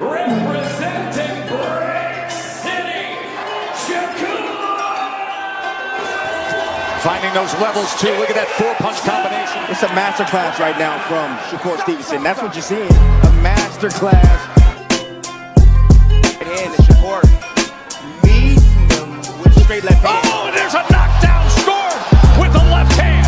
Representing Brick City, Shakur! Finding those levels too. Look at that four-punch combination. It's a masterclass right now from Shakur Stevenson. That's what you're seeing. A masterclass. And Shakur meeting them with a straight left hand. Oh, there's a knockdown score with the left hand.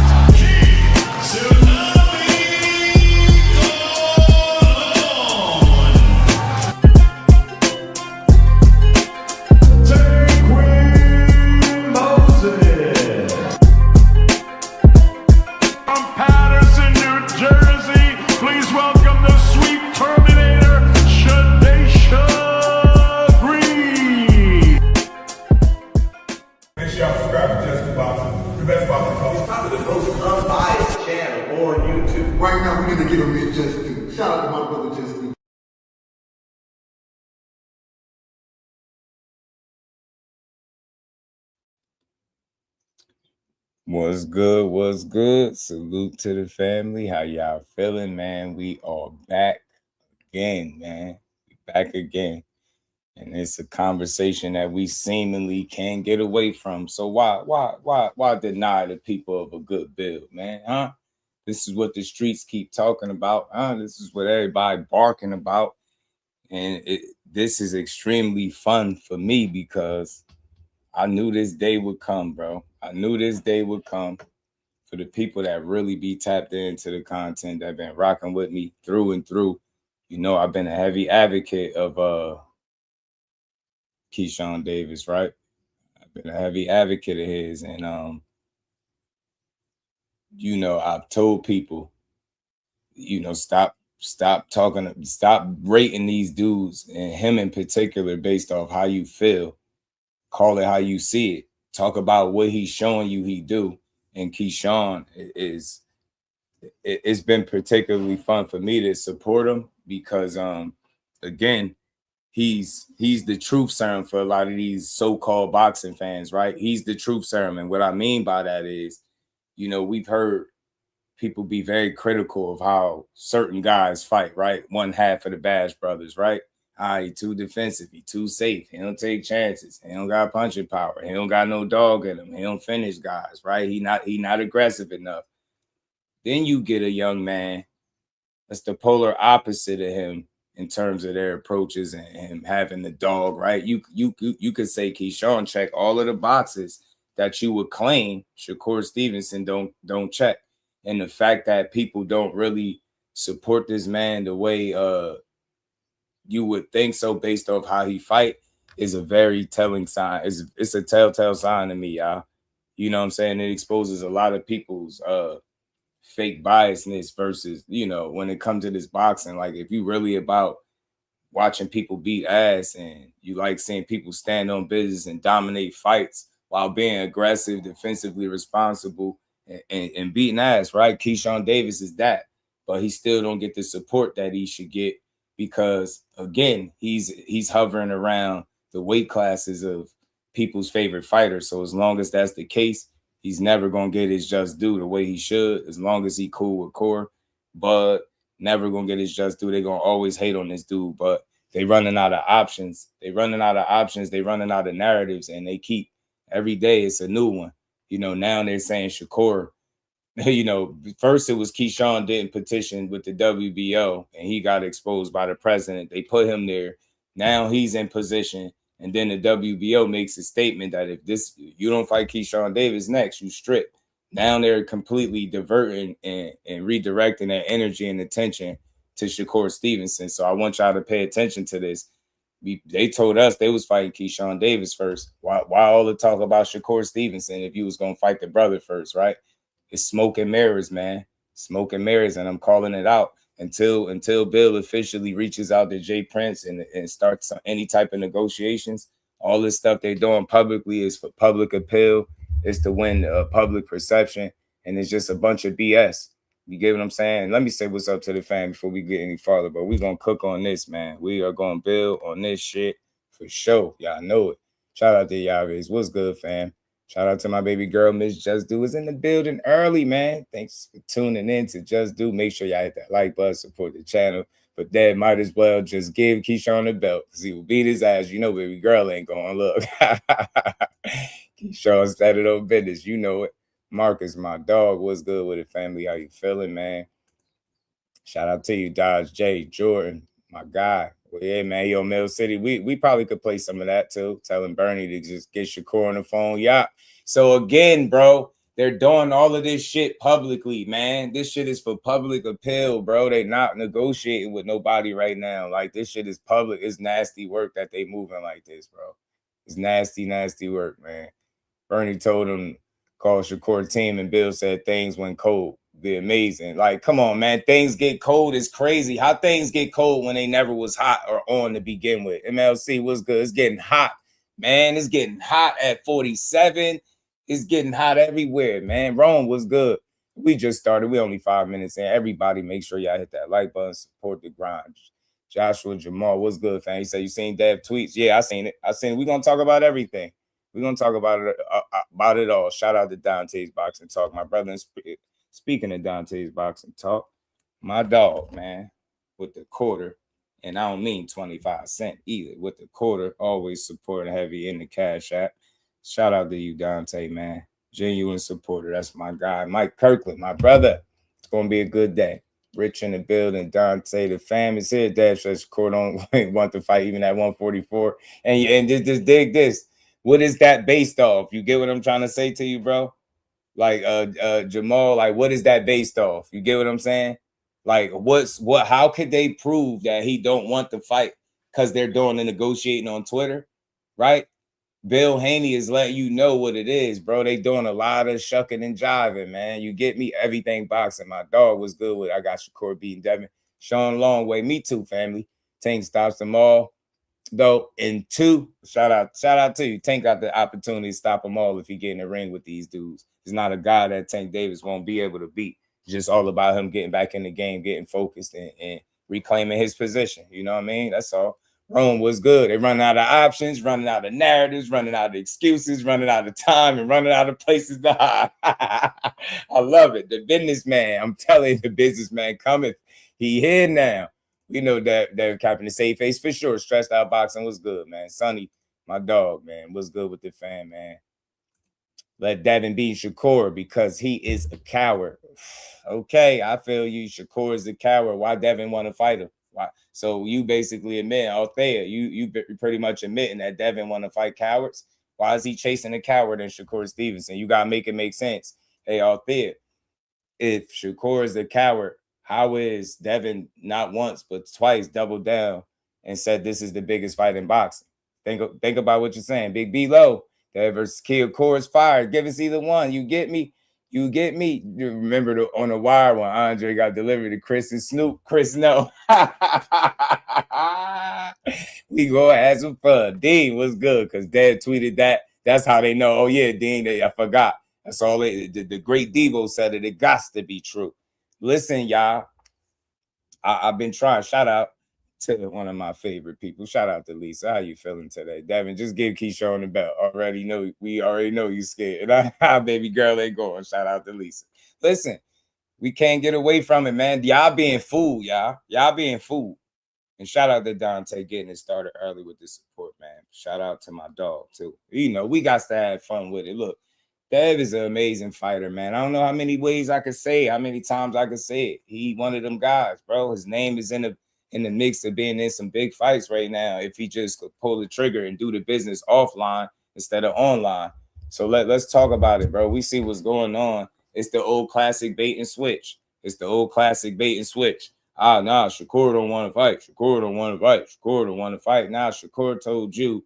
Right now, we're going to give him his just due. Shout out to my brother, Just Due. What's good? What's good? Salute to the family. How y'all feeling, man? We are back again, man. We back again. And it's a conversation that we seemingly can't get away from. So why deny the people of a good build, man? Huh? This is what the streets keep talking about. This is what everybody barking about. And this is extremely fun for me because I knew this day would come, bro. I knew this day would come for the people that really be tapped into the content, that been rocking with me through and through. You know, I've been a heavy advocate of Keyshawn Davis, right? I've been a heavy advocate of his. And, you know, I've told people, you know, stop rating these dudes, and him in particular, based off how you feel. Call it how you see it. Talk about what he's showing you he do. And Keyshawn it's been particularly fun for me to support him because again, he's the truth serum for a lot of these so-called boxing fans, right? He's the truth serum. And what I mean by that is, you know, we've heard people be very critical of how certain guys fight, right? One half of the Bash brothers, right? He too defensive. He too safe. He don't take chances. He don't got punching power. He don't got no dog in him. He don't finish guys, right? He not aggressive enough. Then you get a young man that's the polar opposite of him in terms of their approaches and him having the dog, right? You could say Keyshawn check all of the boxes that you would claim Shakur Stevenson don't check. And the fact that people don't really support this man the way you would think so based off how he fight is a very telling sign. It's a telltale sign to me, y'all. You know what I'm saying? It exposes a lot of people's fake biasness versus, you know, when it comes to this boxing, like if you really about watching people beat ass and you like seeing people stand on business and dominate fights while being aggressive, defensively responsible, and beating ass, right? Keyshawn Davis is that, but he still don't get the support that he should get because, again, he's hovering around the weight classes of people's favorite fighters. So as long as that's the case, he's never going to get his just due the way he should, as long as he cool with Core. But never going to get his just due. They're going to always hate on this dude, but they running out of options. They running out of narratives, and they keep every day it's a new one. You know, now they're saying Shakur. You know, first it was Keyshawn didn't petition with the WBO, and he got exposed by the president. They put him there. Now he's in position, and then the WBO makes a statement that if you don't fight Keyshawn Davis next, you strip. Now they're completely diverting and redirecting their energy and attention to Shakur Stevenson. So I want y'all to pay attention to this. They told us they was fighting Keyshawn Davis first. Why all the talk about Shakur Stevenson if you was going to fight the brother first, right? It's smoke and mirrors, man. Smoke and mirrors, and I'm calling it out until Bill officially reaches out to Jay Prince and starts any type of negotiations. All this stuff they're doing publicly is for public appeal. It's to win public perception, and it's just a bunch of BS. You get what I'm saying? Let me say what's up to the fam before we get any farther, but we're going to cook on this, man. We are going to build on this shit for sure. Y'all know it. Shout out to Yavis. What's good, fam? Shout out to my baby girl, Miss Just Do, is in the building early, man. Thanks for tuning in to Just Do. Make sure y'all hit that like button, support the channel. But Dad might as well just give Keyshawn the belt because he will beat his ass. You know, baby girl ain't going. Look. Keyshawn started on business. You know it. Marcus, my dog. What's good with it, family? How you feeling, man? Shout out to you, Dodge J. Jordan, my guy. Well, yeah, man, yo, Mill City. We probably could play some of that too. Telling Bernie to just get Shakur on the phone. Yeah. So again, bro, they're doing all of this shit publicly, man. This shit is for public appeal, bro. They not negotiating with nobody right now. Like, this shit is public. It's nasty work that they moving like this, bro. It's nasty, nasty work, man. Bernie told him call Shakur team, and Bill said things went cold. Be amazing. Like, come on, man. Things get cold is crazy. How things get cold when they never was hot or on to begin with. MLC was good. It's getting hot, man. It's getting hot at 47. It's getting hot everywhere, man. Rome was good. We just started. We only 5 minutes in. Everybody, make sure y'all hit that like button. Support the grind. Joshua Jamal, what's good, fam? He said, you seen Dev tweets? Yeah, I seen it. We're going to talk about everything. We're going to talk about it all. Shout out to Dante's Boxing Talk. My brother, speaking of Dante's Boxing Talk, my dog, man, with the quarter, and I don't mean 25 cents either, with the quarter, always supporting heavy in the Cash App. Shout out to you, Dante, man. Genuine supporter. That's my guy. Mike Kirkland, my brother. It's going to be a good day. Rich in the building. Dante, the fam is here. Dad says Shakur don't want to fight even at 144. And just dig this. What is that based off? You get what I'm trying to say to you, bro? Like Jamal, like, what is that based off? You get what I'm saying? Like, how could they prove that he don't want to fight? Because they're doing the negotiating on Twitter, right? Bill Haney is letting you know what it is, bro. They doing a lot of shucking and jiving, man. You get me? Everything boxing. My dog was good with. I got Shakur beating Devin. Sean Longway. Me too, family. Tank stops them all. Though, and two, shout out to you. Tank got the opportunity to stop them all if he get in the ring with these dudes. He's not a guy that Tank Davis won't be able to beat. It's just all about him getting back in the game, getting focused, and reclaiming his position. You know what I mean? That's all. Rome was good. They're running out of options, running out of narratives, running out of excuses, running out of time, and running out of places to hide. I love it. The businessman. I'm telling you, the businessman cometh. He here now. We know that Captain the Safe Face for sure. Stressed Out Boxing was good, man. Sonny, my dog, man, was good with the fan, man. Let Devin beat Shakur because he is a coward. Okay, I feel you. Shakur is a coward. Why Devin want to fight him? Why? So you basically admit, Althea, you pretty much admitting that Devin want to fight cowards. Why is he chasing a coward and Shakur Stevenson? You gotta make it make sense. Hey, Althea, if Shakur is a coward, how is Devin not once but twice doubled down and said this is the biggest fight in boxing? Think about what you're saying. Big B Low, Dev versus Kill Core's fired. Give us either one. You get me? You get me? You remember on the wire when Andre got delivered to Chris and Snoop? Chris, no. We go have some fun. Dean was good because Dad tweeted that. That's how they know. Oh, yeah, Dean, I forgot. That's all. The great Devo said it. It got to be true. Listen, y'all, I've been trying. Shout out to one of my favorite people. Shout out to Lisa. How you feeling today? Devin, just give Keyshawn the belt. We already know you scared. Baby girl ain't going. Shout out to Lisa. Listen, we can't get away from it, man. Y'all being fooled, y'all. Y'all being fooled. And shout out to Dante getting it started early with the support, man. Shout out to my dog, too. You know, we got to have fun with it. Look, Dev is an amazing fighter, man. I don't know how many ways I could say it, how many times I could say it. He one of them guys, bro. His name is in the mix of being in some big fights right now if he just could pull the trigger and do the business offline instead of online. So let's talk about it, bro. We see what's going on. It's the old classic bait and switch. Nah, Shakur don't want to fight. Shakur don't want to fight. Now Shakur told you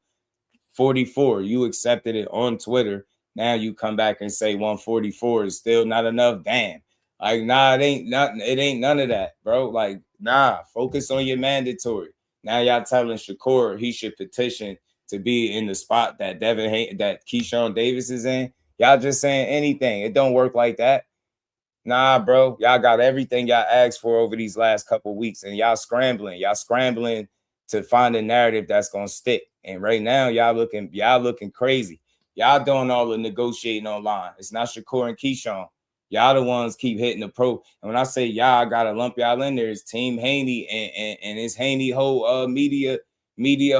44. You accepted it on Twitter. Now you come back and say 144 is still not enough. Damn. Like, nah, it ain't none of that, bro. Like, nah, focus on your mandatory. Now y'all telling Shakur he should petition to be in the spot that that Keyshawn Davis is in. Y'all just saying anything. It don't work like that. Nah, bro. Y'all got everything y'all asked for over these last couple weeks, and y'all scrambling. Y'all scrambling to find a narrative that's gonna stick. And right now, y'all looking crazy. Y'all doing all the negotiating online. It's not Shakur and Keyshawn. Y'all the ones keep hitting the pro. And when I say y'all, I gotta lump y'all in there. It's Team Haney and his Haney whole media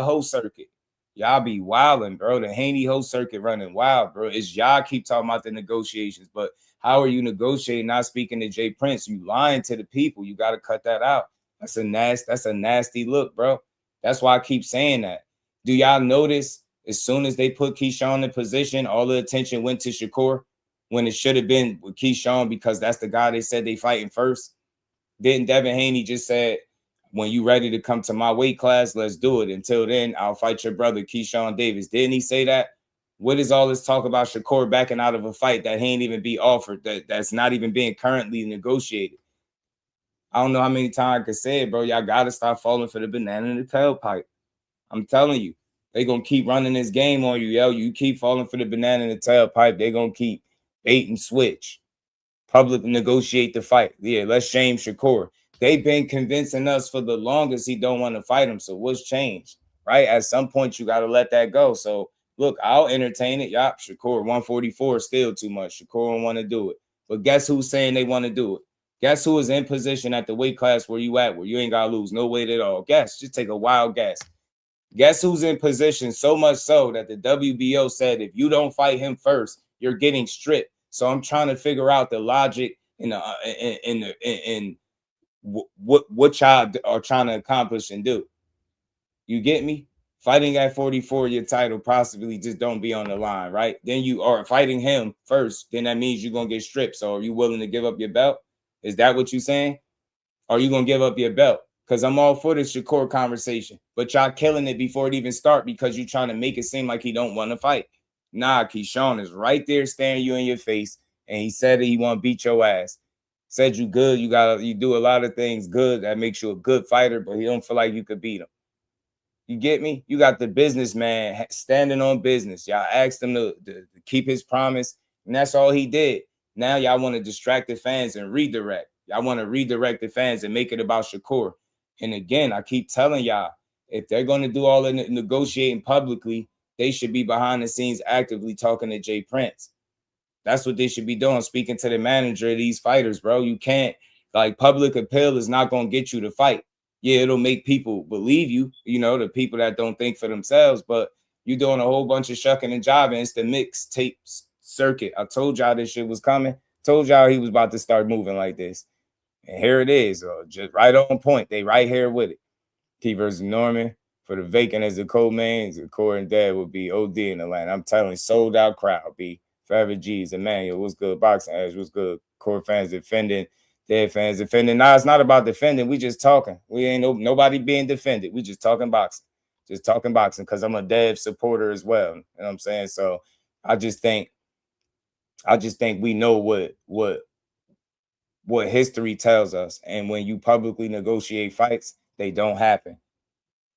whole circuit. Y'all be wilding, bro. The Haney whole circuit running wild, bro. It's y'all keep talking about the negotiations, but how are you negotiating? Not speaking to Jay Prince. You lying to the people. You got to cut that out. That's a nasty look, bro. That's why I keep saying that. Do y'all notice as soon as they put Keyshawn in position, all the attention went to Shakur when it should have been with Keyshawn because that's the guy they said they fighting first? Didn't Devin Haney just said, when you ready to come to my weight class, let's do it. Until then, I'll fight your brother, Keyshawn Davis. Didn't he say that? What is all this talk about Shakur backing out of a fight that he ain't even be offered, that's not even being currently negotiated? I don't know how many times I could say it, bro. Y'all got to stop falling for the banana in the tailpipe. I'm telling you, they going to keep running this game on you, yo. You keep falling for the banana in the tailpipe, they going to keep bait and switch. Public negotiate the fight. Yeah, let's shame Shakur. They've been convincing us for the longest he don't want to fight him. So what's changed, right? At some point, you got to let that go. So, look, I'll entertain it. Yup, Shakur, 144 is still too much. Shakur don't want to do it. But guess who's saying they want to do it? Guess who is in position at the weight class where you at, where you ain't got to lose no weight at all? Guess. Just take a wild guess. Guess who's in position so much so that the WBO said if you don't fight him first, you're getting stripped. So I'm trying to figure out the logic in what y'all are trying to accomplish and do. You get me? Fighting at 44, your title possibly just don't be on the line, right? Then you are fighting him first. Then that means you're going to get stripped. So are you willing to give up your belt? Is that what you're saying? Are you going to give up your belt? Because I'm all for the Shakur conversation. But y'all killing it before it even start because you're trying to make it seem like he don't want to fight. Nah, Keyshawn is right there staring you in your face. And he said that he want to beat your ass. Said you good. You do a lot of things good that makes you a good fighter, but he don't feel like you could beat him. You get me? You got the businessman standing on business. Y'all asked him to keep his promise, and that's all he did. Now y'all want to distract the fans and redirect. Y'all want to redirect the fans and make it about Shakur. And again, I keep telling y'all, if they're going to do all the negotiating publicly, they should be behind the scenes actively talking to Jay Prince. That's what they should be doing, speaking to the manager of these fighters, bro. You can't, like, public appeal is not going to get you to fight. Yeah, it'll make people believe you, the people that don't think for themselves, but you're doing a whole bunch of shucking and jiving. It's the mixtape circuit. I told y'all this shit was coming. Told y'all he was about to start moving like this. And here it is, just right on point. They right here with it. T versus Norman for the vacant as the co-mains. The core and dad would be OD in Atlanta. I'm telling you, sold out crowd, B. Forever G's, Emmanuel, what's good? Boxing Edge, what's good? Core fans defending, dead fans defending. Nah, it's not about defending. We just talking. We ain't nobody being defended. We just talking boxing. Just talking boxing because I'm a Dev supporter as well. You know what I'm saying? So I just think we know what history tells us. And when you publicly negotiate fights, they don't happen.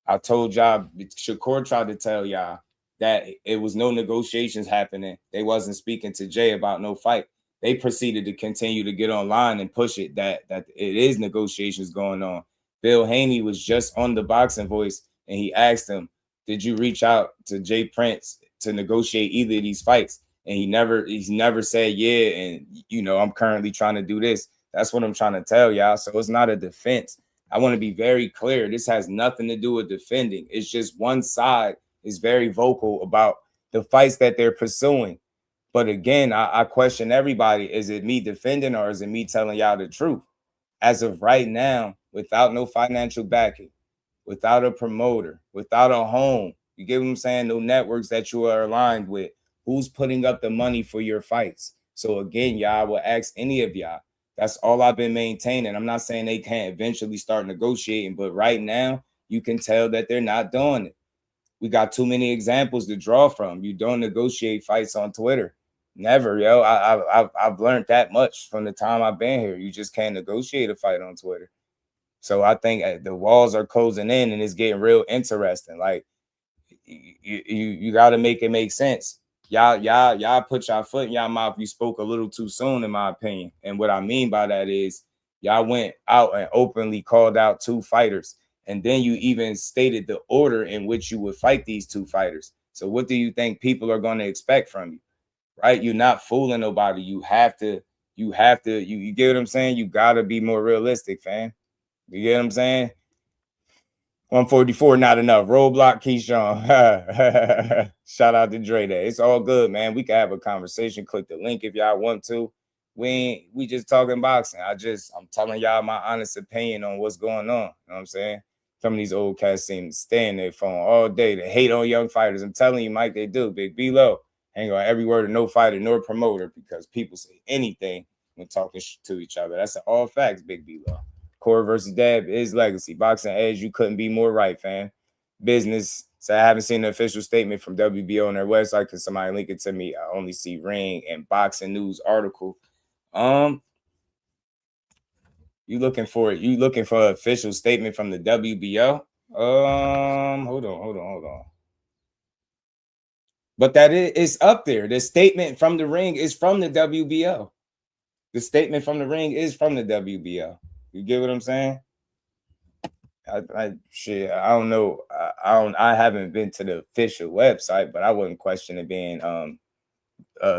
I told y'all, Shakur tried to tell y'all that it was no negotiations happening. They wasn't speaking to Jay about no fight. They proceeded to continue to get online and push it that it is negotiations going on. Bill Haney was just on the Boxing Voice, and he asked him, did you reach out to Jay Prince to negotiate either of these fights? And he's never said, yeah, and, I'm currently trying to do this. That's what I'm trying to tell y'all. So it's not a defense. I want to be very clear. This has nothing to do with defending. It's just one side is very vocal about the fights that they're pursuing. But again, I question everybody. Is it me defending or is it me telling y'all the truth? As of right now, without no financial backing, without a promoter, without a home, you get what I'm saying? No networks that you are aligned with. Who's putting up the money for your fights? So again, y'all, I will ask any of y'all. That's all I've been maintaining. I'm not saying they can't eventually start negotiating, but right now you can tell that they're not doing it. We got too many examples to draw from. You don't negotiate fights on Twitter. Never, yo. I've learned that much from the time I've been here. You just can't negotiate a fight on Twitter. So I think the walls are closing in and it's getting real interesting. Like you got to make it make sense. Y'all put y'all foot in y'all mouth. You spoke a little too soon, in my opinion. And what I mean by that is y'all went out and openly called out two fighters. And then you even stated the order in which you would fight these two fighters. So what do you think people are going to expect from you? Right? You're not fooling nobody. You have to you have to, you get what I'm saying? You gotta be more realistic, fam. You get what I'm saying? 144, not enough. Roadblock, Keyshawn. Shout out to Dre there. It's all good, man. We can have a conversation. Click the link if y'all want to. We just talking boxing. I'm telling y'all my honest opinion on what's going on. You know what I'm saying? Some of these old cats seem to stay in their phone all day. They hate on young fighters. I'm telling you, Mike, they do. Big B-Lo. Hang on every word of no fighter nor promoter because people say anything when talking to each other. That's all facts, Big B-Lo. Core versus Dab is legacy. Boxing Edge, you couldn't be more right, fam. Business. So I haven't seen an official statement from WBO on their website because somebody link it to me. I only see Ring and Boxing News article. You looking for it? You looking for an official statement from the WBO? Hold on. But that is up there. The statement from the Ring is from the WBO. The statement from the Ring is from the WBO. You get what I'm saying? I don't know. I haven't been to the official website, but I wouldn't question it being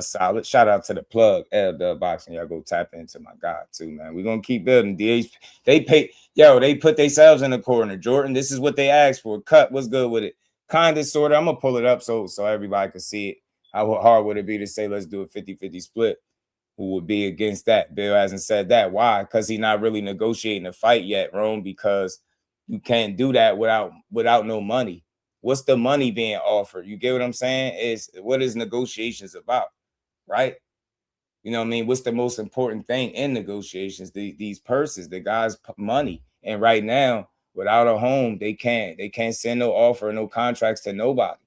solid. Shout out to the plug, L Boxing. Y'all go tap into my guy too, man. We're gonna keep building. They put themselves in the corner. Jordan, this is what they asked for. Cut, what's good with it? Kind of, sort of. I'm gonna pull it up so everybody can see it. How hard would it be to say let's do a 50-50 split? Who would be against that? Bill hasn't said that. Why? Because he's not really negotiating a fight yet, Rome, because you can't do that without no money. What's the money being offered? You get what I'm saying? What is negotiations about, right? You know what I mean? What's the most important thing in negotiations? These purses, the guys' money. And right now, without a home, they can't send no offer, no contracts to nobody.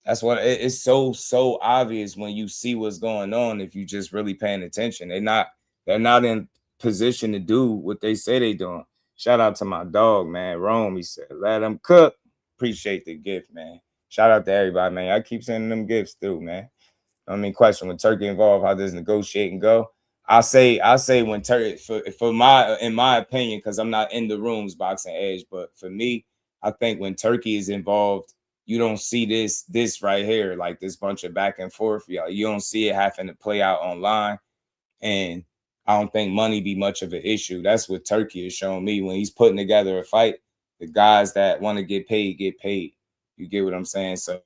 That's what it's so obvious when you see what's going on. If you just really paying attention, they're not in position to do what they say they doing. Shout out to my dog, man. Rome, he said, let them cook. Appreciate the gift, man. Shout out to everybody, man. I keep sending them gifts through, man. I mean, question, when Turkey involved, how does negotiating go? I say when Turkey, in my opinion, because I'm not in the rooms Boxing Edge, but for me, I think when Turkey is involved, you don't see this right here, like this bunch of back and forth. You don't see it having to play out online. And I don't think money be much of an issue. That's what Turkey has shown me. When he's putting together a fight, the guys that want to get paid, get paid. You get what I'm saying? So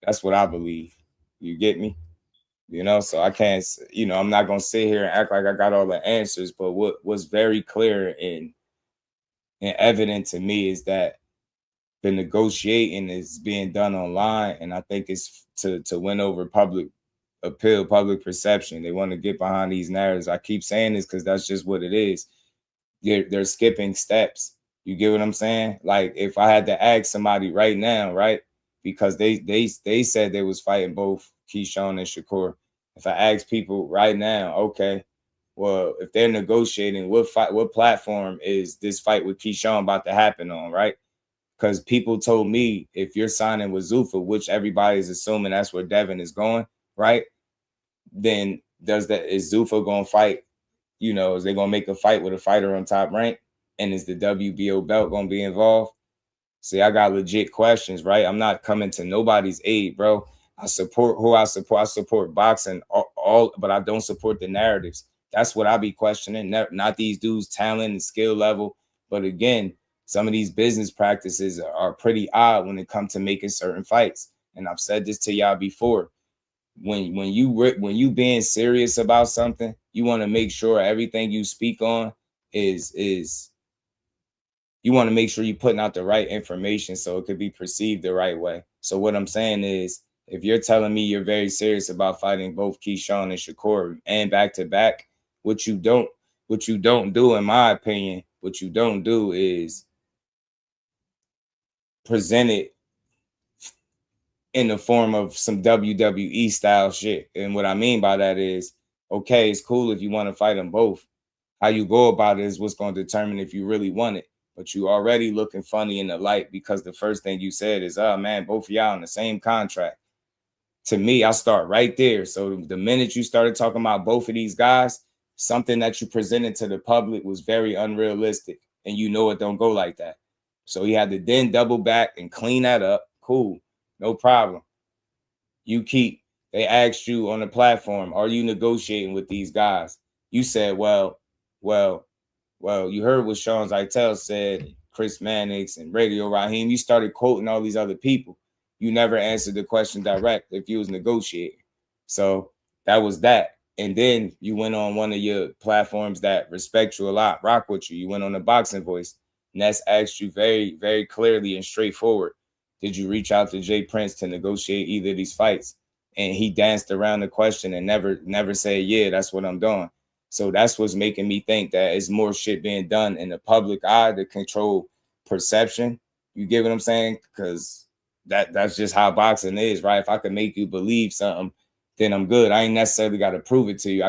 that's what I believe. You get me? You know, so I can't, I'm not going to sit here and act like I got all the answers. But what was very clear and evident to me is that the negotiating is being done online. And I think it's to win over public perception. They want to get behind these narratives. I keep saying this because that's just what it is. They're skipping steps. You get what I'm saying? Like if I had to ask somebody right now, right? Because they said they was fighting both Keyshawn and Shakur. If I ask people right now, okay, well, if they're negotiating, what platform is this fight with Keyshawn about to happen on, right? Because people told me if you're signing with Zuffa, which everybody's assuming that's where Devin is going, right? Then is Zuffa going to fight? Is they going to make a fight with a fighter on Top Rank? And is the WBO belt going to be involved? See, I got legit questions, right? I'm not coming to nobody's aid, bro. I support who I support. I support boxing, all, but I don't support the narratives. That's what I be questioning, not these dudes' talent and skill level. But again, some of these business practices are pretty odd when it comes to making certain fights. And I've said this to y'all before. When you being serious about something, you want to make sure everything you speak on is you want to make sure you're putting out the right information so it could be perceived the right way. So what I'm saying is, if you're telling me you're very serious about fighting both Keyshawn and Shakur and back to back, what you don't do, in my opinion, what you don't do is present it in the form of some WWE style shit. And what I mean by that is, okay, it's cool if you want to fight them both. How you go about it is what's going to determine if you really want it. But you already looking funny in the light because the first thing you said is, oh man, both of y'all on the same contract. To me, I start right there. So the minute you started talking about both of these guys, something that you presented to the public was very unrealistic. And you know it don't go like that. So he had to then double back and clean that up. Cool. No problem. You keep They asked you on the platform, are you negotiating with these guys? You said, well, you heard what Sean Zeitel said, Chris Mannix and Radio Raheem. You started quoting all these other people. You never answered the question direct if you was negotiating. So that was that. And then you went on one of your platforms that respect you a lot, rock with you. You went on the Boxing Voice. Ness asked you very, very clearly and straightforward, did you reach out to Jay Prince to negotiate either of these fights? And he danced around the question and never said, yeah, that's what I'm doing. So that's what's making me think that it's more shit being done in the public eye to control perception. You get what I'm saying? Because that's just how boxing is, right? If I can make you believe something, then I'm good. I ain't necessarily got to prove it to you.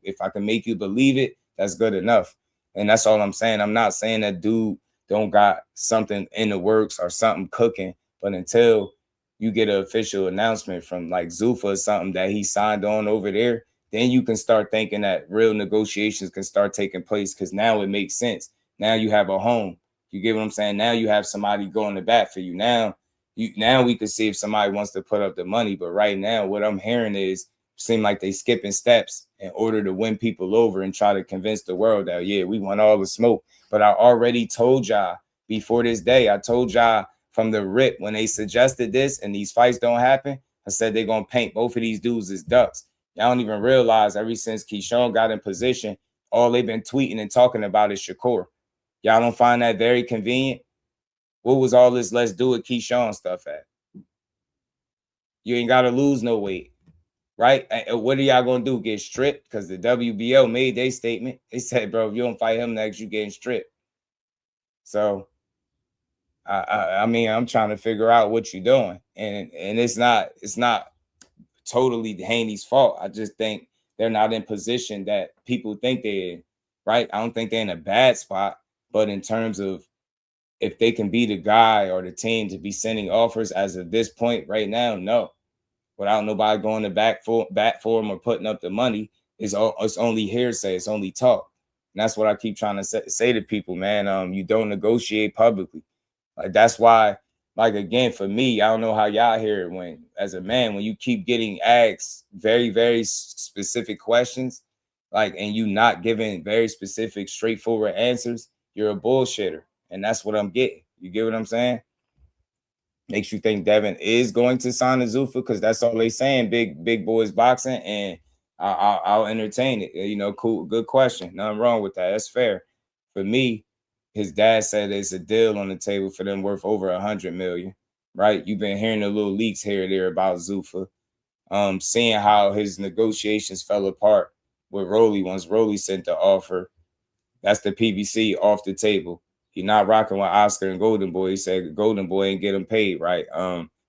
If I can make you believe it, that's good enough. And that's all I'm saying. I'm not saying that dude don't got something in the works or something cooking, but until you get an official announcement from like Zuffa or something that he signed on over there, then you can start thinking that real negotiations can start taking place, because now it makes sense. Now you have a home. You get what I'm saying? Now you have somebody going to bat for you. Now we can see if somebody wants to put up the money. But right now, what I'm hearing is seem like they skipping steps in order to win people over and try to convince the world that, yeah, we want all the smoke. But I already told y'all before this day, I told y'all from the rip when they suggested this and these fights don't happen, I said they're going to paint both of these dudes as ducks. Y'all don't even realize ever since Keyshawn got in position, all they've been tweeting and talking about is Shakur. Y'all don't find that very convenient? What was all this let's do it Keyshawn stuff at? You ain't got to lose no weight, right? What are y'all going to do? Get stripped? Because the WBO made their statement. They said, bro, if you don't fight him next, you getting stripped. So, I mean, I'm trying to figure out what you're doing. And it's not totally Haney's fault. I just think they're not in position that people think they're in, right? I don't think they're in a bad spot, but in terms of if they can be the guy or the team to be sending offers as of this point right now, no. Without nobody going to bat for them or putting up the money, it's only hearsay. It's only talk. And that's what I keep trying to say to people, man. You don't negotiate publicly. Like that's why, like again, for me, I don't know how y'all hear it when, as a man, when you keep getting asked very, very specific questions, like, and you not giving very specific, straightforward answers, you're a bullshitter. And that's what I'm getting. You get what I'm saying? Makes you think Devin is going to sign a Zuffa because that's all they saying. Big boys boxing, and I'll entertain it. You know, cool, good question. Nothing wrong with that. That's fair. For me, his dad said there's a deal on the table for them worth over $100 million. Right? You've been hearing the little leaks here or there about Zuffa. Seeing how his negotiations fell apart with Rolly once Rolly sent the offer. That's the PBC off the table. He's not rocking with Oscar and Golden Boy. He said Golden Boy ain't get him paid, right?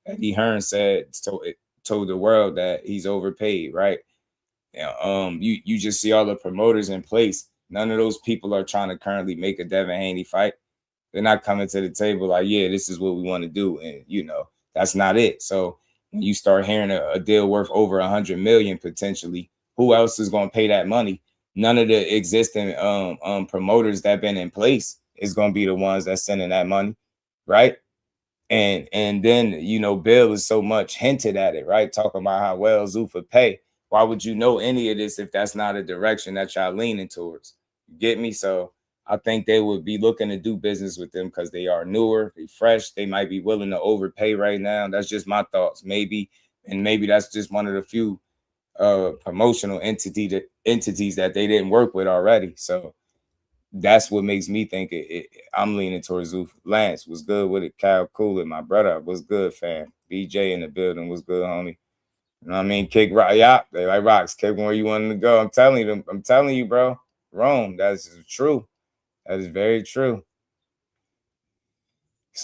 Eddie Hearn told the world that he's overpaid, right? You just see all the promoters in place. None of those people are trying to currently make a Devin Haney fight. They're not coming to the table like, yeah, this is what we want to do, and that's not it. So when you start hearing a deal worth over $100 million potentially, who else is going to pay that money? None of the existing promoters that been in place is going to be the ones that's sending that money, right? And then Bill is so much hinted at it, right? Talking about how well Zuffa pay. Why would you know any of this if that's not a direction that y'all leaning towards? You get me? So I think they would be looking to do business with them because they are newer, they fresh. They might be willing to overpay right now. That's just my thoughts. Maybe that's just one of the few promotional entities that they didn't work with already. So that's what makes me think I'm leaning towards Zuffa. Lance was good with it. Kyle Cooley, my brother, was good, fam. BJ in the building was good, homie. You know what I mean? Kick rock, yeah, they like rocks. Kick where you wanted to go. I'm telling you, bro. Rome, that's true. That is very true.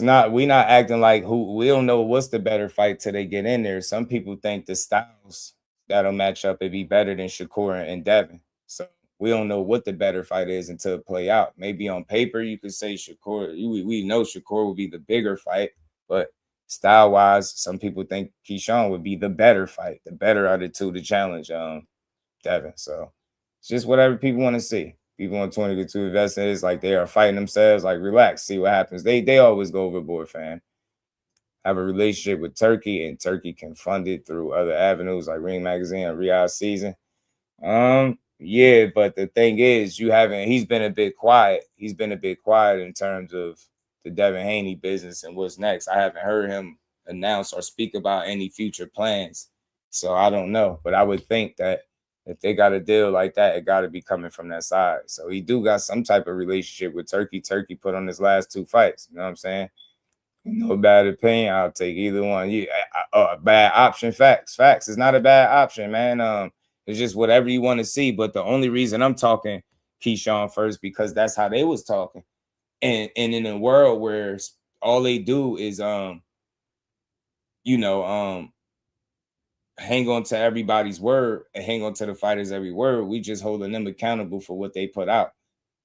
We not acting like we don't know what's the better fight till they get in there. Some people think the styles that'll match up would be better than Shakur and Devin. So we don't know what the better fight is until it play out. Maybe on paper you could say Shakur. We know Shakur will be the bigger fight, but style-wise, some people think Keyshawn would be the better fight, the better out of the two to challenge Devin. So it's just whatever people want to see. People on 20 to investors like they are fighting themselves. Like, relax, see what happens. They always go overboard, fam. have a relationship with Turkey, and Turkey can fund it through other avenues like Ring Magazine or Riyadh Season. Yeah, but the thing is, he's been a bit quiet. He's been a bit quiet in terms of the Devin Haney business and what's next. I haven't heard him announce or speak about any future plans. So I don't know, but I would think that if they got a deal like that, it got to be coming from that side. So he do got some type of relationship with Turkey. Turkey put on his last 2 fights. You know what I'm saying? No bad opinion. I'll take either one. Yeah, bad option. Facts. It's not a bad option, man. It's just whatever you want to see. But the only reason I'm talking Keyshawn first because that's how they was talking. And in a world where all they do is hang on to everybody's word and hang on to the fighters' every word, we just holding them accountable for what they put out.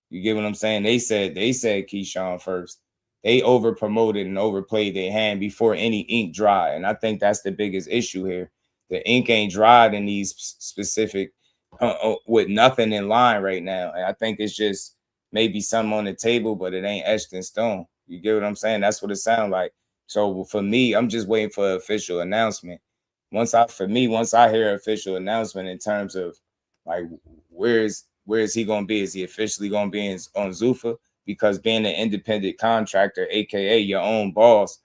You get what I'm saying? They said Keyshawn first. They over promoted and overplayed their hand before any ink dry. And I think that's the biggest issue here. The ink ain't dried in these specific with nothing in line right now. And I think it's just maybe something on the table, but it ain't etched in stone. You get what I'm saying? That's what it sounds like. So for me, I'm just waiting for an official announcement. Once I hear an official announcement in terms of like where is he going to be? Is he officially going to be on Zuffa? Because being an independent contractor, aka your own boss,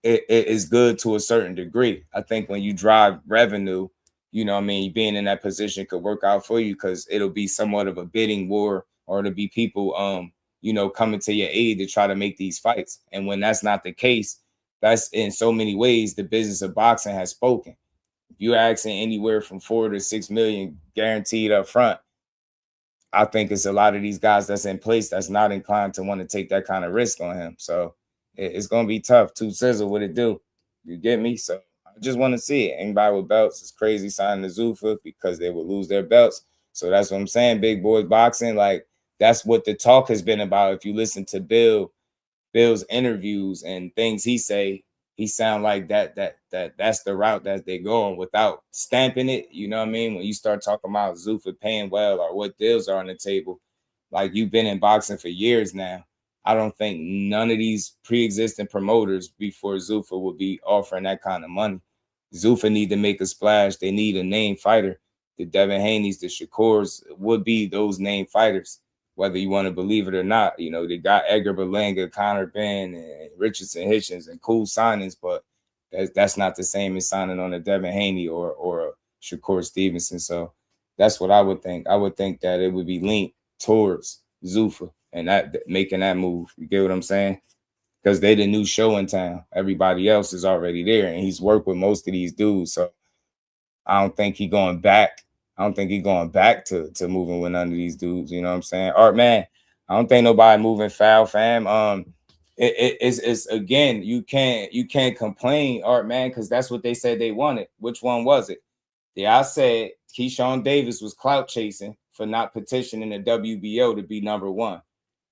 it is good to a certain degree. I think when you drive revenue, you know what I mean, being in that position could work out for you because it'll be somewhat of a bidding war, or it'll be people coming to your aid to try to make these fights. And when that's not the case, that's in so many ways the business of boxing has spoken. If you're asking anywhere from 4 to 6 million guaranteed up front, I think it's a lot of these guys that's in place that's not inclined to want to take that kind of risk on him. So it's going to be tough. Tszyu, what it do? You get me? So I just want to see it. Anybody with belts is crazy signing the Zuffa because they will lose their belts. So that's what I'm saying. Big boys boxing, like that's what the talk has been about. If you listen to Bill's interviews and things he say, he sound like that's the route that they're going without stamping it. You know what I mean? When you start talking about Zuffa paying well or what deals are on the table, like you've been in boxing for years now. I don't think none of these pre-existing promoters before Zuffa would be offering that kind of money. Zuffa need to make a splash. They need a name fighter. The Devin Haneys, the Shakurs would be those name fighters, whether you want to believe it or not. You know, they got Edgar Berlanga, Conor Benn, and Richardson Hitchens, and cool signings, but that's not the same as signing on a Devin Haney or a Shakur Stevenson. So that's what I would think. I would think that it would be linked towards Zuffa and that making that move. You get what I'm saying? Because they the new show in town. Everybody else is already there, and he's worked with most of these dudes. So I don't think he's going back. I don't think he's going back to moving with none of these dudes. You know what I'm saying? Art, man, I don't think nobody moving foul, fam. It's again, you can't complain, Art, man, because that's what they said they wanted. Which one was it? Yeah, I said Keyshawn Davis was clout chasing for not petitioning the WBO to be number 1,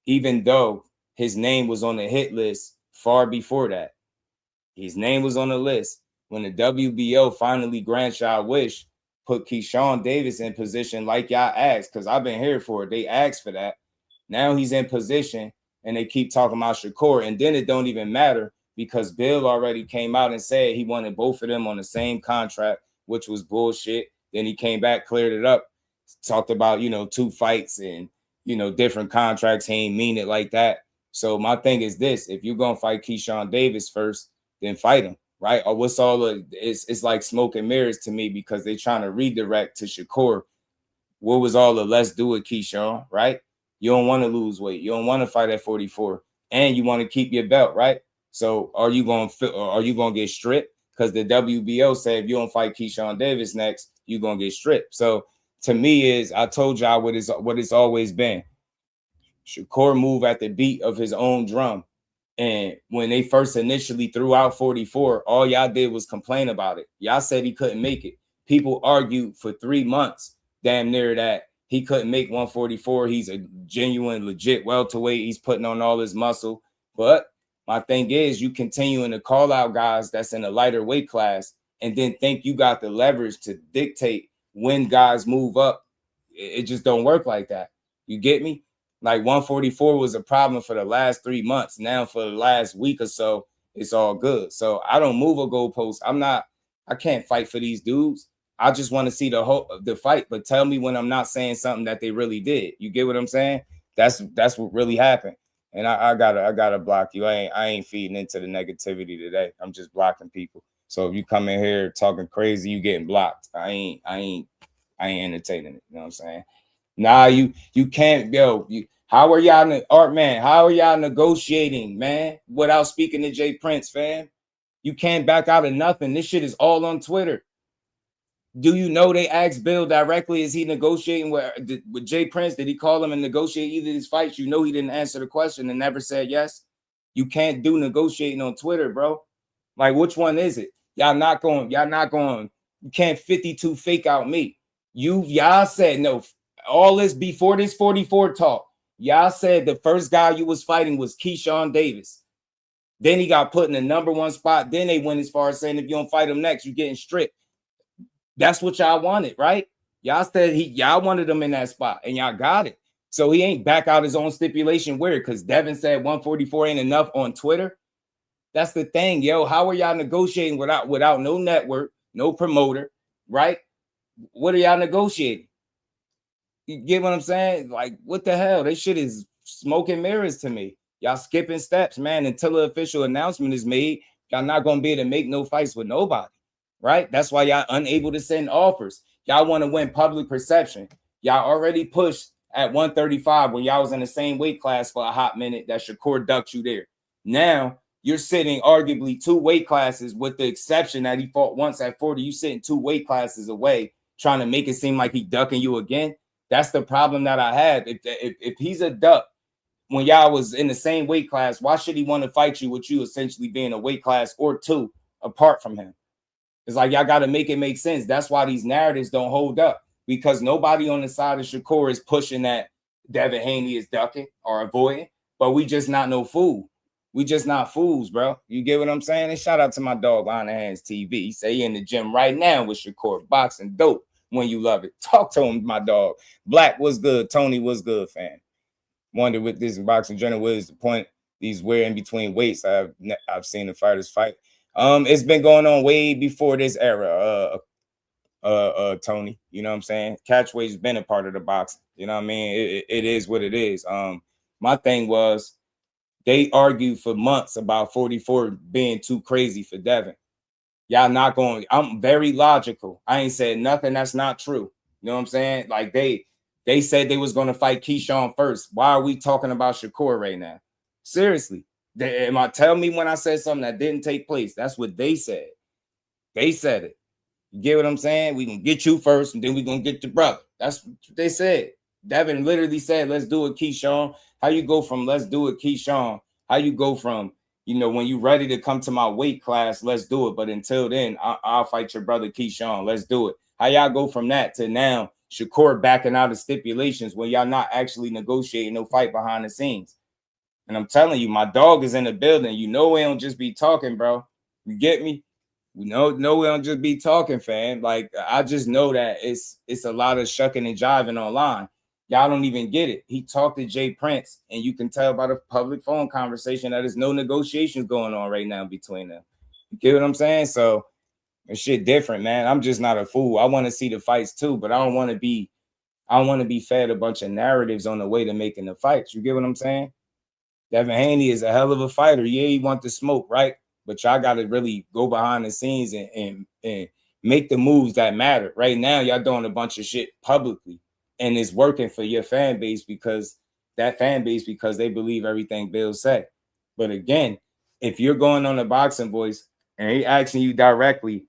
even though his name was on the hit list far before that. His name was on the list when the WBO finally grants y'all wish, put Keyshawn Davis in position like y'all asked, because I've been here for it. They asked for that. Now he's in position, and they keep talking about Shakur, and then it don't even matter because Bill already came out and said he wanted both of them on the same contract, which was bullshit. Then he came back, cleared it up, talked about, 2 fights and, different contracts. He ain't mean it like that. So my thing is this: if you're going to fight Keyshawn Davis first, then fight him. Right? Or what's all of it's like smoke and mirrors to me because they're trying to redirect to Shakur. What was all the let's do it, Keyshawn, right? You don't want to lose weight. You don't want to fight at 44, and you want to keep your belt, right? So are you going to get stripped? Because the WBO said if you don't fight Keyshawn Davis next, you're going to get stripped. So to me I told y'all what it's always been. Shakur move at the beat of his own drum. And when they first initially threw out 44, all y'all did was complain about it. Y'all said he couldn't make it. People argued for 3 months, damn near, that he couldn't make 144. He's a genuine, legit welterweight. He's putting on all his muscle. But my thing is, you continuing to call out guys that's in a lighter weight class and then think you got the leverage to dictate when guys move up. It just don't work like that. You get me? Like 144 was a problem for the last 3 months. Now for the last week or so, It's all good. So I don't move a goalpost. I can't fight for these dudes. I just want to see the fight, but tell me when I'm not saying something that they really did. You get what I'm saying? That's what really happened. And I gotta block you. I ain't feeding into the negativity today. I'm just blocking people. So if you come in here talking crazy, you getting blocked. I ain't entertaining it. You know what I'm saying? Nah, you can't, yo. How are y'all, Art man? How are y'all negotiating, man? Without speaking to Jay Prince, fam? You can't back out of nothing. This shit is all on Twitter. Do you know they asked Bill directly? Is he negotiating with Jay Prince? Did he call him and negotiate either of these fights? You know he didn't answer the question and never said yes. You can't do negotiating on Twitter, bro. Like, which one is it? Y'all not going. You can't 52 fake out me. Y'all said no. All this before this 44 talk. Y'all said the first guy you was fighting was Keyshawn Davis. Then he got put in the number 1 spot. Then they went as far as saying if you don't fight him next, you're getting stripped. That's what y'all wanted, right? Y'all said y'all wanted him in that spot, and y'all got it. So he ain't back out his own stipulation weird because Devin said 144 ain't enough on Twitter. That's the thing, yo. How are y'all negotiating without no network, no promoter, right? What are y'all negotiating? You get what I'm saying? Like, what the hell? This shit is smoke and mirrors to me. Y'all skipping steps, man. Until the official announcement is made, y'all not gonna be able to make no fights with nobody. Right? That's why y'all unable to send offers. Y'all want to win public perception. Y'all already pushed at 135 when y'all was in the same weight class for a hot minute that Shakur ducked you there. Now you're sitting arguably 2 weight classes, with the exception that he fought once at 40. You sitting 2 weight classes away, trying to make it seem like he ducking you again. That's the problem that I have. If he's a duck when y'all was in the same weight class, why should he want to fight you with you essentially being a weight class or 2 apart from him? It's like y'all got to make it make sense. That's why these narratives don't hold up, because nobody on the side of Shakur is pushing that Devin Haney is ducking or avoiding, but we just not no fool. We just not fools, bro. You get what I'm saying? And shout out to my dog, On the Hands TV. He say he in the gym right now with Shakur, boxing dope when you love it. Talk to him, my dog. Black was good. Tony was good, fan. Wonder with this boxing journal, what is the point? These we're in between weights. I've seen the fighters fight. It's been going on way before this era, Tony. You know what I'm saying? Catchweight's been a part of the boxing. You know what I mean? It is what it is. My thing was they argued for months about 44 being too crazy for Devin. Y'all not going. I'm very logical. I ain't said nothing that's not true. You know what I'm saying? Like they said they was going to fight Keyshawn first. Why are we talking about Shakur right now? Seriously. Tell me when I said something that didn't take place. That's what they said. They said it. You get what I'm saying? We can get you first, and then we gonna get your brother. That's what they said. Devin literally said, "Let's do it, Keyshawn." How you go from "Let's do it, Keyshawn"? How you go from, when you ready to come to my weight class, let's do it. But until then, I'll fight your brother Keyshawn. Let's do it. How y'all go from that to now Shakur backing out of stipulations when y'all not actually negotiating no fight behind the scenes? And I'm telling you, my dog is in the building. We don't just be talking, bro. You get me? We don't just be talking, fam. Like, I just know that it's a lot of shucking and jiving online. Y'all don't even get it. He talked to Jay Prince, and you can tell by the public phone conversation that there's no negotiations going on right now between them. You get what I'm saying? So it's shit different, man. I'm just not a fool. I want to see the fights too, but I don't want to be fed a bunch of narratives on the way to making the fights. You get what I'm saying? Devin Haney is a hell of a fighter. Yeah, he wants the smoke, right? But y'all got to really go behind the scenes and make the moves that matter. Right now, y'all doing a bunch of shit publicly, and it's working for your fan base because they believe everything Bill said. But again, if you're going on the Boxing Voice and he asking you directly,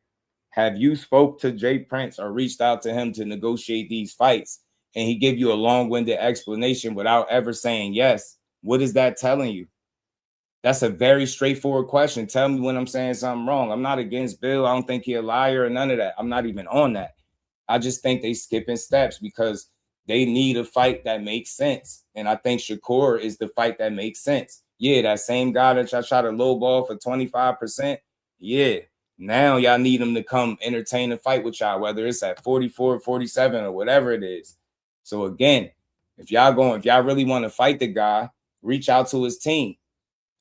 have you spoke to Jay Prince or reached out to him to negotiate these fights, and he give you a long-winded explanation without ever saying yes, what is that telling you? That's a very straightforward question. Tell me when I'm saying something wrong. I'm not against Bill. I don't think he's a liar or none of that. I'm not even on that. I just think they skipping steps because they need a fight that makes sense. And I think Shakur is the fight that makes sense. Yeah, that same guy that y'all try to lowball for 25%. Yeah, now y'all need him to come entertain a fight with y'all, whether it's at 44, 47, or whatever it is. So again, if y'all really want to fight the guy, reach out to his team.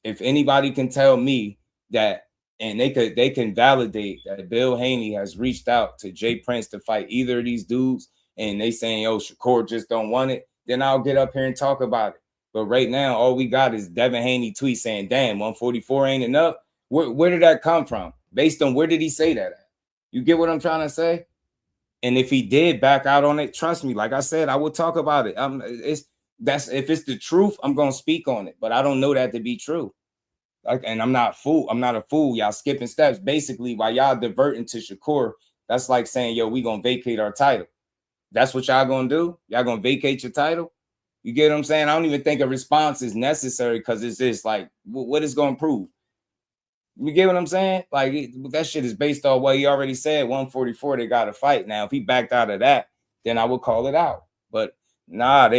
If anybody can tell me that, and they can validate that Bill Haney has reached out to Jay Prince to fight either of these dudes, and they saying, yo, Shakur just don't want it, then I'll get up here and talk about it. But right now, all we got is Devin Haney tweet saying, damn, 144 ain't enough. Where did that come from? Based on where did he say that at? You get what I'm trying to say? And if he did back out on it, trust me, like I said, I will talk about it. If it's the truth, I'm gonna speak on it, but I don't know that to be true. Like, and I'm not a fool. Y'all skipping steps. Basically, while y'all diverting to Shakur, that's like saying, yo, we gonna vacate our title. That's what y'all gonna do? Y'all gonna vacate your title? You get what I'm saying? I don't even think a response is necessary because it's just like, what is gonna prove? You get what I'm saying? Like, that shit is based on what he already said. 144, they got to fight. Now, if he backed out of that, then I would call it out. But nah,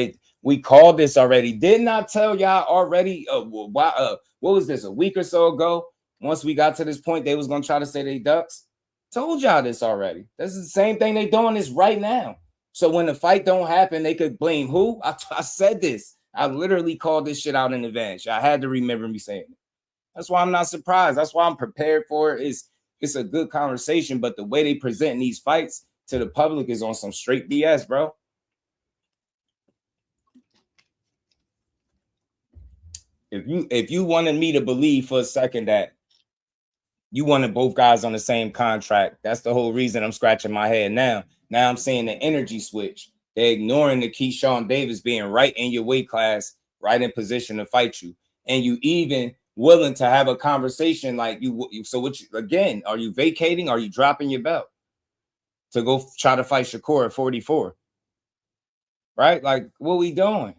we called this already. Didn't I tell y'all already? What was this, a week or so ago? Once we got to this point, they was gonna try to say they ducks. Told y'all this already. This is the same thing they doing this right now. So when the fight don't happen, they could blame who? I said this. I literally called this shit out in advance. I had to remember me saying it. That's why I'm not surprised. That's why I'm prepared for it. It's a good conversation, but the way they present these fights to the public is on some straight BS, bro. If you wanted me to believe for a second that you wanted both guys on the same contract, that's the whole reason I'm scratching my head now. Now I'm seeing the energy switch. They're ignoring the Keyshawn Davis being right in your weight class, right in position to fight you, and you even willing to have a conversation like you. So what? Again, are you vacating? Are you dropping your belt to go try to fight Shakur at 44? Right? Like, what we doing?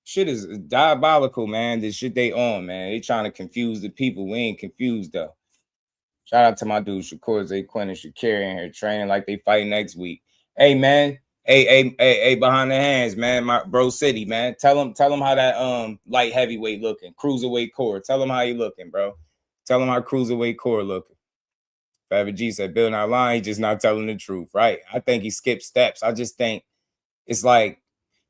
Shit is diabolical, man. This shit they on, man. They trying to confuse the people. We ain't confused though. Shout out to my dude Shakur Zay Quinn and Shakira in here training like they fight next week. Hey, man. Hey, behind the hands, man. My bro City, man. Tell him how that light heavyweight looking. Cruiserweight core. Tell him how he looking, bro. Tell him how cruiserweight core looking. Faber G said Bill not lying, he just not telling the truth, right? I think he skipped steps. I just think it's like,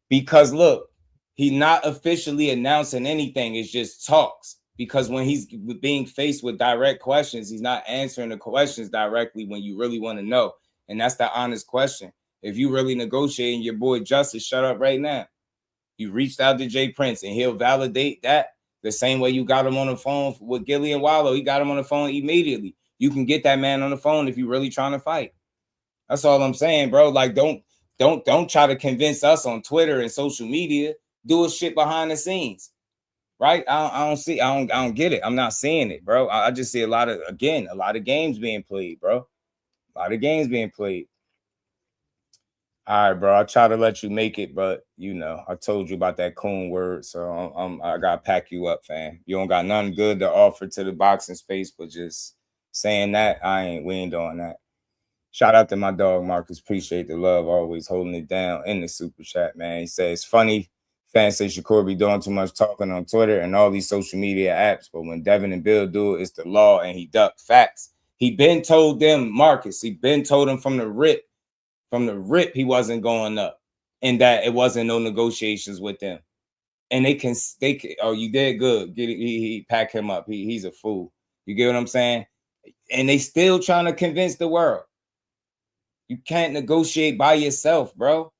because look, he not officially announcing anything. It's just talks. Because when he's being faced with direct questions, he's not answering the questions directly when you really want to know. And that's the honest question. If you really negotiating, your boy Justice, shut up right now. You reached out to Jay Prince and he'll validate that the same way you got him on the phone with Gillian Wallow. He got him on the phone immediately. You can get that man on the phone if you're really trying to fight. That's all I'm saying, bro. Like, don't try to convince us on Twitter and social media. Do a shit behind the scenes. Right? I don't get it. I'm not seeing it, bro. I just see a lot of games being played, bro. A lot of games being played. All right, bro. I try to let you make it, but you know, I told you about that coon word, so I gotta pack you up, fam. You don't got nothing good to offer to the boxing space, but just saying that, we ain't doing that. Shout out to my dog Marcus. Appreciate the love, always holding it down in the super chat, man. He says funny. Fans say Shakur be doing too much talking on Twitter and all these social media apps, but when Devin and Bill do it, it's the law, and he ducked. Facts. He been told them, Marcus. He been told him from the rip. He wasn't going up, and that it wasn't no negotiations with them. And they can. Oh, you did good. Get it. He pack him up. He's a fool. You get what I'm saying? And they still trying to convince the world. You can't negotiate by yourself, bro.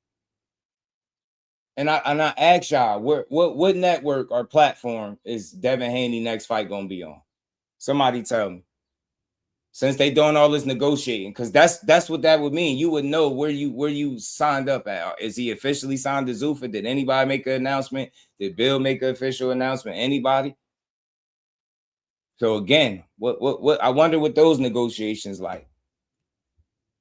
And I ask y'all, what network or platform is Devin Haney next fight gonna be on? Somebody tell me. Since they doing all this negotiating, because that's what that would mean. You would know where you signed up at. Is he officially signed to Zuffa? Did anybody make an announcement? Did Bill make an official announcement? Anybody? So again, what I wonder what those negotiations like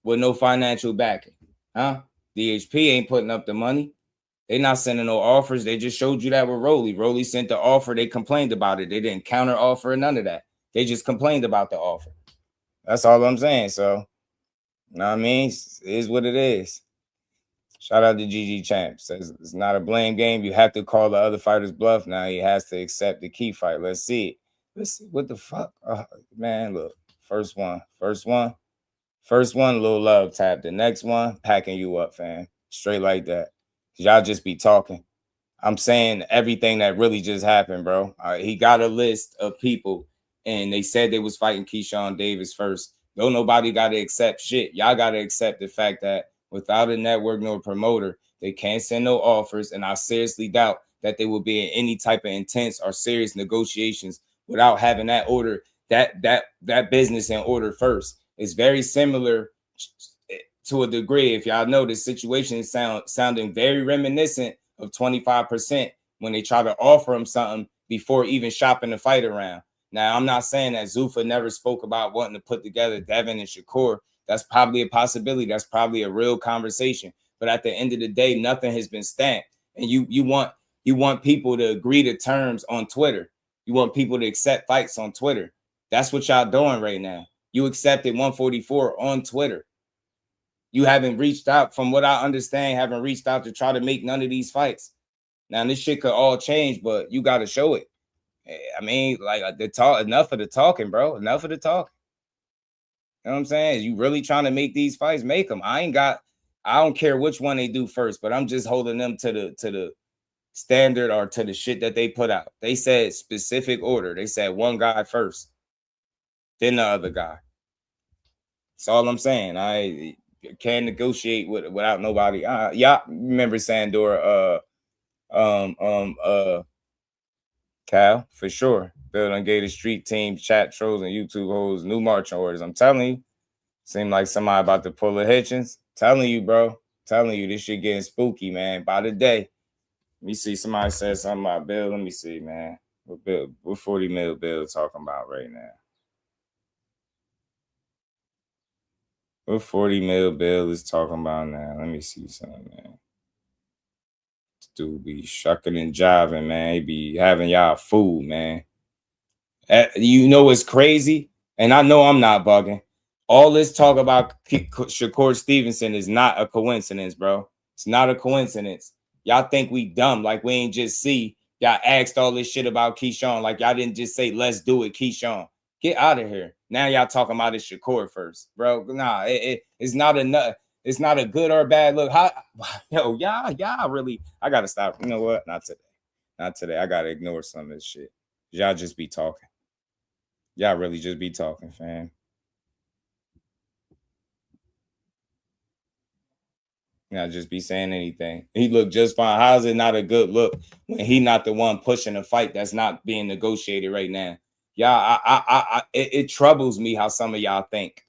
with no financial backing, huh? DHP ain't putting up the money. They not sending no offers. They just showed you that with Rolly. Rolly sent the offer. They complained about it. They didn't counter offer, none of that. They just complained about the offer. That's all I'm saying. So, you know what I mean? It is what it is. Shout out to GG Champ. Says it's not a blame game. You have to call the other fighter's bluff. Now he has to accept the key fight. Let's see it. Let's see what the fuck. Oh, man, look. First one, little love tap. The next one, packing you up, fam. Straight like that. Y'all just be talking. I'm saying everything that really just happened, bro. He got a list of people and they said they was fighting Keyshawn Davis first. Though nobody got to accept shit. Y'all got to accept the fact that without a network nor promoter, they can't send no offers, and I seriously doubt that they will be in any type of intense or serious negotiations without having that order, that business in order first. It's very similar to a degree. If y'all know, this situation is sounding very reminiscent of 25% when they try to offer him something before even shopping the fight around. Now, I'm not saying that Zuffa never spoke about wanting to put together Devin and Shakur. That's probably a possibility. That's probably a real conversation. But at the end of the day, nothing has been stamped. And you want people to agree to terms on Twitter. You want people to accept fights on Twitter. That's what y'all doing right now. You accepted 144 on Twitter. You haven't reached out, from what I understand, haven't reached out to try to make none of these fights. Now, this shit could all change, but you got to show it. I mean, like, the talk, enough of the talking, bro. Enough of the talking. You know what I'm saying? You really trying to make these fights, make them. I don't care which one they do first, but I'm just holding them to the standard or to the shit that they put out. They said specific order. They said one guy first, then the other guy. That's all I'm saying. I can't negotiate without nobody. Yeah, remember Sandor, Cal, for sure. Bill done gave the street team, chat trolls, and YouTube hoes new marching orders. I'm telling you, seem like somebody about to pull a Hitchens. Telling you, bro. Telling you, this shit getting spooky, man. By the day. Let me see. Somebody said something about Bill. Let me see, man. What 40 mil Bill talking about right now? What 40 mil Bill is talking about now? Let me see something, man. This dude be shucking and jiving, man. He be having y'all food, man. You know what's crazy? And I know I'm not bugging. All this talk about Shakur Stevenson is not a coincidence, bro. It's not a coincidence. Y'all think we dumb, like we ain't just see. Y'all asked all this shit about Keyshawn, like y'all didn't just say, let's do it, Keyshawn. Get out of here. Now y'all talking about it Shakur first, bro. Nah, it's not enough. It's not a good or bad look. Y'all really, I gotta stop. You know what? Not today. Not today. I gotta ignore some of this shit. Y'all just be talking. Y'all really just be talking, fam. Y'all just be saying anything. He looked just fine. How is it not a good look when he not the one pushing a fight that's not being negotiated right now? It troubles me how some of y'all think.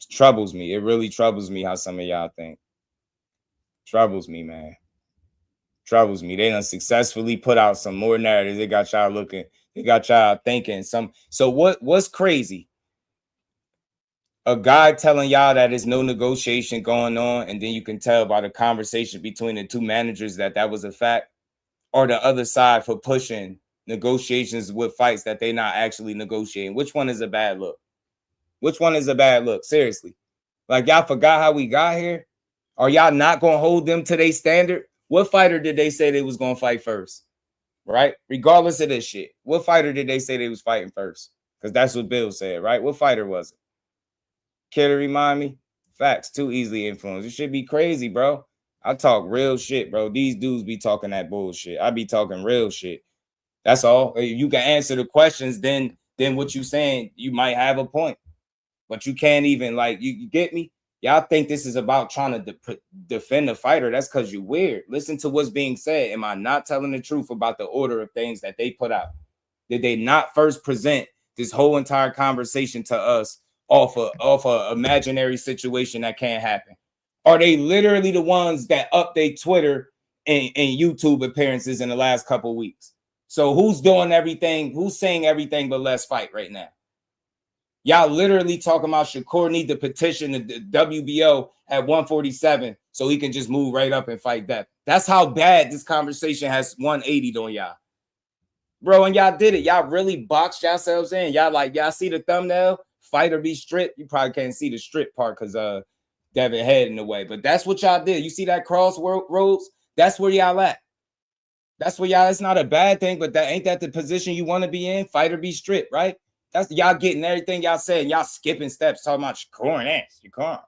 It troubles me. It really troubles me how some of y'all think. Troubles me, man. Troubles me. They done successfully put out some more narratives. They got y'all looking. They got y'all thinking some. So what's crazy? A guy telling y'all that there's no negotiation going on, and then you can tell by the conversation between the two managers that was a fact, or the other side for pushing negotiations with fights that they're not actually negotiating. Which one is a bad look? Which one is a bad look? Seriously. Like, y'all forgot how we got here? Are y'all not going to hold them to their standard? What fighter did they say they was going to fight first? Right? Regardless of this shit. What fighter did they say they was fighting first? Because that's what Bill said, right? What fighter was it? Care to remind me? Facts, too easily influenced. It should be crazy, bro. I talk real shit, bro. These dudes be talking that bullshit. I be talking real shit. That's all. If you can answer the questions, then what you saying, you might have a point. But you can't even, like, you get me? Y'all think this is about trying to defend the fighter. That's because you're weird. Listen to what's being said. Am I not telling the truth about the order of things that they put out? Did they not first present this whole entire conversation to us off a imaginary situation that can't happen? Are they literally the ones that update Twitter and YouTube appearances in the last couple of weeks? So who's doing everything? Who's saying everything but let's fight right now? Y'all literally talking about Shakur need to petition the WBO at 147 so he can just move right up and fight that. That's how bad this conversation has 180'd on y'all. Bro, and y'all did it. Y'all really boxed yourselves in. Y'all see the thumbnail? Fight or be stripped. You probably can't see the strip part because Devin head in the way. But that's what y'all did. You see that crossroads? That's where y'all at. That's where y'all, it's not a bad thing, but that ain't that the position you want to be in? Fight or be stripped, right? That's y'all getting everything y'all said, and y'all skipping steps talking about Shakur and ass. Shakur.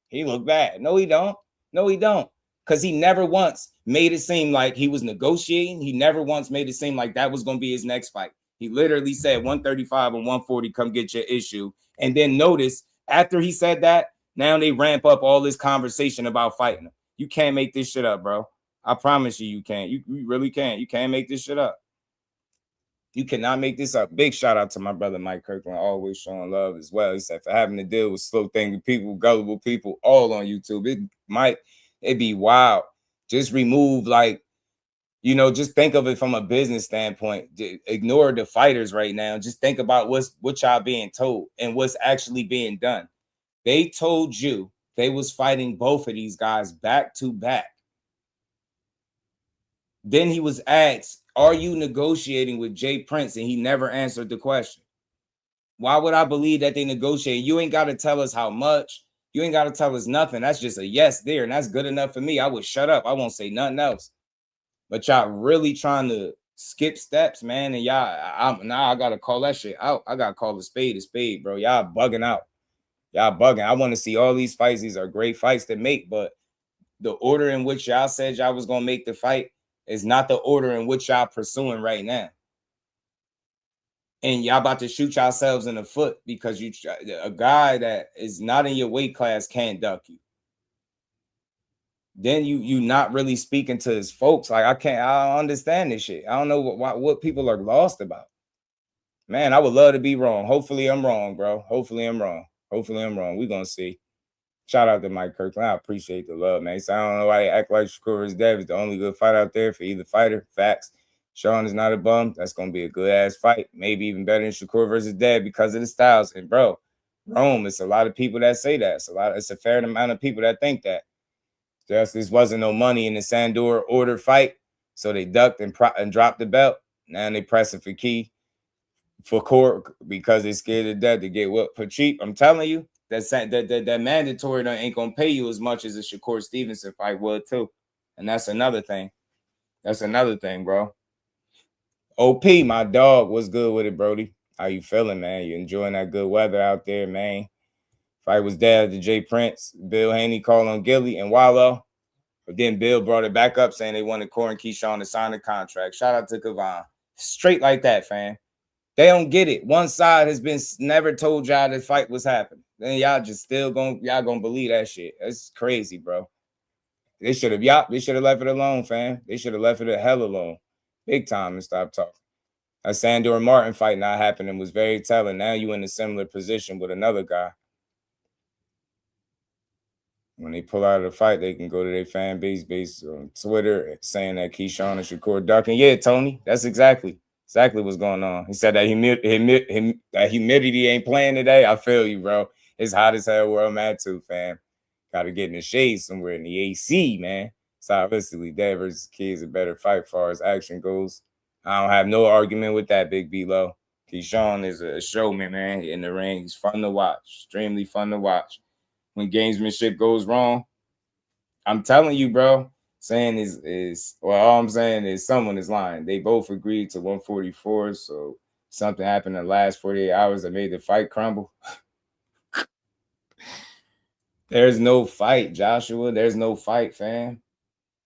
He look bad. No, he don't. No, he don't. Because he never once made it seem like he was negotiating. He never once made it seem like that was going to be his next fight. He literally said 135 and 140, come get your issue. And then notice after he said that, now they ramp up all this conversation about fighting him. You can't make this shit up, bro. I promise you, you can't. You really can't. You can't make this shit up. You cannot make this up. Big shout out to my brother Mike Kirkland, always showing love as well. He said for having to deal with slow-thinking people, gullible people, all on YouTube. It'd be wild. Just remove, like, you know, just think of it from a business standpoint. Ignore the fighters right now. Just think about what y'all being told and what's actually being done. They told you they was fighting both of these guys back to back. Then he was asked, are you negotiating with Jay Prince? And he never answered the question. Why would I believe that they negotiate? You ain't got to tell us how much. You ain't got to tell us nothing. That's just a yes there. And that's good enough for me. I would shut up. I won't say nothing else. But y'all really trying to skip steps, man. And y'all, I got to call that shit out. I got to call a spade, bro. Y'all bugging out. Y'all bugging. I want to see all these fights. These are great fights to make. But the order in which y'all said y'all was going to make the fight is not the order in which y'all pursuing right now. And y'all about to shoot yourselves in the foot because a guy that is not in your weight class can't duck you. Then you not really speaking to his folks. Like, I don't understand this shit. I don't know what people are lost about. Man, I would love to be wrong. Hopefully I'm wrong, bro. Hopefully I'm wrong. We're going to see. Shout out to Mike Kirkland. I appreciate the love, man. So I don't know why they act like Shakur versus Dev is the only good fight out there for either fighter. Facts. Sean is not a bum. That's going to be a good-ass fight. Maybe even better than Shakur versus Dev because of the styles. And, bro, Rome, it's a lot of people that say that. It's a fair amount of people that think that. This wasn't no money in the Sandor order fight, so they ducked and dropped the belt. Now they pressing for Key for court because they scared to death to get what for cheap. I'm telling you, that mandatory ain't gonna pay you as much as a Shakur Stevenson fight would too, and that's another thing. Bro. OP, my dog, what's good with it, Brody? How you feeling, man? You enjoying that good weather out there, man? Fight was dead to Jay Prince. Bill Haney called on Gilly and Wallow. But then Bill brought it back up saying they wanted Corey and Keyshawn to sign the contract. Shout out to Kavan. Straight like that, fam. They don't get it. One side has been never told y'all the fight was happening. Then y'all just still gonna believe that shit. That's crazy, bro. They should have left it alone, fam. They should have left it the hell alone. Big time and stop talking. A Sandor Martin fight not happening was very telling. Now you in a similar position with another guy. When they pull out of the fight, they can go to their fan base based on Twitter saying that Keyshawn and Shakur ducking. Yeah, Tony, that's exactly what's going on. He said that humidity ain't playing today. I feel you, bro. It's hot as hell where I'm at too, fam. Got to get in the shade somewhere in the AC, man. Stylistically, Dev versus Key is a better fight as far as action goes. I don't have no argument with that, Big B-Lo. Keyshawn is a showman, man, in the ring. He's fun to watch, extremely fun to watch. When gamesmanship goes wrong, I'm telling you, bro, all I'm saying is someone is lying. They both agreed to 144, so something happened in the last 48 hours that made the fight crumble. There's no fight, Joshua. There's no fight, fam.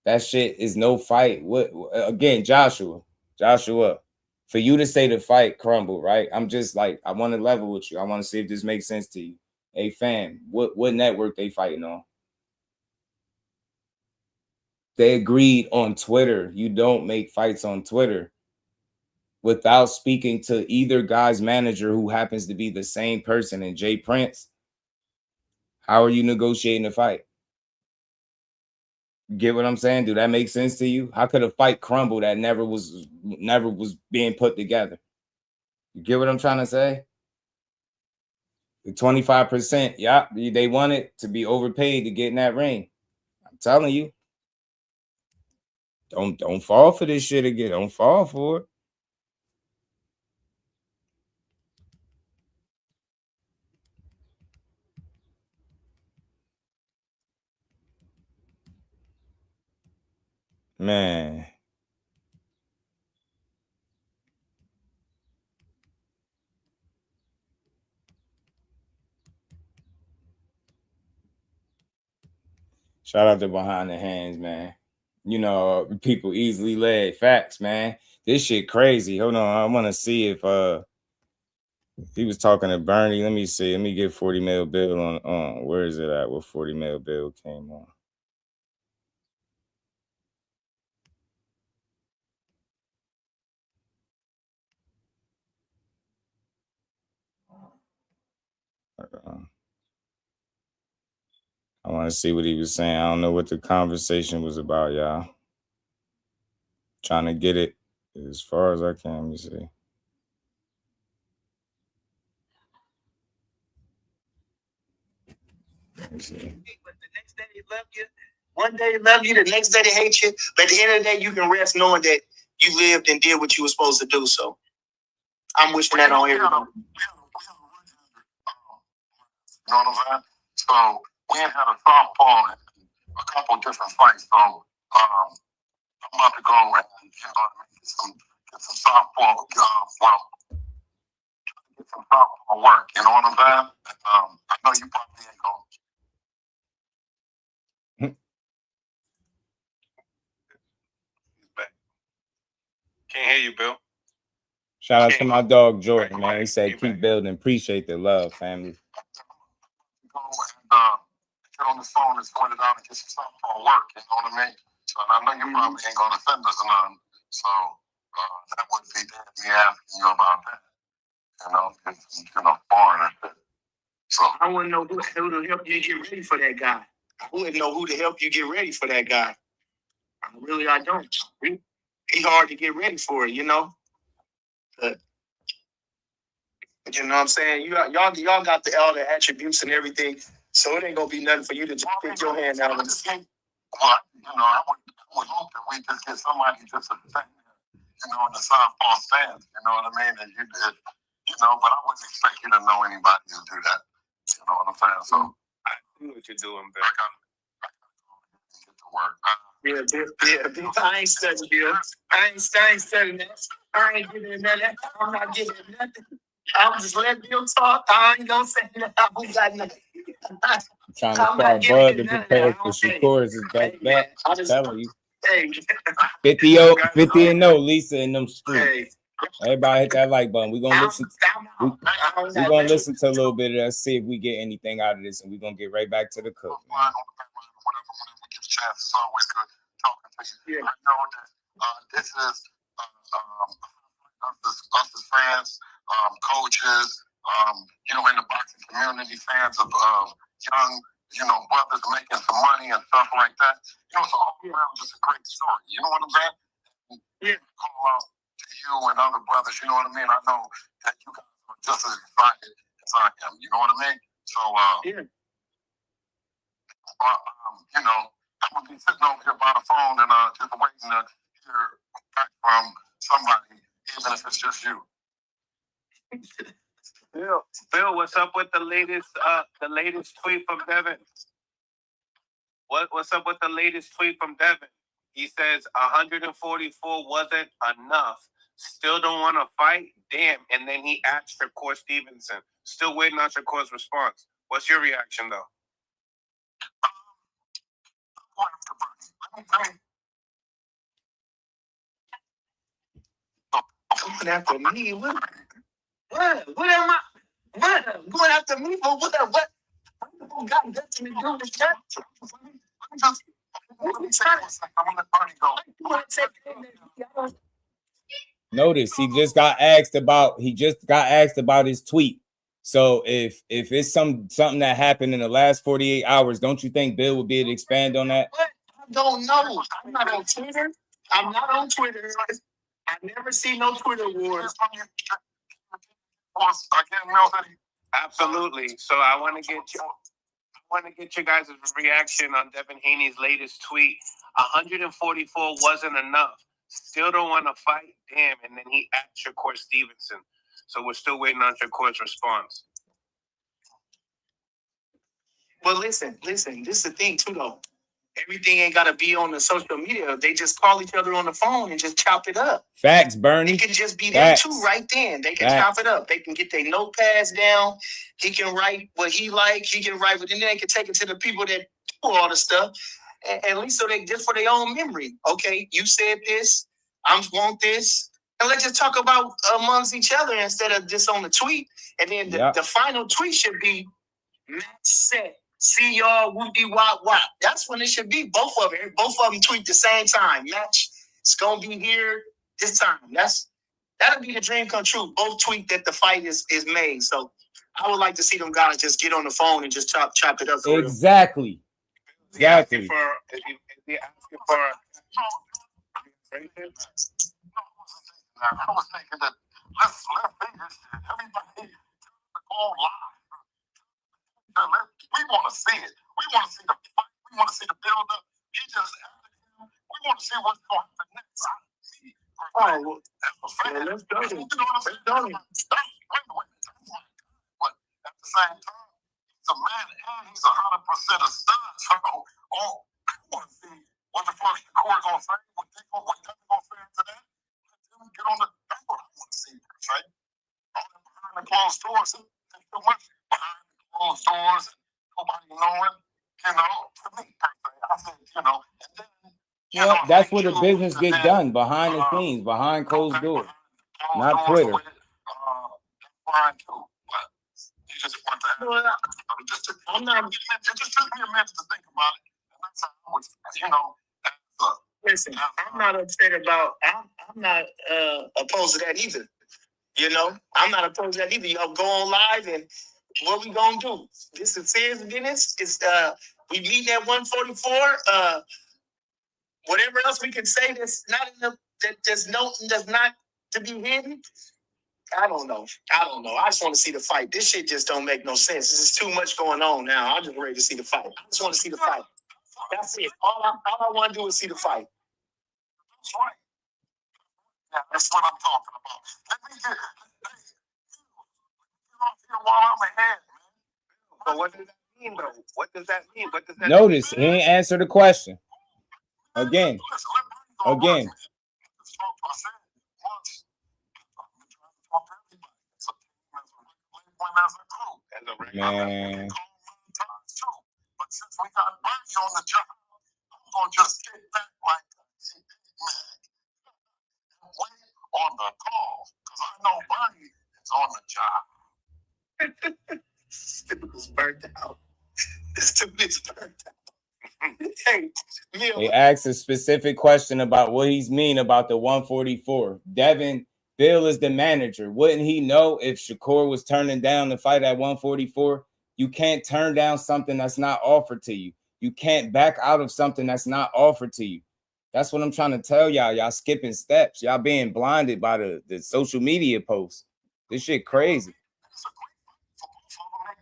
That shit is no fight. What again, Joshua, for you to say the fight crumbled, right? I'm just like, I want to level with you. I want to see if this makes sense to you. Hey, fam, what network they fighting on? They agreed on Twitter. You don't make fights on Twitter without speaking to either guy's manager who happens to be the same person in Jay Prince. How are you negotiating a fight? Get what I'm saying? Do that make sense to you? How could a fight crumble that never was being put together? You get what I'm trying to say? The 25%, yeah, they wanted to be overpaid to get in that ring. I'm telling you. Don't fall for this shit again. Don't fall for it. Man. Shout out to Behind the Hands, man. you know, people easily led. Facts, man. This shit crazy. Hold on. I want to see if he was talking to Bernie. Let me see. Let me get 40 mil bill on where is it at? What 40 mil bill came on? I want to see what he was saying. I don't know what the conversation was about, y'all. Trying to get it as far as I can. Let me see. Let me see. But the next day they love you. One day they love you, the next day they hate you. But at the end of the day, you can rest knowing that you lived and did what you were supposed to do. So I'm wishing that on everybody. You know what I'm saying? So we had a softball in a couple different fights. So I'm about to go and get some softball. Get some softball work. You know what I'm saying? And, I know you probably ain't going. Can't hear you, Bill. Shout out to my dog Jordan, man. He said keep building. Appreciate the love, family. Go and get on the phone and sort it out and get some softball work. You know what I mean? So I know you probably ain't gonna offend us or nothing. So that would be me asking you about that. You know, foreign and shit. So I wouldn't know who to help you get ready for that guy. I wouldn't know who to help you get ready for that guy. I don't. He hard to get ready for it, you know. But, you know what I'm saying? Y'all got all the attributes and everything, so it ain't gonna be nothing for you to just put your hand out and see. Well, I would hope that we just get somebody just to say, in the softball stands. You know what I mean? And you did, but I wouldn't expect you to know anybody to do that. You know what I'm saying? So I see what you're doing, Bill. I gotta get to work. Yeah, I ain't studying, Bill. I ain't studying that. I ain't getting nothing. I'm not getting nothing. I'm just letting Bill talk. I ain't gonna say nothing. I don't got nothing. I'm trying to start Bud to prepare for Shakur's is back. I'm telling you. Hey. 50 and no, Lisa in them streets. Everybody hit that like button. We're gonna listen. We're gonna listen to a little bit of that, see if we get anything out of this, and we're gonna get right back to the cook. Whenever we get a chance, it's always good talking to you. Yeah. I know that this is us as fans, coaches, in the boxing community, fans of young, brothers making some money and stuff like that. So all around, just a great story. You know what I'm saying? Yeah. Call out to you and other brothers. You know what I mean? I know that you guys are just as excited as I am. You know what I mean? So, I'm gonna be sitting over here by the phone and just waiting to hear back from somebody, even if it's just you. Bill, what's up with the latest tweet from Devin? What's up with the latest tweet from Devin? He says 144 wasn't enough. Still don't want to fight? Damn. And then he asked Shakur Stevenson. Still waiting on Shakur's response. What's your reaction, though? Going after me? What am I? What? Going after me for what? What? I got nothing to do with that. Notice he just got asked about his tweet. So if it's something that happened in the last 48 hours, don't you think Bill would be able to expand on that? I don't know. I'm not on Twitter. I never see no Twitter wars. Absolutely. So I want to get you guys' reaction on Devin Haney's latest tweet. 144 wasn't enough. Still don't want to fight? Damn. And then he asked Shakur Stevenson. So we're still waiting on Shakur's response. Well, listen. This is the thing, too, though. Everything ain't got to be on the social media. They just call each other on the phone and just chop it up. Facts, Bernie. It can just be them two right then. They can chop it up. They can get their notepads down. He can write what he likes. He can write what, and then they can take it to the people that do all the stuff. at least so they just for their own memory. Okay, you said this, I want this, and let's just talk about amongst each other instead of just on the tweet. And then the final tweet should be match set. See y'all, whoopty wop wop. That's when it should be. Both of them tweet the same time. Match. It's gonna be here this time. That'll be the dream come true. Both tweet that the fight is made. So I would like to see them guys just get on the phone and just chop it up for Exactly. them. Exactly. Is he asking for I was thinking that let's figure this shit. Everybody go live. We want to see it. We want to see the fight. We want to see the build up. He just added him. We want to see what's going to happen next. Let's go. Let's go. But at the same time, he's a man and he's 100% a stud. So, I want to see what the fuck Shakur going to say. What they going to say to that. Let them get on the. That's what I want to see. Right? Behind the closed doors, there's too much behind the closed doors. Nobody knowing, to me personally, I think, and then, that's where the business gets done, behind the scenes, behind closed doors, not Twitter. Fine too, but you just want to have, it just took me a minute to think about it, and that's how I was, listen, I'm not upset about, I'm not opposed to that either, I'm not opposed to that either. Y'all go on live and what we gonna do? This is serious business. It's we meet at 144. Whatever else we can say that's not in the that's not to be hidden. I don't know. I just want to see the fight. This shit just don't make no sense. This is too much going on now. I'm just ready to see the fight. I just want to see the fight. That's it. All I want to do is see the fight. That's right. Yeah, that's what I'm talking about. Let me get off here while I'm ahead, man. But what does that mean, though? What does that mean? Notice he ain't answer the question. Again. Man. But since we got Bernie on the job, I'm gonna just get back like and wait on the call because I know Bernie is on the job. Student's burnt out. Student's burnt out. Hey, he asked a specific question about what he's mean about the 144. Devin, Bill is the manager. Wouldn't he know if Shakur was turning down the fight at 144? You can't turn down something that's not offered to you. You can't back out of something that's not offered to you. That's what I'm trying to tell y'all. Y'all skipping steps. Y'all being blinded by the social media posts. This shit crazy.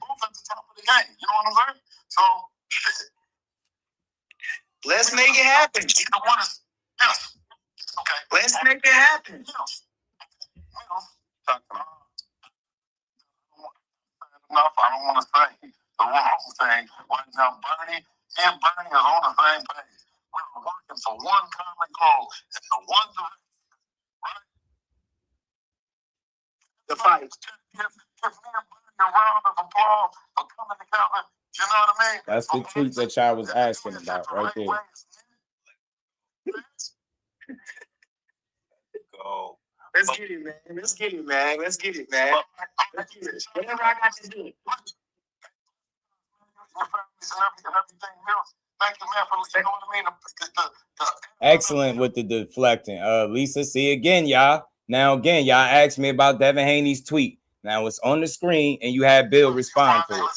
Both at the top of the game. You know what I'm saying? So let's make it happen. Yes. Okay. Let's make it happen. Yes. Enough. I don't want to say the wrong thing. Right now, Bernie and Bernie is on the same page. We're working for one common goal and the one direction. Right? The fight. Give me and Bernie a round of applause for coming together. You know what I mean? That's the tweet that y'all was asking about right there. Go. Let's get it, man. Let's get it, man. Let's get it, man. Let's get it. Whatever I got to do. Excellent with the deflecting. Lisa, see again, y'all. Now again, y'all asked me about Devin Haney's tweet. Now it's on the screen, and you had Bill respond to it.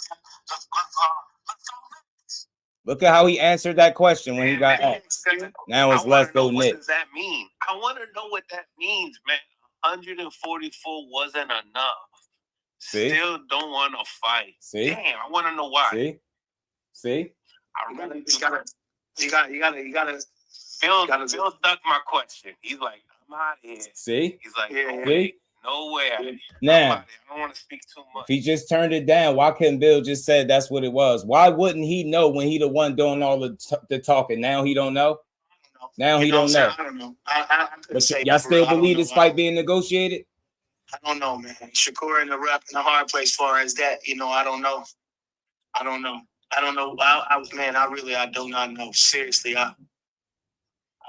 Look at how he answered that question when he got asked. Now it's let's go Nick. What does that mean? I want to know what that means, man. 144 wasn't enough. See? Still don't want to fight. See? Damn, I want to know why. See? I really you gotta. Bill ducked my question. He's like, I'm out of here. See? He's like, See? No way. Now, I don't want to speak too much. If he just turned it down, why couldn't Bill just said that's what it was? Why wouldn't he know when he the one doing all the talking? Now he don't know? Now he don't know. I don't know. I But y'all still believe this fight being negotiated? I don't know, man. Shakur in the hard place far as that, I don't know. I don't know. I do not know. Seriously, I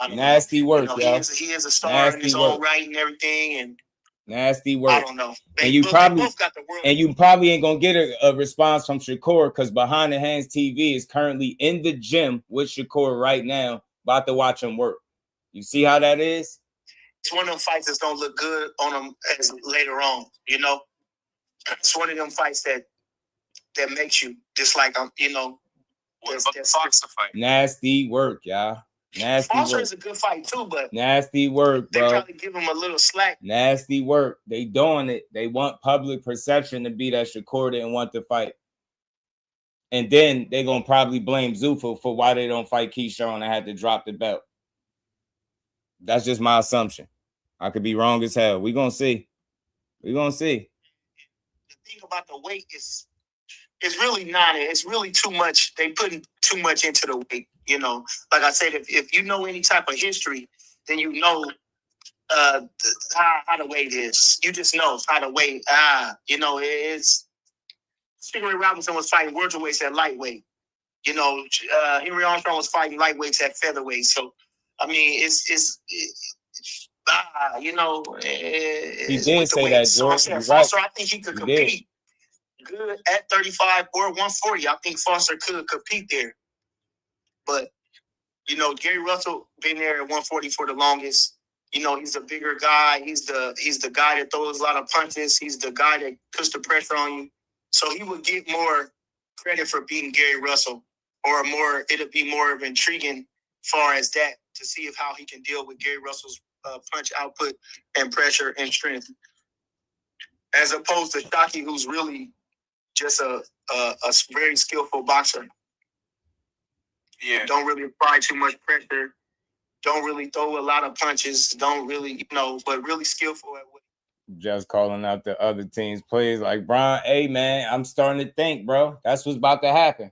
don't Nasty know. work, You know, yo. he is a star in his own right and everything, and nasty work. I don't know. And They both got the world. And you probably ain't gonna get a response from Shakur because Behind the Hands TV is currently in the gym with Shakur right now, about to watch him work. You see how that is? It's one of them fights that's gonna look good on him as later on. You know, it's one of them fights that makes you just like you know. That's Foster fight. Nasty work, y'all. Nasty Foster work. is a good fight too, but nasty work, bro. They probably give him a little slack. Nasty work. They doing it. They want public perception to be that Shakur didn't want to fight. And then they're gonna probably blame Zuffa for why they don't fight Keyshawn and had to drop the belt. That's just my assumption. I could be wrong as hell. We're gonna see. We're gonna see. The thing about the weight is it's really not. It's really too much. They putting too much into the weight. You know, like I said, if you know any type of history, then you know how the weight is. You just know how the weight. You know, it's. Henry Robinson was fighting welterweights at lightweight. You know, Henry Armstrong was fighting lightweights at featherweight. So, I mean, you know, he did say that, George. So Foster, I think he could compete good at 35 or 140. I think Foster could compete there. But, you know, Gary Russell been there at 140 for the longest. You know, he's a bigger guy. He's the guy that throws a lot of punches. He's the guy that puts the pressure on you. So he would get more credit for beating Gary Russell, or it'll be more of intriguing far as that to see how he can deal with Gary Russell's punch output and pressure and strength, as opposed to Shockey, who's really just a very skillful boxer. Yeah. Don't really apply too much pressure. Don't really throw a lot of punches. Don't really, but really skillful at what. Just calling out the other team's plays like, Brian, hey, man, I'm starting to think, bro, that's what's about to happen.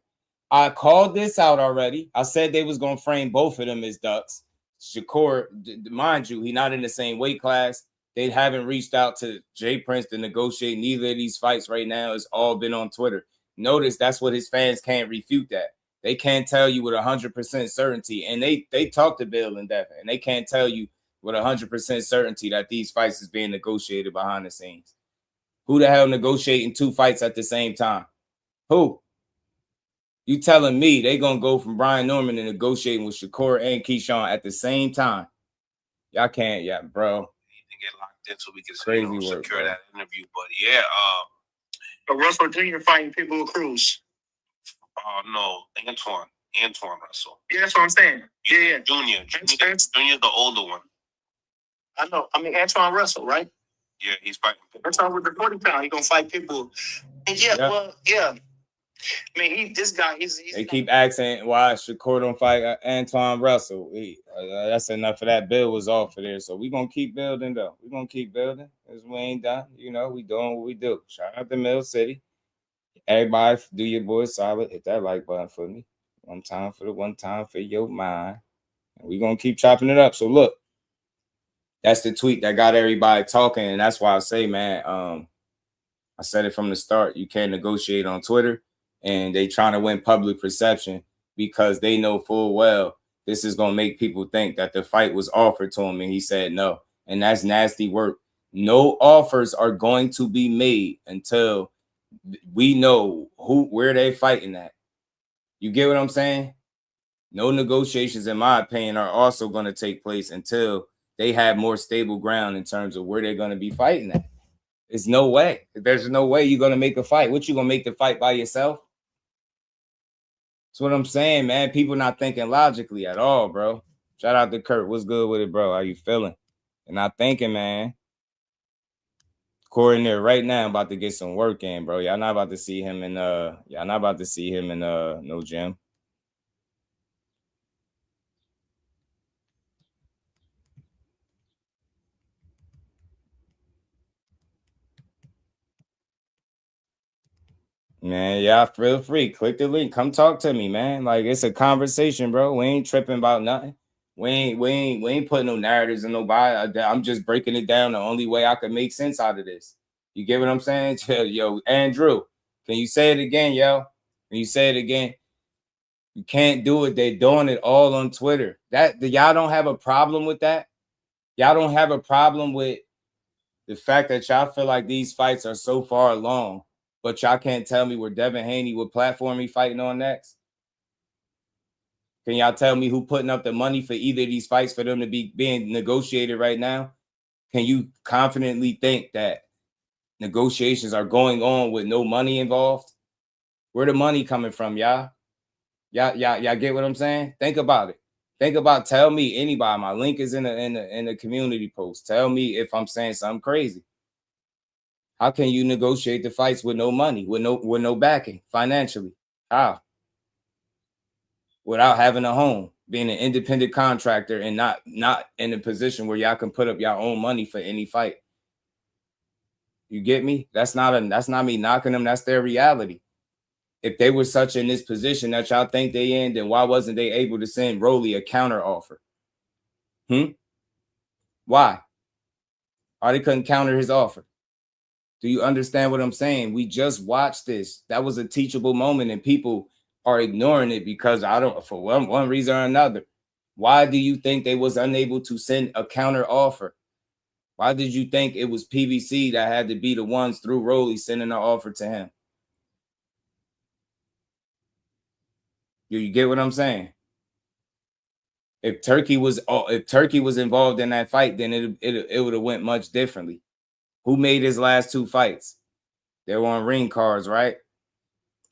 I called this out already. I said they was going to frame both of them as ducks. Shakur, mind you, he's not in the same weight class. They haven't reached out to Jay Prince to negotiate neither of these fights right now. It's all been on Twitter. Notice that's what his fans can't refute that. They can't tell you with 100% certainty. And they talk to Bill and Devin, and they can't tell you with 100% certainty that these fights is being negotiated behind the scenes. Who the hell negotiating two fights at the same time? Who? You telling me they going to go from Brian Norman to negotiating with Shakur and Keyshawn at the same time? Y'all can't, bro. We need to get locked in so we can work, secure that interview. But yeah, Russell Jr. fighting Pitbull Cruz. No, Antoine Russell. Yeah, that's what I'm saying. Yeah. Junior's the older one. I know. I mean, Antoine Russell, right? Yeah, he's fighting Pitbull. Antoine with the 40 pound. He's gonna fight Pitbull. And yeah. I mean, this guy. He's. They keep asking why Shakur don't fight Antoine Russell. That's enough of that. Bill was off of there, so we gonna keep building though. We gonna keep building because we ain't done. You know, we doing what we do. Shout out to Mill City. Everybody, do your boy solid. Hit that like button for me. One time for your mind. And we gonna keep chopping it up. So look. That's the tweet that got everybody talking, and that's why I say, man, I said it from the start. You can't negotiate on Twitter, and they trying to win public perception because they know full well this is going to make people think that the fight was offered to him, and he said no, and that's nasty work. No offers are going to be made until we know where they fighting at. You get what I'm saying? No negotiations, in my opinion, are also going to take place until they have more stable ground in terms of where they're going to be fighting at. There's no way. There's no way you're going to make a fight. What, you going to make the fight by yourself? That's what I'm saying, man. People not thinking logically at all, bro. Shout out to Kurt. What's good with it, bro? How you feeling? They're not thinking, man. Corey in there right now about to get some work in, bro. Y'all not about to see him in no gym. Man, y'all feel free. Click the link. Come talk to me, man. Like, it's a conversation, bro. We ain't tripping about nothing. We ain't putting no narratives in nobody. I'm just breaking it down the only way I could make sense out of this. You get what I'm saying? Yo, Andrew, can you say it again, yo? Can you say it again? You can't do it. They're doing it all on Twitter. Y'all don't have a problem with that? Y'all don't have a problem with the fact that y'all feel like these fights are so far along, but y'all can't tell me where Devin Haney, what platform he fighting on next? Can y'all tell me who putting up the money for either of these fights for them to be being negotiated right now? Can you confidently think that negotiations are going on with no money involved? Where the money coming from, y'all? Y'all get what I'm saying? Think about it. Tell me, anybody. My link is in the community post. Tell me if I'm saying something crazy. How can you negotiate the fights with no money, with no backing financially? How? Without having a home, being an independent contractor and not in a position where y'all can put up your own money for any fight. You get me? That's not me knocking them. That's their reality. If they were such in this position that y'all think they in, then why wasn't they able to send Rolly a counter offer? Why? Or they couldn't counter his offer? Do you understand what I'm saying? We just watched this. That was a teachable moment, and people are ignoring it because for one reason or another. Why do you think they was unable to send a counter offer? Why did you think it was PBC that had to be the ones through Rolly sending an offer to him? You get what I'm saying? If Turkey was involved in that fight, then it would have went much differently. Who made his last two fights? They were on ring cards, right?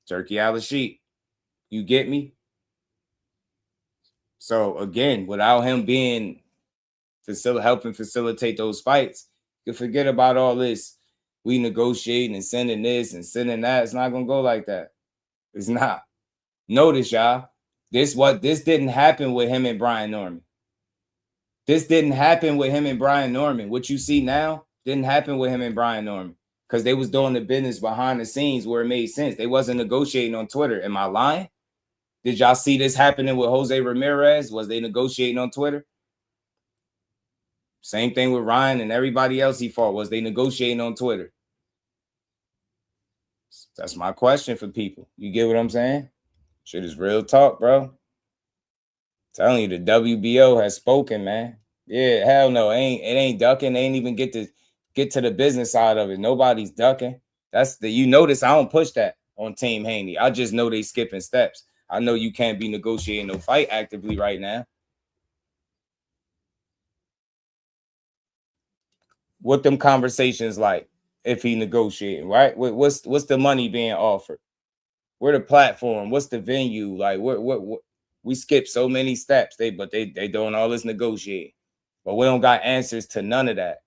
Turkey Al-Sheikh. You get me? So again, without him being helping facilitate those fights, you forget about all this. We negotiating and sending this and sending that. It's not gonna go like that. It's not. Notice, y'all. This didn't happen with him and Brian Norman. This didn't happen with him and Brian Norman. What you see now didn't happen with him and Brian Norman because they was doing the business behind the scenes where it made sense. They wasn't negotiating on Twitter. Am I lying? Did y'all see this happening with Jose Ramirez? Was they negotiating on Twitter? Same thing with Ryan and everybody else he fought. Was they negotiating on Twitter? That's my question for people. You get what I'm saying? Shit is real talk, bro. Telling you, the WBO has spoken, man. Yeah, hell no. It ain't ducking. They ain't even get to the business side of it. Nobody's ducking. You notice I don't push that on Team Haney. I just know they skipping steps. I know you can't be negotiating no fight actively right now. What them conversations like if he negotiating, right? What's the money being offered? Where the platform? What's the venue? Like what we skip so many steps. They doing all this negotiating. But we don't got answers to none of that.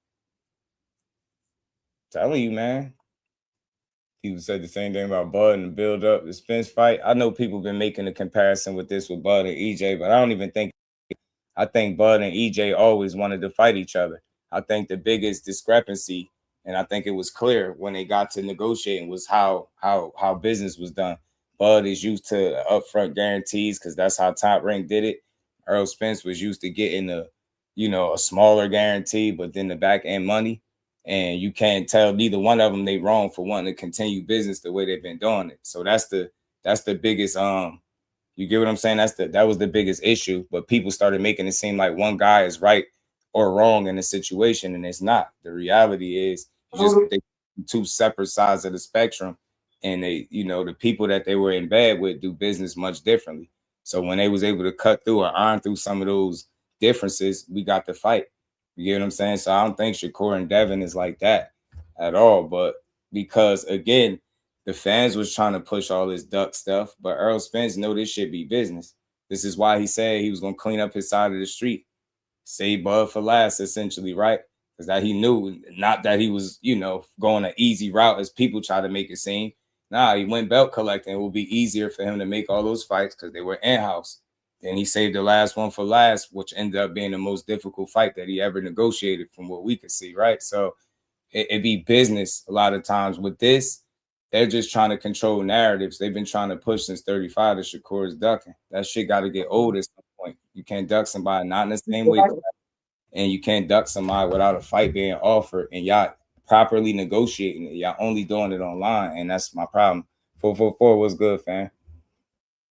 Telling you, man. People said the same thing about Bud and build up the Spence fight. I know people been making a comparison with this with Bud and EJ, but I don't even think. I think Bud and EJ always wanted to fight each other. I think the biggest discrepancy, and I think it was clear when they got to negotiating, was how business was done. Bud is used to upfront guarantees because that's how Top Rank did it. Errol Spence was used to getting a smaller guarantee, but then the back end money. And you can't tell neither one of them they wrong for wanting to continue business the way they've been doing it. So that's the biggest you get what I'm saying? That was the biggest issue. But people started making it seem like one guy is right or wrong in a situation, and it's not. The reality is they two separate sides of the spectrum, and they, the people that they were in bed with do business much differently. So when they was able to cut through or iron through some of those differences, we got the fight. You get what I'm saying? So I don't think Shakur and Devin is like that at all. But because, again, the fans was trying to push all this duck stuff, but Errol Spence know this shit be business. This is why he said he was going to clean up his side of the street. Save Bud for last, essentially, right? Because that he knew, not that he was, going an easy route as people try to make it seem. Nah, he went belt collecting. It would be easier for him to make all those fights because they were in-house. Then he saved the last one for last, which ended up being the most difficult fight that he ever negotiated from what we could see, right? So it be business a lot of times. With this, they're just trying to control narratives. They've been trying to push since 35 that Shakur is ducking. That shit got to get old at some point. You can't duck somebody not in the same way. And you can't duck somebody without a fight being offered and y'all properly negotiating it. Y'all only doing it online, and that's my problem. 444 was good, fam.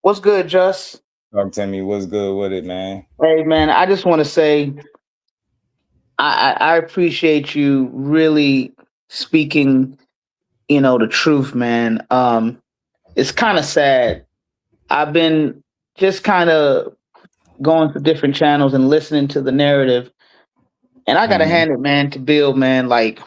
What's good, Just? Talk to me. What's good with it, man? Hey, man, I just want to say I appreciate you really speaking, the truth, man. It's kind of sad. I've been just kind of going to different channels and listening to the narrative, and I gotta hand it, man, to Bill, man. Like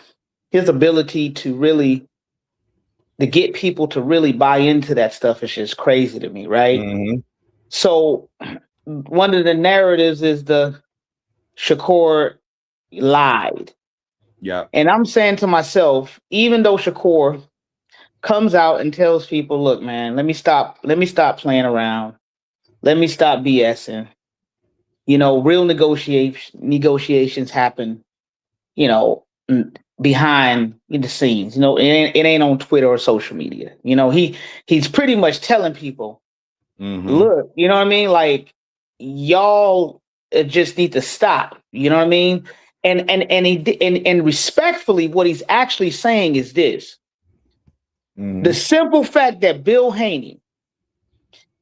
his ability to get people to really buy into that stuff is just crazy to me, right? Mm-hmm. So one of the narratives is the Shakur lied. Yeah. And I'm saying to myself, even though Shakur comes out and tells people, look, man, let me stop playing around. Let me stop BSing. Real negotiations happen, behind the scenes. It ain't on Twitter or social media. He's pretty much telling people, look, you know what I mean? Like, y'all just need to stop. You know what I mean? And respectfully, what he's actually saying is this. The simple fact that Bill Haney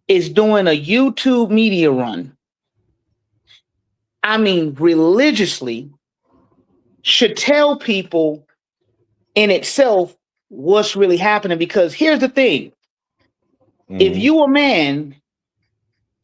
is doing a YouTube media run, I mean, religiously, should tell people in itself what's really happening. Because here's the thing. If you a man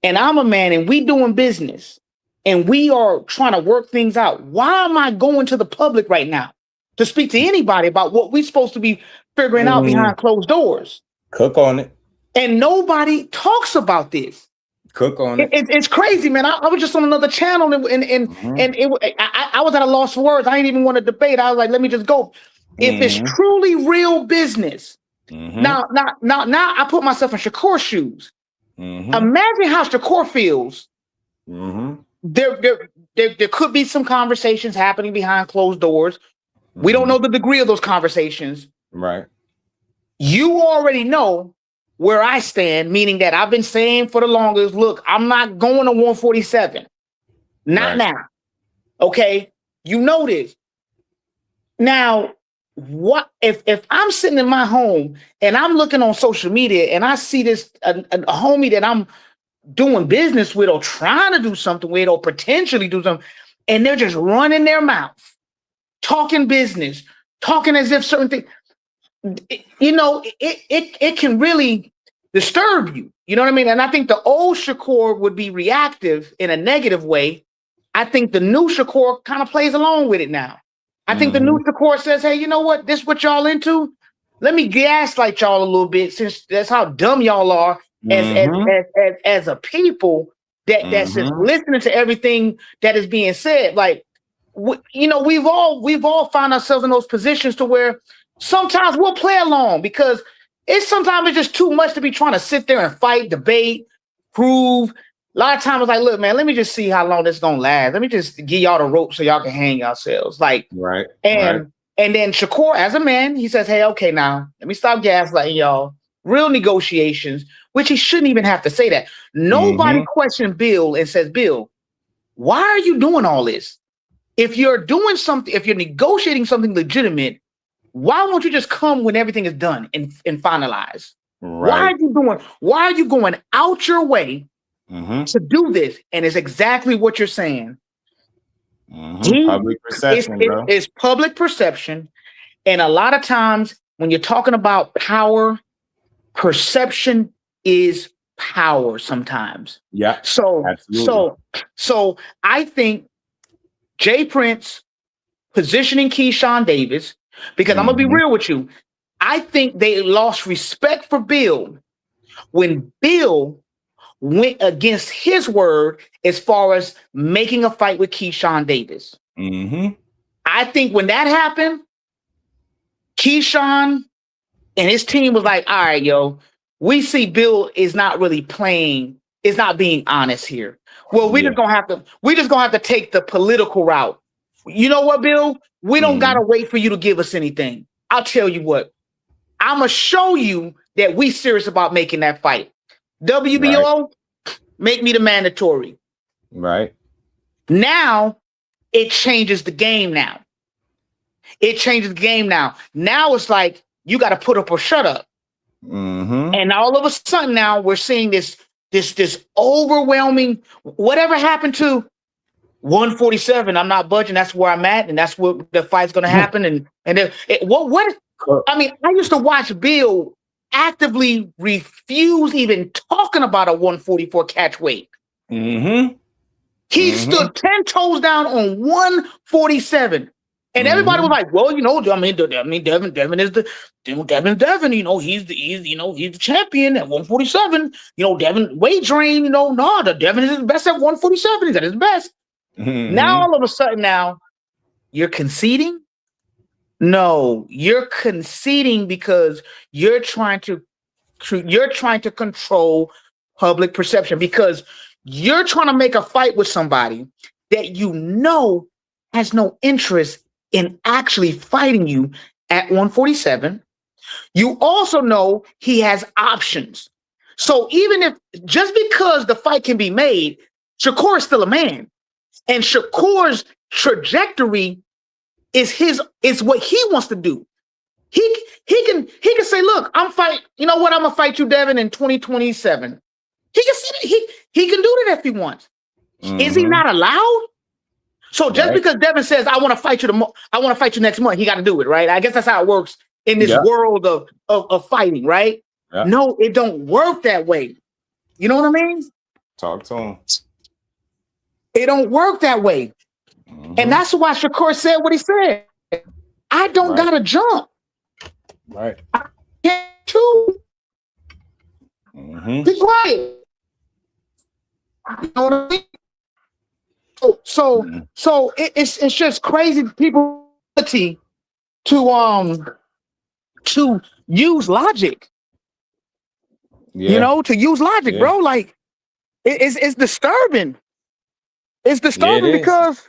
and I'm a man and we doing business and we are trying to work things out, why am I going to the public right now to speak to anybody about what we're supposed to be figuring out behind closed doors? Cook on it. And nobody talks about this. Cook on it. It's crazy, man. I was just on another channel and I was at a loss for words. I didn't even want to debate. I was like, let me just go. If it's truly real business, now I put myself in Shakur's shoes. Imagine how Shakur feels. There could be some conversations happening behind closed doors. We don't know the degree of those conversations. Right. You already know where I stand, meaning that I've been saying for the longest, look, I'm not going to 147. Not now. Okay? You know this. Now, what if I'm sitting in my home and I'm looking on social media and I see this a homie that I'm doing business with or trying to do something with or potentially do something, and they're just running their mouth, talking business, talking as if certain things, it can really disturb you. You know what I mean? And I think the old Shakur would be reactive in a negative way. I think the new Shakur kind of plays along with it now. I think the new Shakur says, hey, you know what? This what y'all into? Let me gaslight y'all a little bit, since that's how dumb y'all are as a people that's just listening to everything that is being said. Like, we've all found ourselves in those positions to where sometimes we'll play along because sometimes it's just too much to be trying to sit there and fight, debate, prove. A lot of times it's like, look, man, let me just see how long this gonna last. Let me just give y'all the rope so y'all can hang yourselves. Like, right. And then Shakur, as a man, he says, hey, okay, now let me stop gaslighting y'all. Real negotiations, which he shouldn't even have to say that. Nobody questioned Bill and says, Bill, why are you doing all this? If you're doing something, if you're negotiating something legitimate, why won't you just come when everything is done and finalized? Right. Why are you going out your way to do this? And it's exactly what you're saying. Public perception, bro. It's public perception. And a lot of times when you're talking about power, perception is power sometimes. Yeah. So I think Jay Prince positioning Keyshawn Davis, because I'm gonna be real with you, I think they lost respect for Bill when Bill went against his word as far as making a fight with Keyshawn Davis. I think when that happened, Keyshawn and his team was like, all right, yo, we see Bill is not really playing, is not being honest here. Well, we're just gonna have to take the political route. You know what, Bill? We don't gotta wait for you to give us anything. I'll tell you what, I'm gonna show you that we serious about making that fight. WBO, make me the mandatory. Right. Now it changes the game now. It changes the game now. Now it's like you got to put up or shut up. And all of a sudden now we're seeing this this overwhelming, whatever happened to 147, I'm not budging. That's where I'm at, and that's where the fight's gonna happen. I mean, I used to watch Bill actively refuse even talking about a 144 catch weight. Mm-hmm. He stood 10 toes down on 147. And everybody was like, well, Devin is Devin, he's the champion at 147. Devin weight drain, the Devin is his best at 147. He's at his best. Now all of a sudden you're conceding? No, you're conceding because you're trying to control public perception, because you're trying to make a fight with somebody that has no interest in actually fighting you at 147. You also know he has options. So just because the fight can be made, Shakur is still a man. And Shakur's trajectory is what he wants to do. He can say, look, I'm gonna fight you, Devin, in 2027. He can say that he can do that if he wants. Is he not allowed? So just because Devin says, I want to fight you next month, he got to do it, right? I guess that's how it works in this world of fighting, right? Yeah. No, it don't work that way. You know what I mean? Talk to him. It don't work that way. And that's why Shakur said what he said. I don't gotta jump. Right. I can't too. Be quiet. You know what I mean? So it's just crazy people to use logic. Yeah. To use logic, bro. Like it's disturbing. It's disturbing because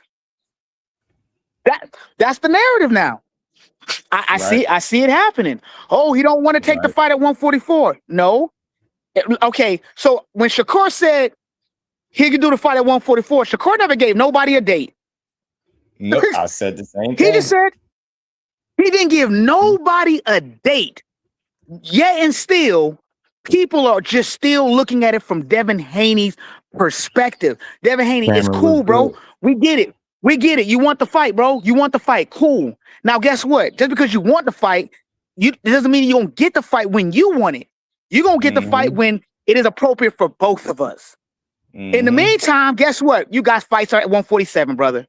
that's the narrative now. I see it happening. Oh, he don't want to take the fight at 144. No. Okay, so when Shakur said he could do the fight at 144, Shakur never gave nobody a date. Nope, I said the same thing. He just said he didn't give nobody a date. Yet and still, people are just still looking at it from Devin Haney's perspective. Devin Haney is cool, bro. We get it. You want the fight, bro. You want the fight. Cool. Now, guess what? Just because you want the fight, it doesn't mean you don't get the fight when you want it. You're going to get the fight when it is appropriate for both of us. In the meantime, guess what? You got fights at 147, brother.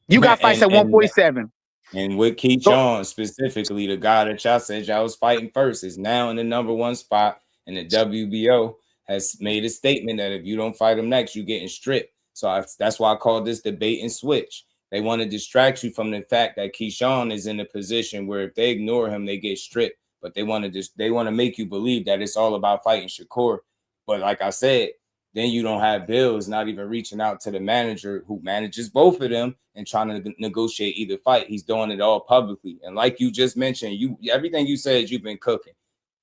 You got fights at 147. And with Keyshawn specifically, the guy that y'all said y'all was fighting first is now in the #1 spot, and the WBO has made a statement that if you don't fight him next, you're getting stripped. So that's why I call this debate and switch. They want to distract you from the fact that Keyshawn is in a position where if they ignore him, they get stripped. But they want to make you believe that it's all about fighting Shakur. But like I said, then you don't have Bills not even reaching out to the manager who manages both of them and trying to negotiate either fight. He's doing it all publicly. And like you just mentioned, everything you said, you've been cooking.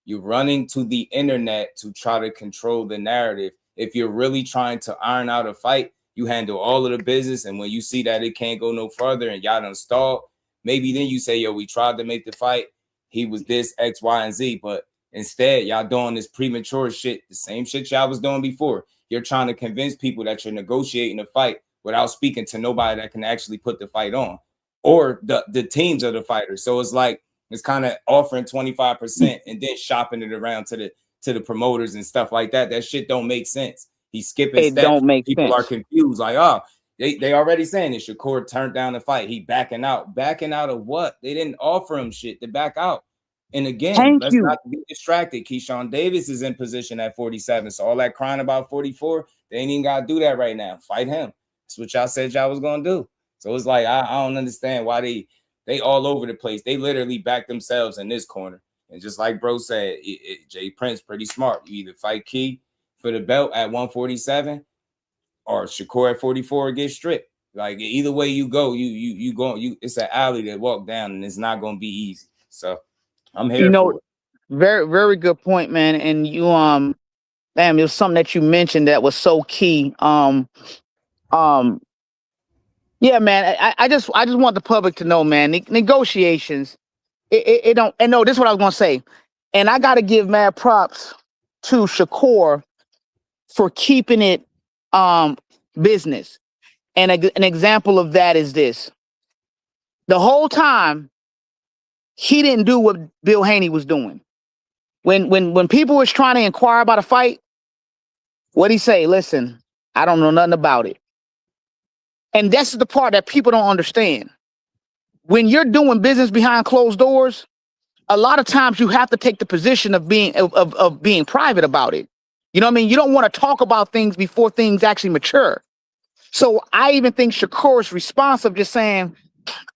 You're running to the internet to try to control the narrative. If you're really trying to iron out a fight, you handle all of the business. And when you see that it can't go no further and y'all done stalled, maybe then you say, yo, we tried to make the fight. He was this, X, Y, and Z. But instead, y'all doing this premature shit, the same shit y'all was doing before. You're trying to convince people that you're negotiating a fight without speaking to nobody that can actually put the fight on or the teams of the fighters. So it's like it's kind of offering 25% and then shopping it around to the promoters and stuff like that. That shit don't make sense. He's skipping steps. Don't make people sense. Are confused. Like, oh, they already saying it. Shakur turned down the fight. He backing out. Backing out of what? They didn't offer him shit to back out. And again, let's not be distracted. Keyshawn Davis is in position at 47. So all that crying about 44, they ain't even got to do that right now. Fight him. That's what y'all said y'all was going to do. So it's like, I don't understand why they all over the place. They literally back themselves in this corner. And just like bro said, Jay Prince pretty smart. You either fight Key for the belt at 147 or Shakur at 44 or get stripped. Like either way you go, it's an alley that walk down and it's not going to be easy. So I'm here for it. Very, very good point, man. And you, it was something that you mentioned that was so key. Yeah, man. I just want the public to know, man. Negotiations, it don't. And no, this is what I was gonna say. And I got to give mad props to Shakur for keeping it business. And an example of that is this. The whole time, he didn't do what Bill Haney was doing. When people was trying to inquire about a fight, what'd he say? Listen, I don't know nothing about it. And that's the part that people don't understand. When you're doing business behind closed doors, a lot of times you have to take the position of being private about it. You know what I mean? You don't want to talk about things before things actually mature. So I even think Shakur's response of just saying,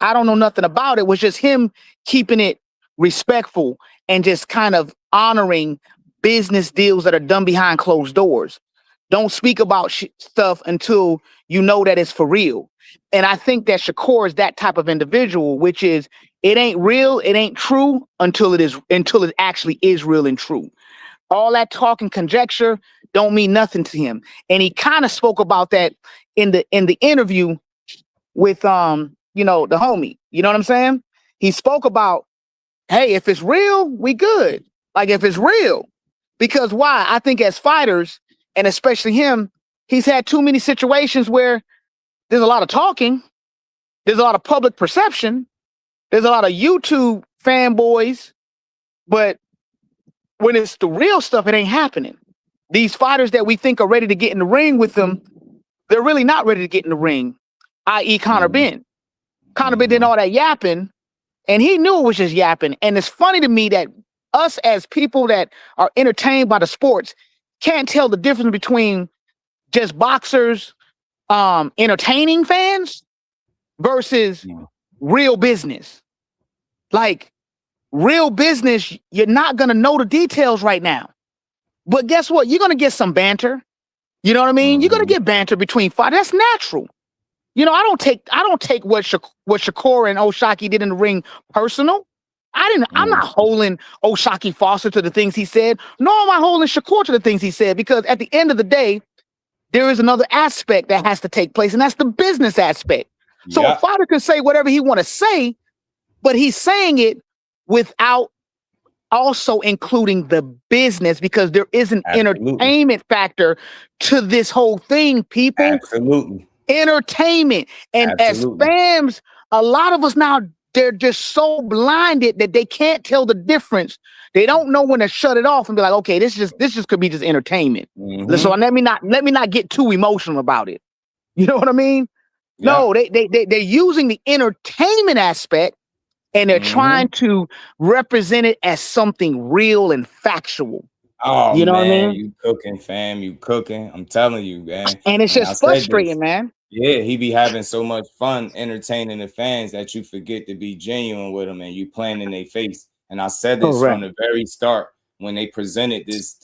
I don't know nothing about it, was just him keeping it respectful and just kind of honoring business deals that are done behind closed doors. Don't speak about stuff until you know that it's for real. And I think that Shakur is that type of individual, which is it ain't real, it ain't true until it actually is real and true. All that talk and conjecture don't mean nothing to him. And he kind of spoke about that in the interview with the homie. You know what I'm saying? He spoke about, hey, if it's real, we good. Like if it's real. Because why? I think as fighters, and especially him, he's had too many situations where there's a lot of talking, there's a lot of public perception, there's a lot of YouTube fanboys, but when it's the real stuff, it ain't happening. These fighters that we think are ready to get in the ring with them, they're really not ready to get in the ring, i.e. Conor Benn. Conor Benn did all that yapping, and he knew it was just yapping. And it's funny to me that us as people that are entertained by the sports can't tell the difference between just boxers entertaining fans versus real business. Like real business, you're not going to know the details right now. But guess what? You're going to get some banter. You know what I mean? You're going to get banter between fighters. That's natural. You know, I don't take what Shakur and O'Shaquie did in the ring personal. I'm not holding O'Shaquie Foster to the things he said, nor am I holding Shakur to the things he said, because at the end of the day, there is another aspect that has to take place, and that's the business aspect. So a fighter can say whatever he want to say, but he's saying it without also including the business, because there is an entertainment factor to this whole thing, people. Absolutely. Entertainment. And as fans, a lot of us now, they're just so blinded that they can't tell the difference. They don't know when to shut it off and be like, okay, this just could be just entertainment. So let me not get too emotional about it. You know what I mean? Yeah. No, they're using the entertainment aspect, and they're trying to represent it as something real and factual. Oh, you know man, what I mean? You cooking, fam. You cooking. I'm telling you, man. And it's just frustrating, man. Yeah, he be having so much fun entertaining the fans that you forget to be genuine with them, and you playing in their face. And I said this from the very start when they presented this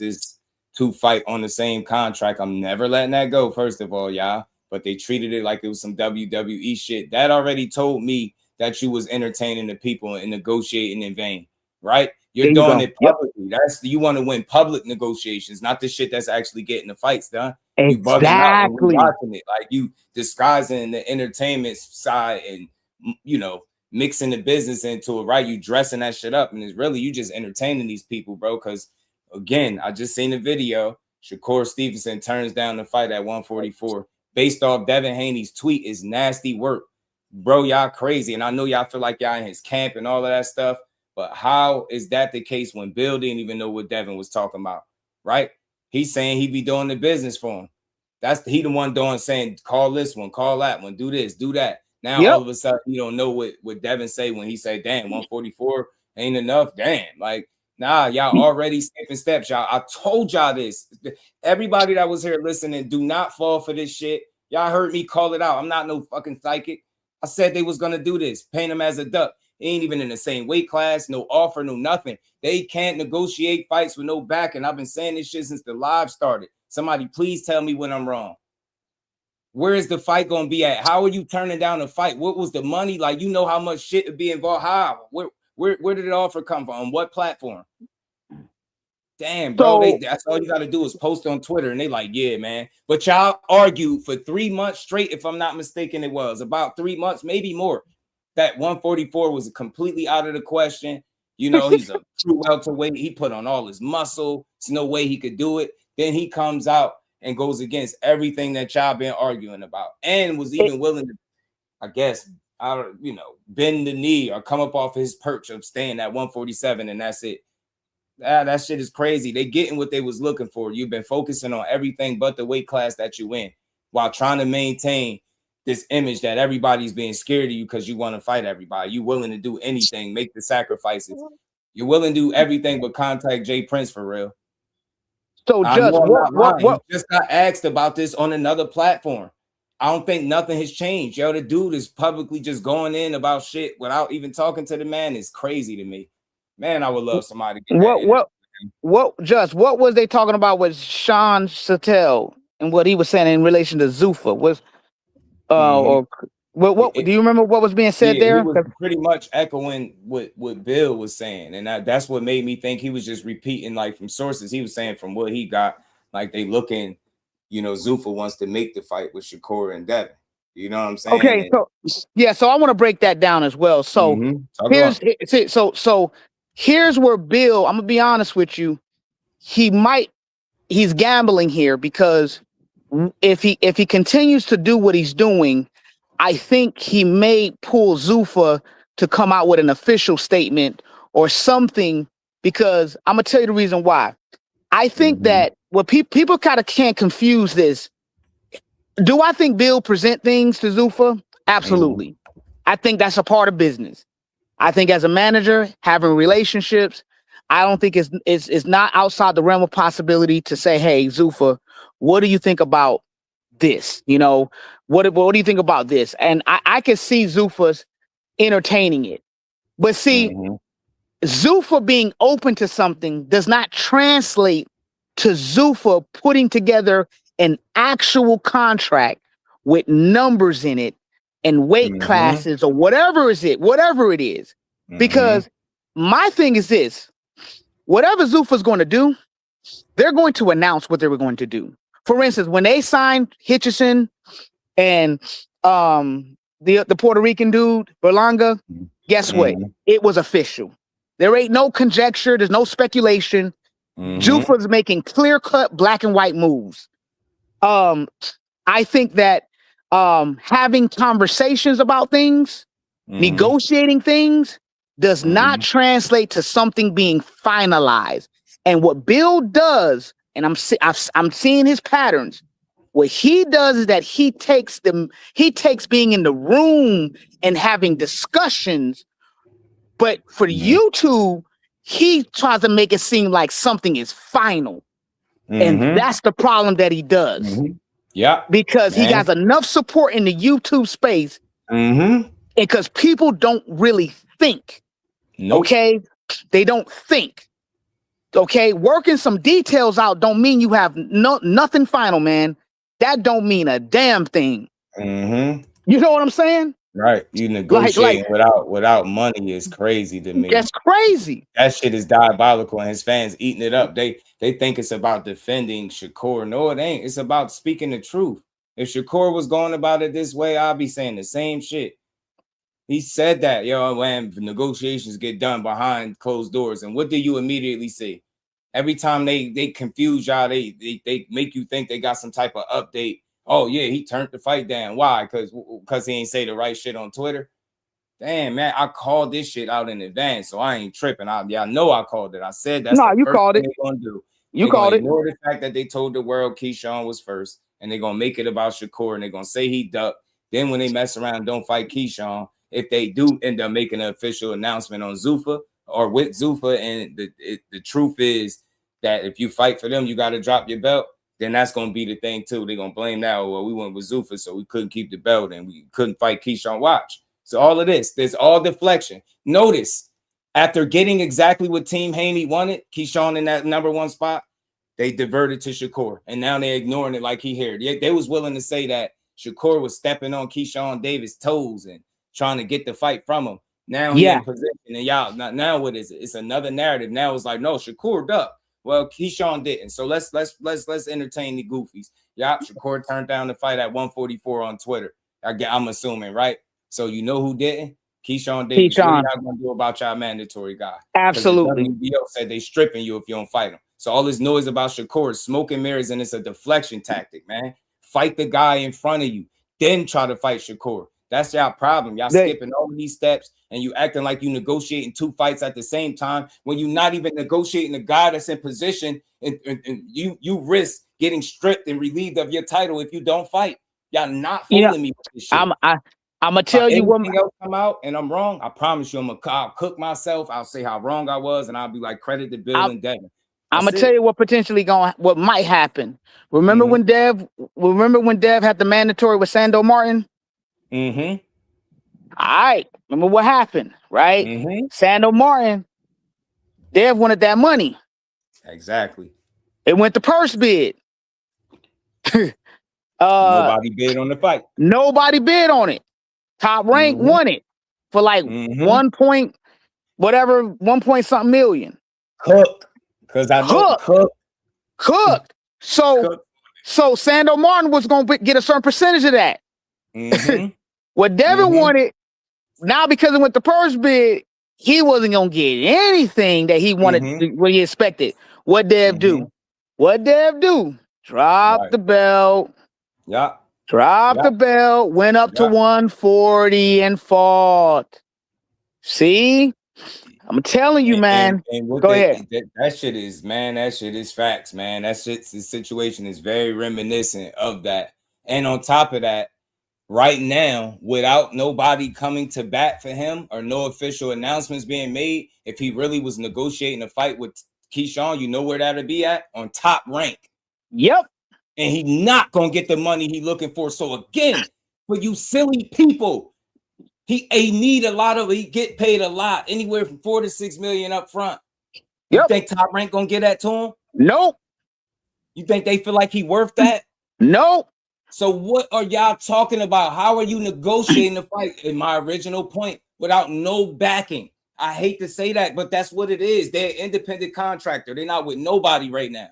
2-fight on the same contract. I'm never letting that go, first of all, y'all. But they treated it like it was some WWE shit. That already told me that you was entertaining the people and negotiating in vain, right? You're doing it publicly. You want to win public negotiations, not the shit that's actually getting the fights done. You bugging out when you're watching it, like you disguising the entertainment side and mixing the business into it, right? You dressing that shit up, and it's really you just entertaining these people, bro. Because again, I just seen the video. Shakur Stevenson turns down the fight at 144 based off Devin Haney's tweet. Is nasty work, bro. Y'all crazy, and I know y'all feel like y'all in his camp and all of that stuff. But how is that the case when Bill didn't even know what Devin was talking about, right? He's saying he be doing the business for him. He the one saying, call this one, call that one, do this, do that. Now all of a sudden you don't know what Devin say when he say, damn, 144 ain't enough. Damn, like, nah, y'all already skipping steps, y'all. I told y'all this. Everybody that was here listening, do not fall for this shit. Y'all heard me call it out. I'm not no fucking psychic. I said they was gonna do this, paint him as a duck. He ain't even in the same weight class, no offer, no nothing. They can't negotiate fights with no back. And I've been saying this shit since the live started. Somebody please tell me when I'm wrong. Where is the fight going to be at? How are you turning down a fight? What was the money? Like, you know how much shit would be involved. How? Where did the offer come from? On what platform? Damn, bro. That's all you got to do is post on Twitter. And they like, yeah, man. But y'all argued for 3 months straight, if I'm not mistaken, it was about 3 months, maybe more. That 144 was completely out of the question. You know, he's a true welterweight. He put on all his muscle. There's no way he could do it. Then he comes out and goes against everything that y'all been arguing about, and was even willing to, I guess, bend the knee or come up off his perch of staying at 147, and that's it. That shit is crazy. They getting what they was looking for. You've been focusing on everything but the weight class that you in, while trying to maintain this image that everybody's being scared of you because you want to fight everybody. You willing to do anything, make the sacrifices. You're willing to do everything but contact Jay Prince for real. So just what just got asked about this on another platform. I don't think nothing has changed. Yo, the dude is publicly just going in about shit without even talking to the man. Is crazy to me. Man, I would love somebody to get what was they talking about with Sean Sattel and what he was saying in relation to Zuffa? Was or what do you remember what was being said there? He was pretty much echoing what Bill was saying, and that's what made me think he was just repeating like from sources. He was saying from what he got, like they looking, Zuffa wants to make the fight with Shakur and Devin. You know what I'm saying? Okay, so I want to break that down as well. So here's where Bill, I'm gonna be honest with you, he's gambling here, because if he continues to do what he's doing, I think he may pull Zuffa to come out with an official statement or something, because I'm gonna tell you the reason why. I think that what people kind of can't confuse this. Do I think Bill present things to Zuffa? Absolutely. I think that's a part of business. I think as a manager, having relationships, I don't think it's not outside the realm of possibility to say, hey, Zuffa, what do you think about this? What do you think about this? And I can see Zuffa's entertaining it. But see, Zuffa being open to something does not translate to Zuffa putting together an actual contract with numbers in it and weight classes or whatever it is. Because my thing is this: whatever Zuffa's going to do, they're going to announce what they were going to do. For instance, when they signed Hitchison and the Puerto Rican dude, Berlanga, guess what? It was official. There ain't no conjecture. There's no speculation. Zuffa's making clear-cut black and white moves. I think that having conversations about things, negotiating things, does not translate to something being finalized. And what Bill does, and I'm seeing his patterns. What he does is that he takes being in the room and having discussions, but for YouTube, he tries to make it seem like something is final. And that's the problem that he does. Yeah. Because he has enough support in the YouTube space. And because people don't really think. Okay? They don't think. Okay? Working some details out don't mean you have nothing final, man. That don't mean a damn thing. You know what I'm saying? Right. You negotiating without money is crazy to me. That's crazy. That shit is diabolical, and his fans eating it up. They think it's about defending Shakur. No, it ain't. It's about speaking the truth. If Shakur was going about it this way, I'll be saying the same shit. He said that, when negotiations get done behind closed doors. And what do you immediately see? Every time they confuse y'all, they make you think they got some type of update. Oh, yeah, he turned the fight down. Why? Because he ain't say the right shit on Twitter. Damn, man, I called this shit out in advance, so I ain't tripping. Y'all know I called it. I said that's you called it. They're gonna do. You called it. Ignore the fact that they told the world Keyshawn was first, and they're gonna make it about Shakur, and they're gonna say he ducked. Then when they mess around and don't fight Keyshawn, if they do end up making an official announcement on Zuffa or with Zuffa, and the truth is that if you fight for them, you got to drop your belt, then that's going to be the thing too. They're going to blame that. Well, we went with Zuffa, so we couldn't keep the belt and we couldn't fight Keyshawn. Watch. So all of this, there's all deflection. Notice, after getting exactly what Team Haney wanted, Keyshawn in that number one spot, they diverted to Shakur. And now they're ignoring it like he heard. They was willing to say that Shakur was stepping on Keyshawn Davis' toes and trying to get the fight from him. Now he's in position. And y'all, now what is it? It's another narrative. Now it's like, no, Shakur ducked. Well, Keyshawn didn't. So let's entertain the goofies. Yeah, Shakur turned down the fight at 144 on Twitter. I'm assuming, right? So you know who didn't? Keyshawn Davis. What are y'all gonna do about y'all mandatory guy? Absolutely. The WBO said they stripping you if you don't fight him. So all this noise about Shakur is smoke and mirrors, and it's a deflection tactic, man. Fight the guy in front of you, then try to fight Shakur. That's y'all problem. Y'all skipping all of these steps and you acting like you negotiating 2 fights at the same time when you're not even negotiating the guy that's in position, and you risk getting stripped and relieved of your title if you don't fight. Y'all not fooling me with this shit. I'm gonna tell you what else come out and I'm wrong. I promise you, I'll cook myself. I'll say how wrong I was, and I'll be like, credit to Bill and Devin. I'm gonna tell you what might happen. Remember when Dev had the mandatory with Sando Martin? Mm-hmm. All right. Remember what happened, right? Mm-hmm. Sando Martin, Dev wanted that money. Exactly. It went to purse bid. Nobody bid on the fight. Nobody bid on it. Top rank won it for like 1 point something million. Cook. Because I know Cook. So Sando Martin was gonna get a certain percentage of that. Mm-hmm. What Devin wanted, now because it went to purse bid, he wasn't gonna get anything that he wanted, what he expected. What Dev do? What Dev do? Drop the belt. Yeah. Drop the belt, went up to 140 and fought. See? I'm telling you, man. Go ahead. That shit is facts, man. The situation is very reminiscent of that. And on top of that, right now, without nobody coming to bat for him or no official announcements being made, if he really was negotiating a fight with Keyshawn, you know where that'd be at? On Top Rank. Yep. And he not gonna get the money he looking for. So again, for you silly people, he get paid a lot, anywhere from 4 to 6 million up front. You think Top Rank gonna get that to him? Nope. You think they feel like he worth that? Nope. So what are y'all talking about? How are you negotiating the fight? In my original point, without no backing. I hate to say that, but that's what it is. They're an independent contractor. They're not with nobody right now.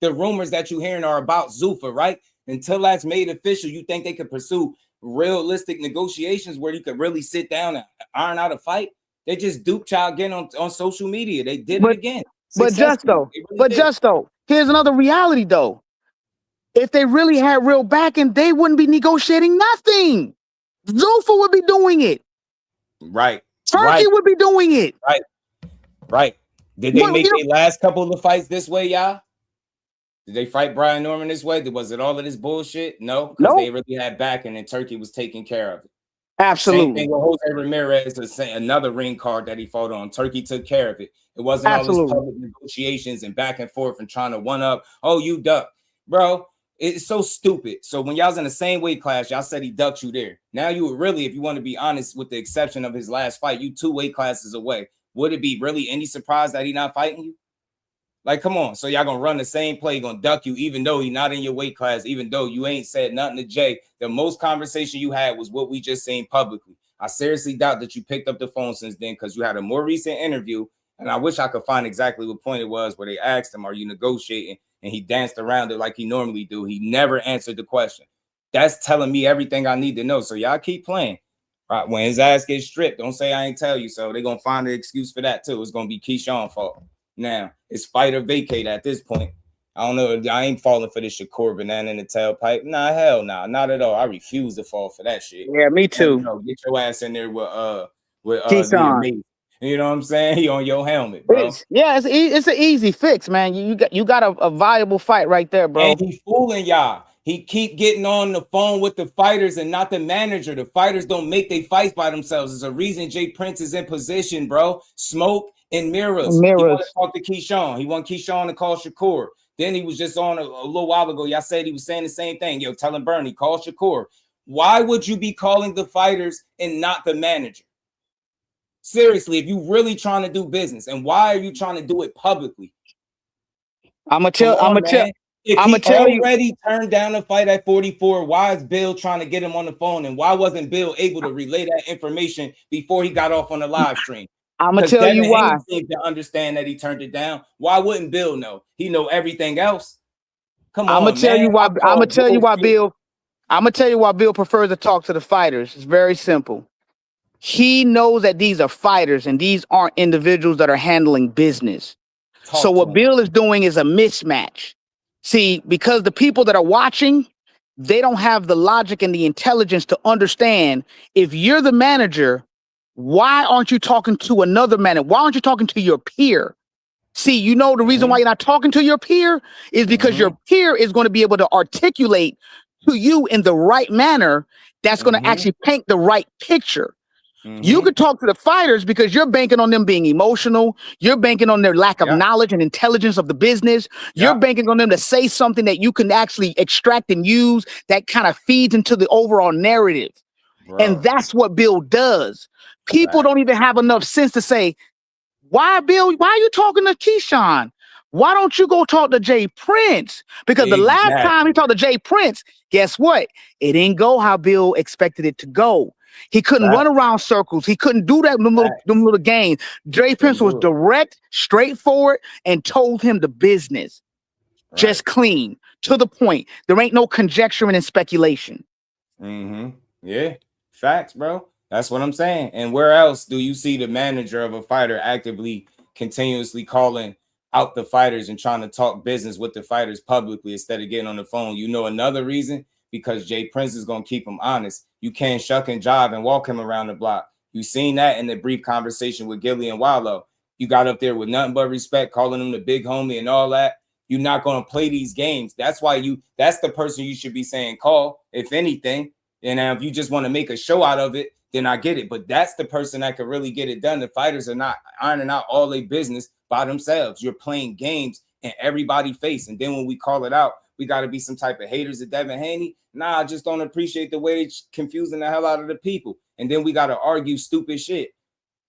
The rumors that you're hearing are about Zuffa, right? Until that's made official, you think they could pursue realistic negotiations where you could really sit down and iron out a fight? They just duped y'all again on social media. They did it again. But just though, here's another reality though. If they really had real backing, they wouldn't be negotiating nothing. Zuffa would be doing it. Right. Turkey would be doing it. Right. Did they make their last couple of fights this way, y'all? Did they fight Brian Norman this way? Was it all of this bullshit? No, because they really had backing and Turkey was taking care of it. Absolutely. Same thing with Jose Ramirez, another ring card that he fought on. Turkey took care of it. It wasn't all these public negotiations and back and forth and trying to one up. Oh, you duck. Bro, it's so stupid. So when y'all was in the same weight class, y'all said he ducked you there. Now you would really, if you want to be honest, with the exception of his last fight, you 2 weight classes away. Would it be really any surprise that he not fighting you? Like, come on. So y'all gonna run the same play, gonna duck you, even though he not in your weight class, even though you ain't said nothing to Jay. The most conversation you had was what we just seen publicly. I seriously doubt that you picked up the phone since then, because you had a more recent interview, and I wish I could find exactly what point it was where they asked him, are you negotiating? And he danced around it like he normally do. He never answered the question. That's telling me everything I need to know. So y'all keep playing. Right, when his ass gets stripped, don't say I ain't tell you so. They're gonna find an excuse for that too. It's gonna be Keyshawn's fault. Now it's fight or vacate at this point. I don't know. I ain't falling for this Shakur banana in the tailpipe. Nah, hell nah, not at all. I refuse to fall for that shit. Yeah, me too. Get your ass in there with Keyshawn. You know what I'm saying? He on your helmet, bro. It's an easy fix, man. You got a viable fight right there, bro. And he fooling y'all. He keep getting on the phone with the fighters and not the manager. The fighters don't make their fights by themselves. There's a reason Jay Prince is in position, bro. Smoke and mirrors. He want to talk to Keyshawn. He want Keyshawn to call Shakur. Then he was just on a little while ago. Y'all said he was saying the same thing. Yo, tell him Bernie, call Shakur. Why would you be calling the fighters and not the manager? Seriously, if you really trying to do business, and why are you trying to do it publicly? I'm gonna tell If he already turned down a fight at 44, why is Bill trying to get him on the phone? And why wasn't Bill able to relay that information before he got off on the live stream? I'm gonna tell you why. He seemed to understand that he turned it down. Why wouldn't Bill know? He know everything else. Come on, I'm gonna tell you why. I'm gonna tell you why Bill. I'm gonna tell you why Bill prefers to talk to the fighters. It's very simple. He knows that these are fighters and these aren't individuals that are handling business. So what Bill is doing is a mismatch. See, because the people that are watching, they don't have the logic and the intelligence to understand if you're the manager, why aren't you talking to another manager? Why aren't you talking to your peer? See, you know, the reason why you're not talking to your peer is because your peer is going to be able to articulate to you in the right manner that's going to actually paint the right picture. You could talk to the fighters because you're banking on them being emotional. You're banking on their lack of knowledge and intelligence of the business. You're banking on them to say something that you can actually extract and use that kind of feeds into the overall narrative. Bro. And that's what Bill does. People don't even have enough sense to say, why, Bill? Why are you talking to Keyshawn? Why don't you go talk to Jay Prince? Because the last time he talked to Jay Prince, guess what? It didn't go how Bill expected it to go. He couldn't run around circles. He couldn't do that them little games. Jay Prince was direct, straightforward, and told him the business. Just clean, to the point. There ain't no conjecturing and speculation. Yeah, facts, bro. That's what I'm saying. And where else do you see the manager of a fighter actively, continuously calling out the fighters and trying to talk business with the fighters publicly instead of getting on the phone? You know, another reason, because Jay Prince is going to keep him honest. You can't shuck and jive and walk him around the block. You seen that in the brief conversation with Gilly and Wallow. You got up there with nothing but respect, calling him the big homie and all that. You're not going to play these games. That's why that's the person you should be saying call, if anything. And if you just want to make a show out of it, then I get it. But that's the person that could really get it done. The fighters are not ironing out all their business by themselves. You're playing games in everybody's face. And then when we call it out, we got to be some type of haters of Devin Haney. Nah, I just don't appreciate the way it's confusing the hell out of the people. And then we got to argue stupid shit.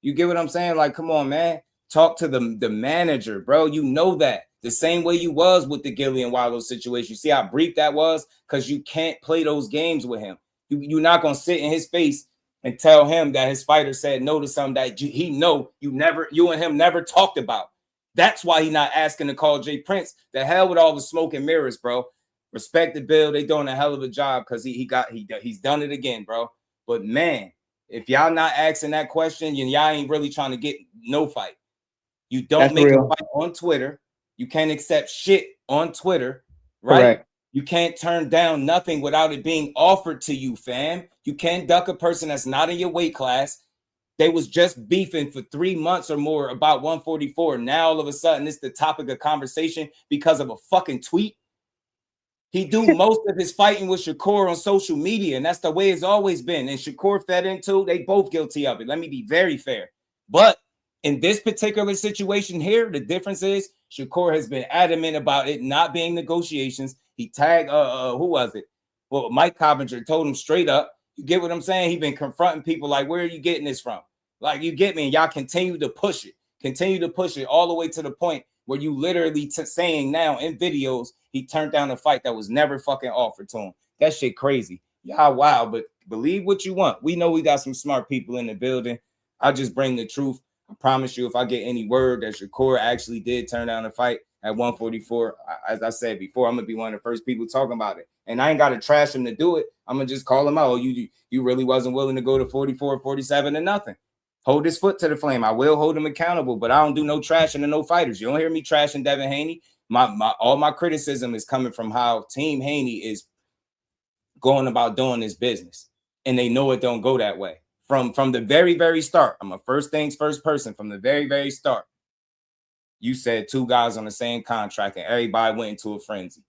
You get what I'm saying? Like, come on, man. Talk to the manager, bro. You know that. The same way you was with the Gilly and Wallow situation. You see how brief that was? Because you can't play those games with him. You're not going to sit in his face and tell him that his fighter said no to something that he know you and him never talked about. That's why he's not asking to call Jay Prince. The hell with all the smoke and mirrors, bro. Respect the Bill. They doing a hell of a job because he's done it again, bro. But man, if y'all not asking that question, y'all ain't really trying to get no fight. You don't make a fight on Twitter. You can't accept shit on Twitter, right? Correct. You can't turn down nothing without it being offered to you, fam. You can't duck a person that's not in your weight class. They was just beefing for 3 months or more about 144. Now all of a sudden it's the topic of conversation because of a fucking tweet. He do most of his fighting with Shakur on social media, and that's the way it's always been. And Shakur fed into, they both guilty of it. Let me be very fair. But in this particular situation here, the difference is Shakur has been adamant about it not being negotiations. He tagged, who was it? Well, Mike Coppinger told him straight up. You get what I'm saying? He's been confronting people like, where are you getting this from? Like, you get me? And y'all continue to push it all the way to the point where you literally saying now in videos, he turned down a fight that was never fucking offered to him. That shit crazy. Y'all wild, but believe what you want. We know we got some smart people in the building. I just bring the truth. I promise you, if I get any word that Shakur actually did turn down a fight at 144, as I said before, I'm going to be one of the first people talking about it. And I ain't got to trash him to do it. I'm going to just call him out. Oh, you really wasn't willing to go to 44, 47 and nothing. Hold his foot to the flame. I will hold him accountable, but I don't do no trashing to no fighters. You don't hear me trashing Devin Haney. All my criticism is coming from how Team Haney is going about doing this business. And they know it don't go that way. From the very, very start, I'm a first things first person. From the very, very start, you said 2 guys on the same contract and everybody went into a frenzy.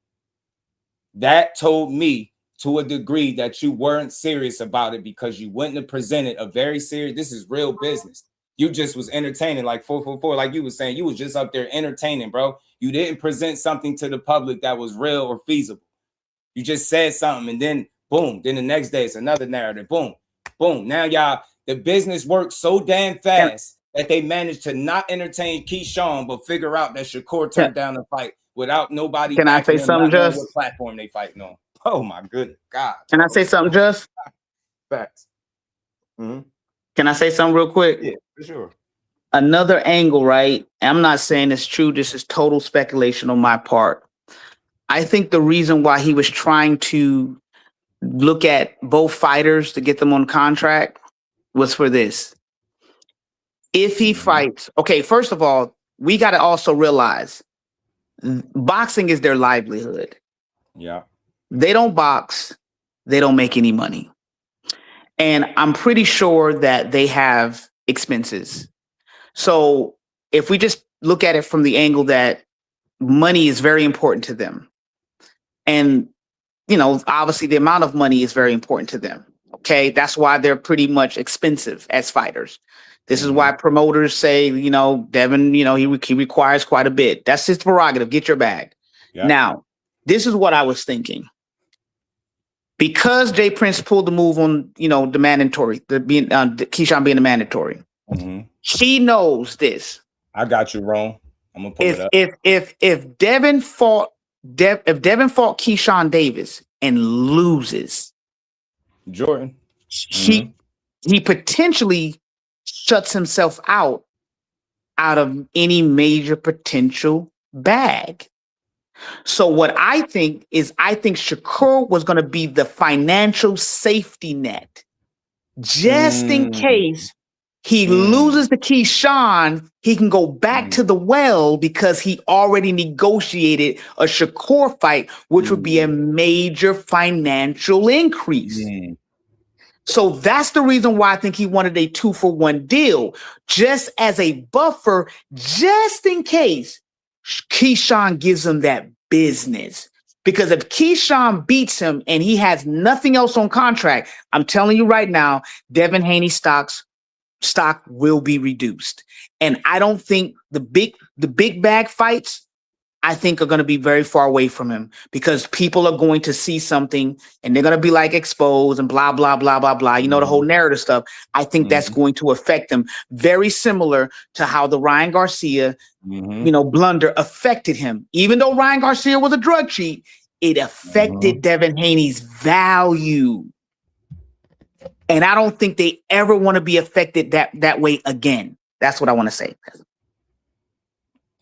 That told me to a degree that you weren't serious about it because you wouldn't have presented a very serious, this is real business. You just was entertaining like 444, like you was saying, you was just up there entertaining, bro. You didn't present something to the public that was real or feasible. You just said something and then boom, then the next day it's another narrative, boom. Boom. Now, y'all, the business works so damn fast that they managed to not entertain Keyshawn, but figure out that Shakur turned down the fight without nobody. Can I say something, Just? What platform they fighting on? Oh, my goodness. God. Can I say something, Just? Facts. Mm-hmm. Can I say something real quick? Yeah, for sure. Another angle, right? I'm not saying it's true. This is total speculation on my part. I think the reason why he was trying to look at both fighters to get them on contract was for this. If he fights, okay, first of all, we got to also realize boxing is their livelihood. Yeah. They don't box. They don't make any money. And I'm pretty sure that they have expenses. So if we just look at it from the angle that money is very important to them, and, obviously the amount of money is very important to them. Okay. That's why they're pretty much expensive as fighters. This is why promoters say, Devin, he requires quite a bit. That's his prerogative. Get your bag. Yeah. Now, this is what I was thinking. Because Jay Prince pulled the move on, the mandatory, Keyshawn being the mandatory, he knows this. I got you, Ron. I'm gonna pull it up. If Devin fought Keyshawn Davis and loses, Jordan, he potentially shuts himself out of any major potential bag. So what I think Shakur was going to be the financial safety net, just in case he loses to Keyshawn, he can go back to the well because he already negotiated a Shakur fight, which would be a major financial increase. So that's the reason why I think he wanted a 2-for-1 deal, just as a buffer, just in case Keyshawn gives him that business. Because if Keyshawn beats him and he has nothing else on contract, I'm telling you right now, Devin Haney stock will be reduced. And I don't think the big bag fights, I think, are going to be very far away from him, because people are going to see something and they're going to be like exposed and blah, blah, blah, blah, blah. The whole narrative stuff. I think that's going to affect him, very similar to how the Ryan Garcia, blunder affected him. Even though Ryan Garcia was a drug cheat, it affected Devin Haney's value. And I don't think they ever want to be affected that way again. That's what I want to say.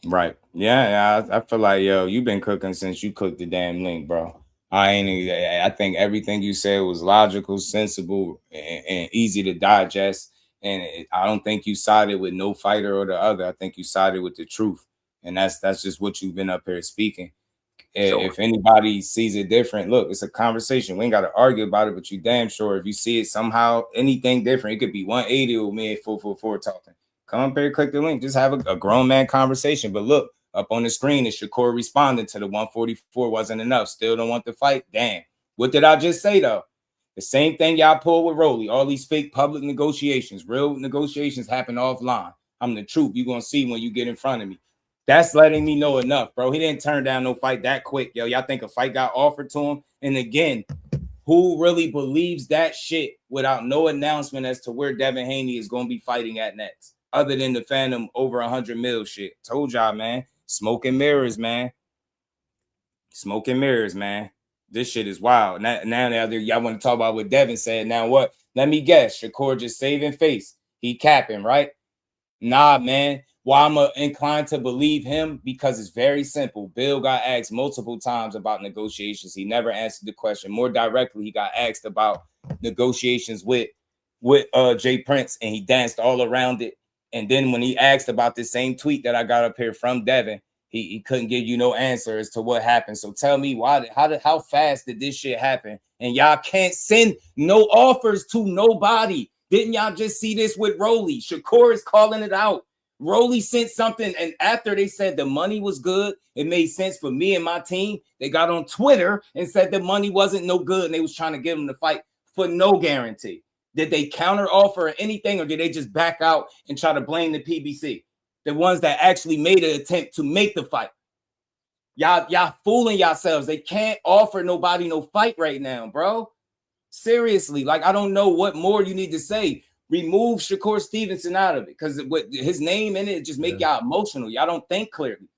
Right. Yeah, I feel like, you've been cooking since you cooked the damn link, bro. I think everything you said was logical, sensible, and easy to digest. And I don't think you sided with no fighter or the other. I think you sided with the truth. And that's just what you've been up here speaking. Sure. If anybody sees it different, look, it's a conversation. We ain't got to argue about it, but you damn sure if you see it somehow, anything different, it could be 180 with me at 444 talking. Come up here, click the link. Just have a grown man conversation. But look, up on the screen is Shakur responding to the 144 wasn't enough. Still don't want to fight. Damn. What did I just say, though? The same thing y'all pulled with Rolly. All these fake public negotiations. Real negotiations happen offline. I'm the truth. You're going to see when you get in front of me. That's letting me know enough, bro. He didn't turn down no fight that quick. Yo, y'all think a fight got offered to him? And again, who really believes that shit without no announcement as to where Devin Haney is going to be fighting at next? Other than the Phantom over 100 mil shit. Told y'all, man. Smoke and mirrors, man. Smoke and mirrors, man. This shit is wild. Now y'all want to talk about what Devin said. Now what? Let me guess. Shakur just saving face. He capping, right? Nah, man. Why I'm inclined to believe him? Because it's very simple. Bill got asked multiple times about negotiations. He never answered the question. More directly, he got asked about negotiations with Jay Prince, and he danced all around it. And then when he asked about this same tweet that I got up here from Devin, he couldn't give you no answer as to what happened. So tell me how fast did this shit happen? And y'all can't send no offers to nobody. Didn't y'all just see this with Rolly? Shakur is calling it out. Rolly sent something, and after they said the money was good, it made sense for me and my team. They got on Twitter and said the money wasn't no good, and they was trying to get him to fight for no guarantee. Did they counter offer or anything, or did they just back out and try to blame the PBC? The ones that actually made an attempt to make the fight. Y'all fooling yourselves. They can't offer nobody no fight right now, bro. Seriously, like, I don't know what more you need to say. Remove Shakur Stevenson out of it, because with his name in it just make y'all emotional. Y'all don't think clearly.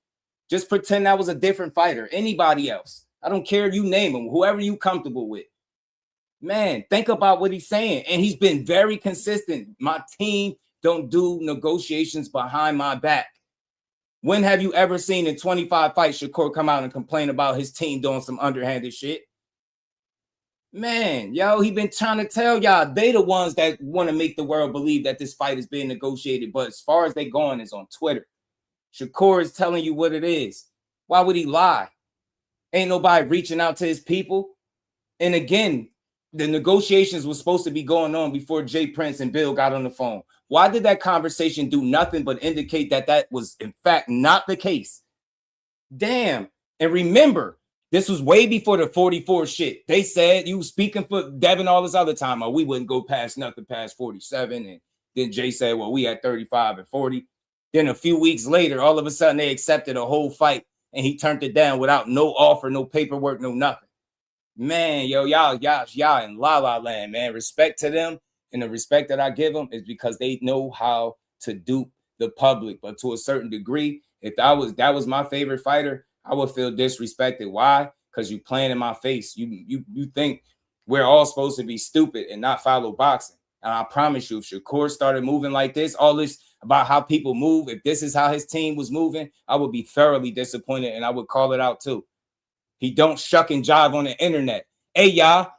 Just pretend that was a different fighter. Anybody else. I don't care if you name him, whoever you comfortable with. Man, think about what he's saying. And he's been very consistent. My team don't do negotiations behind my back. When have you ever seen in 25 fights Shakur come out and complain about his team doing some underhanded shit? Man, yo, he been trying to tell y'all they the ones that want to make the world believe that this fight is being negotiated. But as far as they going is on Twitter. Shakur is telling you what it is. Why would he lie? Ain't nobody reaching out to his people. And again, the negotiations was supposed to be going on before Jay Prince and Bill got on the phone. Why did that conversation do nothing but indicate that that was, in fact, not the case? Damn. And remember, this was way before the 44 shit. They said, you speaking for Devin all this other time, we wouldn't go past nothing past 47. And then Jay said, well, we had 35 and 40. Then a few weeks later, all of a sudden they accepted a whole fight and he turned it down without no offer, no paperwork, no nothing. Man, yo, y'all in la la land, man. Respect to them, and the respect that I give them is because they know how to dupe the public. But to a certain degree, if that was my favorite fighter, I would feel disrespected. Why? Because you playing in my face. You think we're all supposed to be stupid and not follow boxing. And I promise you, if Shakur started moving like this, all this about how people move, if this is how his team was moving, I would be thoroughly disappointed, and I would call it out too. He don't shuck and jive on the internet. Hey, y'all,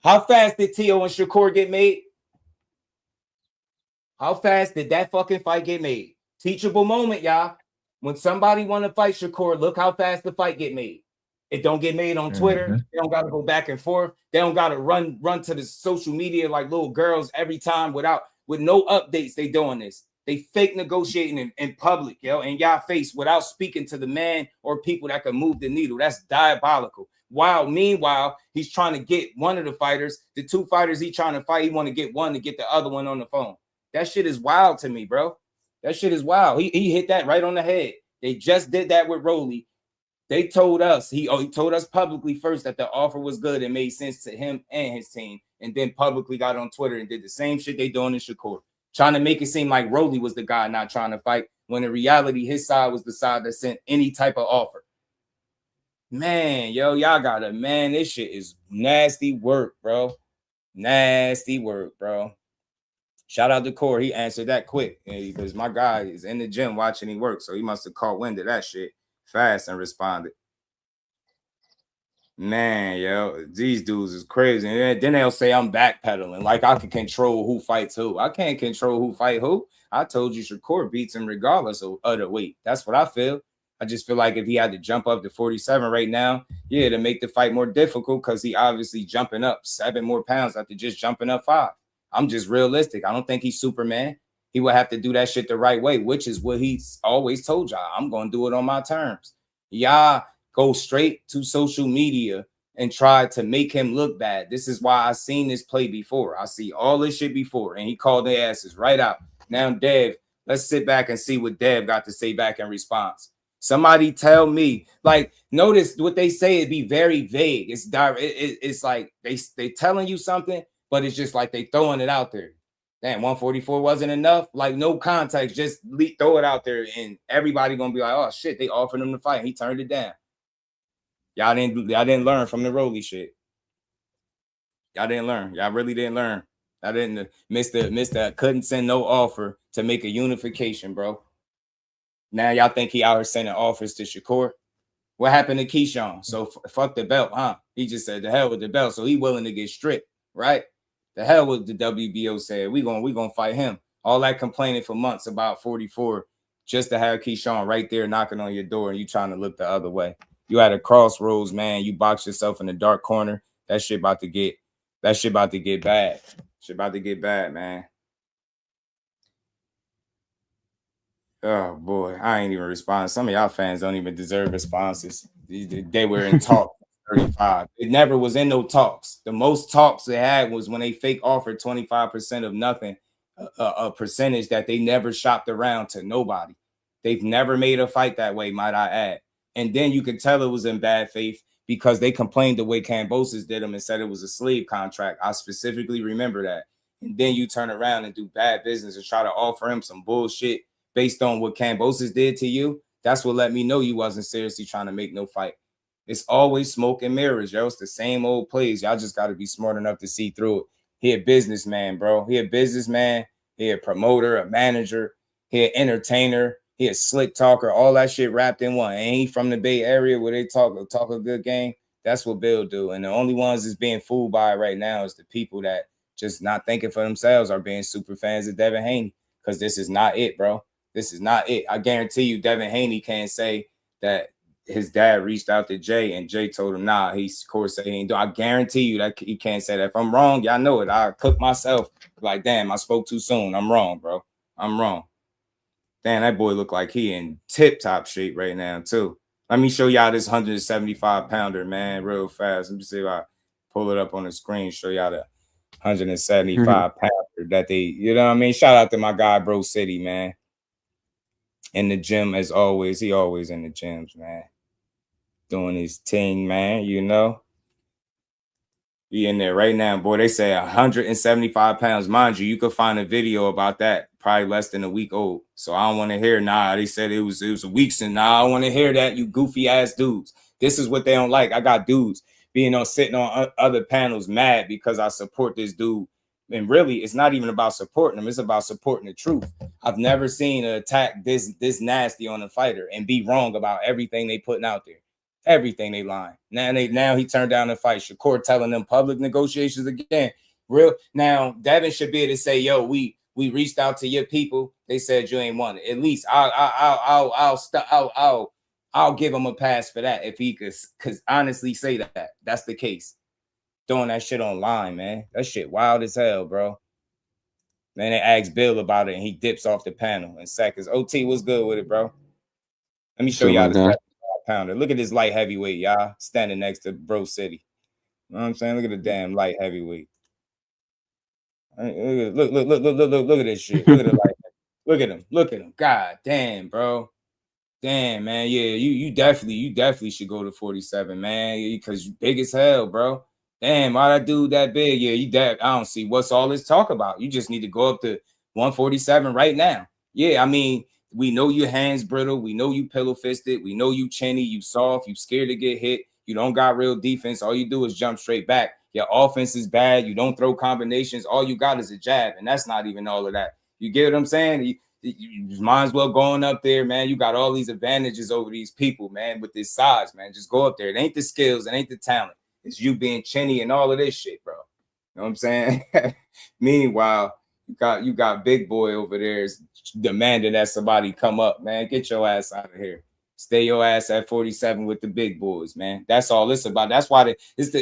how fast did Tszyu and Shakur get made? How fast did that fucking fight get made? Teachable moment, y'all. When somebody want to fight Shakur, look how fast the fight get made. It don't get made on Twitter. They don't got to go back and forth. They don't got to run to the social media like little girls every time with no updates. They doing this. They fake negotiating in public, yo, in y'all face without speaking to the man or people that can move the needle. That's diabolical. Meanwhile, he's trying to get one of the fighters, the two fighters he trying to fight, he want to get one to get the other one on the phone. That shit is wild to me, bro. That shit is wild. He hit that right on the head. They just did that with Rolly. They told us, he told us publicly first that the offer was good and made sense to him and his team, and then publicly got on Twitter and did the same shit they doing in Shakur, trying to make it seem like Rolly was the guy not trying to fight, when in reality, his side was the side that sent any type of offer. Man, yo, y'all gotta, man, this shit is nasty work, bro. Nasty work, bro. Shout out to Corey. He answered that quick because my guy is in the gym watching him work, so he must have caught wind of that shit fast and responded. Man, yo, these dudes is crazy. And then they'll say I'm backpedaling, like I can control who fights who. I can't control who fight who. I told you Shakur beats him regardless of the weight. That's what I feel. I just feel like if he had to jump up to 47 right now, yeah, to make the fight more difficult because he obviously jumping up 7 more pounds after just jumping up 5. I'm just realistic. I don't think he's Superman. He would have to do that shit the right way, which is what he's always told y'all. I'm going to do it on my terms. Y'all go straight to social media and try to make him look bad. This is why I seen this play before. I see all this shit before, and he called their asses right out. Now, Dev, let's sit back and see what Dev got to say back in response. Somebody tell me, like, notice what they say, it be very vague. It's direct. It's like they telling you something, but it's just like they throwing it out there. Damn, 144 wasn't enough. Like, no context, just throw it out there, and everybody gonna be like, oh shit, they offered him to fight. He turned it down. Y'all didn't learn from the Rolly shit. Y'all didn't learn. Y'all really didn't learn. I didn't. Mr. couldn't send no offer to make a unification, bro. Now y'all think he out here sending offers to Shakur. What happened to Keyshawn? So fuck the belt, huh? He just said the hell with the belt, so he willing to get stripped, right? The hell with the WBO said we gonna fight him. All that complaining for months about 44 just to have Keyshawn right there knocking on your door and you trying to look the other way. You at a crossroads, man. You box yourself in the dark corner. That shit about to get bad. Shit about to get bad, man. Oh boy, I ain't even responding. Some of y'all fans don't even deserve responses. They were in talk 35. It never was in no talks. The most talks they had was when they fake offered 25% of nothing, a percentage that they never shopped around to nobody. They've never made a fight that way, might I add. And then you could tell it was in bad faith because they complained the way Kambosos did them and said it was a slave contract. I specifically remember that. And then you turn around and do bad business and try to offer him some bullshit based on what Kambosos did to you. That's what let me know you wasn't seriously trying to make no fight. It's always smoke and mirrors, yo. It's the same old plays. Y'all just got to be smart enough to see through it. He a businessman, bro. He a businessman. He a promoter, a manager. He an entertainer. He a slick talker. All that shit wrapped in one. Ain't he from the Bay Area where they talk a good game? That's what Bill do. And the only ones that's being fooled by it right now is the people that just not thinking for themselves are being super fans of Devin Haney, because this is not it, bro. This is not it. I guarantee you, Devin Haney can't say that his dad reached out to Jay and Jay told him, nah, he's of course he ain't do. I guarantee you that he can't say that. If I'm wrong, y'all know it. I cook myself like, damn, I spoke too soon. I'm wrong, bro. I'm wrong. Damn, that boy look like he in tip-top shape right now, too. Let me show y'all this 175-pounder, man, real fast. Let me see if I pull it up on the screen, show y'all the 175-pounder that they, you know what I mean? Shout out to my guy, Bro City, man. In the gym, as always. He always in the gyms, man. Doing his thing, man, you know. He in there right now, boy. They say 175 pounds. Mind you, you could find a video about that probably less than a week old. So I don't want to hear, nah, they said it was a week since. Nah, I don't want to hear that, you goofy ass dudes. This is what they don't like. I got dudes sitting on other panels mad because I support this dude. And really, it's not even about supporting them. It's about supporting the truth. I've never seen an attack this nasty on a fighter and be wrong about everything they putting out there. Everything they lying. Now he turned down the fight. Shakur telling them public negotiations again. Real now, Devin should be able to say, "Yo, we reached out to your people. They said you ain't want it. At least I'll give him a pass for that if he could honestly say that that's the case. Throwing that shit online, man. That shit wild as hell, bro. Then they asked Bill about it and he dips off the panel in seconds. OT was good with it, bro. Let me show y'all this pounder. Look at this light heavyweight, y'all, standing next to Bro City. You know what I'm saying? Look at the damn light heavyweight. Look at this shit. Look at the light. Look at him. God damn, bro. Damn, man. Yeah, you definitely should go to 47, man, because you big as hell, bro. Damn, why that dude that big? Yeah, I don't see what's all this talk about. You just need to go up to 147 right now. Yeah, I mean, we know your hands brittle. We know you pillow fisted. We know you chinny, you soft, you scared to get hit. You don't got real defense. All you do is jump straight back. Your offense is bad. You don't throw combinations. All you got is a jab, and that's not even all of that. You get what I'm saying? You might as well going up there, man. You got all these advantages over these people, man, with this size, man. Just go up there. It ain't the skills. It ain't the talent. It's you being chinny and all of this shit, bro. You know what I'm saying? Meanwhile, you got big boy over there is demanding that somebody come up, man. Get your ass out of here. Stay your ass at 47 with the big boys, man. That's all it's about. That's why this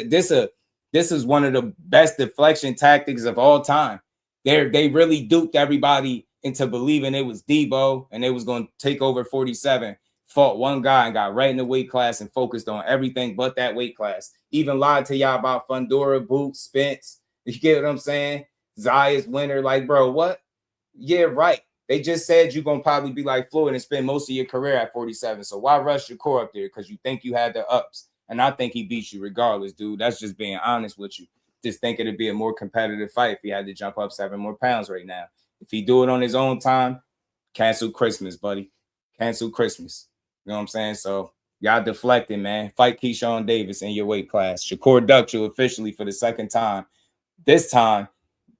is one of the best deflection tactics of all time. They really duped everybody into believing it was Debo and they was going to take over 47. Fought one guy and got right in the weight class and focused on everything but that weight class. Even lied to y'all about Fundora, Boots, Spence. You get what I'm saying? Zaya's winner. Like, bro, what? Yeah, right. They just said you're going to probably be like Floyd and spend most of your career at 47. So why rush your core up there? Because you think you had the ups. And I think he beat you regardless, dude. That's just being honest with you. Just think it'd be a more competitive fight if he had to jump up 7 more pounds right now. If he do it on his own time, cancel Christmas, buddy. Cancel Christmas. You know what I'm saying? So y'all deflecting, man. Fight Keyshawn Davis in your weight class. Shakur ducked you officially for the second time. This time,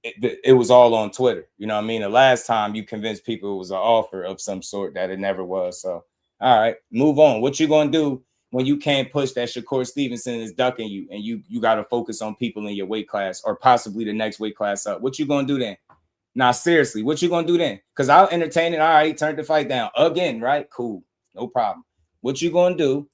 it was all on Twitter. You know what I mean? The last time you convinced people it was an offer of some sort that it never was. So, all right, move on. What you going to do when you can't push that Shakur Stevenson is ducking you and you got to focus on people in your weight class or possibly the next weight class up? What you going to do then? Nah, seriously, what you going to do then? Because I'll entertain it. All right, he turned the fight down again, right? Cool. No problem. What you going to do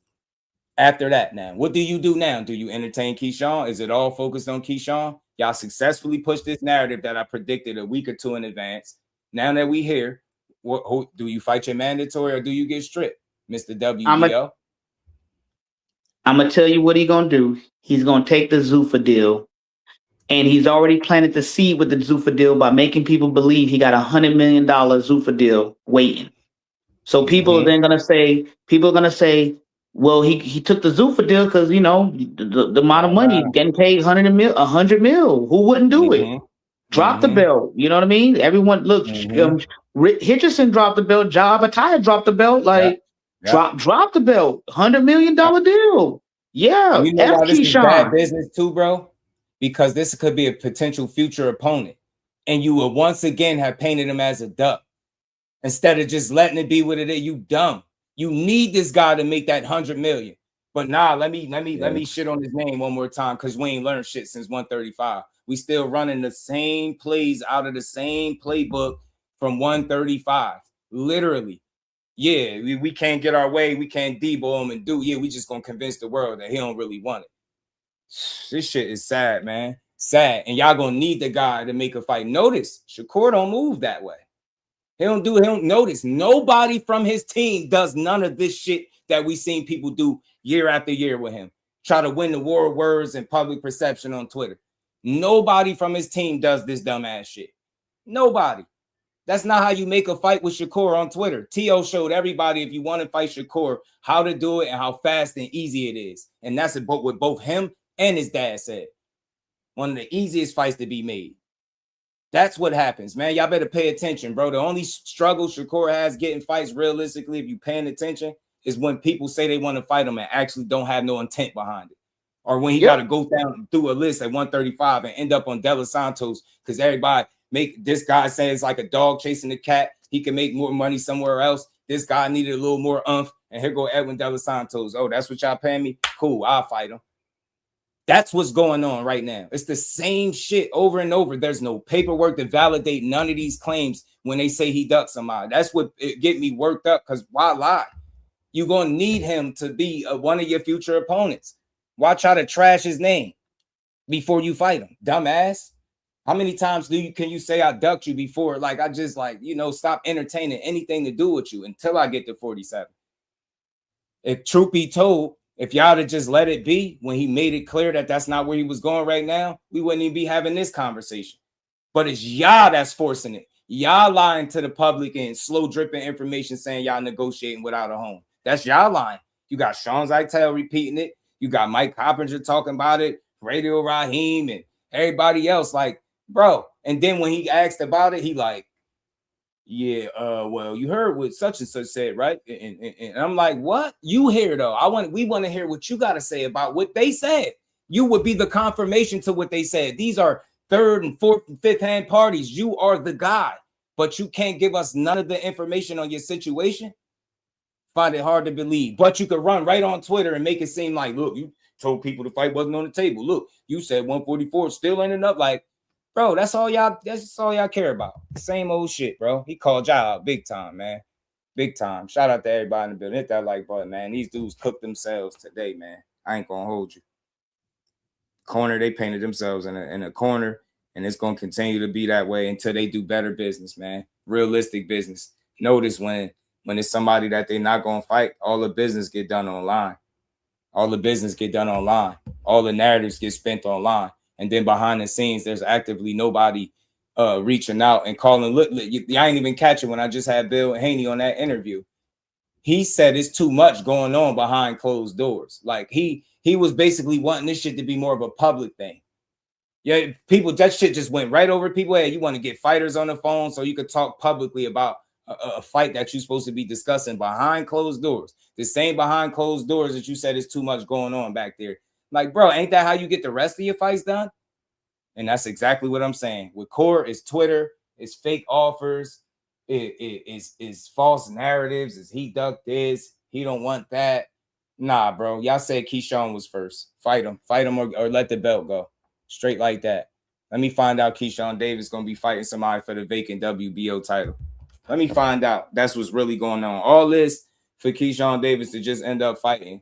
after that now? What do you do now? Do you entertain Keyshawn? Is it all focused on Keyshawn? Y'all successfully pushed this narrative that I predicted a week or two in advance. Now that we here, do you fight your mandatory or do you get stripped, Mr. WBO? I'm going to tell you what he's going to do. He's going to take the Zuffa deal, and he's already planted the seed with the Zuffa deal by making people believe he got $100 million Zuffa deal waiting. So people are then going to say, well, he took the Zuffa deal because, you know, the amount of money getting paid $100 mil. Who wouldn't do it? Drop the belt. You know what I mean? Everyone, look, Hitchison dropped the belt. Ataya dropped the belt. Like, drop the belt. $100 million deal. Yeah. And you know why this is bad business too, bro? Because this could be a potential future opponent. And you will once again have painted him as a duck. Instead of just letting it be what it is, you dumb. You need this guy to make that $100 million. But nah, let me shit on his name one more time because we ain't learned shit since 135. We still running the same plays out of the same playbook from 135. Literally. Yeah, we can't get our way. We can't debo him and we just gonna convince the world that he don't really want it. This shit is sad, man. Sad. And y'all gonna need the guy to make a fight. Notice, Shakur don't move that way. He don't notice. Nobody from his team does none of this shit that we seen people do year after year with him. Try to win the war of words and public perception on Twitter. Nobody from his team does this dumbass shit. Nobody. That's not how you make a fight with Shakur on Twitter. T.O. showed everybody, if you want to fight Shakur, how to do it and how fast and easy it is. And that's what both him and his dad said. One of the easiest fights to be made. That's what happens, man. Y'all better pay attention, bro. The only struggle Shakur has getting fights realistically, if you paying attention, is when people say they want to fight him and actually don't have no intent behind it. Or when he got to go down through a list at 135 and end up on De Los Santos because everybody make this guy say it's like a dog chasing the cat. He can make more money somewhere else. This guy needed a little more umph. And here go Edwin De Los Santos. Oh, that's what y'all paying me? Cool, I'll fight him. That's what's going on right now. It's the same shit over and over. There's no paperwork to validate none of these claims when they say he ducked somebody. That's what it get me worked up because why lie? You're going to need him to be one of your future opponents. Why try to trash his name before you fight him? Dumbass. How many times can you say I ducked you before? Like, I just stop entertaining anything to do with you until I get to 47. If truth be told, if y'all had just let it be when he made it clear that that's not where he was going right now, we wouldn't even be having this conversation. But it's y'all that's forcing it. Y'all lying to the public and slow dripping information saying y'all negotiating without a home. That's y'all lying. You got Sean Zeitel repeating it. You got Mike Coppinger talking about it, Radio Raheem, and everybody else. Like, bro. And then when he asked about it, he like, yeah, well, you heard what such and such said, right? And I'm like, what? You hear though? We want to hear what you got to say about what they said. You would be the confirmation to what they said. These are third and fourth and fifth hand parties. You are the guy, but you can't give us none of the information on your situation. Find it hard to believe, but you could run right on Twitter and make it seem like, look, you told people the fight wasn't on the table. Look, you said 144 still ain't enough. Like, bro, that's all y'all care about. Same old shit, bro. He called y'all out big time, man. Big time. Shout out to everybody in the building. Hit that like button, man. These dudes cooked themselves today, man. I ain't gonna hold you. Corner, they painted themselves in a corner, and it's gonna continue to be that way until they do better business, man. Realistic business. Notice when it's somebody that they're not gonna fight, all the business get done online. All the business get done online. All the narratives get spent online. And then behind the scenes, there's actively nobody reaching out and calling. Look, I ain't even catching when I just had Bill Haney on that interview. He said it's too much going on behind closed doors. Like he was basically wanting this shit to be more of a public thing. Yeah, people, that shit just went right over people. Hey, you want to get fighters on the phone so you could talk publicly about a fight that you're supposed to be discussing behind closed doors. The same behind closed doors that you said is too much going on back there. Like, bro, ain't that how you get the rest of your fights done? And that's exactly what I'm saying. With Core, it's Twitter, it's fake offers, it's false narratives, it's he ducked this, he don't want that. Nah, bro. Y'all said Keyshawn was first. Fight him or let the belt go. Straight like that. Let me find out Keyshawn Davis going to be fighting somebody for the vacant WBO title. Let me find out. That's what's really going on. All this for Keyshawn Davis to just end up fighting.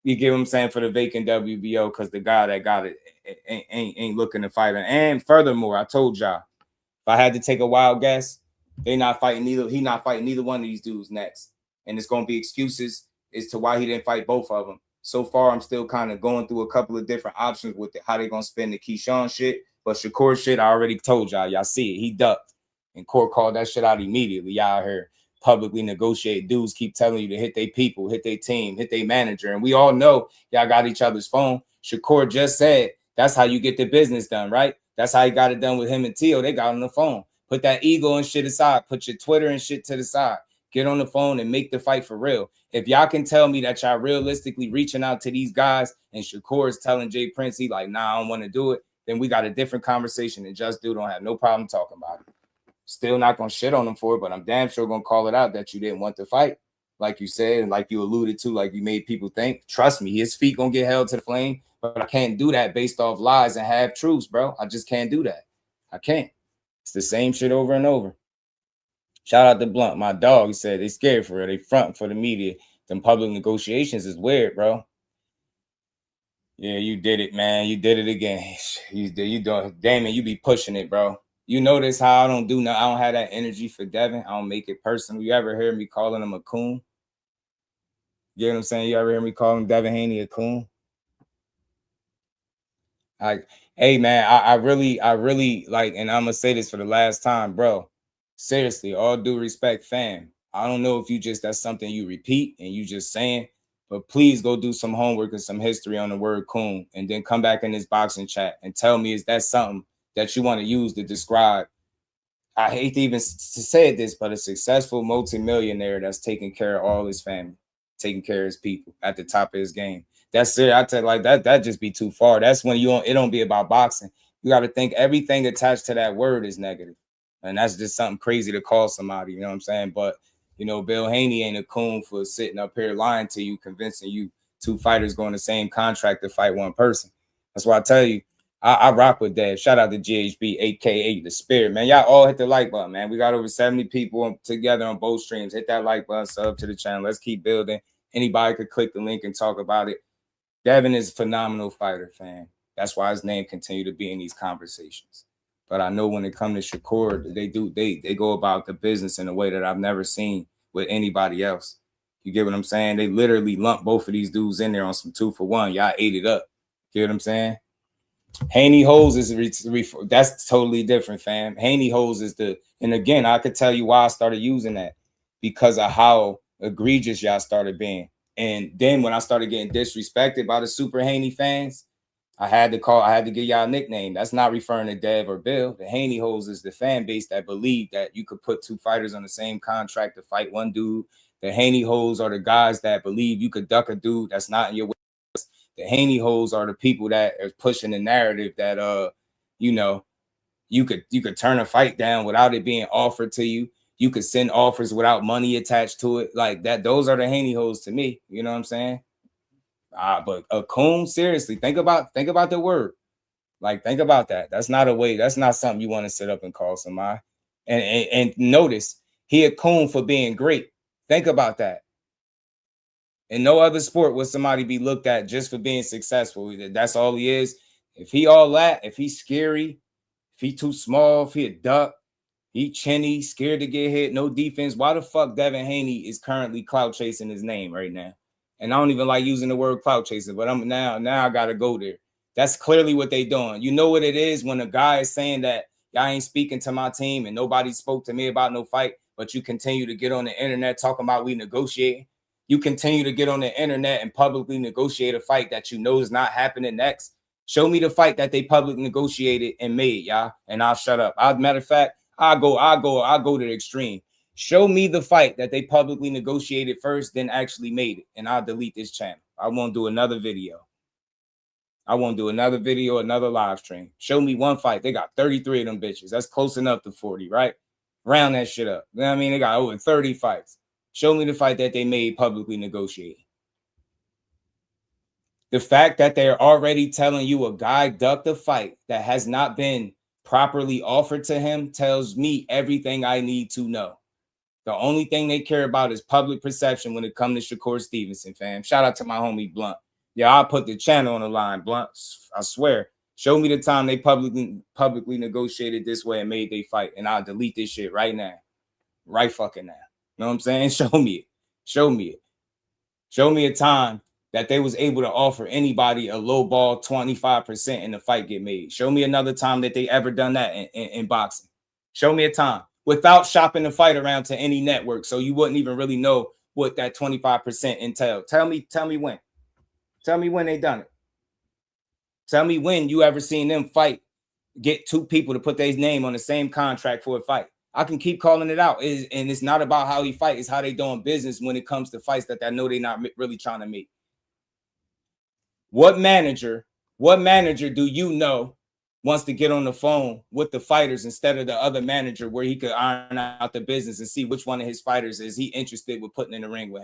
You get what I'm saying, for the vacant WBO, because the guy that got it ain't looking to fight him. And furthermore, I told y'all, if I had to take a wild guess, he not fighting neither one of these dudes next. And it's going to be excuses as to why he didn't fight both of them. So far, I'm still kind of going through a couple of different options with how they're going to spin the Keyshawn shit. But Shakur shit, I already told y'all. Y'all see it. He ducked. And Court called that shit out immediately. Y'all heard publicly negotiate. Dudes keep telling you to hit their people, hit their team, hit their manager. And we all know y'all got each other's phone. Shakur just said that's how you get the business done, right? That's how he got it done with him and Tszyu. They got on the phone. Put that ego and shit aside. Put your Twitter and shit to the side. Get on the phone and make the fight for real. If y'all can tell me that y'all realistically reaching out to these guys and Shakur is telling Jay Prince, he like, nah, I don't want to do it, then we got a different conversation and Just Do don't have no problem talking about it. Still not going to shit on him for it, but I'm damn sure going to call it out that you didn't want to fight. Like you said, and like you alluded to, like you made people think. Trust me, his feet going to get held to the flame, but I can't do that based off lies and half truths, bro. I just can't do that. I can't. It's the same shit over and over. Shout out to Blunt, my dog. He said they scared for real. They front for the media. Them public negotiations is weird, bro. Yeah, you did it, man. You did it again. You doing, Damon, you be pushing it, bro. You notice how I don't do nothing. I don't have that energy for Devin. I don't make it personal. You ever hear me calling him a coon? You know what I'm saying? You ever hear me calling Devin Haney a coon? Like, hey man, I really like, and I'm gonna say this for the last time, bro. Seriously, all due respect, fam. I don't know if that's something you repeat and you just saying, but please go do some homework and some history on the word coon, and then come back in this boxing chat and tell me, is that something that you want to use to describe? I hate to even to say this, but a successful multimillionaire that's taking care of all his family, taking care of his people at the top of his game. That's it. I tell you, like that just be too far. That's when it don't be about boxing. You got to think everything attached to that word is negative. And that's just something crazy to call somebody, you know what I'm saying? But Bill Haney ain't a coon for sitting up here lying to you, convincing you two fighters go on the same contract to fight one person. That's why I tell you, I rock with Dev. Shout out to GHB, aka The Spirit, man. Y'all all hit the like button, man. We got over 70 people together on both streams. Hit that like button, sub to the channel. Let's keep building. Anybody could click the link and talk about it. Devin is a phenomenal fighter, fam. That's why his name continue to be in these conversations. But I know when it comes to Shakur, they go about the business in a way that I've never seen with anybody else. You get what I'm saying? They literally lump both of these dudes in there on some 2-for-1. Y'all ate it up. You get what I'm saying? Haney Holes is that's totally different, fam. Haney Holes is and again, I could tell you why I started using that, because of how egregious y'all started being. And then when I started getting disrespected by the Super Haney fans, I had to give y'all a nickname. That's not referring to Dev or Bill. The Haney Holes is the fan base that believe that you could put two fighters on the same contract to fight one dude. The Haney Holes are the guys that believe you could duck a dude that's not in your way. The Haney Holes are the people that are pushing the narrative that you could turn a fight down without it being offered to you. You could send offers without money attached to it. Like that, those are the Haney Holes to me. You know what I'm saying? But a coon, seriously, think about the word. Like, think about that. That's not a way. That's not something you want to sit up and call somebody. And notice, he a coon for being great. Think about that. In no other sport would somebody be looked at just for being successful. That's all he is. If he all that, if he's scary, if he too small, if he a duck, he chinny, scared to get hit, no defense. Why the fuck Devin Haney is currently clout chasing his name right now? And I don't even like using the word clout chasing, but I'm now I gotta go there. That's clearly what they doing. You know what it is when a guy is saying that y'all ain't speaking to my team and nobody spoke to me about no fight, but you continue to get on the internet talking about we negotiating. You continue to get on the internet and publicly negotiate a fight that you know is not happening next. Show me the fight that they publicly negotiated and made, y'all, and I'll shut up. Matter of fact, I'll go to the extreme. Show me the fight that they publicly negotiated first, then actually made it, and I'll delete this channel. I won't do another video. Another live stream. Show me one fight. They got 33 of them bitches. That's close enough to 40, right? Round that shit up. You know what I mean? They got over 30 fights. Show me the fight that they made publicly negotiated. The fact that they're already telling you a guy ducked a fight that has not been properly offered to him tells me everything I need to know. The only thing they care about is public perception when it comes to Shakur Stevenson, fam. Shout out to my homie Blunt. Yeah, I'll put the channel on the line, Blunt. I swear. Show me the time they publicly negotiated this way and made they fight, and I'll delete this shit right now. Right fucking now. You know what I'm saying? Show me it. Show me a time that they was able to offer anybody a low ball 25% and the fight get made. Show me another time that they ever done that in boxing. Show me a time without shopping the fight around to any network, so you wouldn't even really know what that 25% entailed. Tell me when. Tell me when they done it. Tell me when you ever seen them fight, get two people to put their name on the same contract for a fight. I can keep calling it out. And it's not about how he fight. It's how they doing business when it comes to fights that I know they're not really trying to make. What manager do you know wants to get on the phone with the fighters instead of the other manager where he could iron out the business and see which one of his fighters is he interested with putting in the ring with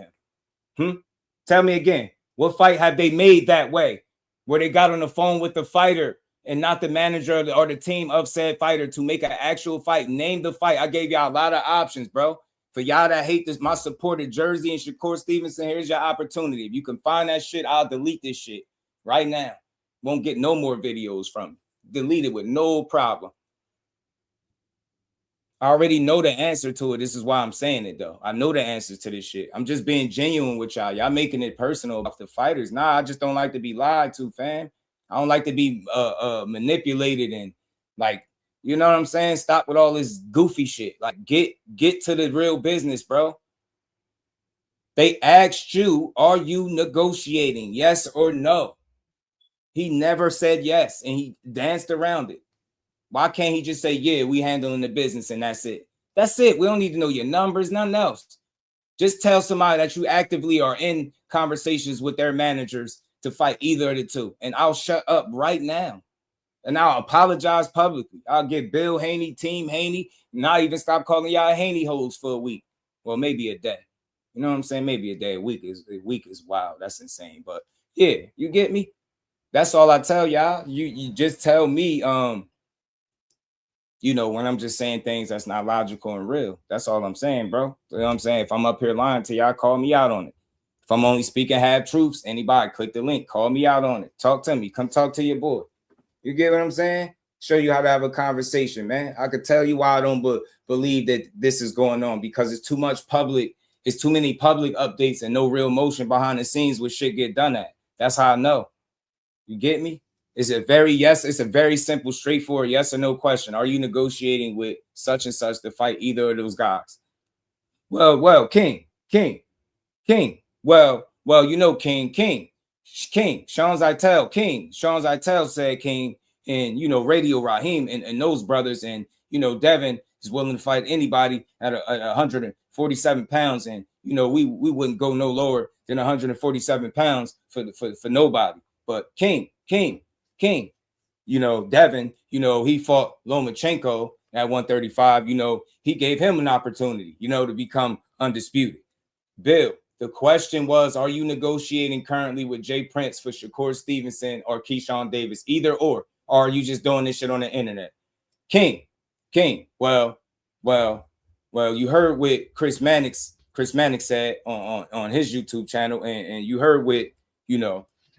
him? Tell me again, what fight have they made that way where they got on the phone with the fighter and not the manager or the team of said fighter to make an actual fight. Name the fight. I gave y'all a lot of options, bro. For y'all that hate this, my supported Jersey and Shakur Stevenson, here's your opportunity. If you can find that shit, I'll delete this shit right now. Won't get no more videos from me. Delete it with no problem. I already know the answer to it. This is why I'm saying it, though. I know the answers to this shit. I'm just being genuine with y'all. Y'all making it personal about the fighters. Nah, I just don't like to be lied to, fam. I don't like to be manipulated and, like, you know what I'm saying? Stop with all this goofy shit. Like, get to the real business, bro. They asked you, are you negotiating? Yes or no? He never said yes, and he danced around it. Why can't he just say, yeah, we handling the business and that's it? That's it. We don't need to know your numbers, nothing else. Just tell somebody that you actively are in conversations with their managers to fight either of the two. And I'll shut up right now. And I'll apologize publicly. I'll get Bill Haney, Team Haney, and I'll even stop calling y'all Haney hoes for a week. Well, maybe a day. You know what I'm saying? Maybe a day. A week is wild. That's insane. But yeah, you get me? That's all I tell y'all. You just tell me, you know, when I'm just saying things that's not logical and real. That's all I'm saying, bro. You know what I'm saying? If I'm up here lying to y'all, call me out on it. If I'm only speaking half truths, anybody click the link, call me out on it. Talk to me. Come talk to your boy. You get what I'm saying? Show you how to have a conversation, man. I could tell you why I don't believe that this is going on, because it's too much public. It's too many public updates and no real motion behind the scenes where shit get done at. That's how I know. You get me? It's a very simple, straightforward yes or no question. Are you negotiating with such and such to fight either of those guys? Well, King. Well, you know, King. Sean Zeitel said King, and, you know, Radio Raheem and those brothers, and, you know, Devin is willing to fight anybody at 147 pounds, and, you know, we wouldn't go no lower than 147 pounds for nobody. But King, you know, Devin, you know, he fought Lomachenko at 135. You know, he gave him an opportunity, you know, to become undisputed. Bill, the question was, are you negotiating currently with Jay Prince for Shakur Stevenson or Keyshawn Davis? Either or are you just doing this shit on the internet? King, well, you heard what Chris Mannix said on his YouTube channel, and you heard what,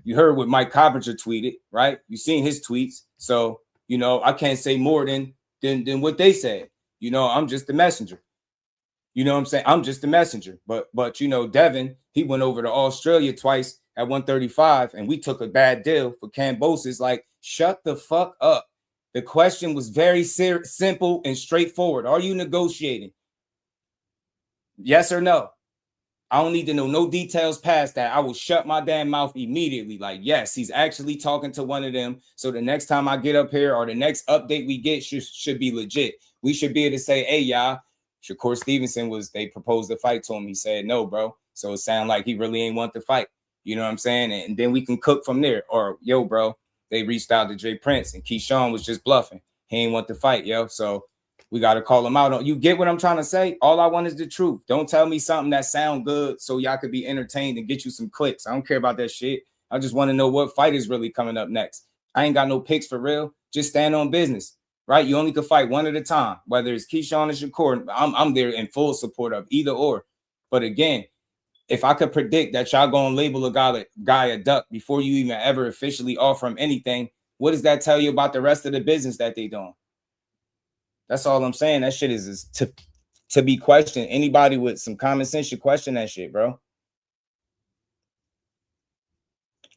you heard what Mike Coppinger tweeted, right? You seen his tweets. So, you know, I can't say more than what they said. You know, I'm just the messenger. You know what I'm saying? I'm just the messenger. But you know, Devin, he went over to Australia twice at 135, and we took a bad deal for Cambosis. Like, shut the fuck up. The question was very simple and straightforward. Are you negotiating? Yes or no? I don't need to know no details past that. I will shut my damn mouth immediately. Like, yes, he's actually talking to one of them. So the next time I get up here, or the next update we get should be legit. We should be able to say, hey, y'all, Shakur Stevenson they proposed a fight to him. He said no, bro. So it sounded like he really ain't want to fight. You know what I'm saying? And then we can cook from there. Or, yo, bro, they reached out to Jay Prince, and Keyshawn was just bluffing. He ain't want to fight, yo. So we got to call him out. You get what I'm trying to say? All I want is the truth. Don't tell me something that sound good so y'all could be entertained and get you some clicks. I don't care about that shit. I just want to know what fight is really coming up next. I ain't got no picks for real. Just stand on business, right? You only can fight one at a time, whether it's Keyshawn or Shakur. I'm there in full support of either or. But again, if I could predict that y'all going to label a guy a duck before you even ever officially offer him anything, what does that tell you about the rest of the business that they doing? That's all I'm saying. That shit is to be questioned. Anybody with some common sense should question that shit, bro.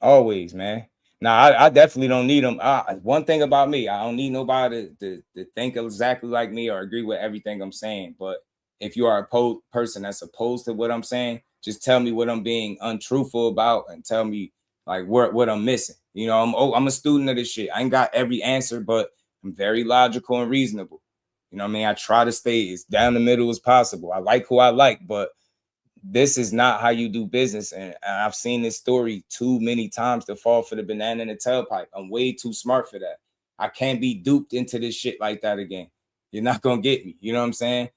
Always, man. Now, I definitely don't need them. One thing about me, I don't need nobody to think exactly like me or agree with everything I'm saying. But if you are a person that's opposed to what I'm saying, just tell me what I'm being untruthful about and tell me like what I'm missing. You know, I'm a student of this shit. I ain't got every answer, but I'm very logical and reasonable. You know what I mean? I try to stay as down the middle as possible. I like who I like, but this is not how you do business. And I've seen this story too many times to fall for the banana in the tailpipe. I'm way too smart for that. I can't be duped into this shit like that again. You're not going to get me. You know what I'm saying?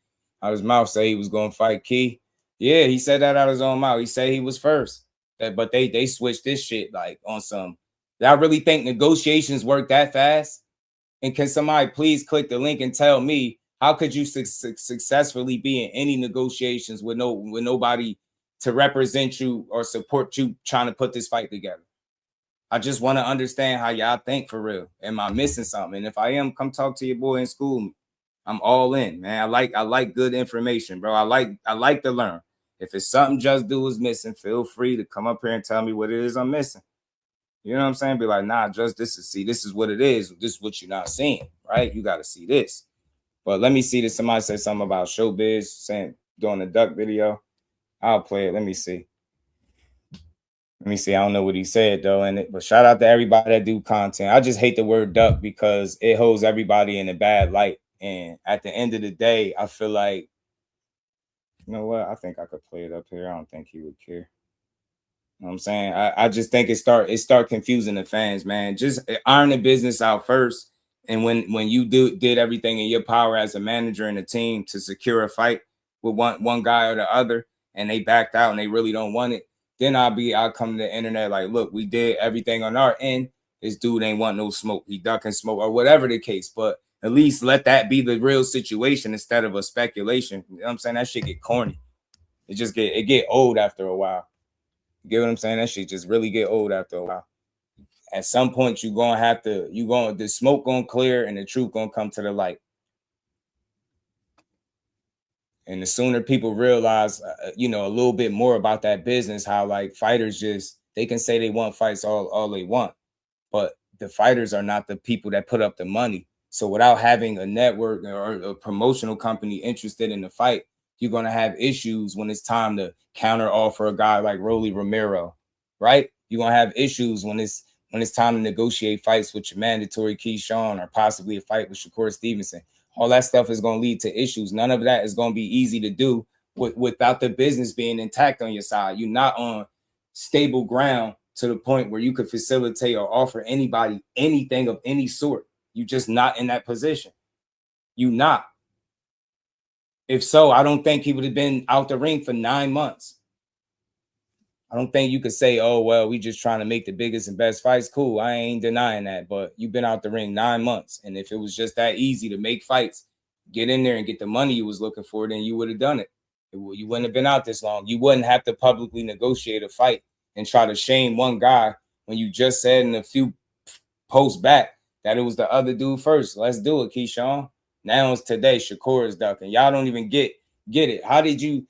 Out his mouth say he was going to fight Key. Yeah, he said that out of his own mouth. He said he was first. But they switched this shit like on some, I really think negotiations work that fast? And can somebody please click the link and tell me, how could you successfully be in any negotiations with nobody to represent you or support you trying to put this fight together? I just want to understand how y'all think for real. Am I missing something? And if I am, come talk to your boy in school. I'm all in, man. I like good information, bro. I like to learn. If it's something Just Do is missing, feel free to come up here and tell me what it is I'm missing. You know what I'm saying? Be like, nah, Just this is what it is. This is what you're not seeing, right? You got to see this. But let me see this. Somebody said something about Showbiz saying doing the duck video. I'll play it. Let me see. I don't know what he said though. But shout out to everybody that do content. I just hate the word duck because it holds everybody in a bad light. And at the end of the day, I feel like, you know what? I think I could play it up here. I don't think he would care. You know what I'm saying? I just think it start confusing the fans, man. Just iron the business out first. And when you did everything in your power as a manager and a team to secure a fight with one guy or the other, and they backed out and they really don't want it, then I'll come to the internet like, look, we did everything on our end. This dude ain't want no smoke. He ducking smoke or whatever the case. But at least let that be the real situation instead of a speculation. You know what I'm saying? That shit get corny. It get old after a while. You get what I'm saying? That shit just really get old after a while. At some point, the smoke gonna clear and the truth gonna come to the light. And the sooner people realize, a little bit more about that business, how like fighters they can say they want fights all they want, but the fighters are not the people that put up the money. So without having a network or a promotional company interested in the fight, you're going to have issues when it's time to counter offer a guy like Rolly Romero, right? You're going to have issues when it's time to negotiate fights with your mandatory Keyshawn or possibly a fight with Shakur Stevenson. All that stuff is going to lead to issues. None of that is going to be easy to do without the business being intact on your side. You're not on stable ground to the point where you could facilitate or offer anybody anything of any sort. You're just not in that position. You not. If so, I don't think he would have been out the ring for 9 months. I don't think you could say, oh, well, we just trying to make the biggest and best fights. Cool. I ain't denying that. But you've been out the ring 9 months. And if it was just that easy to make fights, get in there and get the money you was looking for, then you would have done it. You wouldn't have been out this long. You wouldn't have to publicly negotiate a fight and try to shame one guy when you just said in a few posts back that it was the other dude first. Let's do it, Keyshawn. Now it's today. Shakur is ducking. Y'all don't even get it. How did you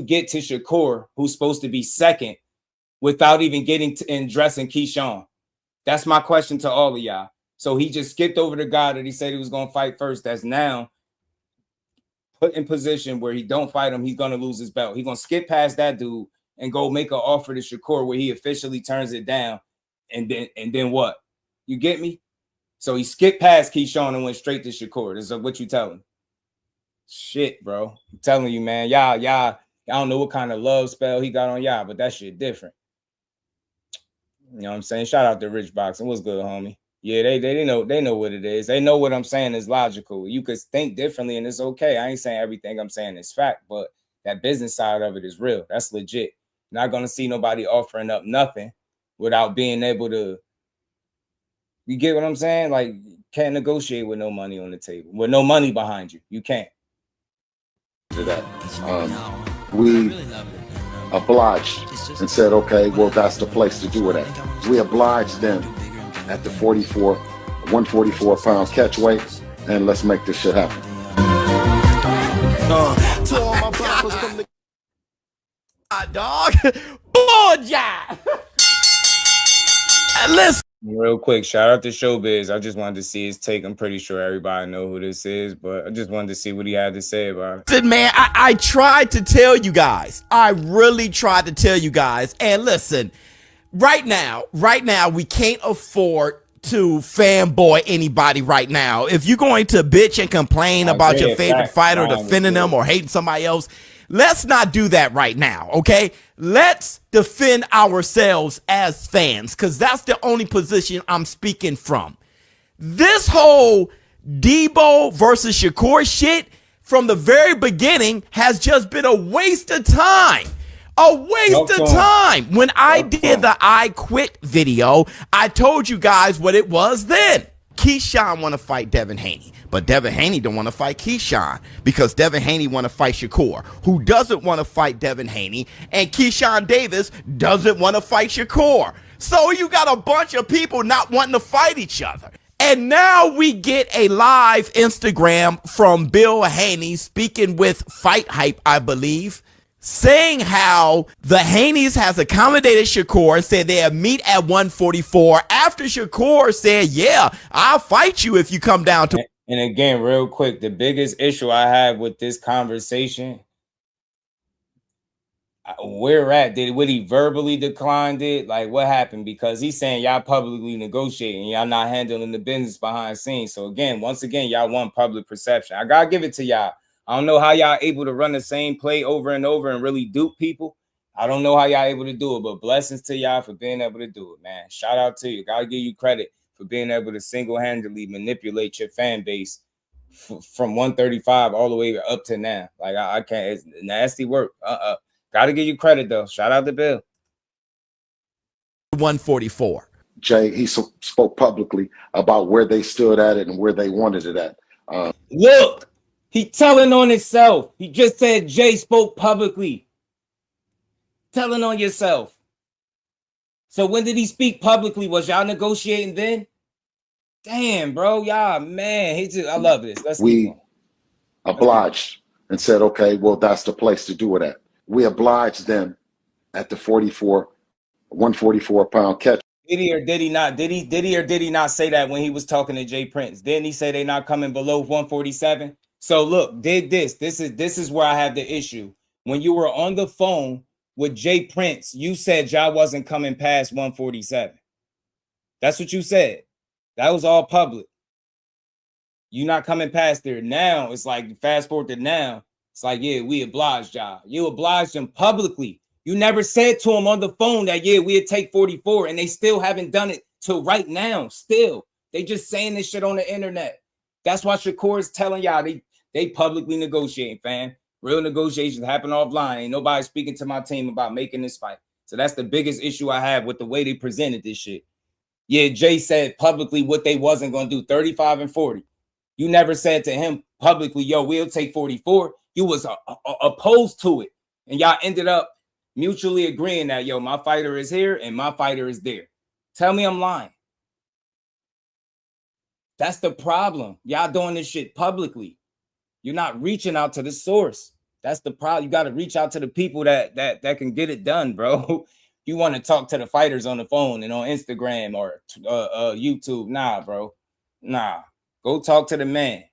get to Shakur, who's supposed to be second, without even getting to and dressing Keyshawn? That's my question to all of y'all. So he just skipped over the guy that he said he was going to fight first. That's now put in position where he don't fight him, he's going to lose his belt. He's going to skip past that dude and go make an offer to Shakur where he officially turns it down. And then what? You get me? So he skipped past Keyshawn and went straight to Shakur. This is what you telling. Shit, bro. I'm telling you, man. Y'all don't know what kind of love spell he got on y'all, but that shit different. You know what I'm saying? Shout out to Rich Boxing. What's good, homie? Yeah, they know what it is. They know what I'm saying is logical. You could think differently and it's okay. I ain't saying everything I'm saying is fact, but that business side of it is real. That's legit. Not gonna see nobody offering up nothing without being able to. You get what I'm saying? Like, can't negotiate with no money on the table, with no money behind you. You can't. We obliged and said, okay, well, that's the place to do it at. We obliged them at the 144-pound catch weight, and let's make this shit happen. To all my brothers from the dog, boy, yeah. Listen. Real quick, shout out to Showbiz. I just wanted to see his take. I'm pretty sure everybody know who this is, but I just wanted to see what he had to say about it. Listen, man, I tried to tell you guys. I really tried to tell you guys. And listen, right now, we can't afford to fanboy anybody right now. If you're going to bitch and complain about your favorite fighter, defending them or hating somebody else, let's not do that right now, okay? Let's defend ourselves as fans, because that's the only position I'm speaking from. This whole Debo versus Shakur shit from the very beginning has just been a waste of time. A waste Talk to of him. time. When I Talk to did him. the I Quit video, I told you guys what it was then. Keyshawn want to fight Devin Haney, but Devin Haney don't want to fight Keyshawn because Devin Haney want to fight Shakur, who doesn't want to fight Devin Haney, and Keyshawn Davis doesn't want to fight Shakur. So you got a bunch of people not wanting to fight each other. And now we get a live Instagram from Bill Haney speaking with Fight Hype, I believe, saying how the Haneys has accommodated Shakur, said they'll meet at 144 after Shakur said, yeah, I'll fight you if you come down to. And again, real quick, the biggest issue I have with this conversation, where at? Would he verbally declined it? Like, what happened? Because he's saying y'all publicly negotiating, y'all not handling the business behind scenes. So again, once again, y'all want public perception. I gotta give it to y'all. I don't know how y'all able to run the same play over and over and really dupe people. I don't know how y'all able to do it, but blessings to y'all for being able to do it, man. Shout out to you. Gotta give you credit for being able to single-handedly manipulate your fan base from 135 all the way up to now. Like, I can't. It's nasty work. Gotta give you credit, though. Shout out to Bill. 144. Jay, he spoke publicly about where they stood at it and where they wanted it at. Look, he telling on himself. He just said Jay spoke publicly. Telling on yourself. So when did he speak publicly? Was y'all negotiating then? Damn, bro. Y'all, man. I love this. We obliged and said, okay, well, that's the place to do it at. We obliged them at the 144-pound catch. Did he or did he not? Did he or did he not say that when he was talking to Jay Prince? Didn't he say they not coming below 147? So look, this is where I have the issue. When you were on the phone with Jay Prince, you said y'all wasn't coming past 147. That's what you said. That was all public. You not coming past there. Now it's like, fast forward to now. It's like, yeah, we obliged y'all. You obliged them publicly. You never said to them on the phone that, yeah, we'd take 44, and they still haven't done it till right now. Still, they just saying this shit on the internet. That's why Shakur is telling y'all they publicly negotiating, fam. Real negotiations happen offline. Ain't nobody speaking to my team about making this fight. So that's the biggest issue I have with the way they presented this shit. Yeah, Jay said publicly what they wasn't going to do, 35 and 40. You never said to him publicly, yo, we'll take 44. You was opposed to it. And y'all ended up mutually agreeing that, yo, my fighter is here and my fighter is there. Tell me I'm lying. That's the problem. Y'all doing this shit publicly. You're not reaching out to the source. That's the problem. You got to reach out to the people that can get it done, bro. You want to talk to the fighters on the phone and on Instagram or YouTube. Nah, bro. Nah. Go talk to the man.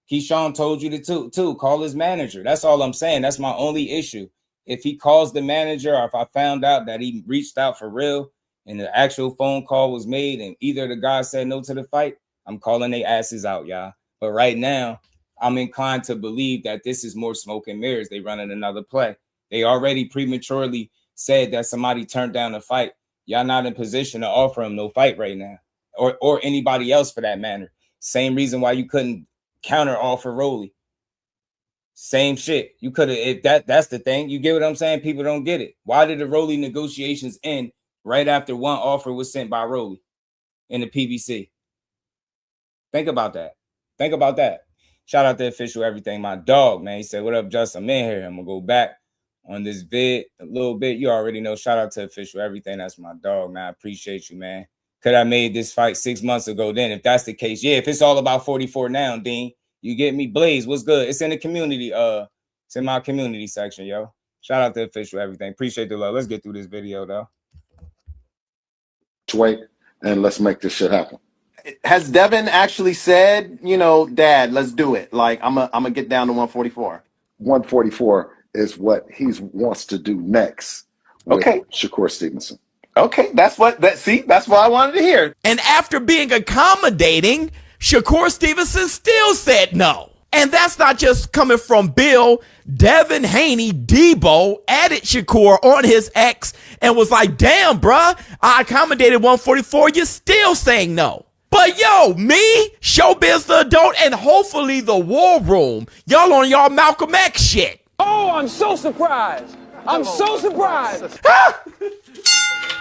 Keyshawn told you to too. Call his manager. That's all I'm saying. That's my only issue. If he calls the manager, or if I found out that he reached out for real and the actual phone call was made and either the guy said no to the fight, I'm calling their asses out, y'all. But right now, I'm inclined to believe that this is more smoke and mirrors. They running another play. They already prematurely said that somebody turned down the fight. Y'all not in position to offer him no fight right now, or anybody else for that matter. Same reason why you couldn't counter offer Rolly. Same shit. You could have, if that's the thing. You get what I'm saying? People don't get it. Why did the Rolly negotiations end right after one offer was sent by Rolly in the PBC? Think about that. Think about that. Shout out to Official Everything, my dog, man. He said, what up, Justin? I'm in here. I'm going to go back on this vid a little bit. You already know. Shout out to Official Everything. That's my dog, man. I appreciate you, man. Could I made this fight 6 months ago then? If that's the case, yeah. If it's all about 44 now, Dean, you get me. Blaze, what's good? It's in the community. It's in my community section, yo. Shout out to Official Everything. Appreciate the love. Let's get through this video, though. Wait, and let's make this shit happen. Has Devin actually said, Dad, let's do it? Like, I'm gonna get down to 144. 144 is what he wants to do next. Okay. Shakur Stevenson. Okay, that's what I wanted to hear. And after being accommodating, Shakur Stevenson still said no. And that's not just coming from Bill. Devin Haney, Debo, added Shakur on his X and was like, damn, bruh, I accommodated 144. You're still saying no. But yo, me, Showbiz the Adult, and hopefully the War Room, y'all on y'all Malcolm X shit. Oh, I'm so surprised. I'm so surprised.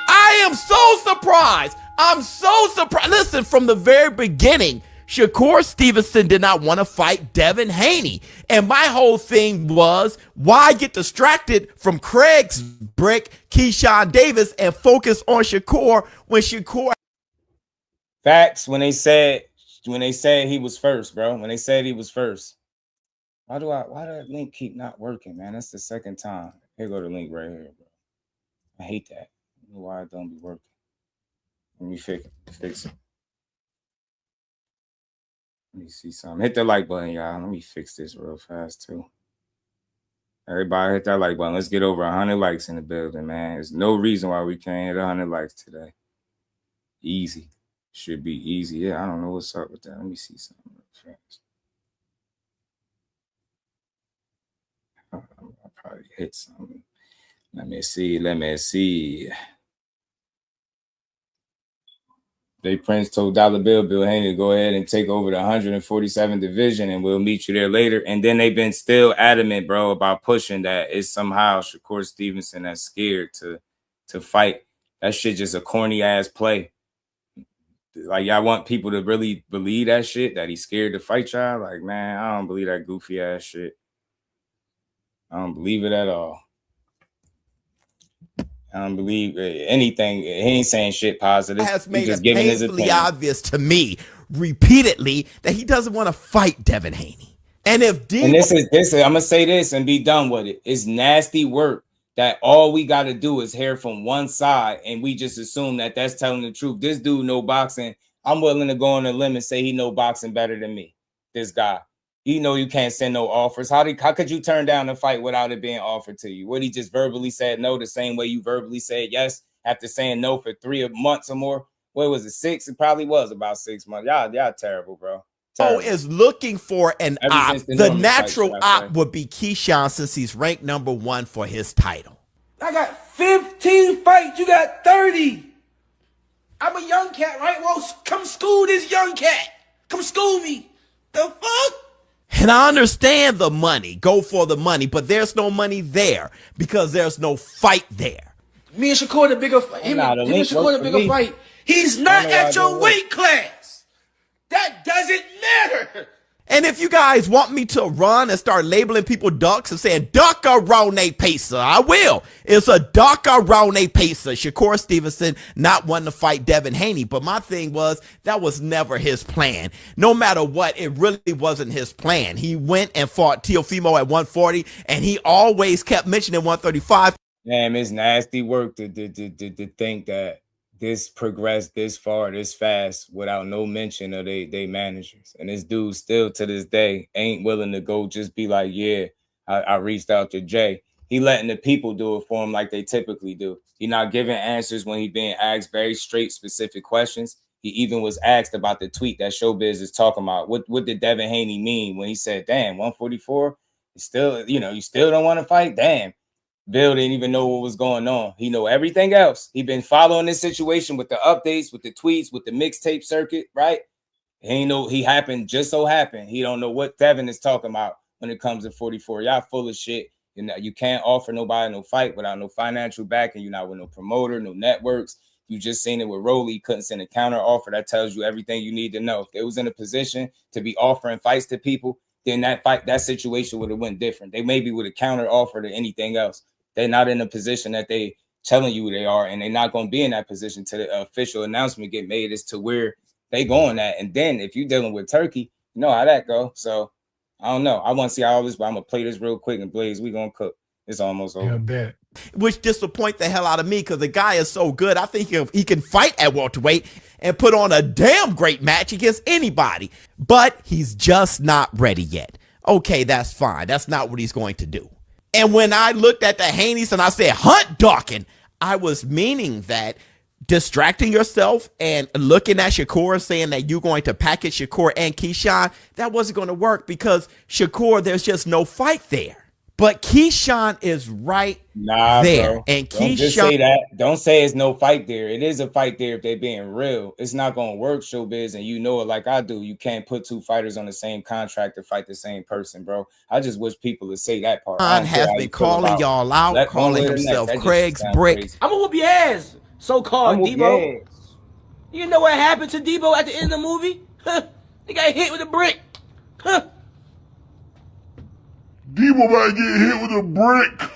I am so surprised. I'm so surprised. Listen, from the very beginning, Shakur Stevenson did not want to fight Devin Haney. And my whole thing was, why get distracted from Craig's brick, Keyshawn Davis, and focus on Shakur when Shakur... Facts, when they said he was first, bro. When they said he was first. Why that link keep not working, man? That's the second time. Here go the link right here, bro. I hate that. I don't know why it don't be working. Let me fix it. Let me see something. Hit the like button, y'all. Let me fix this real fast, too. Everybody hit that like button. Let's get over 100 likes in the building, man. There's no reason why we can't hit 100 likes today. Easy. Should be easy. Yeah, I don't know what's up with that. Let me see something real fast. I'll probably hit something. Let me see. They Prince told Dollar Bill Haney to go ahead and take over the 147 division, and we'll meet you there later. And then they've been still adamant, bro, about pushing that it's somehow Shakur Stevenson that's scared to fight. That shit just a corny ass play. Like, y'all want people to really believe that shit, that he's scared to fight y'all? Like, man, I don't believe that goofy ass shit. I don't believe it at all. I don't believe anything. He ain't saying shit positive. Has made it painfully obvious to me repeatedly that he doesn't want to fight Devin Haney. And if this is I'm gonna say this and be done with it. It's nasty work that all we got to do is hear from one side, and we just assume that that's telling the truth. This dude know boxing. I'm willing to go on a limb and say he know boxing better than me. This guy. You know you can't send no offers. How could you turn down a fight without it being offered to you? What, he just verbally said no the same way you verbally said yes after saying no for 3 months or more? What was it, 6? It probably was about 6 months. Y'all terrible, bro. Terrible. Is looking for an op. The natural op would be Keyshawn, since he's ranked number 1 for his title. I got 15 fights. You got 30. I'm a young cat, right? Well, come school this young cat. Come school me. The fuck? And I understand the money. Go for the money. But there's no money there because there's no fight there. Me and Shakur the bigger fight. Him and Shakur the bigger fight. He's not at your weight class. That doesn't matter. And if you guys want me to run and start labeling people ducks and saying duckarone pacer, I will. It's a duckarone pacer. Shakur Stevenson not wanting to fight Devin Haney. But my thing was, that was never his plan. No matter what, it really wasn't his plan. He went and fought Teofimo at 140, and he always kept mentioning 135. Damn, it's nasty work to think that this progressed this far, this fast, without no mention of they managers. And this dude still to this day ain't willing to go just be like, yeah, I reached out to Jay. He letting the people do it for him like they typically do. He not giving answers when he being asked very straight, specific questions. He even was asked about the tweet that Showbiz is talking about. What did Devin Haney mean when he said, damn, 144? You still don't want to fight? Damn. Bill didn't even know what was going on. He know everything else. He been following this situation with the updates, with the tweets, with the mixtape circuit, right? He ain't know he happened, just so happened. He don't know what Devin is talking about when it comes to 44. Y'all full of shit. You can't offer nobody no fight without no financial backing. You're not with no promoter, no networks. You just seen it with Rolly. He couldn't send a counter offer. That tells you everything you need to know. If they was in a position to be offering fights to people, then that situation would have went different. They maybe would have counter offered to anything else. They're not in a position that they telling you they are, and they're not going to be in that position till the official announcement get made as to where they going at. And then if you're dealing with Turkey, you know how that go. So I don't know. I want to see all this, but I'm going to play this real quick, and Blaze, we going to cook. It's almost over. Yeah, bet. Which disappoints the hell out of me because the guy is so good. I think he can fight at welterweight and put on a damn great match against anybody. But he's just not ready yet. Okay, that's fine. That's not what he's going to do. And when I looked at the Haneys and I said, hunt Dawkins, I was meaning that distracting yourself and looking at Shakur saying that you're going to package Shakur and Keyshawn, that wasn't going to work because Shakur, there's just no fight there. But Keyshawn is right there. Bro. And Don't just Keyshawn, say that. Don't say it's no fight there. It is a fight there if they're being real. It's not going to work, showbiz, and you know it like I do. You can't put two fighters on the same contract to fight the same person, bro. I just wish people would say that part. has been calling y'all out, calling himself Craig's Brick. Crazy. I'm gonna whoop your ass, so-called Debo. You know what happened to Debo at the end of the movie? He got hit with a brick. Debo might get hit with a brick.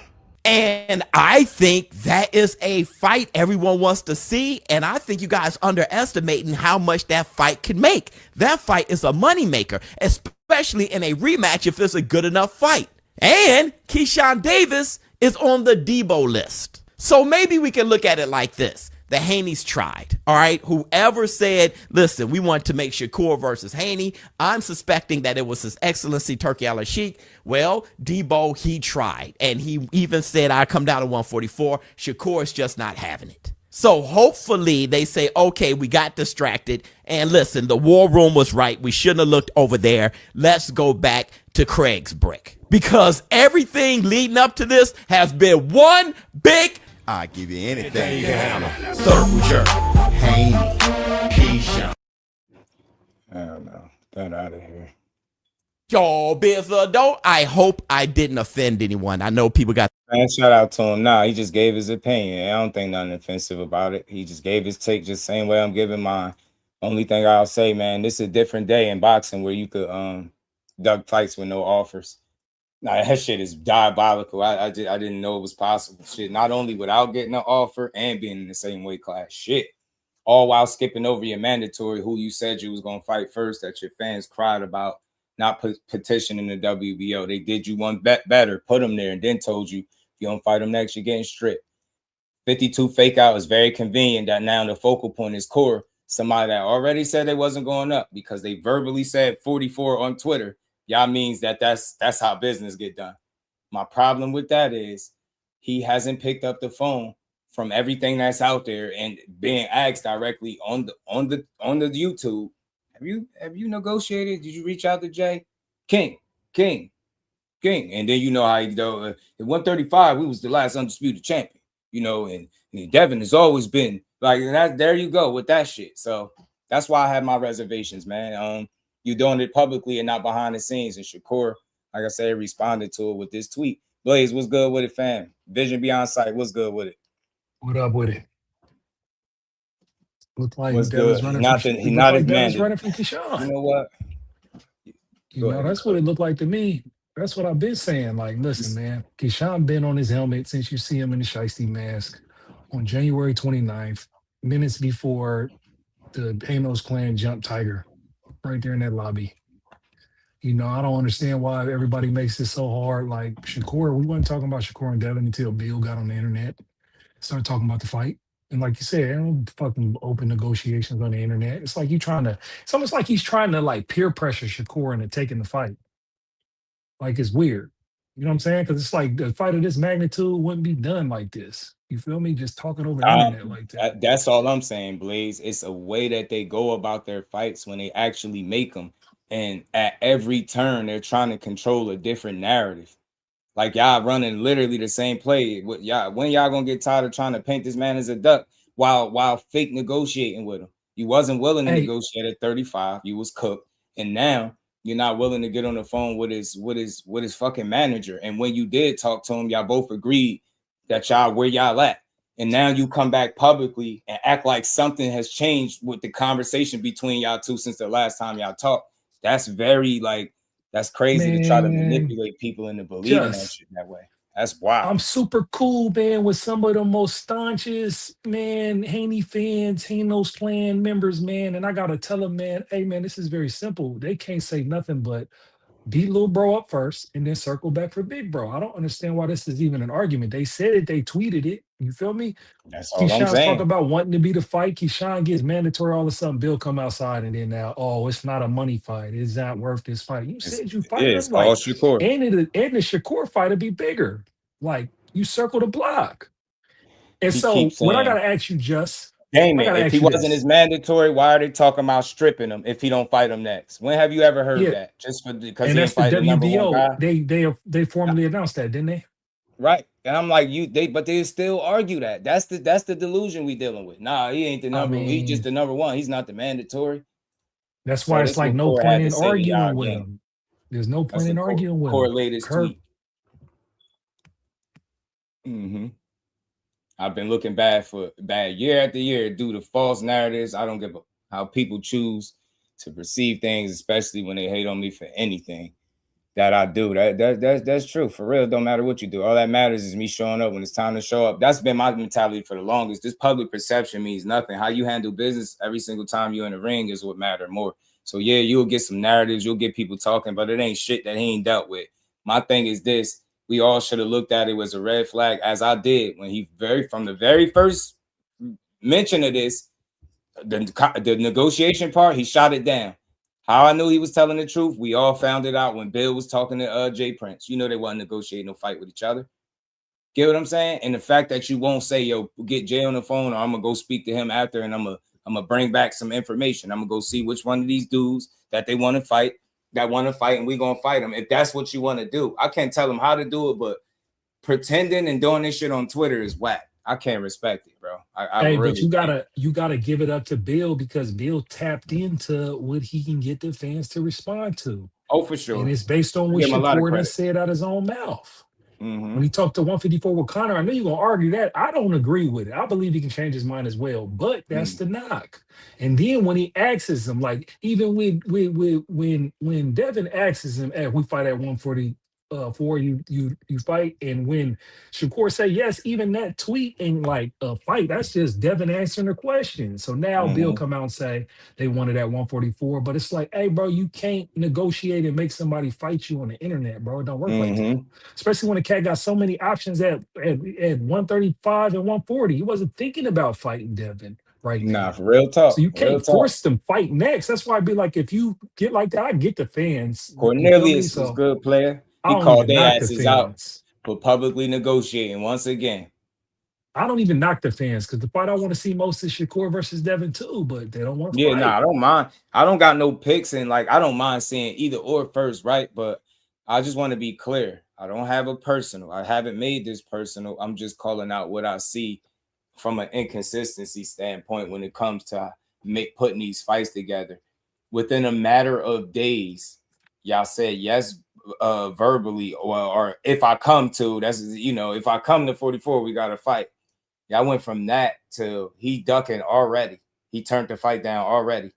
And I think that is a fight everyone wants to see. And I think you guys underestimating how much that fight can make. That fight is a moneymaker, especially in a rematch if it's a good enough fight. And Keyshawn Davis is on the Debo list. So maybe we can look at it like this. The Haneys tried, all right? Whoever said, listen, we want to make Shakur versus Haney, I'm suspecting that it was His Excellency Turki Al-Sheikh. Well, Debo, he tried. And he even said, I come down to 144. Shakur is just not having it. So hopefully they say, okay, we got distracted. And listen, the war room was right. We shouldn't have looked over there. Let's go back to Craig's Brick. Because everything leading up to this has been one big I give you anything. Circle jerk. Haney. Keyshawn. I don't know. Get out of here. Yo, Bizza, don't. I hope I didn't offend anyone. I know people got. Man, shout out to him. Nah, he just gave his opinion. I don't think nothing offensive about it. He just gave his take just same way I'm giving mine. Only thing I'll say, man, this is a different day in boxing where you could duck fights with no offers. Nah, that shit is diabolical. I didn't know it was possible. Shit, not only without getting an offer and being in the same weight class. Shit. All while skipping over your mandatory, who you said you was going to fight first, that your fans cried about not petitioning the WBO. They did you one better, put them there, and then told you, if you don't fight them next, you're getting stripped. 52 fake out is very convenient that now the focal point is core. Somebody that already said they wasn't going up because they verbally said 44 on Twitter. Y'all means that's how business get done. My problem with that is he hasn't picked up the phone from everything that's out there and being asked directly on the YouTube. Have you negotiated? Did you reach out to Jay? King. And then you know how you go at 135, we was the last undisputed champion, you know, and Devin has always been like that. There you go with that shit. So that's why I have my reservations, man. You doing it publicly and not behind the scenes. And Shakur, like I said, responded to it with this tweet. Blaze, what's good with it, fam? Vision Beyond Sight, what's good with it? What up with it? Look like what's good? Running He's not as running from Keyshawn. You know what? That's what it looked like to me. That's what I've been saying. Like, listen, man, Keyshawn been on his helmet since you see him in the shiesty mask on January 29th, minutes before the Panos clan jumped Tiger. Right there in that lobby. You know, I don't understand why everybody makes this so hard. Like Shakur, we weren't talking about Shakur and Devin until Bill got on the internet, started talking about the fight. And like you said, I don't fucking open negotiations on the internet. It's like it's almost like he's trying to like peer pressure Shakur into taking the fight. Like it's weird. You know what I'm saying? Because it's like the fight of this magnitude wouldn't be done like this. You feel me? Just talking over the internet like that. That's all I'm saying, Blaze. It's a way that they go about their fights when they actually make them. And at every turn, they're trying to control a different narrative. Like y'all running literally the same play. When y'all gonna get tired of trying to paint this man as a duck while fake negotiating with him? You wasn't willing to negotiate at 35. You was cooked. And now you're not willing to get on the phone with his fucking manager. And when you did talk to him, y'all both agreed that y'all where y'all at. And now you come back publicly and act like something has changed with the conversation between y'all two since the last time y'all talked. That's very that's crazy to try to manipulate people into believing that shit that way. That's wild. I'm super cool, man, with some of the most staunchest, man, Haney fans, Hanos clan members, man. And I got to tell them, man, hey, man, this is very simple. They can't say nothing but beat little bro up first and then circle back for big bro. I don't understand why this is even an argument. They said it, they tweeted it. You feel me? That's all I'm saying. Keyshawn's talking about wanting to be the fight. Keyshawn gets mandatory. All of a sudden, Bill come outside and then now, it's not a money fight. It's not worth this fight. You said you fight it's all Shakur. And the Shakur fight would be bigger. Like you circle the block. And so what I gotta ask you, Just, Damon, gotta if ask he you wasn't this. as mandatory, why are they talking about stripping him if he don't fight him next? When have you ever heard Yeah, that? Just because and he that's ain't the fight the number one WBO. guy? They formally announced that, didn't they? Right. And I'm like, but they still argue that. That's the delusion we dealing with. Nah, he ain't the I number one. He's just mean, the number one. He's not the mandatory. that's why Bro, it's this like what no Core point had to in say to y'all arguing with again. him. There's no That's point the in arguing with core him. latest Kirk, tweet. I've been looking bad year after year due to false narratives. I don't give a how people choose to perceive things, especially when they hate on me for anything that I do. That's true. For real, don't matter what you do. All that matters is me showing up when it's time to show up. That's been my mentality for the longest. This public perception means nothing. How you handle business every single time you're in the ring is what matters more. So yeah, you'll get some narratives, you'll get people talking, but it ain't shit that he ain't dealt with. My thing is this: we all should have looked at it as a red flag, as I did when he from the very first mention of this, the negotiation part, he shot it down. How I knew he was telling the truth, we all found it out when Bill was talking to Jay Prince. You know they wasn't negotiating no fight with each other. Get what I'm saying? And the fact that you won't say, yo, get Jay on the phone, or I'm gonna go speak to him after, and I'm gonna bring back some information. I'm gonna go see which one of these dudes that they want to fight, and we're gonna fight them. If that's what you want to do, I can't tell them how to do it, but pretending and doing this shit on Twitter is whack. I can't respect it, bro. I hey, but really can't. you gotta give it up to Bill because Bill tapped into what he can get the fans to respond to. Oh, for And sure. it's based on I what give him a lot of Shakur done credit. said out his own mouth. Mm-hmm. When he talked to 154 with Connor, I know you're gonna argue that. I don't agree with it. I believe he can change his mind as well, but that's the knock. And then when he asks him, like even when Devin asks him, "Hey, we fight at 144, you fight," and when Shakur say yes, even that tweet ain't like a fight. That's just Devin answering the question. So now Bill come out and say they wanted at 144, but it's like, hey, bro, you can't negotiate and make somebody fight you on the internet, bro. It don't work like that. Especially when the cat got so many options at 135 and 140. He wasn't thinking about fighting Devin right now. Nah, for real talk. So you Real can't talk. force them fight next. That's why I'd be like, if you get like that, I get the fans. Cornelius was So good player. I He don't called even their knock the asses out fans. for publicly negotiating once again. I don't even knock the fans because the fight I want to see most is Shakur versus Devin too, but they don't want to Yeah, fight. nah, I don't mind. I don't got no picks, and like I don't mind seeing either or first, right? But I just want to be clear. I don't have a personal. I haven't made this personal. I'm just calling out what I see from an inconsistency standpoint when it comes to putting these fights together. Within a matter of days, y'all said yes verbally, or if I come to, if I come to 44, we got to fight. Y'all went from that to he ducking already. He turned the fight down already.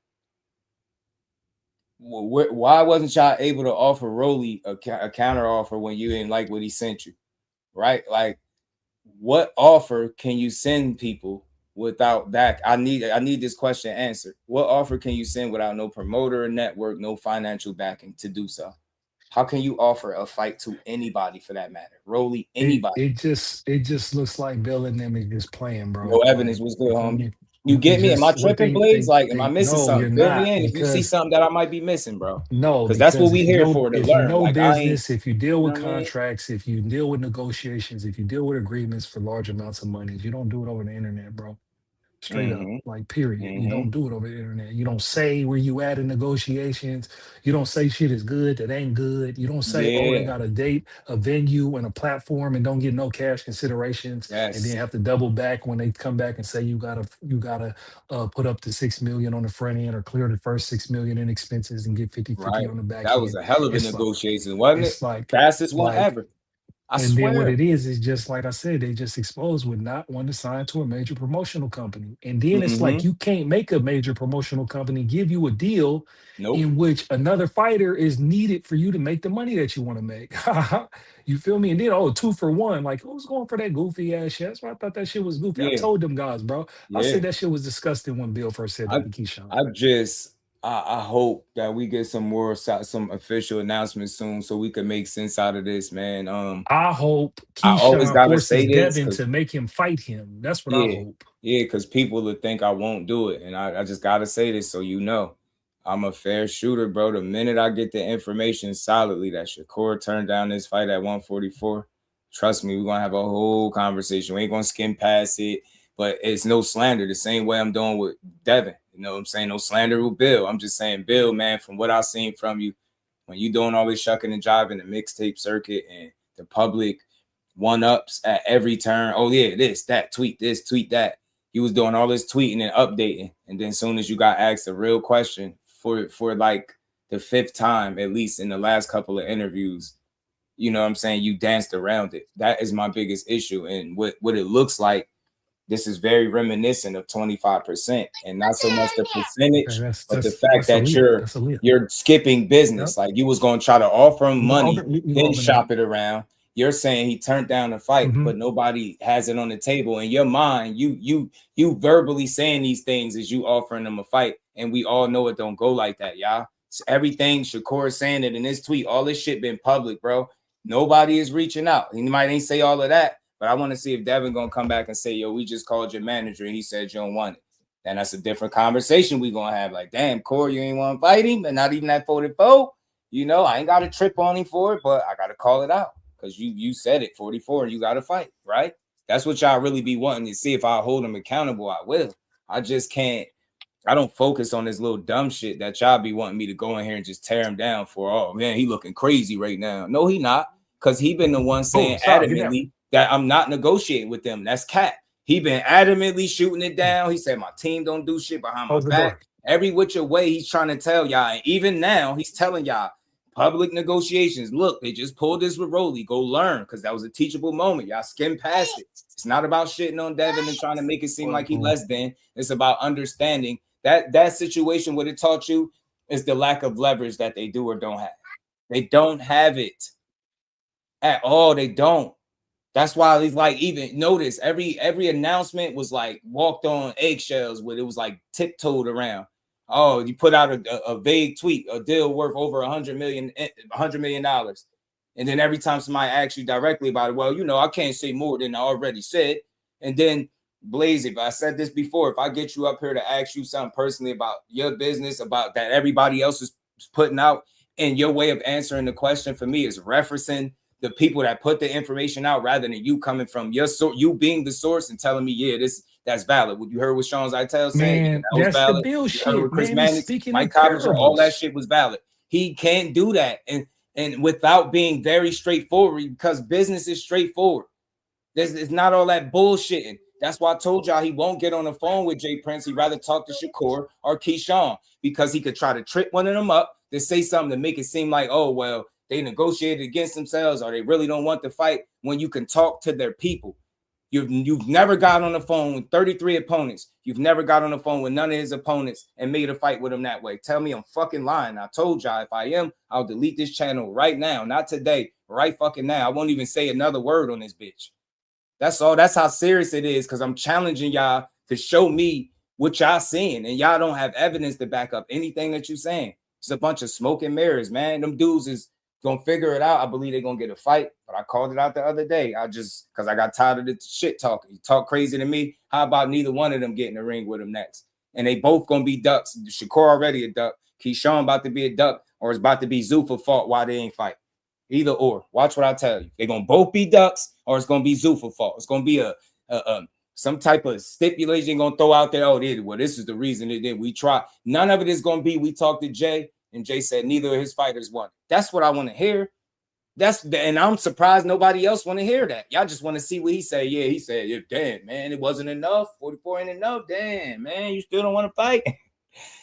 Why wasn't y'all able to offer Rolly a counter offer when you didn't like what he sent you? Right? Like, what offer can you send people without back? I need this question answered. What offer can you send without no promoter or network, no financial backing to do so? How can you offer a fight to anybody for that matter? Rolly, anybody. It just looks like Bill and them is just playing, bro. No evidence was good, homie. You get me? Am I tripping, Blaze? Like, am I missing no, something? you're Fill me not, in if you see because something that I might be missing, bro. no, Because that's what we here for, to if you learn. know Like, I ain't, business, if you deal you with know what I mean? contracts, if you deal with negotiations, if you deal with agreements for large amounts of money, you don't do it over the internet, bro. Straight up, like period. You don't do it over the internet. You don't say where you at in negotiations. You don't say shit is good that ain't good. You don't say, oh, they Yeah. got a date, a venue, and a platform, and don't get no cash considerations, and Yes. then have to double back when they come back and say you gotta put up the 6 million on the front end or clear the first 6 million in expenses and get 50-50 Right. on the back That was end. a hell of a It's like negotiation, wasn't it? it's like Fastest one like ever. I and then what swear. it is just like I said, they just exposed with not wanting to sign to a major promotional company. And then it's like you can't make a major promotional company give you a deal Nope. in which another fighter is needed for you to make the money that you want to make. You feel me? And then 2-for-1. Like, who's going for that goofy ass shit? That's why I thought that shit was goofy. I Yeah. told them guys, bro. I Yeah. said that shit was disgusting when Bill first said that to Keyshawn. I hope that we get some official announcements soon so we can make sense out of this, man. I hope I always Keyshawn gotta say forces this Devin because to make him fight him. That's what I hope. because people would think I won't do it. And I just gotta say this so you know. I'm a fair shooter, bro. The minute I get the information solidly that Shakur turned down this fight at 144, trust me, we're gonna have a whole conversation. We ain't gonna skim past it. but it's no slander. The same way I'm doing with Devin. You know what I'm saying? No slander with Bill. I'm just saying, Bill, man, from what I've seen from you, when you doing all this shucking and jiving, the mixtape circuit and the public one-ups at every turn. Oh, yeah, this, tweet that. You was doing all this tweeting and updating. And then as soon as you got asked a real question for like the 5th time, at least in the last couple of interviews, you know what I'm saying, you danced around it. That is my biggest issue. And what it looks like, this is very reminiscent of 25%, and not so much the percentage, but the fact that you're skipping business. Like you was going to try to offer him money, then shop it around. You're saying he turned down the fight, but nobody has it on the table. In your mind, you verbally saying these things as you offering them a fight, and we all know it don't go like that, y'all. So everything Shakur is saying it in this tweet, all this shit been public, bro. Nobody is reaching out. He might ain't say all of that, but I want to see if Devin gonna come back and say, yo, we just called your manager and he said you don't want it. Then that's a different conversation we gonna have. Like, damn, Corey, you ain't want to fight him, and not even at 44. You know, I ain't got to trip on him for it, but I got to call it out because you said it, 44, and you got to fight, right? That's what y'all really be wanting to see. If I hold him accountable, I will. I just can't. I don't focus on this little dumb shit that y'all be wanting me to go in here and just tear him down for. Oh man, he looking crazy right now. No, he not, because he been the one saying adamantly that I'm not negotiating with them. That's cap. He been adamantly shooting it down. He said my team don't do shit behind my back. Every which way he's trying to tell y'all. And even now he's telling y'all public negotiations. Look, they just pulled this with Rolly. Go learn, because that was a teachable moment. Y'all skim past it. It's not about shitting on Devin and trying to make it seem like he less than. It's about understanding that situation. What it taught you is the lack of leverage that they do or don't have. They don't have it at all. They don't. That's why he's like, even notice every announcement was like walked on eggshells, with it was like tiptoed around. Oh, you put out a vague tweet, a deal worth over $100 million. And then every time somebody asks you directly about it, well, you know, I can't say more than I already said. And then Blaze, if I said this before, if I get you up here to ask you something personally about your business, about that everybody else is putting out, and your way of answering the question for me is referencing the people that put the information out rather than you coming from your source, you being the source and telling me, yeah, that's valid. What you heard what Sean Zeitel said, that was valid. The Bill shit, you heard what Chris Mannix, Mike Cobbinger, all that shit was valid. He can't do that. And without being very straightforward, because business is straightforward. It's not all that bullshitting. That's why I told y'all he won't get on the phone with Jay Prince. He'd rather talk to Shakur or Keyshawn, because he could try to trip one of them up to say something to make it seem like, oh, well, they negotiated against themselves or they really don't want to fight, when you can talk to their people. You've never got on the phone with 33 opponents. You've never got on the phone with none of his opponents and made a fight with them that way. Tell me I'm fucking lying. I told y'all if I am, I'll delete this channel right now. Not today, right fucking now. I won't even say another word on this bitch. That's all. That's how serious it is, because I'm challenging y'all to show me what y'all seeing, and y'all don't have evidence to back up anything that you're saying. It's a bunch of smoke and mirrors, man. Them dudes is gonna figure it out. I believe they're gonna get a fight, but I called it out the other day. Because I got tired of the shit talking. You talk crazy to me. How about neither one of them getting the ring with him next? And they both gonna be ducks. Shakur already a duck. Keyshawn about to be a duck, or it's about to be Zuffa fault why they ain't fight. Either or. Watch what I tell you. They're gonna both be ducks, or it's gonna be Zuffa fault. It's gonna be a some type of stipulation gonna throw out there. Oh, this is the reason it did. We try. None of it is gonna be. We talked to Jay, and Jay said neither of his fighters won. That's what I want to hear. And I'm surprised nobody else want to hear that. Y'all just want to see what he say. Yeah, he said, yeah, damn, man, it wasn't enough. 44 ain't enough. Damn, man, you still don't want to fight.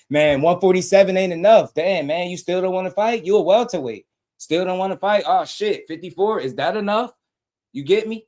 Man, 147 ain't enough. Damn, man, you still don't want to fight. You a welterweight. Still don't want to fight. Oh shit, 54, is that enough? You get me?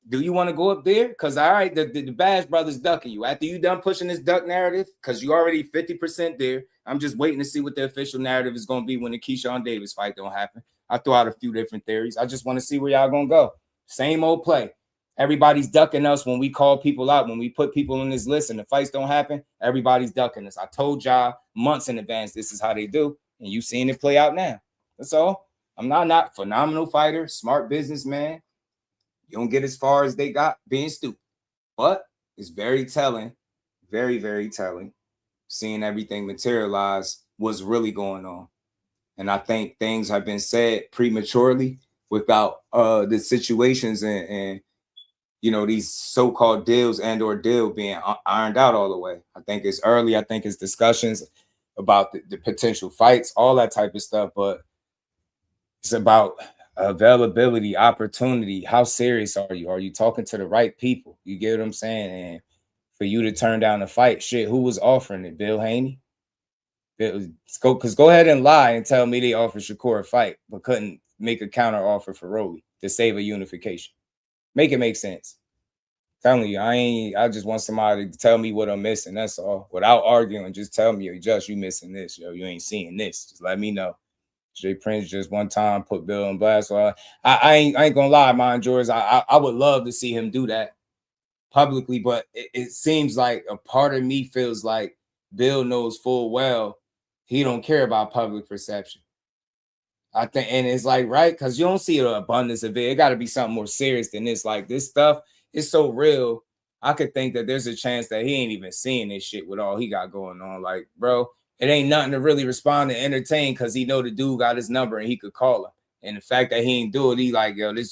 Do you want to go up there? Because all right, the Bash brothers ducking you. After you done pushing this duck narrative, because you already 50% there. I'm just waiting to see what the official narrative is going to be when the Keyshawn Davis fight don't happen. I throw out a few different theories. I just want to see where y'all going to go. Same old play. Everybody's ducking us when we call people out, when we put people on this list and the fights don't happen. Everybody's ducking us. I told y'all months in advance this is how they do, and you seeing it play out now. That's all. I'm not phenomenal fighter, smart businessman. You don't get as far as they got being stupid. But it's very telling, very, very telling, seeing everything materialize, what's really going on. And I think things have been said prematurely without the situations and you know, these so-called deals and or deal being ironed out all the way. I think it's early. I think it's discussions about the potential fights, all that type of stuff. But it's about availability, opportunity. How serious are you? Are you talking to the right people? You get what I'm saying? And for you to turn down the fight, shit, who was offering it? Bill Haney? Go ahead and lie and tell me they offered Shakur a fight, but couldn't make a counter offer for Rolly to save a unification. Make it make sense. Telling you, I just want somebody to tell me what I'm missing. That's all. Without arguing, just tell me, yo, Josh, you missing this, yo. You ain't seeing this. Just let me know. Jay Prince just one time put Bill on blast. So I ain't gonna lie, mind George. I would love to see him do that publicly, but it seems like a part of me feels like Bill knows full well he don't care about public perception. I think, and it's like, right, because you don't see an abundance of it. It got to be something more serious than this. Like, this stuff is so real. I could think that there's a chance that he ain't even seeing this shit with all he got going on. Like, bro, it ain't nothing to really respond and entertain because he know the dude got his number and he could call him. And the fact that he ain't do it, he like, yo, he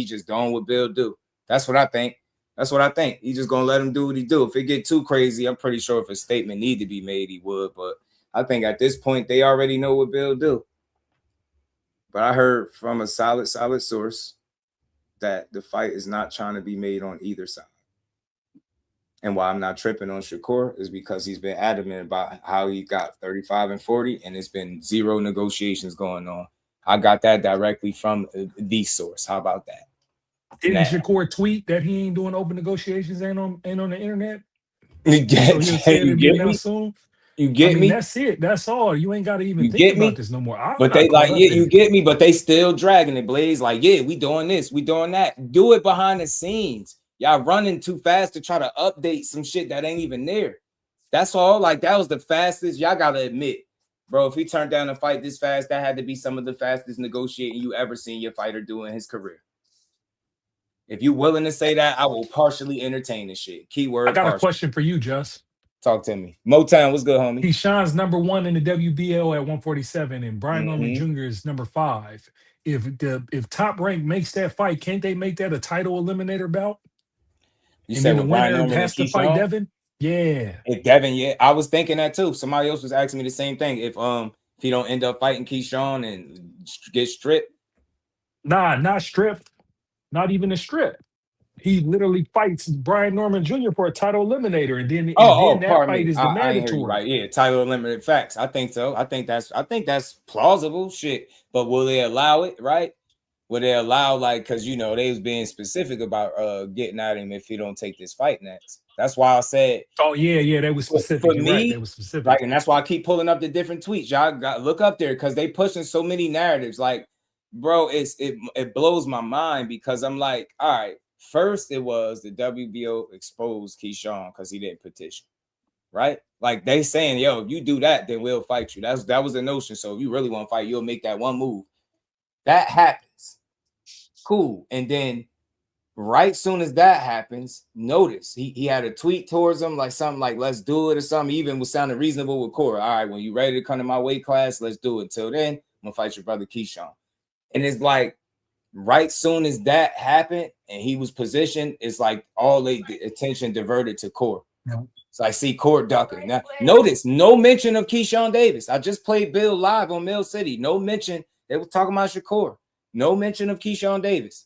just doing what Bill do. That's what I think. That's what I think. He just gonna let him do what he do. If it get too crazy, I'm pretty sure if a statement need to be made, he would. But I think at this point, they already know what Bill do. But I heard from a solid source that the fight is not trying to be made on either side. And why I'm not tripping on Shakur is because he's been adamant about how he got 35 and 40, and it's been zero negotiations going on. I got that directly from the source. How about that? Didn't Shakur tweet that he ain't doing open negotiations, ain't on the internet? You get me? Soon? You get me? That's it. That's all. You ain't got to even think about this no more. But they like, yeah, you get me. But they still dragging it, Blaze. Like, yeah, we doing this, we doing that. Do it behind the scenes. Y'all running too fast to try to update some shit that ain't even there. That's all. Like, that was the fastest. Y'all gotta admit, bro. If he turned down a fight this fast, that had to be some of the fastest negotiating you ever seen your fighter do in his career. If you willing to say that, I will partially entertain this shit. Keyword. I got a question for you, Just. Talk to me. Motown, what's good, homie? Keyshawn's number 1 in the WBO at 147, and Brian Norman Jr. is number 5. If Top Rank makes that fight, can't they make that a title eliminator bout? You and said then the winner has to fight Devin? Yeah. If Devin, yeah. I was thinking that too. Somebody else was asking me the same thing. If he don't end up fighting Keyshawn and get stripped. Nah, not stripped. Not even a strip. He literally fights Brian Norman Jr. for a title eliminator, and then that fight is the mandatory. Right? Yeah, title eliminator. Facts. I think so. I think that's plausible. Shit, but will they allow it? Right? Will they allow, like, because you know they was being specific about getting at him if he don't take this fight next. That's why I said. Oh yeah, that was specific. For me, right. That was specific. Like, and that's why I keep pulling up the different tweets. Y'all got look up there because they pushing so many narratives. Like, bro, it blows my mind because I'm like, all right. First, it was the WBO exposed Keyshawn because he didn't petition, right? Like, they saying, yo, if you do that, then we'll fight you. That was the notion. So if you really want to fight, you'll make that one move. That happens. Cool. And then right soon as that happens, notice he had a tweet towards him, like something like, let's do it or something. He even was sounding reasonable with Corey. All right, when you ready to come to my weight class, let's do it. Till then, I'm going to fight your brother Keyshawn. And it's like, right soon as that happened and he was positioned, it's like all the attention diverted to Core. Yeah. So I see Core ducking. Now, notice no mention of Keyshawn Davis. I just played Bill live on Mill City. No mention. They were talking about Shakur. No mention of Keyshawn Davis.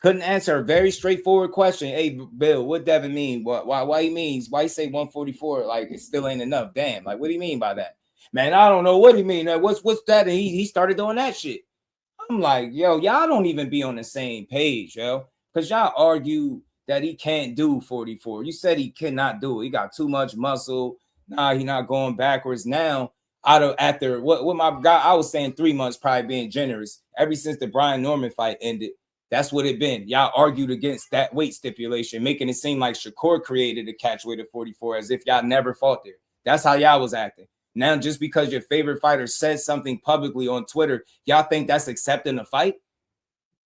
Couldn't answer a very straightforward question. Hey, Bill, what Devin mean? Why he means? Why he say 144? Like, it still ain't enough. Damn. Like, what do you mean by that? Man, I don't know what he mean. What's that? And he started doing that shit. I'm like, yo, y'all don't even be on the same page, yo. Because y'all argue that he can't do 44. You said he cannot do it. He got too much muscle. Nah, he not going backwards now. After what my guy, I was saying 3 months, probably being generous. Ever since the Brian Norman fight ended, that's what it been. Y'all argued against that weight stipulation, making it seem like Shakur created a catch weight of 44 as if y'all never fought there. That's how y'all was acting. Now, just because your favorite fighter says something publicly on Twitter, y'all think that's accepting a fight?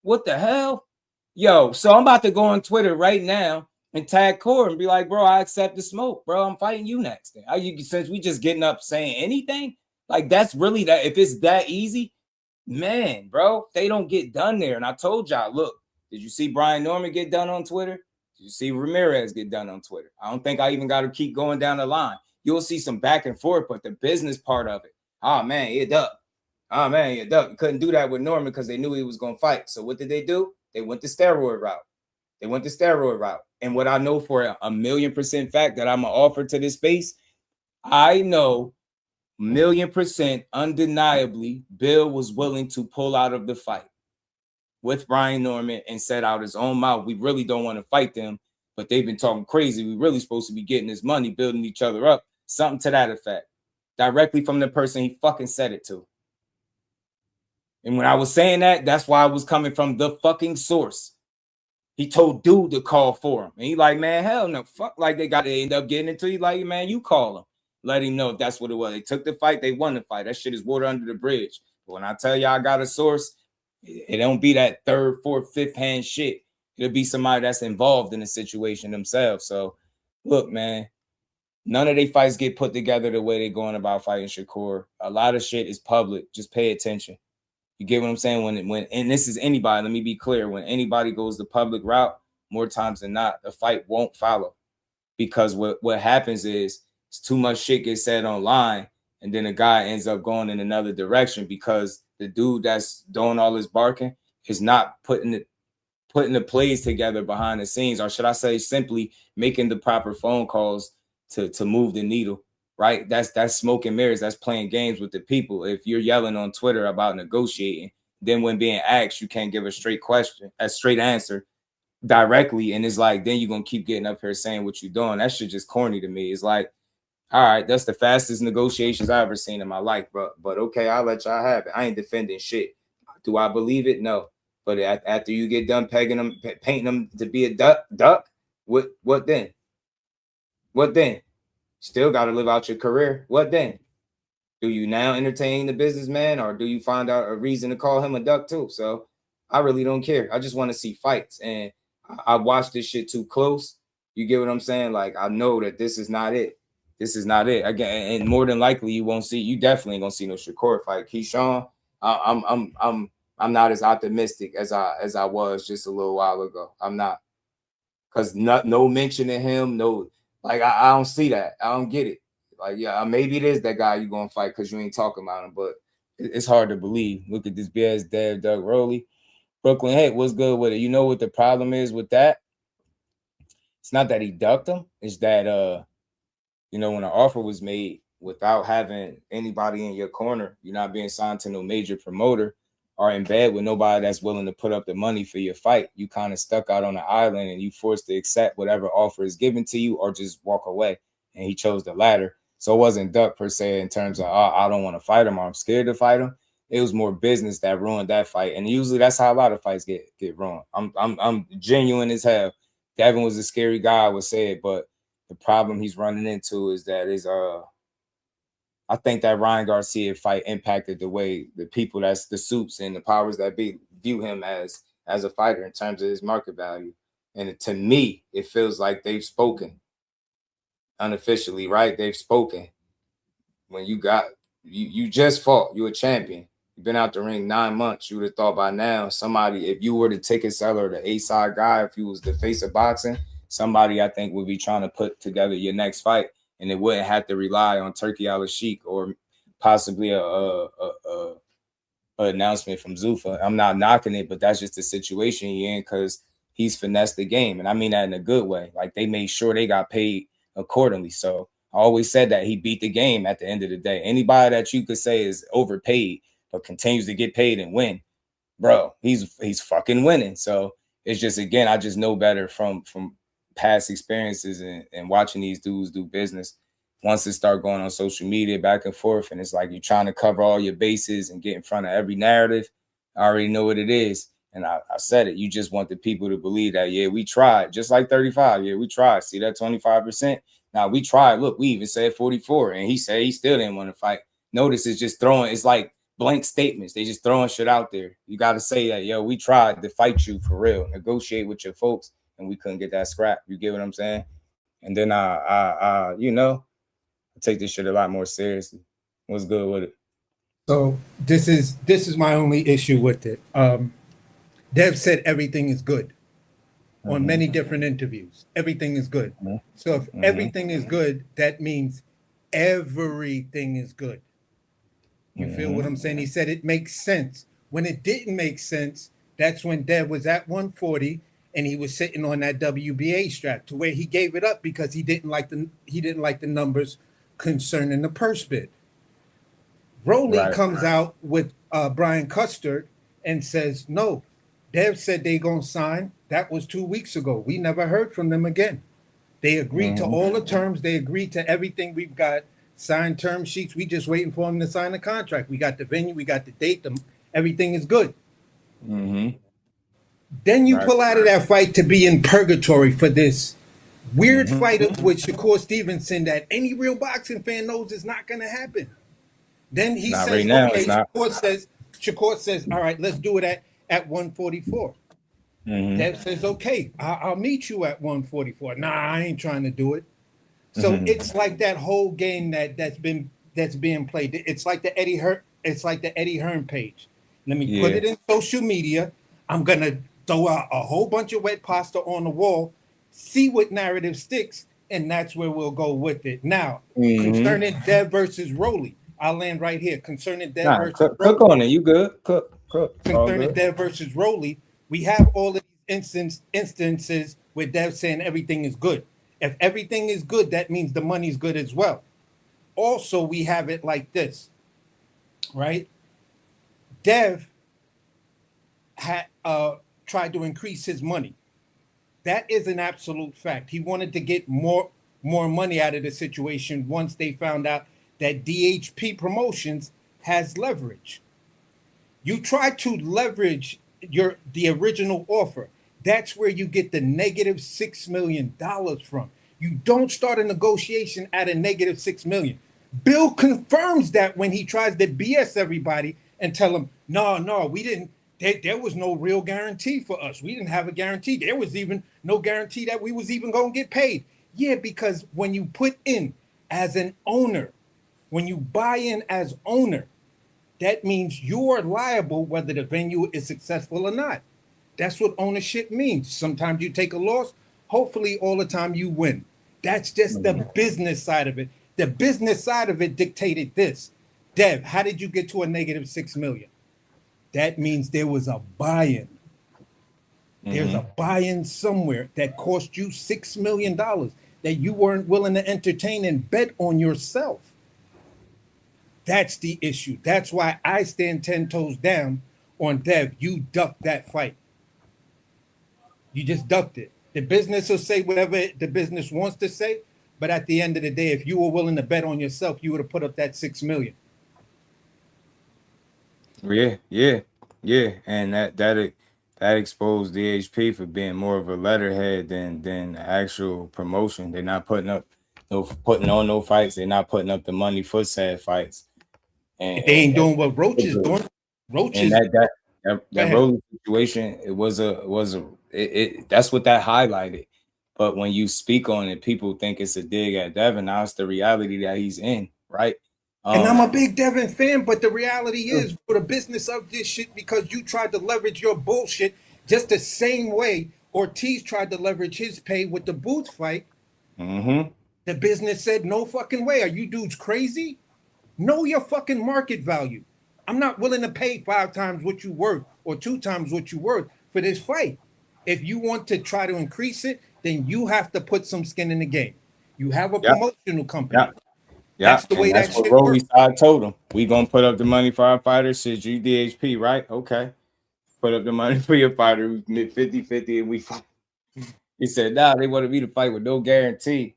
What the hell? Yo, so I'm about to go on Twitter right now and tag Core and be like, bro, I accept the smoke, bro. I'm fighting you next. Since we just getting up saying anything, like, that's really that. If it's that easy, man, bro, they don't get done there. And I told y'all, look, Did you see Brian Norman get done on Twitter? Did you see Ramirez get done on Twitter? I don't think I even got to keep going down the line. You'll see some back and forth, but the business part of it, oh man, you duck. Oh man, you duck. You couldn't do that with Norman because they knew he was going to fight. So what did they do? They went the steroid route. And what I know for a 1,000,000% fact that I'm going to offer to this space, I know 1,000,000% undeniably Bill was willing to pull out of the fight with Brian Norman and said out his own mouth, we really don't want to fight them, but they've been talking crazy. We really supposed to be getting this money, building each other up, something to that effect, directly from the person he fucking said it to. And when I was saying that, that's why I was coming from the fucking source. He told dude to call for him. And he like, man, hell no, fuck, like they end up getting into. He like, man, you call him. Let him know if that's what it was. They took the fight, they won the fight. That shit is water under the bridge. But when I tell y'all I got a source, it don't be that third, fourth, fifth hand shit. It'll be somebody that's involved in the situation themselves. So look, man, none of their fights get put together the way they're going about fighting Shakur. A lot of shit is public. Just pay attention. You get what I'm saying? When and this is anybody, let me be clear. When anybody goes the public route, more times than not, the fight won't follow. Because what happens is too much shit gets said online, and then a guy ends up going in another direction because the dude that's doing all this barking is not putting the plays together behind the scenes, or should I say simply making the proper phone calls to move the needle. Right? That's smoke and mirrors. That's playing games with the people. If you're yelling on Twitter about negotiating, then when being asked, you can't give a straight answer directly. And it's like, then you're going to keep getting up here saying what you're doing. That shit just corny to me. It's like, all right, that's the fastest negotiations I've ever seen in my life, bro. But okay, I'll let y'all have it. I ain't defending shit. Do I believe it? No. But after you get done painting them to be a duck, what then? What then? Still got to live out your career. What then? Do you now entertain the businessman, or do you find out a reason to call him a duck too? So I really don't care. I just want to see fights, and I watch this shit too close. You get what I'm saying? Like, I know that this is not it. This is not it. Again, and more than likely, you definitely ain't gonna see no Shakur fight. Keyshawn, I'm not as optimistic as I was just a little while ago. I'm not, because no mention of him, no. Like, I don't see that. I don't get it. Like, yeah, maybe it is that guy you're going to fight because you ain't talking about him, but it's hard to believe. Look at this BS Dev Doug Rowley. Brooklyn, hey, what's good with it? You know what the problem is with that? It's not that he ducked him. It's that, when an offer was made without having anybody in your corner, you're not being signed to no major promoter, or in bed with nobody that's willing to put up the money for your fight, you kind of stuck out on the island and you forced to accept whatever offer is given to you or just walk away. And he chose the latter. So it wasn't duck per se in terms of, I don't want to fight him or I'm scared to fight him. It was more business that ruined that fight. And usually that's how a lot of fights get ruined. I'm genuine as hell. Devin was a scary guy, I would say it, but the problem he's running into is that I think that Ryan Garcia fight impacted the way the people, that's the soups and the powers that be, view him as a fighter in terms of his market value. And to me, it feels like they've spoken unofficially, right? They've spoken. When you just fought, you're a champion. You've been out the ring 9 months. You would have thought by now somebody, if you were the ticket seller, the A-side guy, if you was the face of boxing, somebody I think would be trying to put together your next fight. And it wouldn't have to rely on Turkey Al-Sheikh or possibly a announcement from Zuffa. I'm not knocking it, but that's just the situation he's in because he's finessed the game. And I mean that in a good way. Like, they made sure they got paid accordingly. So I always said that he beat the game at the end of the day. Anybody that you could say is overpaid but continues to get paid and win, bro, he's fucking winning. So it's just, again, I just know better from past experiences and watching these dudes do business. Once it start going on social media back and forth, and it's like you're trying to cover all your bases and get in front of every narrative, I already know what it is. And I said it. You just want the people to believe that, yeah, we tried. Just like 35. Yeah, we tried. See that 25%? Now, we tried. Look, we even said 44. And he said he still didn't want to fight. Notice it's just it's like blank statements. They just throwing shit out there. You got to say that, yo, we tried to fight you for real. Negotiate with your folks. And we couldn't get that scrap. You get what I'm saying? And then I take this shit a lot more seriously. What's good with it? So this is my only issue with it. Dev said everything is good on many different interviews. Everything is good. So if everything is good, that means everything is good. You feel what I'm saying? He said it makes sense. When it didn't make sense, that's when Dev was at 140 and he was sitting on that WBA strap to where he gave it up because he didn't like the numbers concerning the purse bid. Rolly comes out with Brian Custard and says, no, Dev said they gonna sign. That was 2 weeks ago. We never heard from them again. They agreed to all the terms. They agreed to everything. We've got signed term sheets. We just waiting for them to sign the contract. We got the venue. We got the date. Everything is good. Then you pull out of that fight to be in purgatory for this weird fight with Shakur Stevenson that any real boxing fan knows is not going to happen. Then he says, right now, okay, Shakur says, all right, let's do it at 144. Dev says, okay, I'll meet you at 144. Nah, I ain't trying to do it. So it's like that whole game that's being played. It's like the Eddie Hearn page. Let me put it in social media. I'm gonna throw out a whole bunch of wet pasta on the wall, see what narrative sticks, and that's where we'll go with it. Now, concerning Dev versus Rolly, I'll land right here. Concerning Dev versus Rolly, cook on it. You good? Cook. Concerning Dev versus Rolly, we have all of these instances where Dev saying everything is good. If everything is good, that means the money's good as well. Also, we have it like this, right? Dev had tried to increase his money. That is an absolute fact. He wanted to get more money out of the situation once they found out that DHP Promotions has leverage. You try to leverage the original offer. That's where you get the negative $6 million from. You don't start a negotiation at a negative $6 million. Bill confirms that when he tries to BS everybody and tell them, no, we didn't. There was no real guarantee for us. We didn't have a guarantee. There was even no guarantee that we was even going to get paid. Yeah, because when you put in as an owner, when you buy in as owner, that means you're liable whether the venue is successful or not. That's what ownership means. Sometimes you take a loss. Hopefully, all the time you win. That's just the business side of it. The business side of it dictated this. Dev, how did you get to a negative $6 million? That means there was a buy-in. There's a buy-in somewhere that cost you $6 million that you weren't willing to entertain and bet on yourself. That's the issue. That's why I stand 10 toes down on Dev. You ducked that fight. You just ducked it. The business will say whatever the business wants to say, but at the end of the day, if you were willing to bet on yourself, you would have put up that $6 million. Yeah. And that exposed DHP for being more of a letterhead than actual promotion. They're not putting on no fights. They're not putting up the money for said fights. And they ain't doing what Roach is doing. Roach is that Rolly situation. That's what that highlighted. But when you speak on it, people think it's a dig at Devin. Now it's the reality that he's in, right? And I'm a big Devin fan, but the reality is for the business of this shit, because you tried to leverage your bullshit just the same way Ortiz tried to leverage his pay with the Boots fight. The business said, no fucking way. Are you dudes crazy? Know your fucking market value. I'm not willing to pay 5 times what you worth or 2 times what you worth for this fight. If you want to try to increase it, then you have to put some skin in the game. You have a promotional company. That's the way that's that what shit Rolly works. side told him. We gonna put up the money for our fighters. Shit, you DHP, right? Okay. Put up the money for your fighter. 50-50 and we fight. He said, nah, they wanted me to fight with no guarantee.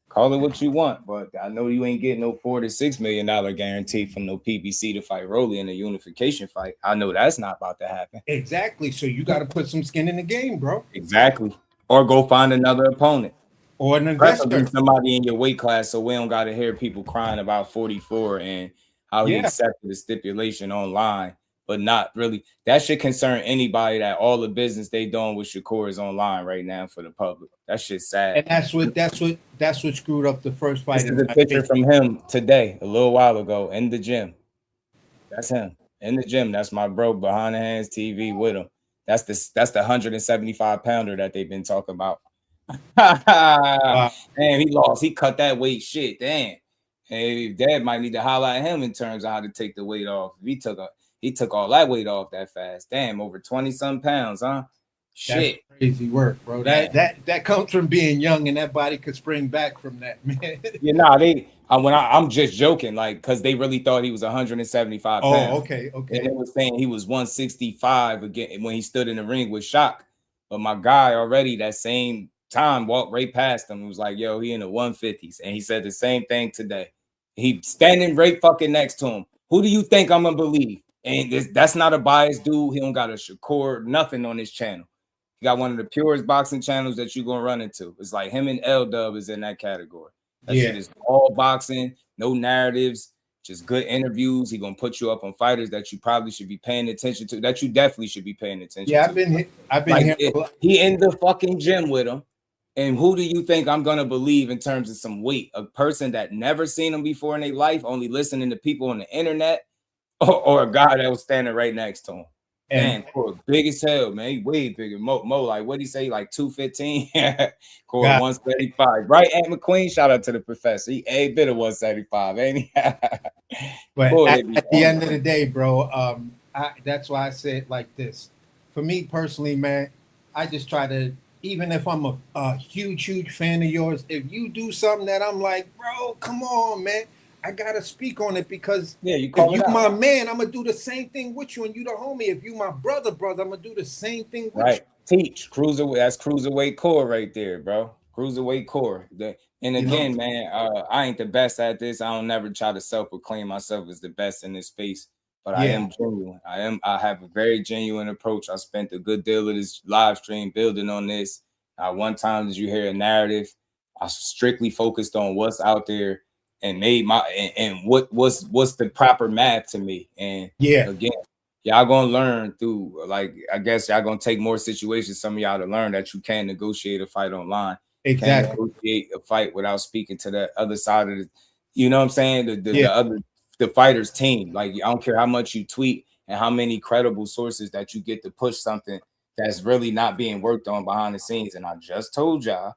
Call it what you want, but I know you ain't getting no $4 to $6 million guarantee from no PBC to fight Rolly in a unification fight. I know that's not about to happen. Exactly. So you got to put some skin in the game, bro. Exactly. Or go find another opponent. Or an investor. Somebody in your weight class so we don't got to hear people crying about 44 and how he accepted the stipulation online, but not really. That should concern anybody that all the business they doing with Shakur is online right now for the public. That shit's sad. And that's what screwed up the first fight. This is a picture from him today, a little while ago, in the gym. That's him in the gym. That's my bro behind the hands TV with him. That's the 175 pounder that they've been talking about. Damn, he lost. He cut that weight. Shit, damn. Hey, Dad might need to holler at him in terms of how to take the weight off. He took all that weight off that fast. Damn, over 20-some pounds, huh? Shit. That's crazy work, bro. That comes from being young, and that body could spring back from that, man. Yeah, nah, I'm just joking, like, because they really thought he was 175 pounds. Oh, okay. And they were saying he was 165 again when he stood in the ring with Shock. But my guy already that same time walked right past him and was like, yo, he in the 150s. And he said the same thing today. He standing right fucking next to him. Who do you think I'm gonna believe? And that's not a biased dude. He don't got a Shakur, nothing on his channel. He got one of the purest boxing channels that you're gonna run into. It's like him and L-Dub is in that category. That shit is all boxing, no narratives, just good interviews. He gonna put you up on fighters that you probably should be paying attention to, that you definitely should be paying attention to. Yeah, I've been like, here. He in the fucking gym with him. And who do you think I'm gonna believe in terms of some weight? A person that never seen him before in their life, only listening to people on the internet, or a guy that was standing right next to him? And Core big as hell, man. He way bigger. Mo, like what he say, like 215, Core 175. Right, Aunt McQueen. Shout out to the professor. He a bit of 175, ain't he? But at the end of the day, bro, that's why I say it like this. For me personally, man, I just try to, even if I'm a huge fan of yours, if you do something that I'm like, bro, come on, man, I gotta speak on it, because you if you my man, I'm gonna do the same thing with you, and you the homie. If you my brother, I'm gonna do the same thing with you. Teach cruiserweight. That's cruiserweight core right there, bro. Cruiserweight core. And again, man, I ain't the best at this. I don't never try to self-proclaim myself as the best in this space, but I am genuine. I have a very genuine approach. I spent a good deal of this live stream building on this. One time did you hear a narrative? I strictly focused on what's out there and made what's the proper math to me. And again, y'all gonna learn through, like, I guess y'all gonna take more situations, some of y'all, to learn that you can negotiate a fight online. Exactly. You can negotiate a fight without speaking to the other side of the, you know what I'm saying? The fighter's team. Like, I don't care how much you tweet and how many credible sources that you get to push something that's really not being worked on behind the scenes. And I just told y'all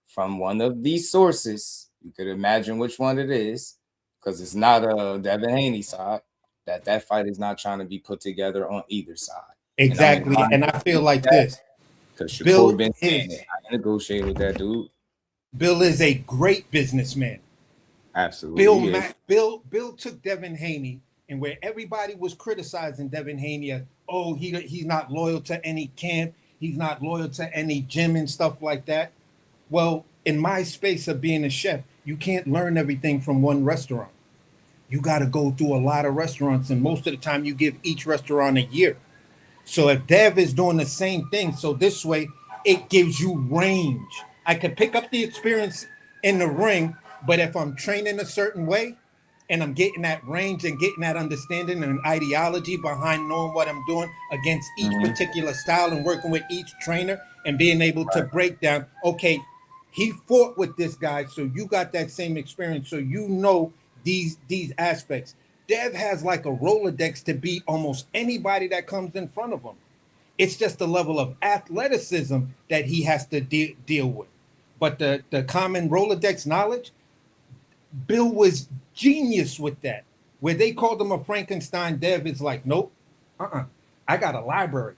from one of these sources, you could imagine which one it is, because it's not a Devin Haney side, that fight is not trying to be put together on either side. Exactly. And I feel like this. Because Shakur been saying it. I negotiate with that dude. Bill is a great businessman. Absolutely. Bill took Devin Haney, and where everybody was criticizing Devin Haney as, oh, he's not loyal to any camp, he's not loyal to any gym and stuff like that. Well, in my space of being a chef, you can't learn everything from one restaurant. You got to go through a lot of restaurants, and most of the time you give each restaurant a year. So if Dev is doing the same thing, so this way it gives you range. I could pick up the experience in the ring, but if I'm training a certain way and I'm getting that range and getting that understanding and ideology behind knowing what I'm doing against each particular style and working with each trainer and being able to break down, okay, he fought with this guy, so you got that same experience, so you know these aspects. Dev has like a Rolodex to beat almost anybody that comes in front of him. It's just the level of athleticism that he has to deal with. But the common Rolodex knowledge, Bill was genius with that. Where they called him a Frankenstein, Dev is like, nope, I got a library.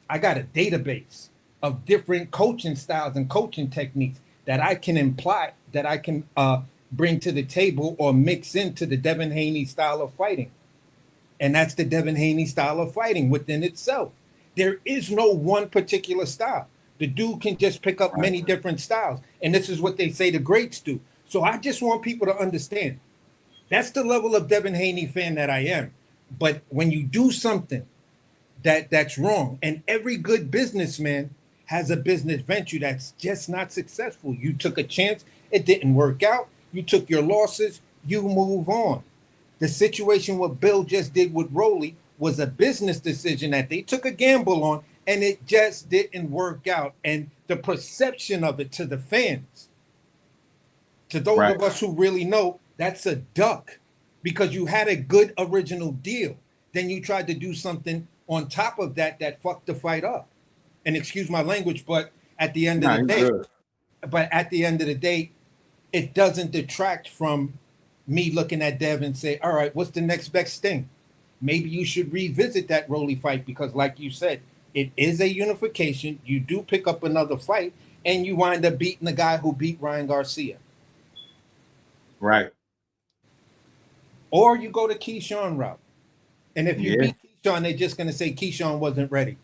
I got a database of different coaching styles and coaching techniques that I can imply, that I can bring to the table or mix into the Devin Haney style of fighting. And that's the Devin Haney style of fighting within itself. There is no one particular style. The dude can just pick up many different styles. And this is what they say the greats do. So I just want people to understand, that's the level of Devin Haney fan that I am. But when you do something that's wrong, and every good businessman has a business venture that's just not successful. You took a chance, it didn't work out. You took your losses, you move on. The situation what Bill just did with Rolly was a business decision that they took a gamble on, and it just didn't work out. And the perception of it to the fans, to those of us who really know, that's a duck, because you had a good original deal. Then you tried to do something on top of that that fucked the fight up. And excuse my language, but at the end of Nah, the he's day, good. it doesn't detract from me looking at Dev and say, all right, what's the next best thing? Maybe you should revisit that Rolly fight because, like you said, it is a unification. You do pick up another fight, and you wind up beating the guy who beat Ryan Garcia. Right. Or you go to Keyshawn route. And if you Yeah. beat Keyshawn, they're just going to say Keyshawn wasn't ready.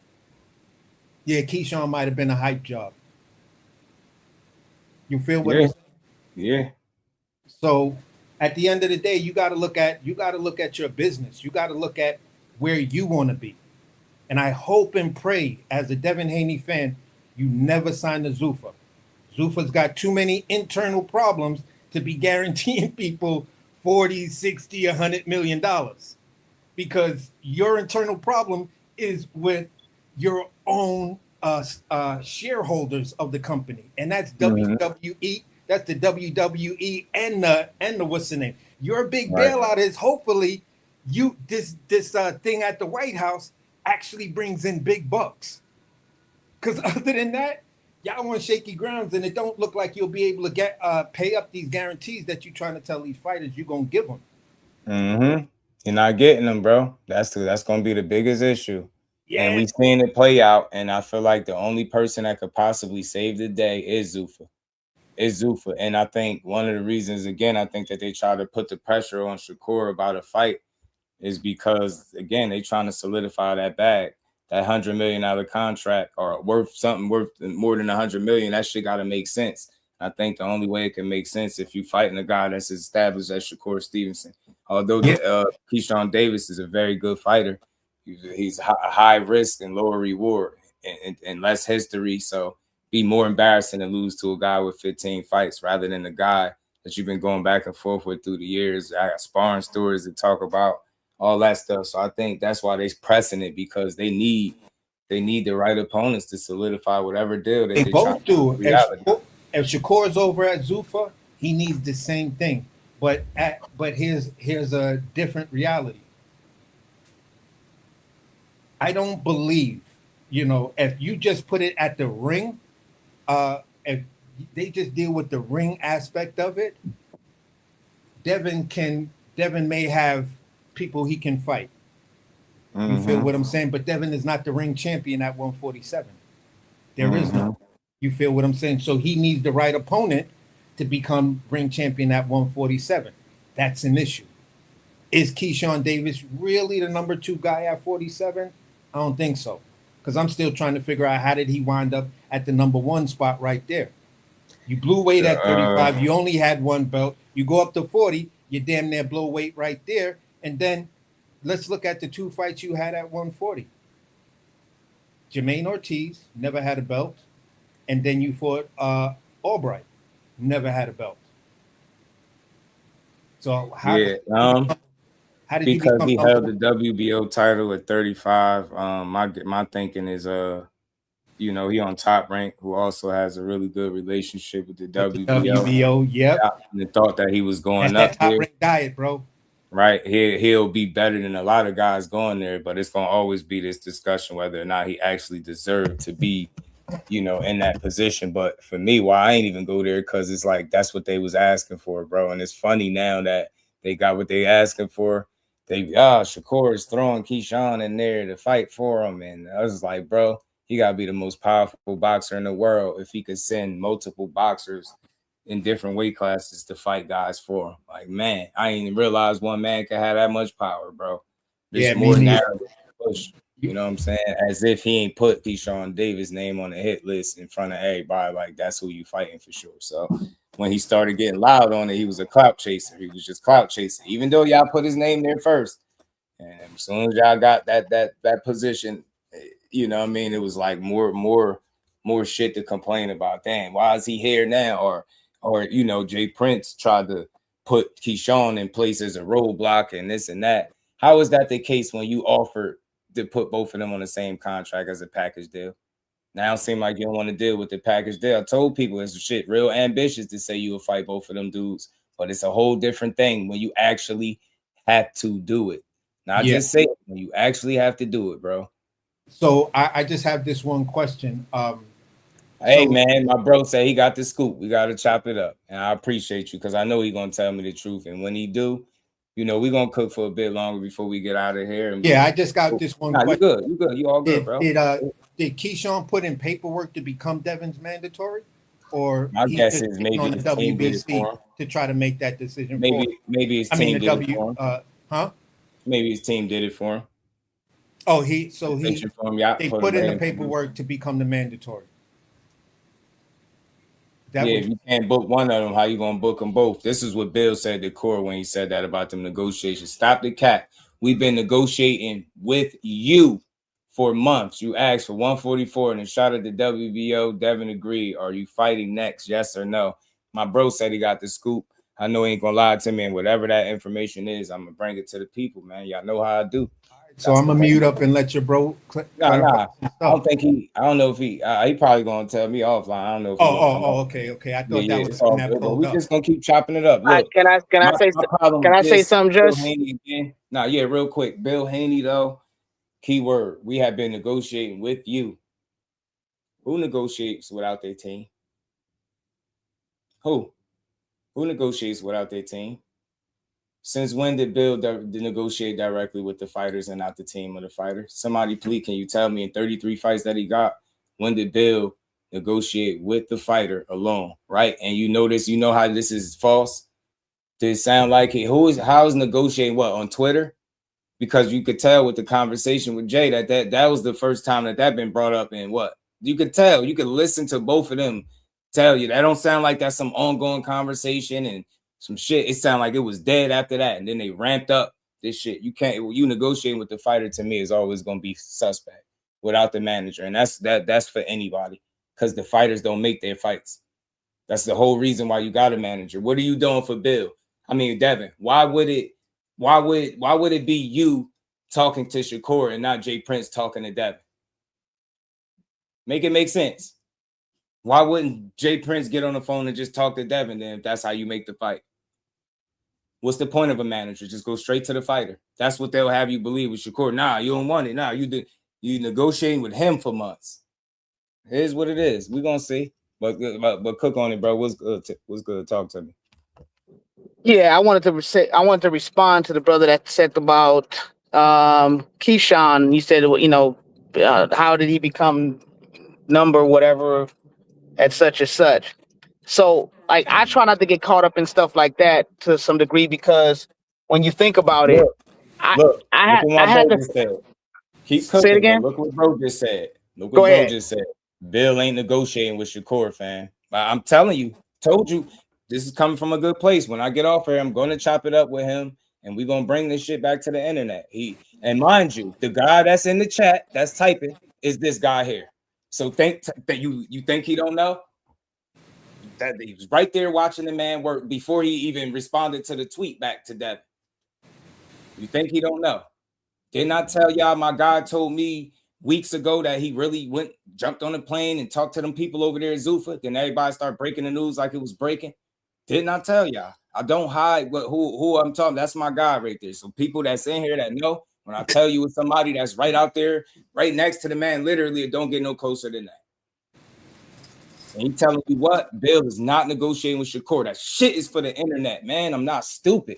Yeah, Keyshawn might have been a hype job. You feel what I'm saying? Yeah. So at the end of the day, you got to look at your business. You got to look at where you want to be. And I hope and pray, as a Devin Haney fan, you never sign the Zuffa. Zuffa's got too many internal problems to be guaranteeing people 40, 60, $100 million. Because your internal problem is with your own shareholders of the company. And that's WWE. That's the WWE and the what's the name? Your big bailout is hopefully this thing at the White House actually brings in big bucks. Because other than that, y'all on shaky grounds, and it don't look like you'll be able to get pay up these guarantees that you're trying to tell these fighters you're gonna give them. Mm-hmm. You're not getting them, bro. That's gonna be the biggest issue. Yeah. And we've seen it play out. And I feel like the only person that could possibly save the day is Zuffa. And I think one of the reasons, again, I think that they try to put the pressure on Shakur about a fight is because, again, they trying to solidify that bag, that $100 million contract, or worth more than $100 million. That shit got to make sense. I think the only way it can make sense if you fighting a guy that's as established as Shakur Stevenson. Although Keyshawn Davis is a very good fighter, he's high risk and lower reward and less history. So be more embarrassing to lose to a guy with 15 fights rather than a guy that you've been going back and forth with through the years. I got sparring stories to talk about, all that stuff. So I think that's why they're pressing it, because they need the right opponents to solidify whatever deal that They they both do. If to. Shakur's over at Zuffa, he needs the same thing. But here's a different reality. I don't believe, if you just put it at the ring, if they just deal with the ring aspect of it, Devin may have people he can fight. You feel what I'm saying? But Devin is not the ring champion at 147. There is no. You feel what I'm saying? So he needs the right opponent to become ring champion at 147. That's an issue. Is Keyshawn Davis really the number 2 guy at 47? I don't think so. Because I'm still trying to figure out how did he wind up at the number 1 spot right there. You blew weight at 35. You only had 1 belt. You go up to 40. You damn near blow weight right there. And then let's look at the 2 fights you had at 140. Jermaine Ortiz never had a belt. And then you fought Albright, never had a belt. So how did he because he held the comfortable? WBO title at 35. My thinking is he on Top Rank, who also has a really good relationship with the WBO. Yep. And the thought that he was going That's up that Top there. Rank diet, bro. Right. He'll be better than a lot of guys going there, but it's gonna always be this discussion whether or not he actually deserved to be, in that position. But for me, why I ain't even go there, because it's like that's what they was asking for, bro. And it's funny now that they got what they asking for. Shakur is throwing Keyshawn in there to fight for him. And I was like, bro, he gotta be the most powerful boxer in the world if he could send multiple boxers in different weight classes to fight guys for him. Like, man, I ain't even realized one man could have that much power, bro. There's more narrative push. You know what I'm saying? As if he ain't put Keyshawn Davis' name on the hit list in front of everybody. Like, that's who you fighting for sure. So when he started getting loud on it, he was a clout chaser. He was just clout chasing, even though y'all put his name there first. And as soon as y'all got that position, it was like more shit to complain about. Damn, why is he here now? Or Jay Prince tried to put Keyshawn in place as a roadblock and this and that. How is that the case when you offered to put both of them on the same contract as a package deal? Now it seems like you don't want to deal with the package deal. I told people it's shit real ambitious to say you will fight both of them dudes, but it's a whole different thing when you actually have to do it. Not Yeah. just say it, when you actually have to do it, bro. So I just have this one question. Hey, So- man, my bro said he got the scoop. We got to chop it up. And I appreciate you because I know he's going to tell me the truth. And when he do, you know, we're going to cook for a bit longer before we get out of here. And Yeah, I just got this one question. You good. You good. You all good, bro. Did Keyshawn put in paperwork to become Devin's mandatory? Or my guess is just maybe on the his team did it for him. WBC to try to make that decision Maybe his team did it for him. Maybe his team did it for him. Oh, they put in the him. paperwork to become the mandatory. If you can't book one of them, how you gonna book them both? This is what Bill said to Core when he said that about them negotiations. Stop the cap. We've been negotiating with you for months. You asked for 144 and a shot at the WBO. Devin agreed. Are you fighting next? Yes or no? My bro said he got the scoop. I know he ain't gonna lie to me, and whatever that information is, I'm gonna bring it to the people, man. Y'all know how I do. So I'm gonna mute up and let your bro. Nah. I don't think I don't know if he probably gonna tell me offline. I don't know. If Okay. I thought that was something that pulled we up. just gonna keep chopping it up. Look, can I say something, just? Yeah, real quick. Bill Haney, though, keyword. We have been negotiating with you. Who negotiates without their team? Who negotiates without their team? Since when did Bill negotiate directly with the fighters and not the team of the fighters? Somebody, please, can you tell me in 33 fights that he got, when did Bill negotiate with the fighter alone, right? And you know how this is false? Did it sound like how's negotiating what, on Twitter? Because you could tell with the conversation with Jay that was the first time that been brought up in what? You could tell. You could listen to both of them tell you. That don't sound like that's some ongoing conversation and some shit. It sounded like it was dead after that, and then they ramped up this shit. You negotiating with the fighter, to me, is always going to be suspect without the manager, and that's for anybody, because the fighters don't make their fights. That's the whole reason why you got a manager. What are you doing for Bill? I mean, Devin, why would it be you talking to Shakur and not Jay Prince talking to Devin? Make it make sense. Why wouldn't Jay Prince get on the phone and just talk to Devin then, if that's how you make the fight? What's the point of a manager? Just go straight to the fighter. That's what they'll have you believe with Shakur. Nah, you don't want it. Nah, you negotiating with him for months. It is what it is. We're gonna see. But cook on it, bro. What's good? Talk to me. Yeah, I wanted to respond to the brother that said about Keyshawn. You said, how did he become number whatever at such and such? So, like, I try not to get caught up in stuff like that to some degree, because when you think about it, I had to keep cooking. Say it again. Look what bro just said. Just said. Bill ain't negotiating with Shakur, fam. I'm telling you, told you, this is coming from a good place. When I get off here, I'm going to chop it up with him, and we're going to bring this shit back to the internet. And mind you, the guy that's in the chat that's typing is this guy here. So think that you think he don't know? That he was right there watching the man work before he even responded to the tweet back to Devin. You think he don't know? Didn't I tell y'all my guy told me weeks ago that he really jumped on a plane and talked to them people over there at Zuffa? Then everybody started breaking the news like it was breaking. Didn't I tell y'all? I don't hide who I'm talking. That's my guy right there. So people that's in here that know, when I tell you it's somebody that's right out there, right next to the man, literally, it don't get no closer than that. And he telling you what? Bill is not negotiating with Shakur. That shit is for the internet, man. I'm not stupid.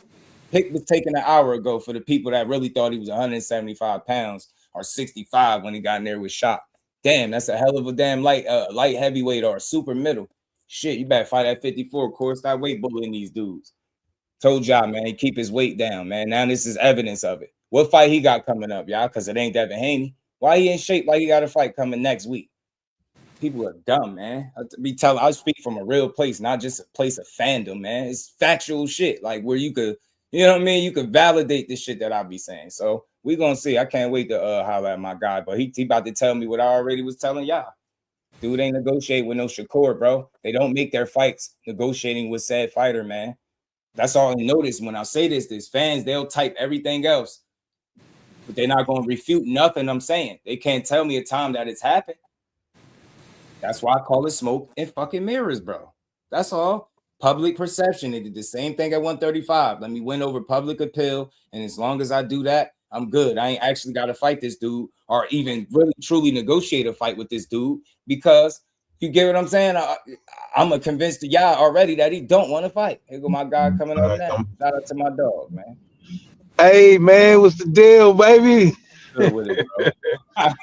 Pick was taken an hour ago for the people that really thought he was 175 pounds or 65 when he got in there with shot. Damn, that's a hell of a damn light heavyweight or a super middle. Shit, you better fight at 54. Of course, stop weight bullying these dudes. Told y'all, man, he keep his weight down, man. Now this is evidence of it. What fight he got coming up, y'all? Because it ain't Devin Haney. Why he in shape like he got a fight coming next week? People are dumb, man. I speak from a real place, not just a place of fandom, man. It's factual shit, like where you could, you know what I mean? You could validate the shit that I be saying. So we're gonna see. I can't wait to holler at my guy, but he about to tell me what I already was telling y'all. Dude ain't negotiate with no Shakur, bro. They don't make their fights negotiating with said fighter, man. That's all I notice when I say this. These fans, they'll type everything else, but they're not gonna refute nothing I'm saying. They can't tell me a time that it's happened. That's why I call it smoke and fucking mirrors, bro. That's all. Public perception. They did the same thing at 135. Let me win over public appeal. And as long as I do that, I'm good. I ain't actually got to fight this dude or even really truly negotiate a fight with this dude because you get what I'm saying? I'm convinced to y'all already that he don't want to fight. Here go my guy coming up now. Shout out to my dog, man. Hey, man, what's the deal, baby? Good with it, bro.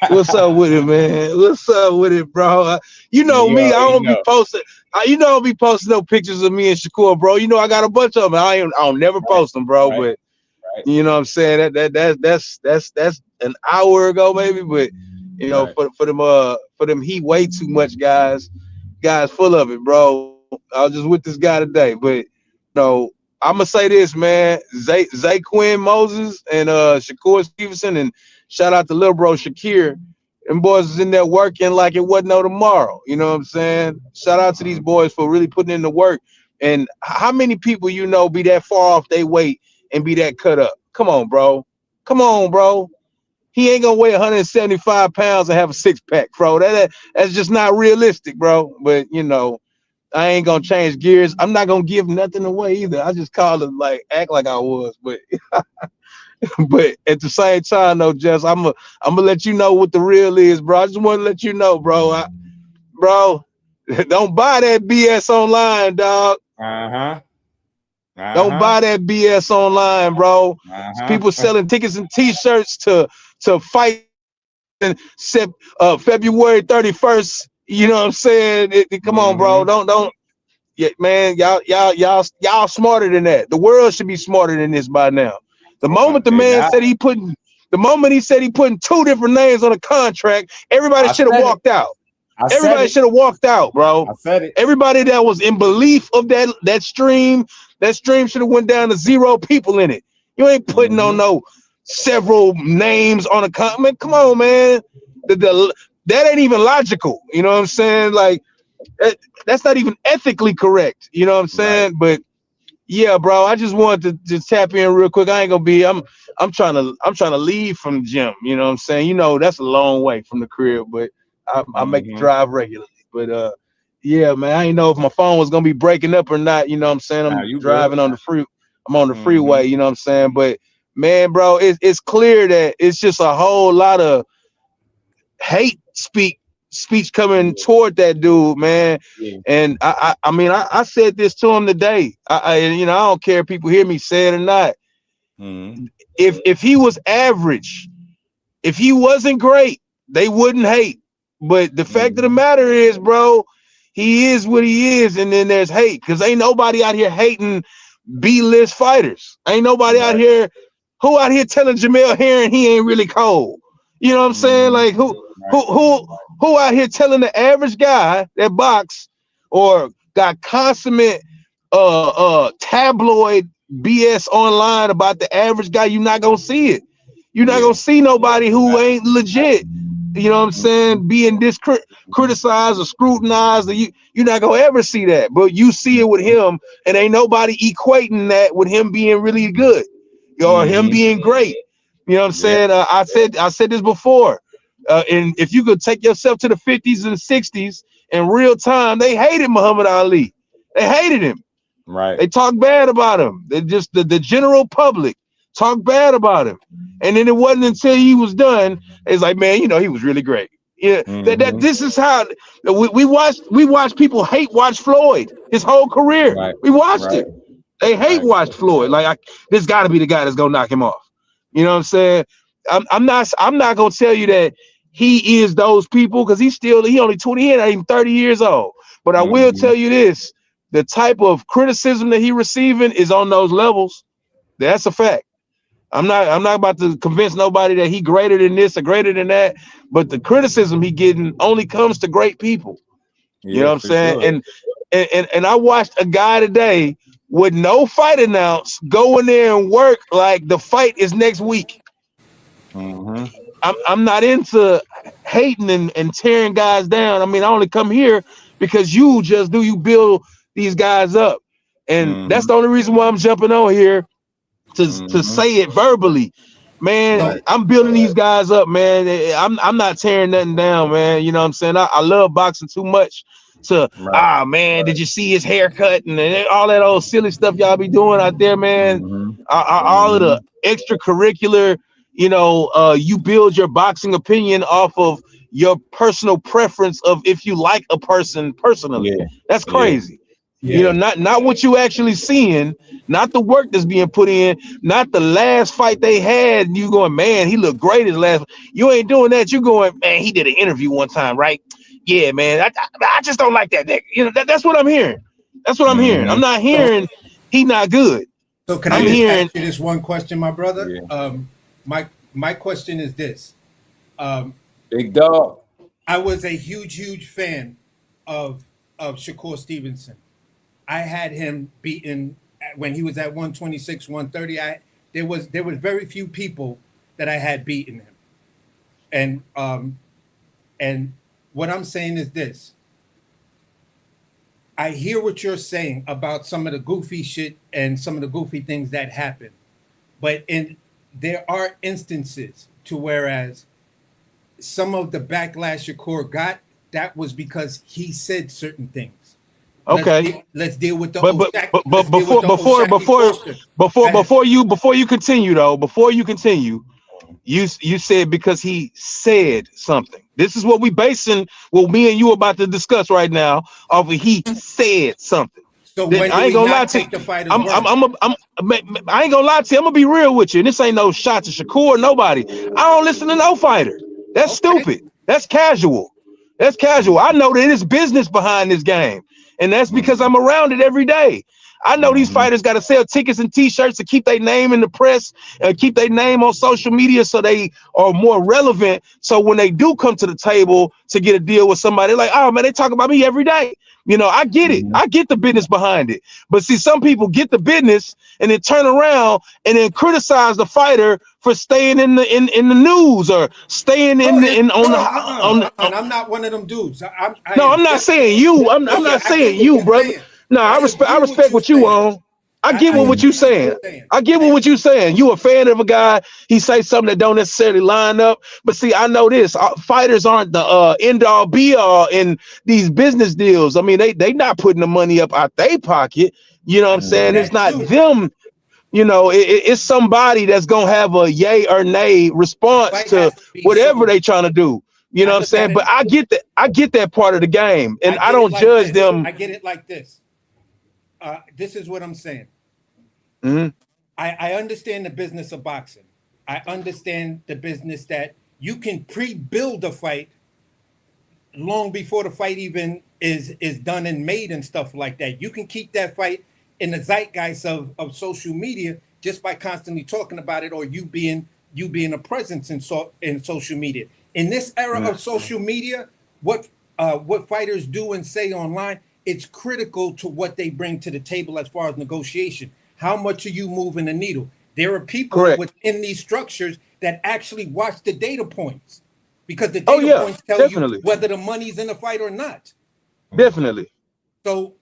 What's up with it, man? What's up with it, bro? You know me, I don't be posting. I don't be posting no pictures of me and Shakur, bro. You know I got a bunch of them. I don't never post them, bro. But you know what I'm saying? That's an hour ago, maybe. But you know, for them heat way too much, guys full of it, bro. I was just with this guy today, but you know, I'm gonna say this, man. Zay Quinn Moses and Shakur Stevenson, and shout out to little bro Shakir. Them boys is in there working like it wasn't no tomorrow. You know what I'm saying? Shout out to these boys for really putting in the work. And how many people you know be that far off they weight and be that cut up? Come on, bro. Come on, bro. He ain't gonna weigh 175 pounds and have a six-pack, bro. That's just not realistic, bro. But you know, I ain't gonna change gears. I'm not gonna give nothing away either. I just call it like act like I was, but but at the same time, though, Jess, I'm gonna let you know what the real is, bro. I just want to let you know, bro. Bro, don't buy that BS online, dog. Don't buy that BS online, bro. People selling tickets and T-shirts to fight in February 31st. You know what I'm saying? Come on, bro. Don't. Yeah, man. Y'all smarter than that. The world should be smarter than this by now. The moment the man said he putting 2 different names on a contract, everybody should have walked out. Everybody should have walked out, bro. I said it. Everybody that was in belief of that stream should have went down to 0 people in it. You ain't putting on no several names on a comment. Come on, man. That ain't even logical. You know what I'm saying? Like that's not even ethically correct. You know what I'm saying? But yeah, bro, I just wanted to just tap in real quick. I ain't gonna be. I'm trying to leave from the gym. You know what I'm saying? You know that's a long way from the crib, but I make the drive regularly. But yeah, man, I didn't know if my phone was gonna be breaking up or not. You know what I'm saying? I'm driving on the free. I'm on the freeway. You know what I'm saying? But man, bro, it's clear that it's just a whole lot of hate speech coming toward that dude, man. And I mean, I said this to him today. I don't care if people hear me say it or not. If he was average, if he wasn't great, they wouldn't hate. But the fact of the matter is, bro, he is what he is, and then there's hate because ain't nobody out here hating B-list fighters. Ain't nobody out here telling Jermell Herring he ain't really cold. You know what I'm saying? Like who out here telling the average guy that box or got consummate tabloid BS online about the average guy? You're not gonna see it. You're not gonna see nobody who ain't legit. You know what I'm saying? Being criticized or scrutinized. You're not gonna ever see that. But you see it with him, and ain't nobody equating that with him being really good or him being great. You know what I'm saying? I said this before. And if you could take yourself to the 50s and 60s in real time, they hated Muhammad Ali. They hated him. Right. They talked bad about him. They just the general public talked bad about him. And then it wasn't until he was done, it's like, man, you know, he was really great. Yeah, this is how we watched people watch Floyd his whole career. Right. We watched it. They watched Floyd. Like this got to be the guy that's gonna knock him off. You know what I'm saying? I'm not gonna tell you that he is those people because he only 20, he ain't even 30 years old. But I will tell you this: the type of criticism that he receiving is on those levels. That's a fact. I'm not about to convince nobody that he greater than this or greater than that, but the criticism he getting only comes to great people. You know what I'm saying? Sure. And I watched a guy today with no fight announce go in there and work like the fight is next week. I'm not into hating and tearing guys down. I mean, I only come here because you build these guys up. And that's the only reason why I'm jumping on here to say it verbally. Man, I'm building these guys up, man. I'm not tearing nothing down, man. You know what I'm saying? I love boxing too much to man, did you see his haircut and all that old silly stuff y'all be doing out there, man? All of the extracurricular, you build your boxing opinion off of your personal preference of if you like a person personally. Yeah. That's crazy. Yeah. Not what you actually seeing, not the work that's being put in, not the last fight they had. And you going, man, he looked great his last. You ain't doing that. You going, man, he did an interview one time, right? Yeah, man. I just don't like that nigga. That's what I'm hearing. That's what I'm hearing. I'm not hearing he not good. So can I just ask you this one question, my brother? Yeah. My question is this. Big dog. I was a huge fan of Shakur Stevenson. I had him beaten when he was at 126, 130. There was very few people that I had beaten him. And what I'm saying is this. I hear what you're saying about some of the goofy shit and some of the goofy things that happen. But there are instances to whereas some of the backlash Shakur got, that was because he said certain things. Okay. Let's deal with the before you continue, you said because he said something. This is what we basing what me and you about to discuss right now off of he said something. So when I ain't gonna lie to you. I ain't gonna lie to you. I'm gonna be real with you. And this ain't no shot to Shakur or nobody. I don't listen to no fighter. That's stupid. That's casual. That's casual. I know that there's business behind this game. And that's because I'm around it every day. I know these fighters got to sell tickets and t-shirts to keep their name in the press and keep their name on social media so they are more relevant. So when they do come to the table to get a deal with somebody, like, oh man, they talk about me every day. I get it. I get the business behind it. But see, some people get the business and then turn around and then criticize the fighter for staying in the news or staying And I'm not one of them dudes. I'm not saying you. I'm not saying you, brother. No, I respect what you on. I get what you're saying. I get what you're saying. You a fan of a guy, he say something that don't necessarily line up. But see, I know this. Fighters aren't the end all be all in these business deals. I mean, they not putting the money up out their pocket. You know what I'm saying? It's not them. It's somebody that's gonna have a yay or nay response to whatever they trying to do. You know what I'm saying? But I get that part of the game, and I don't judge them. I get it like this. This is what I'm saying. Mm-hmm. I understand the business of boxing. I understand the business that you can pre-build a fight long before the fight even is done and made and stuff like that. You can keep that fight in the zeitgeist of social media just by constantly talking about it or you being a presence in social media. In this era of social media, what fighters do and say online, it's critical to what they bring to the table as far as negotiation. How much are you moving the needle? There are people within these structures that actually watch the data points because the data points tell you whether the money's in the fight or not. Definitely. So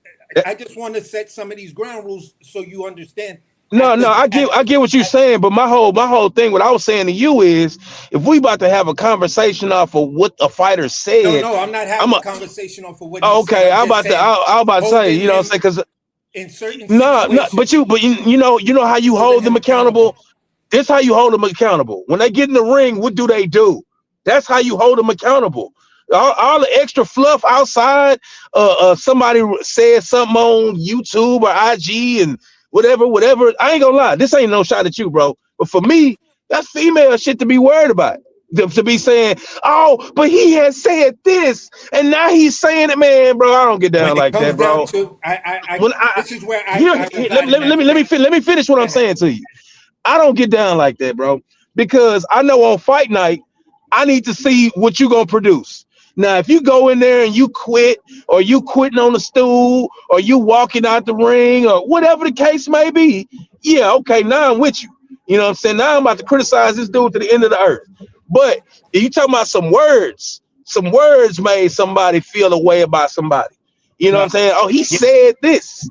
I just want to set some of these ground rules so you understand. No, I get what you're saying, but my whole thing, what I was saying to you is, if we about to have a conversation off of what a fighter said. No, I'm not having a conversation off of what. Okay, I'm about to say, you know what I'm saying, because in certain but you know how you hold them accountable. This how you hold them accountable. When they get in the ring, what do? That's how you hold them accountable. All the extra fluff outside, somebody said something on YouTube or IG and whatever. I ain't gonna lie, this ain't no shot at you, bro. But for me, that's female shit to be worried about. To be saying, oh, but he has said this, and now he's saying it, man, bro. I don't get down like that, bro. This is where let me finish what I'm saying to you. I don't get down like that, bro, because I know on fight night, I need to see what you gonna produce. Now, if you go in there and you quit, or you quitting on the stool, or you walking out the ring, or whatever the case may be, yeah, okay, now I'm with you. You know what I'm saying? Now I'm about to criticize this dude to the end of the earth. But if you talking about some words made somebody feel a way about somebody. You know what I'm saying? Oh, he said this.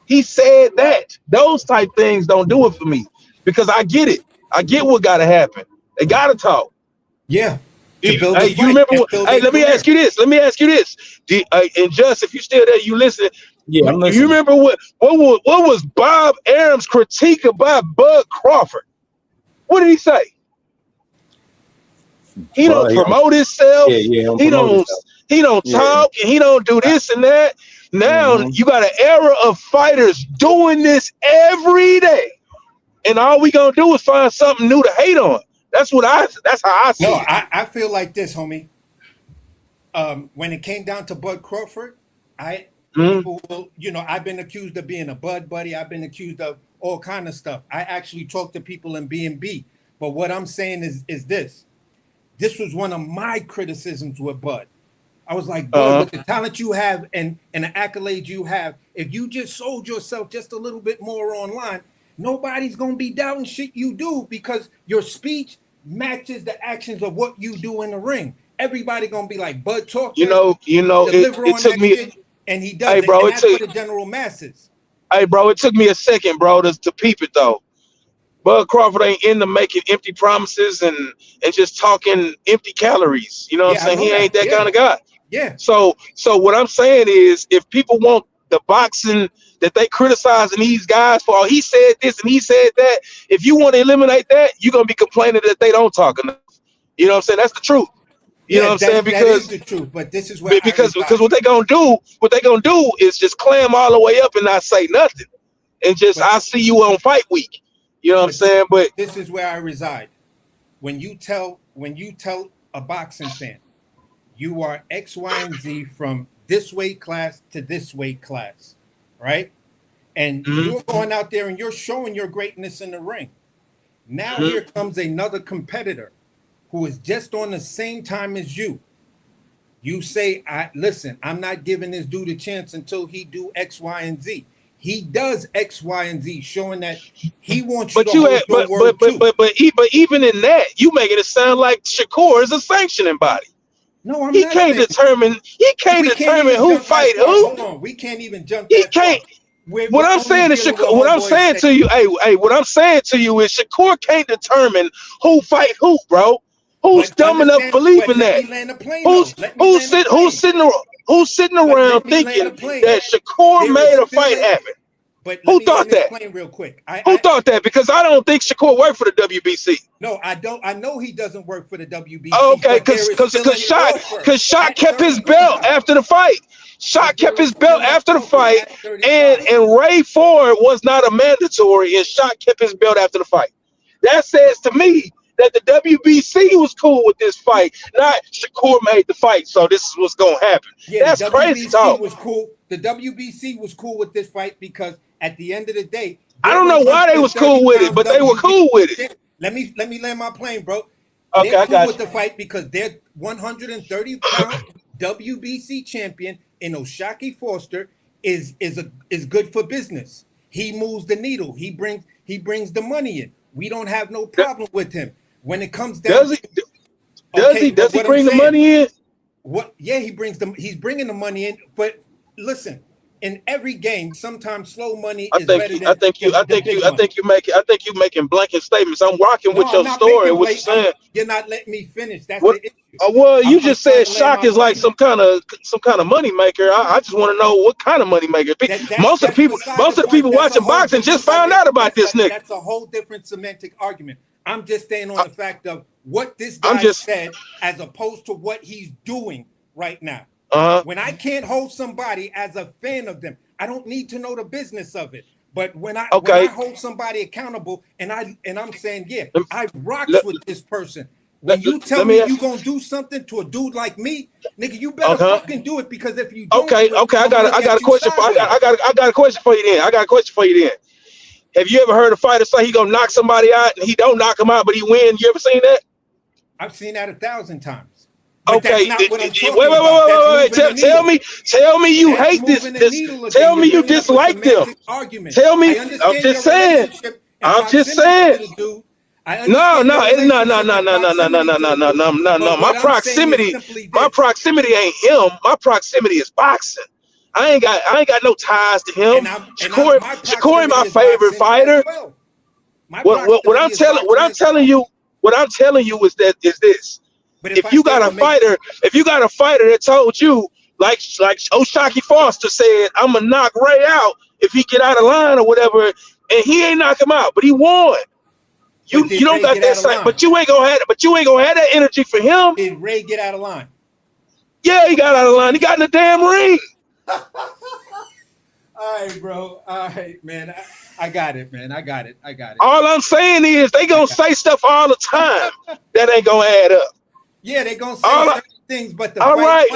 He said that. Those type things don't do it for me because I get it. I get what got to happen. They got to talk. Yeah. Hey, you remember what? Hey, let me ask you this. And Just, if you still there, you listen. Yeah, I'm listening. You remember what was Bob Arum's critique about Bud Crawford? What did he say? He don't promote himself. He don't talk, and he don't do this and that. Now you got an era of fighters doing this every day, and all we gonna do is find something new to hate on. That's how I see it. I feel like this, homie. When it came down to Bud Crawford, people will, I've been accused of being a Bud buddy. I've been accused of all kind of stuff. I actually talk to people in B&B. But what I'm saying is this. This was one of my criticisms with Bud. I was like, Bud, with the talent you have and the accolades you have, if you just sold yourself just a little bit more online, nobody's going to be doubting shit you do because your speech matches the actions of what you do in the ring. Everybody going to be like, Bud talking. It took me. And he does it, and that's for the general masses. Hey, bro, it took me a second, bro, to peep it, though. Bud Crawford ain't into making empty promises and just talking empty calories. You know what I'm saying? He ain't that kind of guy. Yeah. So what I'm saying is, if people want the boxing that they criticizing these guys for, oh, he said this and he said that, if you want to eliminate that, you're going to be complaining that they don't talk enough. You know what I'm saying? That's the truth. You know what I'm saying? Because that is the truth, but this is where because what they gonna do is just clam all the way up and not say nothing, and just I see you on fight week. You know what I'm saying? But this is where I reside. When you tell a boxing fan, you are X, Y, and Z from this weight class to this weight class, right? And you're going out there and you're showing your greatness in the ring. Now here comes another competitor who is just on the same time as you. You say, listen, I'm not giving this dude a chance until he do X, Y, and Z. He does X, Y, and Z, showing that he wants you to hold your word too. But even in that, you making it sound like Shakur is a sanctioning body. No, I'm he not. Can't determine who fight who. Hold on, we can't even jump. He can't. What I'm saying to you, what I'm saying to you is Shakur can't determine who fight who, bro. Who's dumb enough believing that? Who's sitting around thinking that Shakur made a fight happen? Who thought that? Real quick. Who thought that? Because I don't think Shakur worked for the WBC. No, I don't. I know he doesn't work for the WBC. Okay, because Shot kept his belt after the fight. Shot kept his belt after the fight, and Ray Ford was not a mandatory, and Shot kept his belt after the fight. That says to me that the WBC was cool with this fight, not Shakur made the fight, so this is what's gonna happen. Yeah, that's crazy talk. Was cool. The WBC was cool with this fight because at the end of the day, I don't know why they was cool with it, but they were cool with it. Let me land my plane, bro. Okay, they're I got cool with the fight because they're 130-pound WBC champion in Oshaki Foster is good for business. He moves the needle. He brings the money in. We don't have no problem with him. When it comes down, does he bring the money in? What? Yeah, he's bringing the money in. But listen, in every game, sometimes slow money is better than. I think you making blanket statements. I'm rocking with your story. What you're saying? You're not letting me finish. That's the issue. Well, you just said Shock is like some kind of money maker. I just want to know what kind of money maker. Most of the people watching boxing just found out about this nigga. That's a whole different semantic argument. I'm just staying on the fact of what this guy said as opposed to what he's doing right now. When I can't hold somebody as a fan of them, I don't need to know the business of it. But when I hold somebody accountable and I'm saying, yeah, I rocks with this person. When you tell me you gonna do something to a dude like me, nigga, you better fucking do it, because if you don't I got a question for you then. Have you ever heard a fighter say he gonna knock somebody out and he don't knock him out, but he win? You ever seen that? I've seen that 1,000 times. But okay, wait. Tell me you hate this. Tell me you dislike them. Tell me. I'm just saying. No. My proximity ain't him. My proximity is boxing. I ain't got no ties to him. Shakur my favorite fighter. What I'm telling you is this. If you got a fighter that told you, like Oshaki Foster said, I'm gonna knock Ray out if he get out of line or whatever, and he ain't knock him out, but he won. You don't got that same, but you ain't gonna have it. But you ain't gonna have that energy for him. Did Ray get out of line? Yeah, he got out of line. He got in the damn ring. All right, bro. All right, man. I got it, man. I got it. All I'm saying is they gonna say stuff all the time that ain't gonna add up. Yeah, they gonna say certain things, but the all right.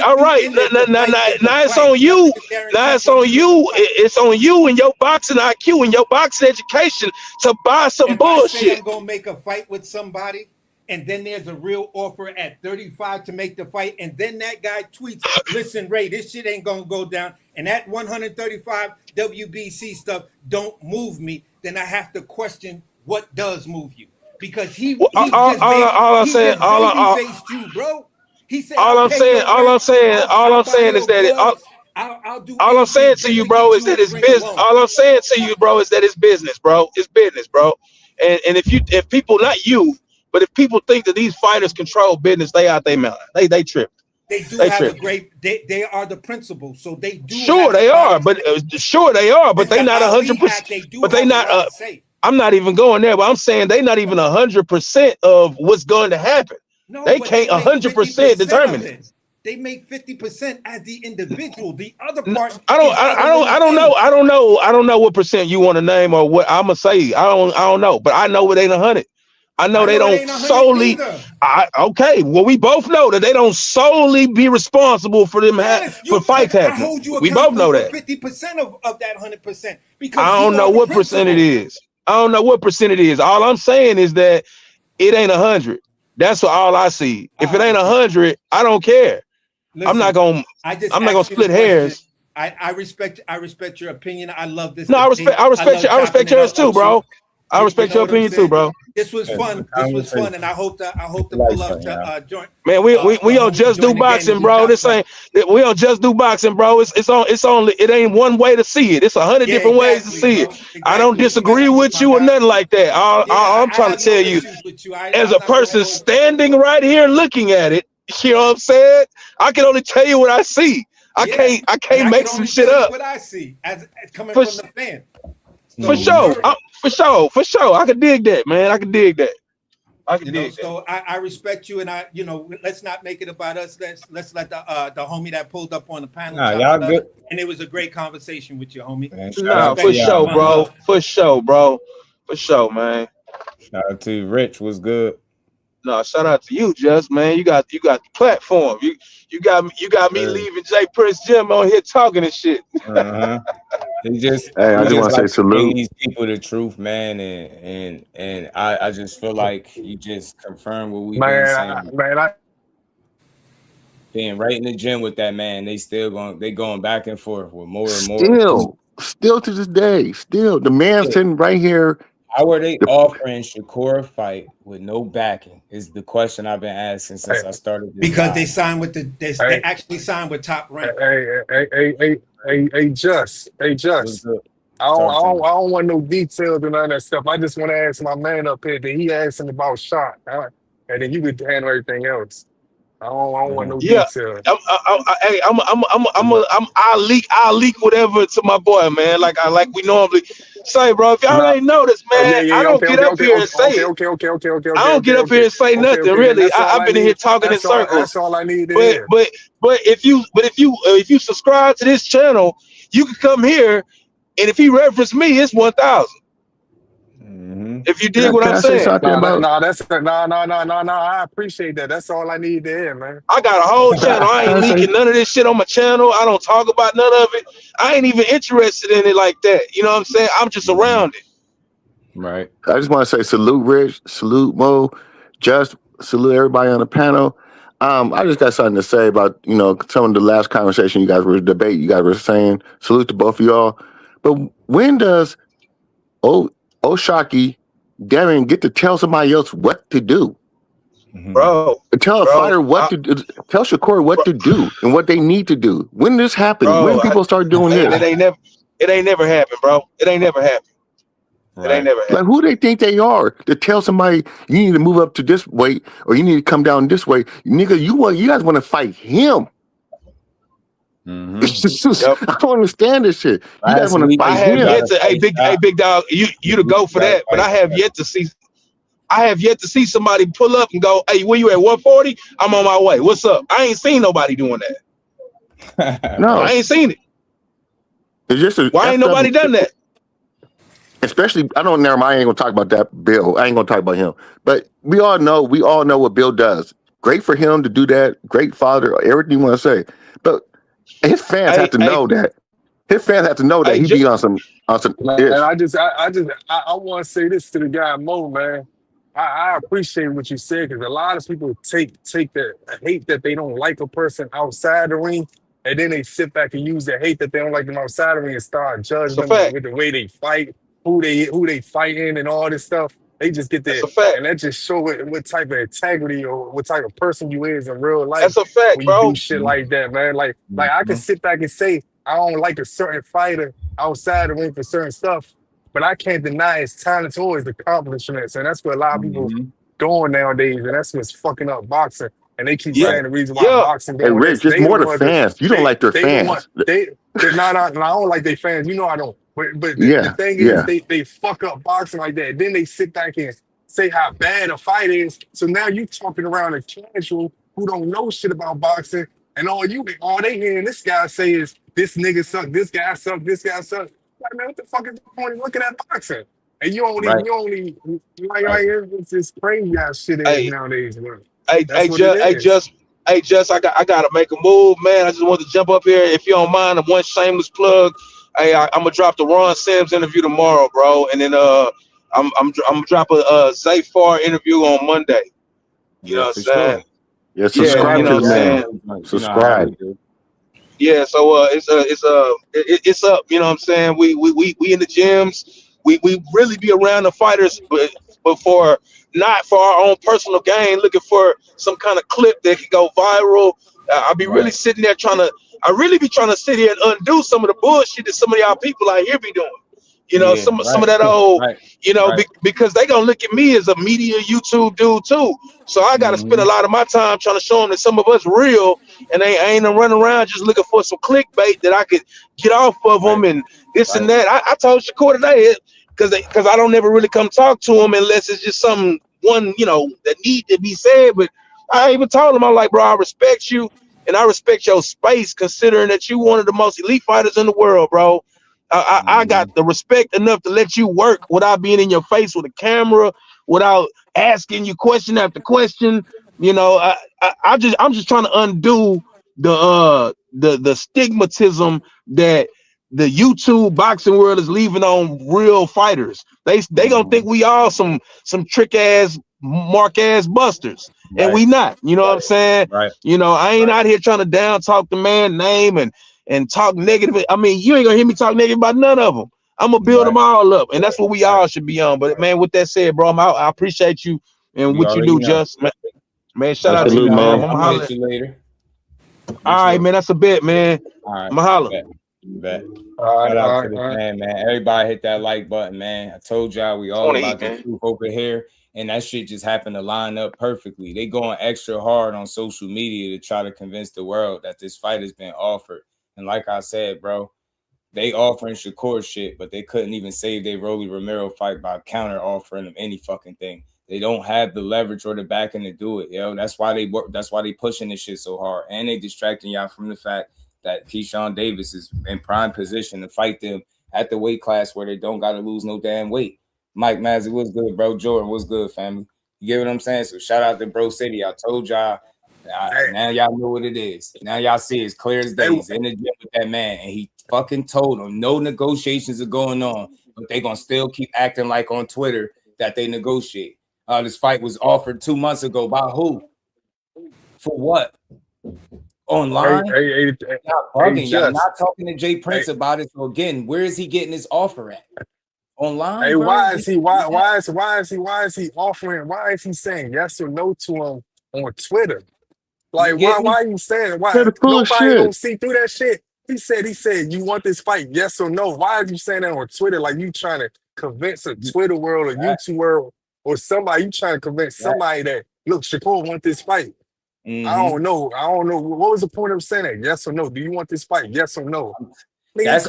Now it's on you. Now it's on you. It's on you and your boxing IQ and your boxing education to buy some bullshit. I say I'm gonna make a fight with somebody, and then there's a real offer at 35 to make the fight, and then that guy tweets, "Listen, Ray, this shit ain't gonna go down." And that 135 WBC stuff don't move me, then I have to question what does move you. Because he faced you, bro. He said, all I'm saying is that all I'm saying to you, bro, is that it's business. All I'm saying to you, bro, is that it's business, bro. It's business, bro. And if people, not you, but if people think that these fighters control business, they out their mind. They trip. They do have a great. They are the principal, so they do. Sure, they are, but they not 100%. But they not. I'm not even going there, but I'm saying they not even 100% of what's going to happen. No, they can't 100% determine it. They make 50% as the individual. The other part. I don't know what percent you want to name or what I'm gonna say. I don't know, but I know it ain't 100. I know they don't solely. Okay, well, we both know that they don't solely be responsible for them for fights happening. We both know that. 50% of that 100%. Because I don't know what percent it is. All I'm saying is that it ain't 100. That's all I see. If it ain't 100, I don't care. Listen, I'm not gonna split hairs. I respect your opinion. I love this. No, I respect yours too, bro. I respect your opinion too, bro. This was fun. And I hope to pull up to join. Man, we don't just do boxing, bro. We don't just do boxing, bro. It ain't one way to see it. It's 100 different ways to see it. Exactly. I don't disagree with you or nothing like that. I'm trying to tell you, as a person standing right here looking at it, you know what I'm saying? I can only tell you what I see. I can't make some shit up. What I see as coming from the fan. For sure. I can dig that, man. I can dig that. So I respect you, and let's not make it about us. Let's let the homie that pulled up on the panel. Nah, y'all good. And it was a great conversation with you, homie. Nah, for sure, bro. For sure, man. Shout out to Rich. Was good. No, shout out to you, Just, man. You got the platform. You got me leaving J Prince Gym on here talking and shit. Uh-huh. I just want to say salute these people the truth, man, and I just feel like you just confirm what we've been saying. Being right in the gym with that man, they going back and forth with more and more. Still to this day, the man sitting right here. How are they offering Shakur a fight with no backing? Is the question I've been asking since I started. Because they signed with they actually signed with Top Rank. Hey, Just. I don't want no details and none of that stuff. I just want to ask my man up here that he asked him about shot, and then you could handle everything else. I don't want no details. I'll leak whatever to my boy, man. Like we normally say, bro. If y'all ain't noticed, man, I don't get up here and say it. I don't get up here and say nothing, really. I've been here talking in circles. That's all I need to hear. But if you subscribe to this channel, you can come here, and if he reference me, it's 1,000. If you dig what I'm saying. I appreciate that. That's all I need to hear, man. I got a whole channel. I ain't leaking none of this shit on my channel. I don't talk about none of it. I ain't even interested in it like that. You know what I'm saying? I'm just around it. Right. I just want to say salute Rich, salute Mo, Just salute everybody on the panel. I just got something to say about, some of the last conversation you guys were debating. You guys were saying salute to both of y'all. But when does O'Shaquie Devin get to tell somebody else what to do? Bro, tell a fighter what to do. Tell Shakur what to do and what they need to do. When this happened, when people start doing this, it ain't never happened, bro. It ain't never happened. Right. It ain't never happened. Like, who they think they are to tell somebody you need to move up to this weight or you need to come down this way, nigga? You guys want to fight him? It's just, I don't understand this shit. You guys want to fight him? Hey, big dog, you to go for that, but I have yet to see. I have yet to see somebody pull up and go, "Hey, where you at? 140? I'm on my way. What's up?" I ain't seen nobody doing that. No, I ain't seen it. it's just Why ain't nobody done that? Especially, I don't. Never mind. I ain't gonna talk about that Bill. I ain't gonna talk about him. But we all know what Bill does. Great for him to do that. Great father. Everything you want to say. But his fans have to know that. His fans have to know that he be on some. Man, and I want to say this to the guy Mo, man. I appreciate what you said because a lot of people take the hate that they don't like a person outside the ring, and then they sit back and use the hate that they don't like them outside the ring and start judging them with the way they fight, who they fighting, and all this stuff. They just get that, and that just show what type of integrity or what type of person you is in real life. That's a fact, when bro. you do shit like that, man. Like I can sit back and say I don't like a certain fighter outside the ring for certain stuff, but I can't deny his talent towards the accomplishments, and that's what a lot of people doing nowadays, and that's what's fucking up boxing. And they keep saying the reason why boxing doing Rich, this. just more the fans. You don't like their fans. I don't like their fans. You know I don't. But the thing is, they fuck up boxing like that. Then they sit back and say how bad a fight is. So now you talking around a casual who don't know shit about boxing, and all they hearing this guy say is this nigga suck, this guy suck, this guy suck. Like, man, what the fuck is the point of looking at boxing? And you only it's this crazy ass shit nowadays, man. Hey, just I gotta make a move, man. I just want to jump up here. If you don't mind, one shameless plug. Hey, I'm gonna drop the Ron Sims interview tomorrow, bro, and then I'm gonna drop a Zayfar interview on Monday. You know what I'm saying? Yeah, subscribe to the man. Subscribe. Yeah, so it's up. You know what I'm saying? We in the gyms. We really be around the fighters, but not for our own personal gain, looking for some kind of clip that can go viral. I'll be really sitting there trying to sit here and undo some of the bullshit that some of y'all people out here be doing. You know, some of that old, because they gonna look at me as a media YouTube dude too. So I gotta spend a lot of my time trying to show them that some of us real, and they ain't running around just looking for some clickbait that I could get off of them and this and that. I told Shakur today because I don't ever really come talk to him unless it's just something that need to be said. But I even told him, I'm like, bro, I respect you and I respect your space, considering that you one of the most elite fighters in the world, bro. I got the respect enough to let you work without being in your face with a camera, without asking you question after question. You know, I'm just trying to undo the stigmatism that the YouTube boxing world is leaving on real fighters. They gonna think we all some trick ass, mark ass busters, and we not. You know what I'm saying? Right. You know, I ain't out here trying to down talk the man's name and talk negative. I mean, you ain't gonna hear me talk negative about none of them. I'm gonna build them all up, and that's what we all should be on. But man, with that said, bro, I appreciate you and what you do, Just man. Shout out to you, man. I'm gonna hit you later. All right, man. That's a bet, man. All right, I'm gonna holler. Bet. Shout out to the man. Everybody hit that like button, man. I told y'all we all about the truth over here, and that shit just happened to line up perfectly. They going extra hard on social media to try to convince the world that this fight has been offered. And like I said, bro, they offering Shakur shit, but they couldn't even save their Rolly Romero fight by counter offering them any fucking thing. They don't have the leverage or the backing to do it, yo. That's why they pushing this shit so hard, and they distracting y'all from the fact that Keyshawn Davis is in prime position to fight them at the weight class where they don't got to lose no damn weight. Mike Mazzy, what's good, bro? Jordan, what's good, family? You get what I'm saying? So shout out to Bro City. I told y'all. Now y'all know what it is. Now y'all see it's clear as day. He's in the gym with that man, and he fucking told him no negotiations are going on, but they gonna still keep acting like on Twitter that they negotiate. This fight was offered 2 months ago by who? For what? Online? Y'all not talking to Jay Prince about it. So again, where is he getting his offer at? Online? Hey, bro? why is he offering? Why is he saying yes or no to him on Twitter? Like, why are you saying why nobody don't see through that shit? He said, you want this fight, yes or no? Why are you saying that on Twitter? Like you trying to convince a Twitter world or YouTube world or somebody, you trying to convince somebody that look, Shakur want this fight. I don't know. What was the point of saying that? Yes or no? Do you want this fight? Yes or no? If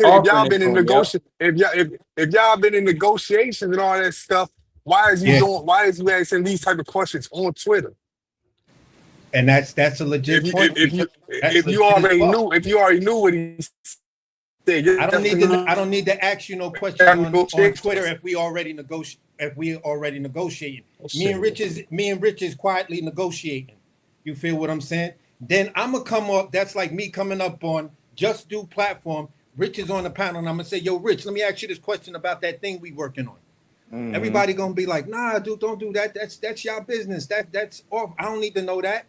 y'all been in negotiations and all that stuff, Why is you asking these type of questions on Twitter? And that's a legit point. If you already knew what he said, I don't need to ask you no questions on Twitter if we already negotiating. Me and Rich is quietly negotiating. You feel what I'm saying? Then I'm gonna come up. That's like me coming up on Just Do platform. Rich is on the panel, and I'm gonna say, "Yo, Rich, let me ask you this question about that thing we working on." Mm-hmm. Everybody gonna be like, "Nah, dude, don't do that. That's your business. That's off. I don't need to know that."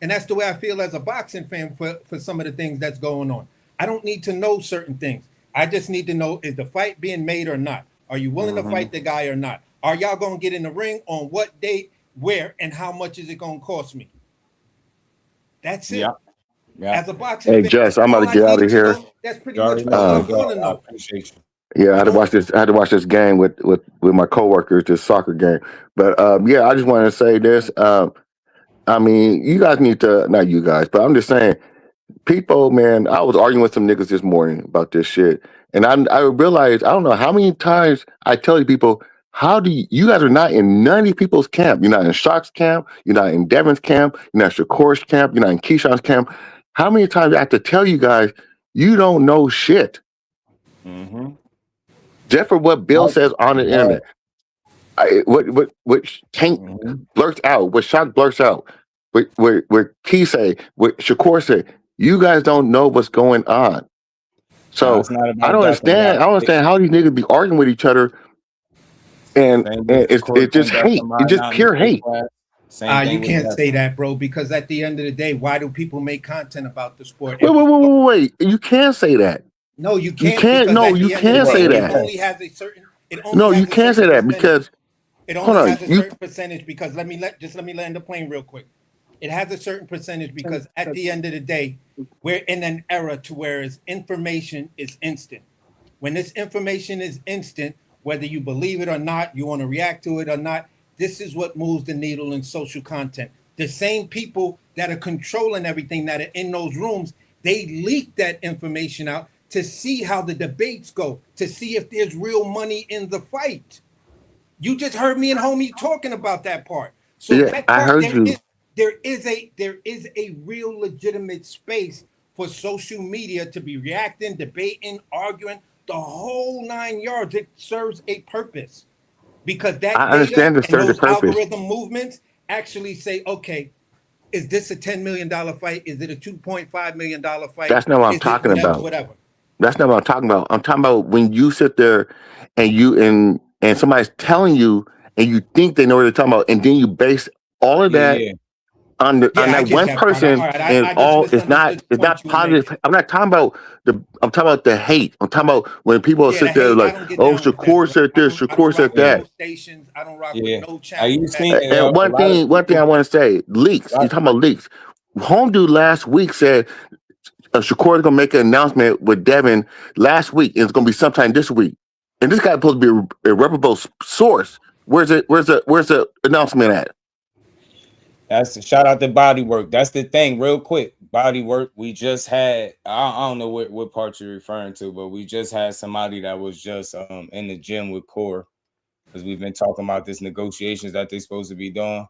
And that's the way I feel as a boxing fan for some of the things that's going on. I don't need to know certain things. I just need to know, is the fight being made or not? Are you willing to fight the guy or not? Are y'all gonna get in the ring on what date, where, and how much is it gonna cost me? That's it. Yeah. As a boxing hey, fan, Jess, I'm about to get out of here. That's pretty much all I want to know. I appreciate you. Yeah, I had to watch this game with my coworkers, this soccer game. But yeah, I just wanted to say this. I mean, you guys need to, not you guys, but I'm just saying, people, man, I was arguing with some niggas this morning about this shit. And I realized, I don't know how many times I tell you people, how do you guys are not in none of these people's camp. You're not in Shock's camp. You're not in Devin's camp. You're not in Shakur's camp. You're not in Keyshawn's camp. How many times I have to tell you guys, you don't know shit. Mm-hmm. Just for what Bill says on the internet. What Tank blurts out, what Shock blurts out, what Key say, what Shakur said, you guys don't know what's going on. So I don't understand. I don't understand how these niggas be arguing with each other, and it's just hate. It's just pure hate. You can't say that, bro, because at the end of the day, why do people make content about the sport? Wait. You can't say that. No, you can't. You can't say that. It only has a certain. You can't say that because it only has a certain percentage. Because let me land the plane real quick. It has a certain percentage because at the end of the day, we're in an era to where information is instant. When this information is instant, whether you believe it or not, you want to react to it or not, this is what moves the needle in social content. The same people that are controlling everything that are in those rooms, they leak that information out to see how the debates go, to see if there's real money in the fight. You just heard me and homie talking about that part. So yeah, that part, I heard you. There is a real legitimate space for social media to be reacting, debating, arguing, the whole 9 yards. It serves a purpose because that I understand data the and those purpose. algorithm movements actually say, okay, is this a $10 million fight? Is it a $2.5 million fight? That's not what I'm talking about. Whatever. That's not what I'm talking about. I'm talking about when you sit there and somebody's telling you and you think they know what they're talking about, and then you base all of that on that one person, and it's not positive. I'm not talking about I'm talking about the hate. I'm talking about when people sit there like, oh, Shakur said this, Shakur said that. I don't rock with no channels. And one thing I want to say, leaks. You're talking about leaks. Home dude last week said Shakur is gonna make an announcement with Devin last week, and it's gonna be sometime this week. And this guy is supposed to be a reputable source. Where's the announcement at? That's shout out to Bodywork. That's the thing, real quick. Bodywork. We just had. I don't know what part you're referring to, but we just had somebody that was just in the gym with Core, because we've been talking about this negotiations that they're supposed to be doing.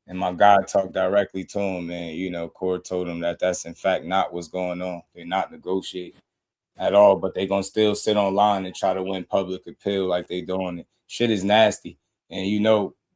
And my guy talked directly to him, and Core told him that that's in fact not what's going on. They're not negotiating at all, but they're gonna still sit online and try to win public appeal like they doing it. Shit is nasty, and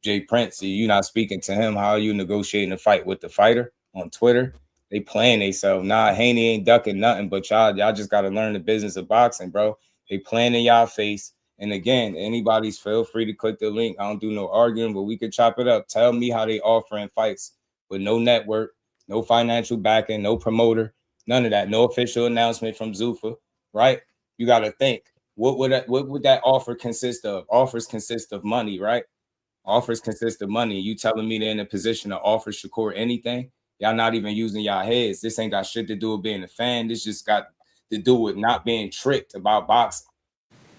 Jay Prince, you're not speaking to him. How are you negotiating a fight with the fighter on Twitter? They playing themselves. Nah, Haney ain't ducking nothing, but y'all just got to learn the business of boxing, bro. They playing in y'all face. And again, anybody's feel free to click the link. I don't do no arguing, but we could chop it up. Tell me how they offering fights with no network, no financial backing, no promoter, none of that. No official announcement from Zuffa, right? You got to think. What would that offer consist of? Offers consist of money, right? Offers consist of money. You telling me they're in a position to offer Shakur anything? Y'all not even using y'all heads. This ain't got shit to do with being a fan. This just got to do with not being tricked about boxing.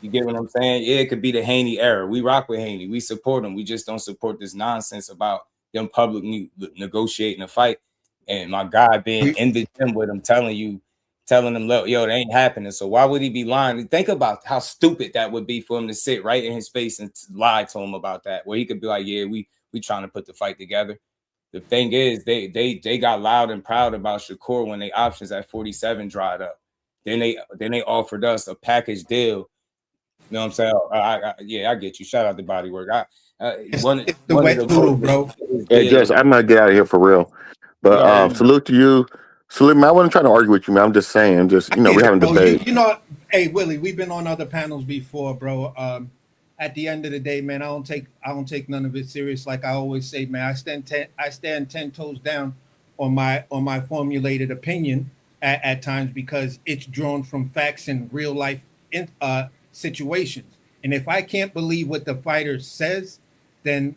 You get what I'm saying? Yeah, it could be the Haney era. We rock with Haney. We support him. We just don't support this nonsense about them public negotiating a fight. And my guy being in the gym with him telling you telling him, look, yo, it ain't happening. So why would he be lying? Think about how stupid that would be for him to sit right in his face and lie to him about that, where he could be like, yeah, we trying to put the fight together. The thing is, they got loud and proud about Shakur when they options at 47 dried up. Then they offered us a package deal. You know what I'm saying? I get you. Shout out to Bodywork. It's the wet noodle, bro. Hey, Jess, I'm gonna get out of here for real. But salute to you. Salute, man. I wasn't trying to argue with you, man. I'm just saying, we're having a debate. Hey, Willie, we've been on other panels before, bro. At the end of the day, man, I don't take none of it serious. Like I always say, man, I stand 10 toes down on my formulated opinion at times because it's drawn from facts and real life situations. And if I can't believe what the fighter says, then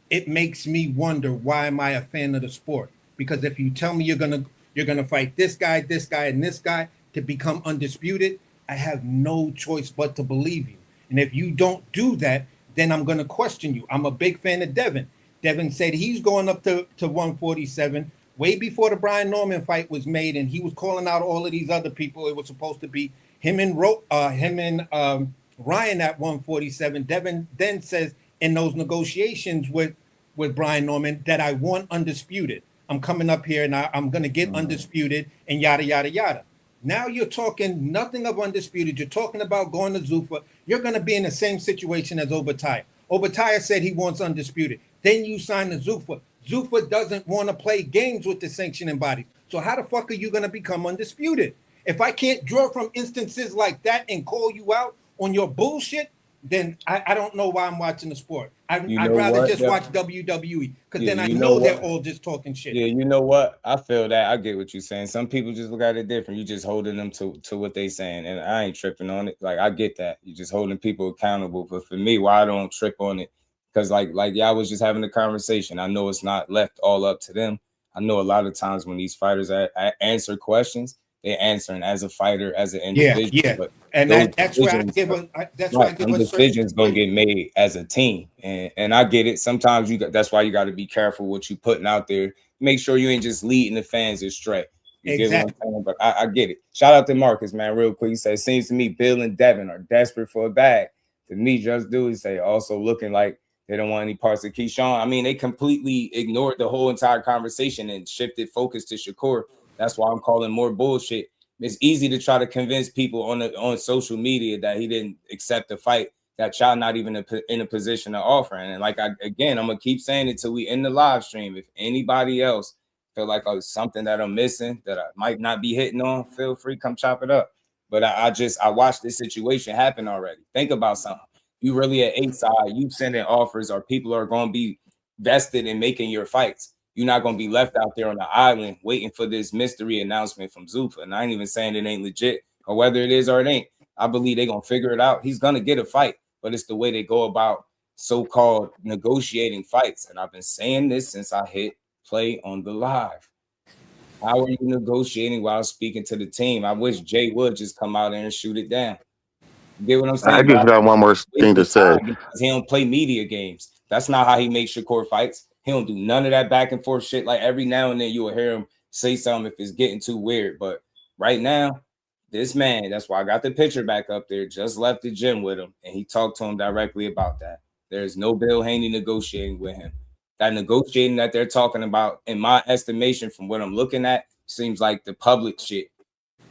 it makes me wonder, why am I a fan of the sport? Because if you tell me you're gonna fight this guy, and this guy to become undisputed, I have no choice but to believe you. And if you don't do that, then I'm gonna question you. I'm a big fan of Devin. Devin said he's going up to 147 way before the Brian Norman fight was made, and he was calling out all of these other people. It was supposed to be him and Ryan at 147. Devin then says in those negotiations with Brian Norman that I want undisputed. I'm coming up here and I'm going to get undisputed and yada, yada, yada. Now you're talking nothing of undisputed. You're talking about going to Zuffa. You're going to be in the same situation as Obatiah. Obatiah said he wants undisputed. Then you sign the Zuffa. Zuffa doesn't want to play games with the sanctioning bodies. So how the fuck are you going to become undisputed? If I can't draw from instances like that and call you out on your bullshit, then I don't know why I'm watching the sport. I'd rather just watch WWE because then I know they're all just talking shit. Yeah, you know what? I feel that. I get what you're saying. Some people just look at it different. You just holding them to what they saying, and I ain't tripping on it. Like I get that. You're just holding people accountable. But for me, why I don't trip on it? Because like y'all was just having a conversation. I know it's not left all up to them. I know a lot of times when these fighters answer questions, they're answering as a fighter, as an individual. Yeah. But and that's where I give a decisions gonna get made as a team, and I get it. Sometimes that's why you got to be careful what you putting out there. Make sure you ain't just leading the fans astray. You get what I'm saying? But I get it. Shout out to Marcus, man, real quick. He said, "Seems to me Bill and Devin are desperate for a bag." To me, Just Do he say also looking like they don't want any parts of Keyshawn. I mean, they completely ignored the whole entire conversation and shifted focus to Shakur. That's why I'm calling more bullshit. It's easy to try to convince people on social media that he didn't accept the fight, that y'all not even in a position to offer. And like I'm gonna keep saying it till we end the live stream. If anybody else feel like something that I'm missing that I might not be hitting on, feel free, come chop it up. But I watched this situation happen already. Think about something. You really at 8 side, you sending offers, or people are going to be vested in making your fights. You're not going to be left out there on the island waiting for this mystery announcement from Zuffa. And I ain't even saying it ain't legit or whether it is or it ain't. I believe they're going to figure it out. He's going to get a fight, but it's the way they go about so-called negotiating fights. And I've been saying this since I hit play on the live. How are you negotiating while speaking to the team? I wish Jay would just come out there and shoot it down. You get what I'm saying? I just got one more thing to say. He don't play media games. That's not how he makes Shakur fights. He don't do none of that back and forth shit. Like every now and then you will hear him say something if it's getting too weird. But right now, this man, that's why I got the picture back up there, just left the gym with him, and he talked to him directly about that. There's no Bill Haney negotiating with him. That negotiating that they're talking about, in my estimation, from what I'm looking at, seems like the public shit.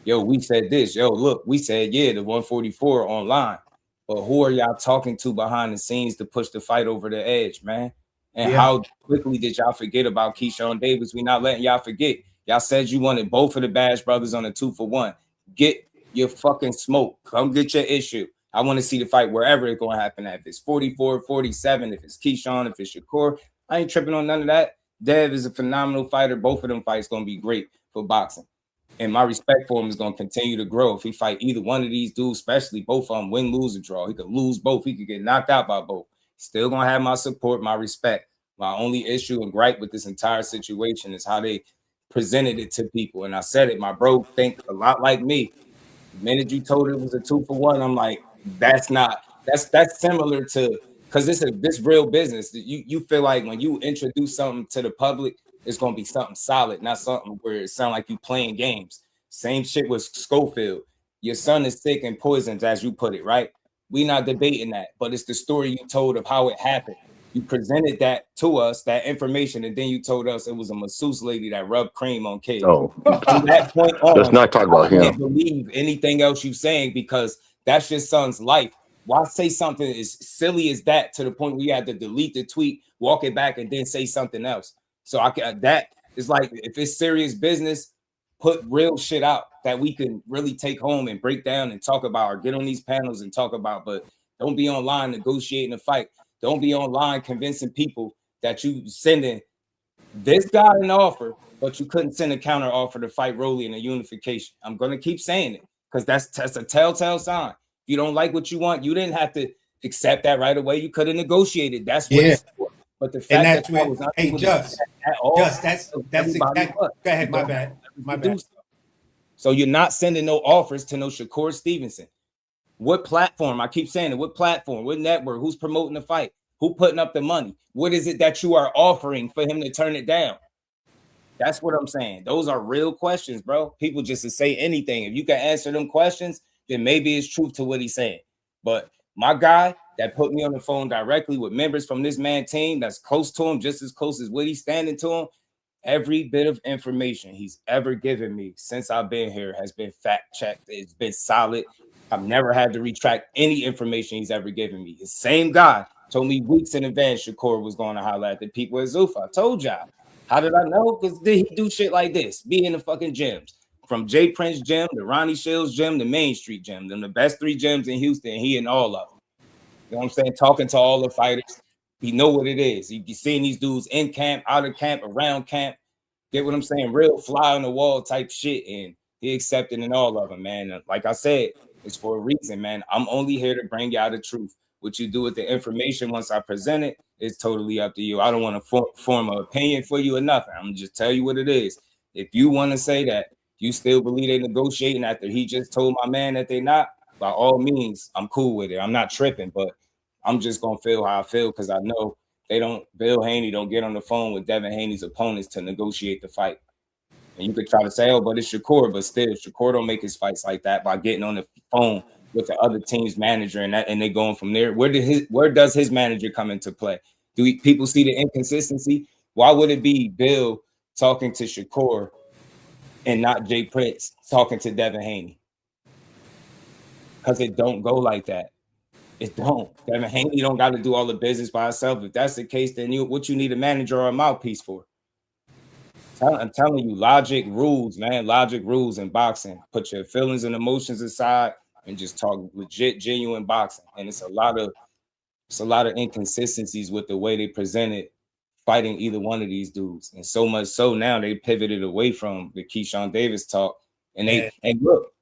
Yo, we said this. Yo, look, we said, yeah, the 144 online. But who are y'all talking to behind the scenes to push the fight over the edge, man? And how quickly did y'all forget about Keyshawn Davis? We not letting y'all forget. Y'all said you wanted both of the Bash brothers on a 2-for-1. Get your fucking smoke. Come get your issue. I want to see the fight wherever it's going to happen at. If it's 44, 47, if it's Keyshawn, if it's Shakur, I ain't tripping on none of that. Dev is a phenomenal fighter. Both of them fights going to be great for boxing. And my respect for him is going to continue to grow. If he fight either one of these dudes, especially both of them, win, lose, or draw. He could lose both. He could get knocked out by both. Still going to have my support, my respect. My only issue and gripe with this entire situation is how they presented it to people. And I said it, my bro think a lot like me. The minute you told it was a 2-for-1, I'm like, that's similar to, because this real business. You feel like when you introduce something to the public, it's going to be something solid, not something where it sounds like you playing games. Same shit with Schofield. Your son is sick and poisoned, as you put it, right? We not debating that, but it's the story you told of how it happened. You presented that to us, that information, and then you told us it was a masseuse lady that rubbed cream on kids. Oh, From that point on, let's not talk about I can't him. believe anything else you're saying because that's your son's life. Why say something as silly as that to the point where you had to delete the tweet, walk it back, and then say something else? So I can that is like if it's serious business, put real shit out that we can really take home and break down and talk about or get on these panels and talk about, but don't be online negotiating a fight. Don't be online convincing people that you sending this guy an offer, but you couldn't send a counter offer to fight Rolly in a unification. I'm going to keep saying it because that's a telltale sign. If you don't like what you want, you didn't have to accept that right away. You could have negotiated. That's what it's for. But the fact that's that where, I was not hey, able to Just, do that at all, that's everybody exactly. was. Go ahead, You my don't bad, have my to do bad. so. So you're not sending no offers to no Shakur Stevenson. What platform? I keep saying it. What platform? What network? Who's promoting the fight? Who putting up the money? What is it that you are offering for him to turn it down? That's what I'm saying. Those are real questions, bro. People just to say anything. If you can answer them questions, then maybe it's truth to what he's saying. But my guy that put me on the phone directly with members from this man team that's close to him, just as close as Woody's standing to him, every bit of information he's ever given me since I've been here has been fact checked. It's been solid. I've never had to retract any information he's ever given me. The same guy told me weeks in advance Shakur was going to holler at the people at Zuffa. I told y'all. How did I know? Because he do shit like this, be in the fucking gyms. From Jay Prince gym, the Ronnie Shields gym, the Main Street gym. Them the best 3 gyms in Houston, he in all of them. You know what I'm saying? Talking to all the fighters. He know what it is. He be seeing these dudes in camp, out of camp, around camp. Get what I'm saying? Real fly on the wall type shit. And he accepted in all of them, man. And like I said, it's for a reason, man. I'm only here to bring y'all the truth. What you do with the information once I present it is totally up to you. I don't want to form an opinion for you or nothing. I'm gonna just tell you what it is. If you want to say that you still believe they negotiating after he just told my man that they not, by all means, I'm cool with it. I'm not tripping, but I'm just gonna feel how I feel because I know they don't. Bill Haney don't get on the phone with Devin Haney's opponents to negotiate the fight. And you could try to say, oh, but it's Shakur, but still, Shakur don't make his fights like that by getting on the phone with the other team's manager and they going from there. Where does his manager come into play? Do people see the inconsistency? Why would it be Bill talking to Shakur and not Jay Prince talking to Devin Haney? Because it don't go like that. It don't. Devin Haney don't got to do all the business by himself. If that's the case, then what you need a manager or a mouthpiece for? I'm telling you, logic rules, man. Logic rules in boxing. Put your feelings and emotions aside and just talk legit, genuine boxing. And it's a lot of inconsistencies with the way they presented fighting either one of these dudes. And so much so now they pivoted away from the Keyshawn Davis talk. And and look,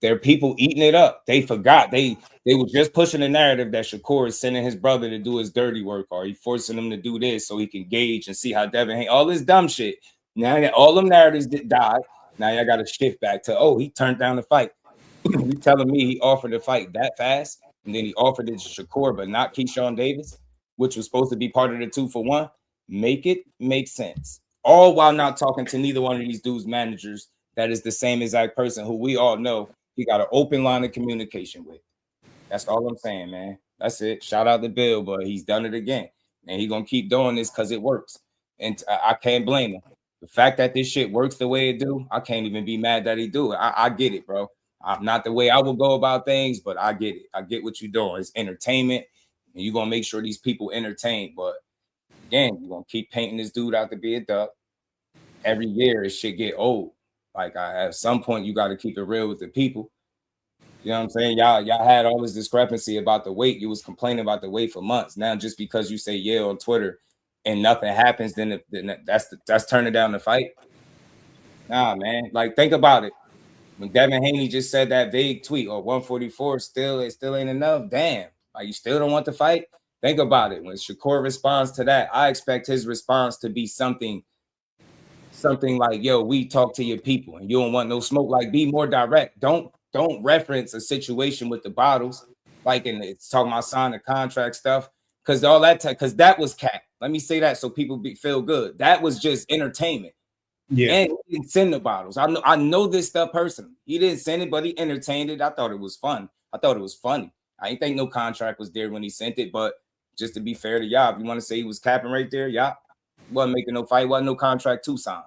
there are people eating it up. They forgot. They were just pushing the narrative that Shakur is sending his brother to do his dirty work, or he forcing him to do this so he can gauge and see how Devin Haney, all this dumb shit. Now that all them narratives that died, now y'all got to shift back to, oh, he turned down the fight. You telling me he offered the fight that fast, and then he offered it to Shakur, but not Keyshawn Davis, which was supposed to be part of the 2-for-1? Make it make sense. All while not talking to neither one of these dudes' managers that is the same exact person who we all know he got an open line of communication with. That's all I'm saying, man. That's it. Shout out to Bill, but he's done it again. And he's going to keep doing this because it works. And I can't blame him. The fact that this shit works the way it do, I can't even be mad that he do it. I get it, bro. I'm not the way I would go about things, but I get it. I get what you're doing. It's entertainment, and you're going to make sure these people entertain. But again, you're going to keep painting this dude out to be a duck. Every year, it should get old. Like, at some point, you got to keep it real with the people. You know what I'm saying? Y'all had all this discrepancy about the weight. You was complaining about the weight for months. Now, just because you say yeah on Twitter and nothing happens, then that's turning down the fight. Nah, man. Like, think about it. When Devin Haney just said that vague tweet, or 144 it still ain't enough. Damn. Like, you still don't want to fight? Think about it. When Shakur responds to that, I expect his response to be something like, yo, we talk to your people and you don't want no smoke. Like, be more direct. Don't reference a situation with the bottles, like, and it's talking about signing contract stuff, because all that because that was cap. Let me say that so people feel good. That was just entertainment. Yeah. And he didn't send the bottles. I know this stuff personally. He didn't send it, but he entertained it. I thought it was fun. I thought it was funny. I didn't think no contract was there when he sent it, but just to be fair to y'all, if you want to say he was capping right there, y'all wasn't making no fight, wasn't no contract to sign.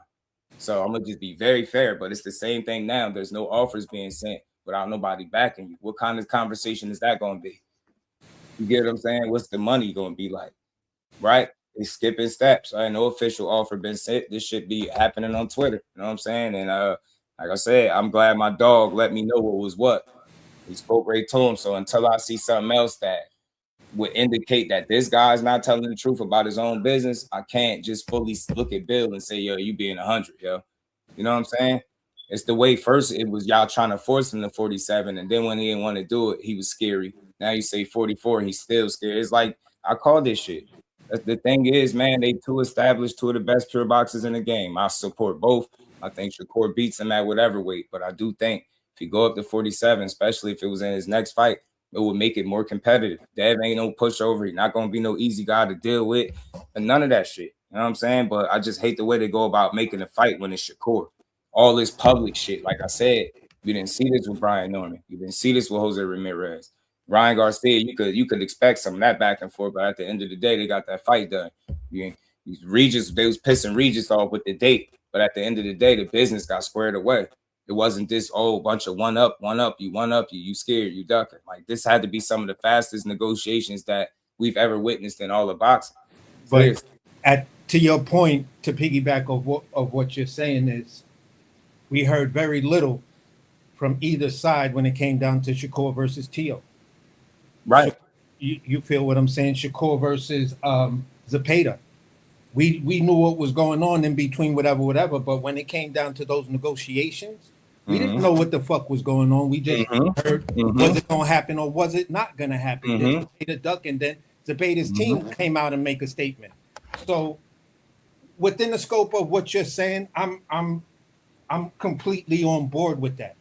So I'm gonna just be very fair, but it's the same thing now. There's no offers being sent without nobody backing you. What kind of conversation is that gonna be? You get what I'm saying? What's the money gonna be like? Right? They skipping steps. No official offer been sent. This should be happening on Twitter. You know what I'm saying? And like I said, I'm glad my dog let me know what was what. He spoke right to him. So until I see something else that would indicate that this guy's not telling the truth about his own business, I can't just fully look at Bill and say, yo, you being 100, yo. You know what I'm saying? It's the way first it was y'all trying to force him to 47, and then when he didn't want to do it, he was scary. Now you say 44, and he's still scared. It's like, I call this shit. The thing is, man, they two of the best pure boxers in the game. I support both. I think Shakur beats him at whatever weight, but I do think if you go up to 47, especially if it was in his next fight, it would make it more competitive. Dev ain't no pushover. He's not going to be no easy guy to deal with, and none of that shit. You know what I'm saying? But I just hate the way they go about making a fight when it's Shakur. All this public shit, like I said, you didn't see this with Brian Norman. You didn't see this with Jose Ramirez. Ryan Garcia, you could expect some of that back and forth, but at the end of the day, they got that fight done. Regis, they was pissing Regis off with the date, but at the end of the day, the business got squared away. It wasn't this bunch of one up, you scared, you ducking. Like, this had to be some of the fastest negotiations that we've ever witnessed in all of boxing. But to your point, to piggyback of what you're saying is, we heard very little from either side when it came down to Shakur versus Tszyu. Right. So you feel what I'm saying? Shakur versus Zepeda. We knew what was going on in between, whatever. But when it came down to those negotiations, we didn't know what the fuck was going on. We just heard, was it going to happen or was it not going to happen? Then Zepeda duck, and then Zepeda's team came out and make a statement. So within the scope of what you're saying, I'm completely on board with that.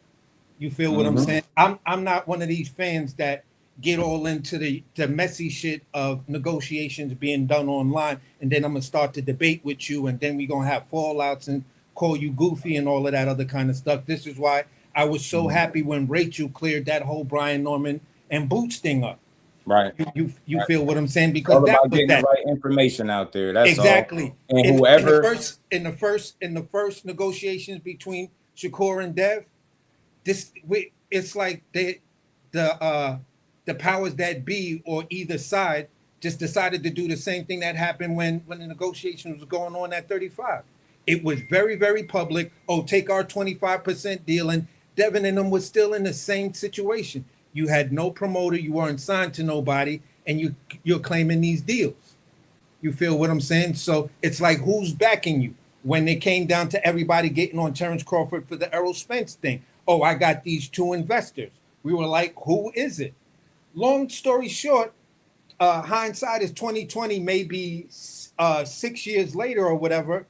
You feel what I'm saying? I'm not one of these fans that get all into the messy shit of negotiations being done online, and then I'm gonna start to debate with you, and then we're gonna have fallouts and call you goofy and all of that other kind of stuff. This is why I was so happy when Rachel cleared that whole Brian Norman and Boots thing up. Right. You feel what I'm saying? Because all that about was getting that the right information out there. That's exactly. All. And whoever in the first negotiations between Shakur and Dev, it's like the powers that be or either side just decided to do the same thing that happened when the negotiations was going on at 35. It was very, very public. Oh, take our 25% deal, and Devin and them was still in the same situation. You had no promoter, you weren't signed to nobody, and you're claiming these deals. You feel what I'm saying? So it's like, who's backing you? When it came down to everybody getting on Terrence Crawford for the Errol Spence thing, oh, I got these two investors. We were like, who is it? Long story short, hindsight is 2020, maybe 6 years later or whatever,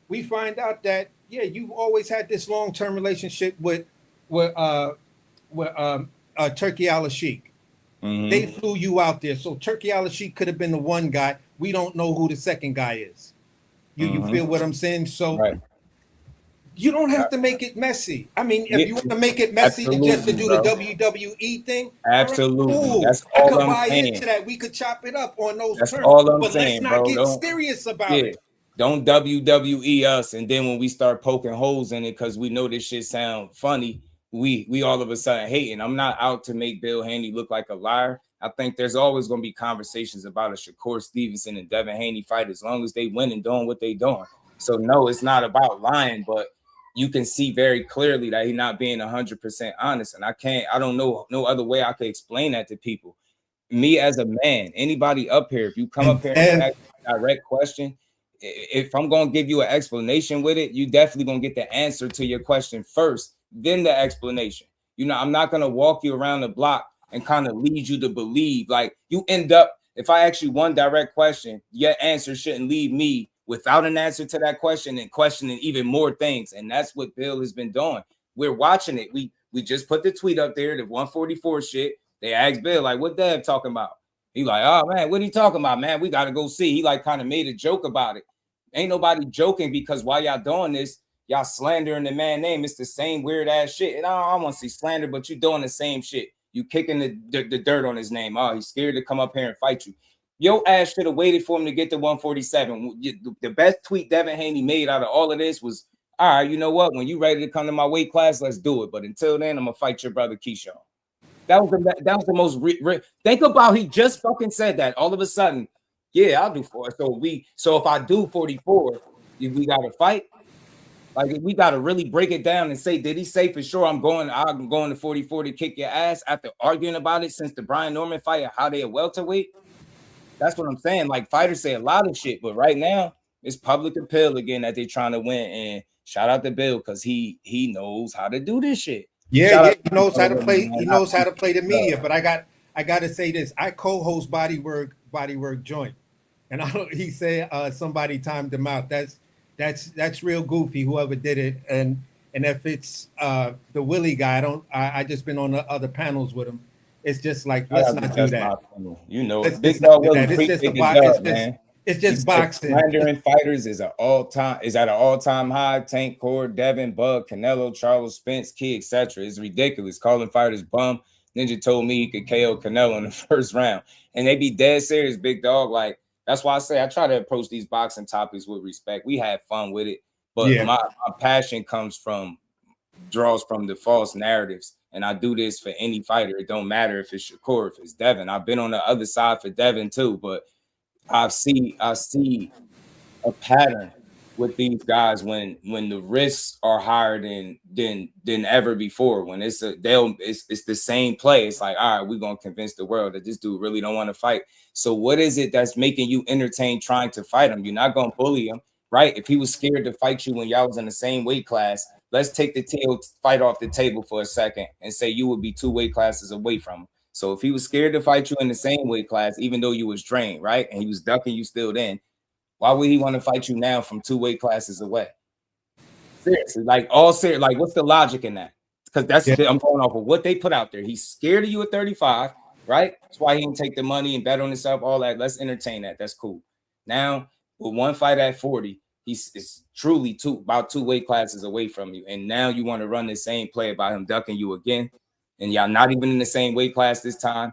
we find out that, yeah, you've always had this long-term relationship with Turkey Al-Sheikh. They flew you out there. So Turkey Al-Sheikh could have been the one guy. We don't know who the second guy is. You feel what I'm saying? So you don't have to make it messy. I mean, if you want to make it messy and just to do the WWE thing, absolutely, cool. that's I all could I'm buy saying. into that. We could chop it up on those That's terms. all I'm but saying, let's not bro. get serious about it. Don't WWE us, and then when we start poking holes in it because we know this shit sound funny, we all of a sudden hating. I'm not out to make Bill Haney look like a liar. I think there's always going to be conversations about a Shakur Stevenson and Devin Haney fight as long as they win and doing what they doing. So no, it's not about lying, but you can see very clearly that he's not being 100% honest. And I don't know no other way I could explain that to people. Me as a man, anybody up here, if you come up here and ask a direct question, if I'm going to give you an explanation with it, you definitely going to get the answer to your question first, then the explanation. You know, I'm not going to walk you around the block and kind of lead you to believe. Like, you end up, if I ask you one direct question, your answer shouldn't leave me without an answer to that question and questioning even more things. And that's what Bill has been doing. We're watching it. We just put the tweet up there, the 144 shit. They asked Bill, like, what Dev talking about? He like, oh, man, what are you talking about, man? We got to go see. He like kind of made a joke about it. Ain't nobody joking, because while y'all doing this, Y'all slandering the man name. It's the same weird ass shit. And I don't want to see slander, but you doing the same shit. You kicking the dirt on his name. Oh, he's scared to come up here and fight you. Yo ass should have waited for him to get to 147. The best tweet Devin Haney made out of all of this was, all right, you know what? When you ready to come to my weight class, let's do it. But until then, I'm gonna fight your brother Keyshawn. That was the most. Think about he just fucking said that. All of a sudden, yeah, I'll do 4. So if I do 44, we got to fight. Like we got to really break it down and say, did he say for sure I'm going to 44 to kick your ass after arguing about it since the Brian Norman fight, how they a welterweight? That's what I'm saying. Like fighters say a lot of shit, but right now it's public appeal again that they're trying to win. And shout out to Bill because he knows how to do this shit. Yeah, he knows how to play. He knows how to play the media. But I got to say this. I co-host Bodywork Joint, and he said somebody timed him out. That's real goofy. Whoever did it, and if it's the Willie guy, I just been on the other panels with him. It's just like let's not do that. You know, big dog Willie. It's just boxing. Slandering fighters is at an all-time high. Tank, Cord, Devin, Bug, Canelo, Charlo, Spence, Key, etc. It's ridiculous. Calling fighters bum. Ninja told me he could KO Canelo in the first round, and they be dead serious, big dog. Like that's why I say I try to approach these boxing topics with respect. We have fun with it, but my passion draws from the false narratives. And I do this for any fighter. It don't matter if it's Shakur, if it's Devin. I've been on the other side for Devin too, but I see a pattern with these guys when the risks are higher than ever before. When it's the same play. It's like, all right, we're gonna convince the world that this dude really don't want to fight. So what is it that's making you entertain trying to fight him? You're not gonna bully him, right? If he was scared to fight you when y'all was in the same weight class, let's take the fight off the table for a second and say you would be 2 weight classes away from him. So if he was scared to fight you in the same weight class, even though you was drained, right, and he was ducking you still then, why would he want to fight you now from 2 weight classes away? Seriously, like all serious. Like, what's the logic in that? Because I'm going off of what they put out there. He's scared of you at 35, right? That's why he didn't take the money and bet on himself. All that. Let's entertain that. That's cool. Now, with one fight at 40, he's truly about 2 weight classes away from you, and now you want to run the same play about him ducking you again, and y'all not even in the same weight class this time.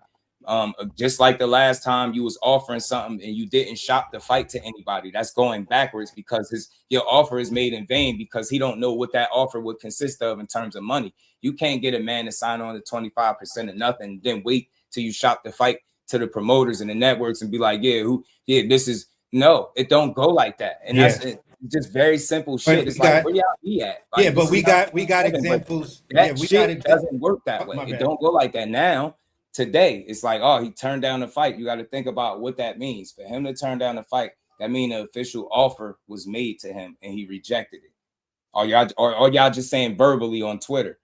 Just like the last time you was offering something and you didn't shop the fight to anybody. That's going backwards because your offer is made in vain because he don't know what that offer would consist of in terms of money. You can't get a man to sign on to 25% of nothing, then wait till you shop the fight to the promoters and the networks and be like, this is no, it don't go like that. And that's just very simple shit. It's like, where y'all be at? Like, but we got examples. That shit doesn't work that way. It don't go like that now. Today, it's like, oh, he turned down the fight. You got to think about what that means. For him to turn down the fight, that means the official offer was made to him and he rejected it. Or y'all just saying verbally on Twitter.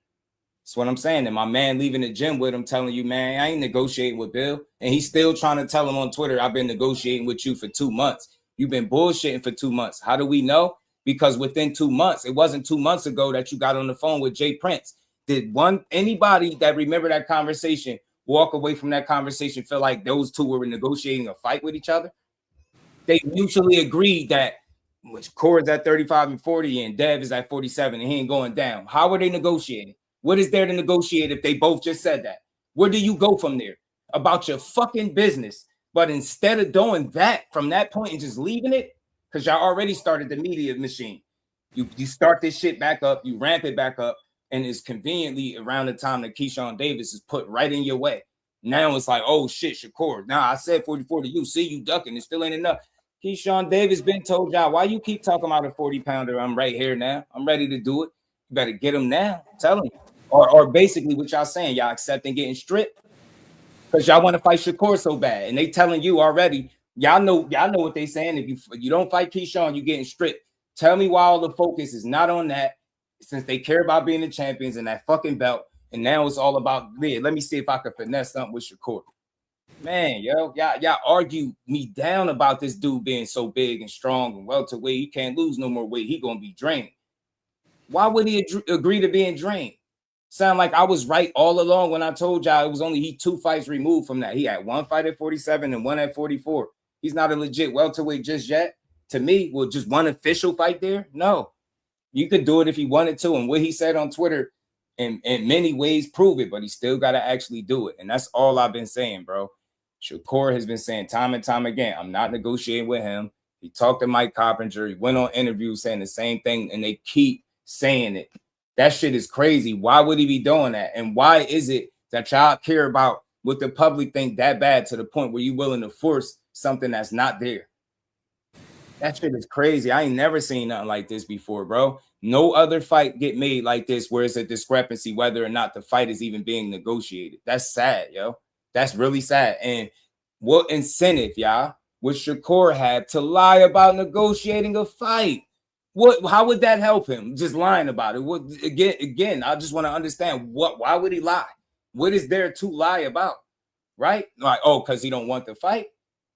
That's what I'm saying. And my man leaving the gym with him telling you, man, I ain't negotiating with Bill. And he's still trying to tell him on Twitter, I've been negotiating with you for 2 months. You've been bullshitting for 2 months. How do we know? Because within 2 months, it wasn't 2 months ago that you got on the phone with Jay Prince. Did anybody that remember that conversation walk away from that conversation feel like those two were negotiating a fight with each other? They mutually agreed that Cord's at 35 and 40 and Dev is at 47 and he ain't going down. How are they negotiating? What is there to negotiate if they both just said that? Where do you go from there? About your fucking business. But instead of doing that from that point and just leaving it, because y'all already started the media machine. You start this shit back up, you ramp it back up, and it's conveniently around the time that Keyshawn Davis is put right in your way. Now it's like, oh shit, Shakur. Now I said 44 to you. See you ducking. It still ain't enough. Keyshawn Davis been told y'all, why you keep talking about a 40-pounder? I'm right here now. I'm ready to do it. You better get him now. Tell him. Or basically what y'all saying, y'all accepting getting stripped because y'all want to fight Shakur so bad. And they telling you already, y'all know what they saying. If you don't fight Keyshawn, you getting stripped. Tell me why all the focus is not on that, since they care about being the champions and that fucking belt. And now it's all about, let me see if I can finesse something with Shakur. Man, y'all argue me down about this dude being so big and strong and welterweight. He can't lose no more weight. He gonna be drained. Why would he agree to being drained? Sound like I was right all along when I told y'all it was only he 2 fights removed from that. He had 1 fight at 47 and 1 at 44. He's not a legit welterweight just yet. To me, just one official fight there? No. You could do it if he wanted to, and what he said on Twitter in many ways prove it, but he still got to actually do it. And that's all I've been saying, bro. Shakur has been saying time and time again, I'm not negotiating with him. He talked to Mike Coppinger. He went on interviews saying the same thing, and they keep saying it. That shit is crazy. Why would he be doing that? And why is it that y'all care about what the public think that bad to the point where you're willing to force something that's not there? That shit is crazy. I ain't never seen nothing like this before, bro. No other fight get made like this where it's a discrepancy whether or not the fight is even being negotiated. That's sad, yo. That's really sad. And what incentive, y'all, would Shakur have to lie about negotiating a fight? How would that help him? Just lying about it. Again, I just want to understand why would he lie? What is there to lie about? Right? Like, oh, because he don't want the fight.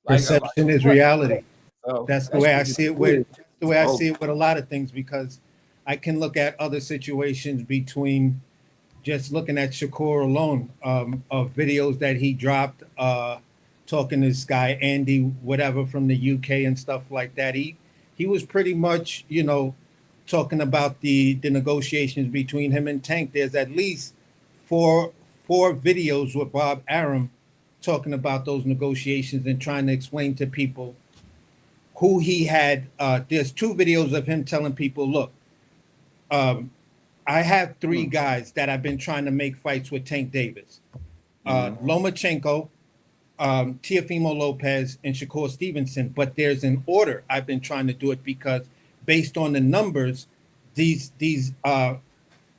Perception is reality. So that's the way I see it with a lot of things, because I can look at other situations between just looking at Shakur alone, of videos that he dropped, talking to this guy, Andy, whatever, from the UK and stuff like that. He was pretty much, talking about the negotiations between him and Tank. There's at least four videos with Bob Arum talking about those negotiations and trying to explain to people who he had. There's 2 videos of him telling people, look, I have 3 guys that I've been trying to make fights with Tank Davis. Lomachenko, Teofimo Lopez, and Shakur Stevenson. But there's an order I've been trying to do it because based on the numbers, these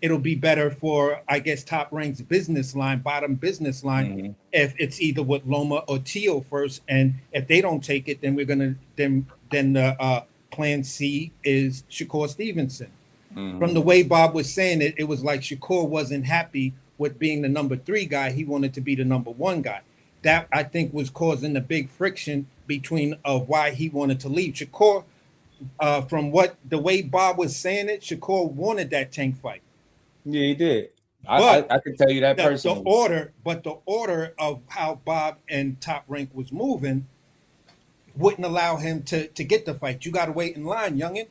it'll be better for, I guess, Top Rank's business line, bottom business line, if it's either with Loma or Teo first. And if they don't take it, then we're gonna then the plan C is Shakur Stevenson. From the way Bob was saying it, it was like Shakur wasn't happy with being the number 3 guy. He wanted to be the number 1 guy. That, I think, was causing the big friction between why he wanted to leave. Shakur, from the way Bob was saying it, Shakur wanted that Tank fight. Yeah, he did. I can tell you that personally. The order of how Bob and Top Rank was moving wouldn't allow him to get the fight. You got to wait in line, youngin.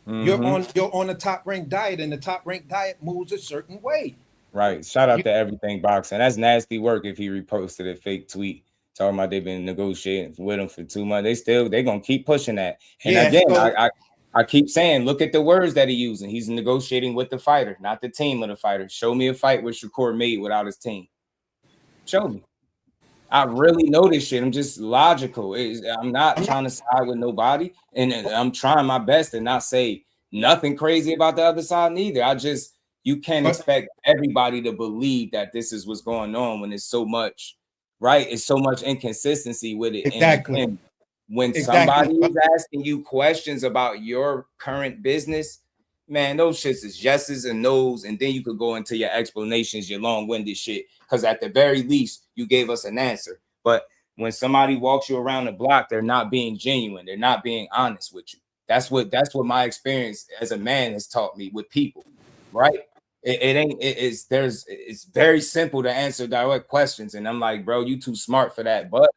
You're on a Top Rank diet, and the Top Rank diet moves a certain way. Right. Shout out to Everything Boxing. That's nasty work if he reposted a fake tweet talking about they've been negotiating with him for 2 months. They're gonna keep pushing that. And I keep saying, look at the words that he's using. He's negotiating with the fighter, not the team of the fighter. Show me a fight where Shakur made without his team. Show me. I really know this shit. I'm just logical. I'm not trying to side with nobody, and I'm trying my best to not say nothing crazy about the other side neither. You can't expect everybody to believe that this is what's going on when it's so much, right? It's so much inconsistency with it. Exactly. And when somebody is asking you questions about your current business, man, those shits is yeses and nos, and then you could go into your explanations, your long-winded shit, because at the very least, you gave us an answer. But when somebody walks you around the block, they're not being genuine. They're not being honest with you. That's what my experience as a man has taught me with people, right? It's very simple to answer direct questions, and I'm like, bro, you too smart for that, but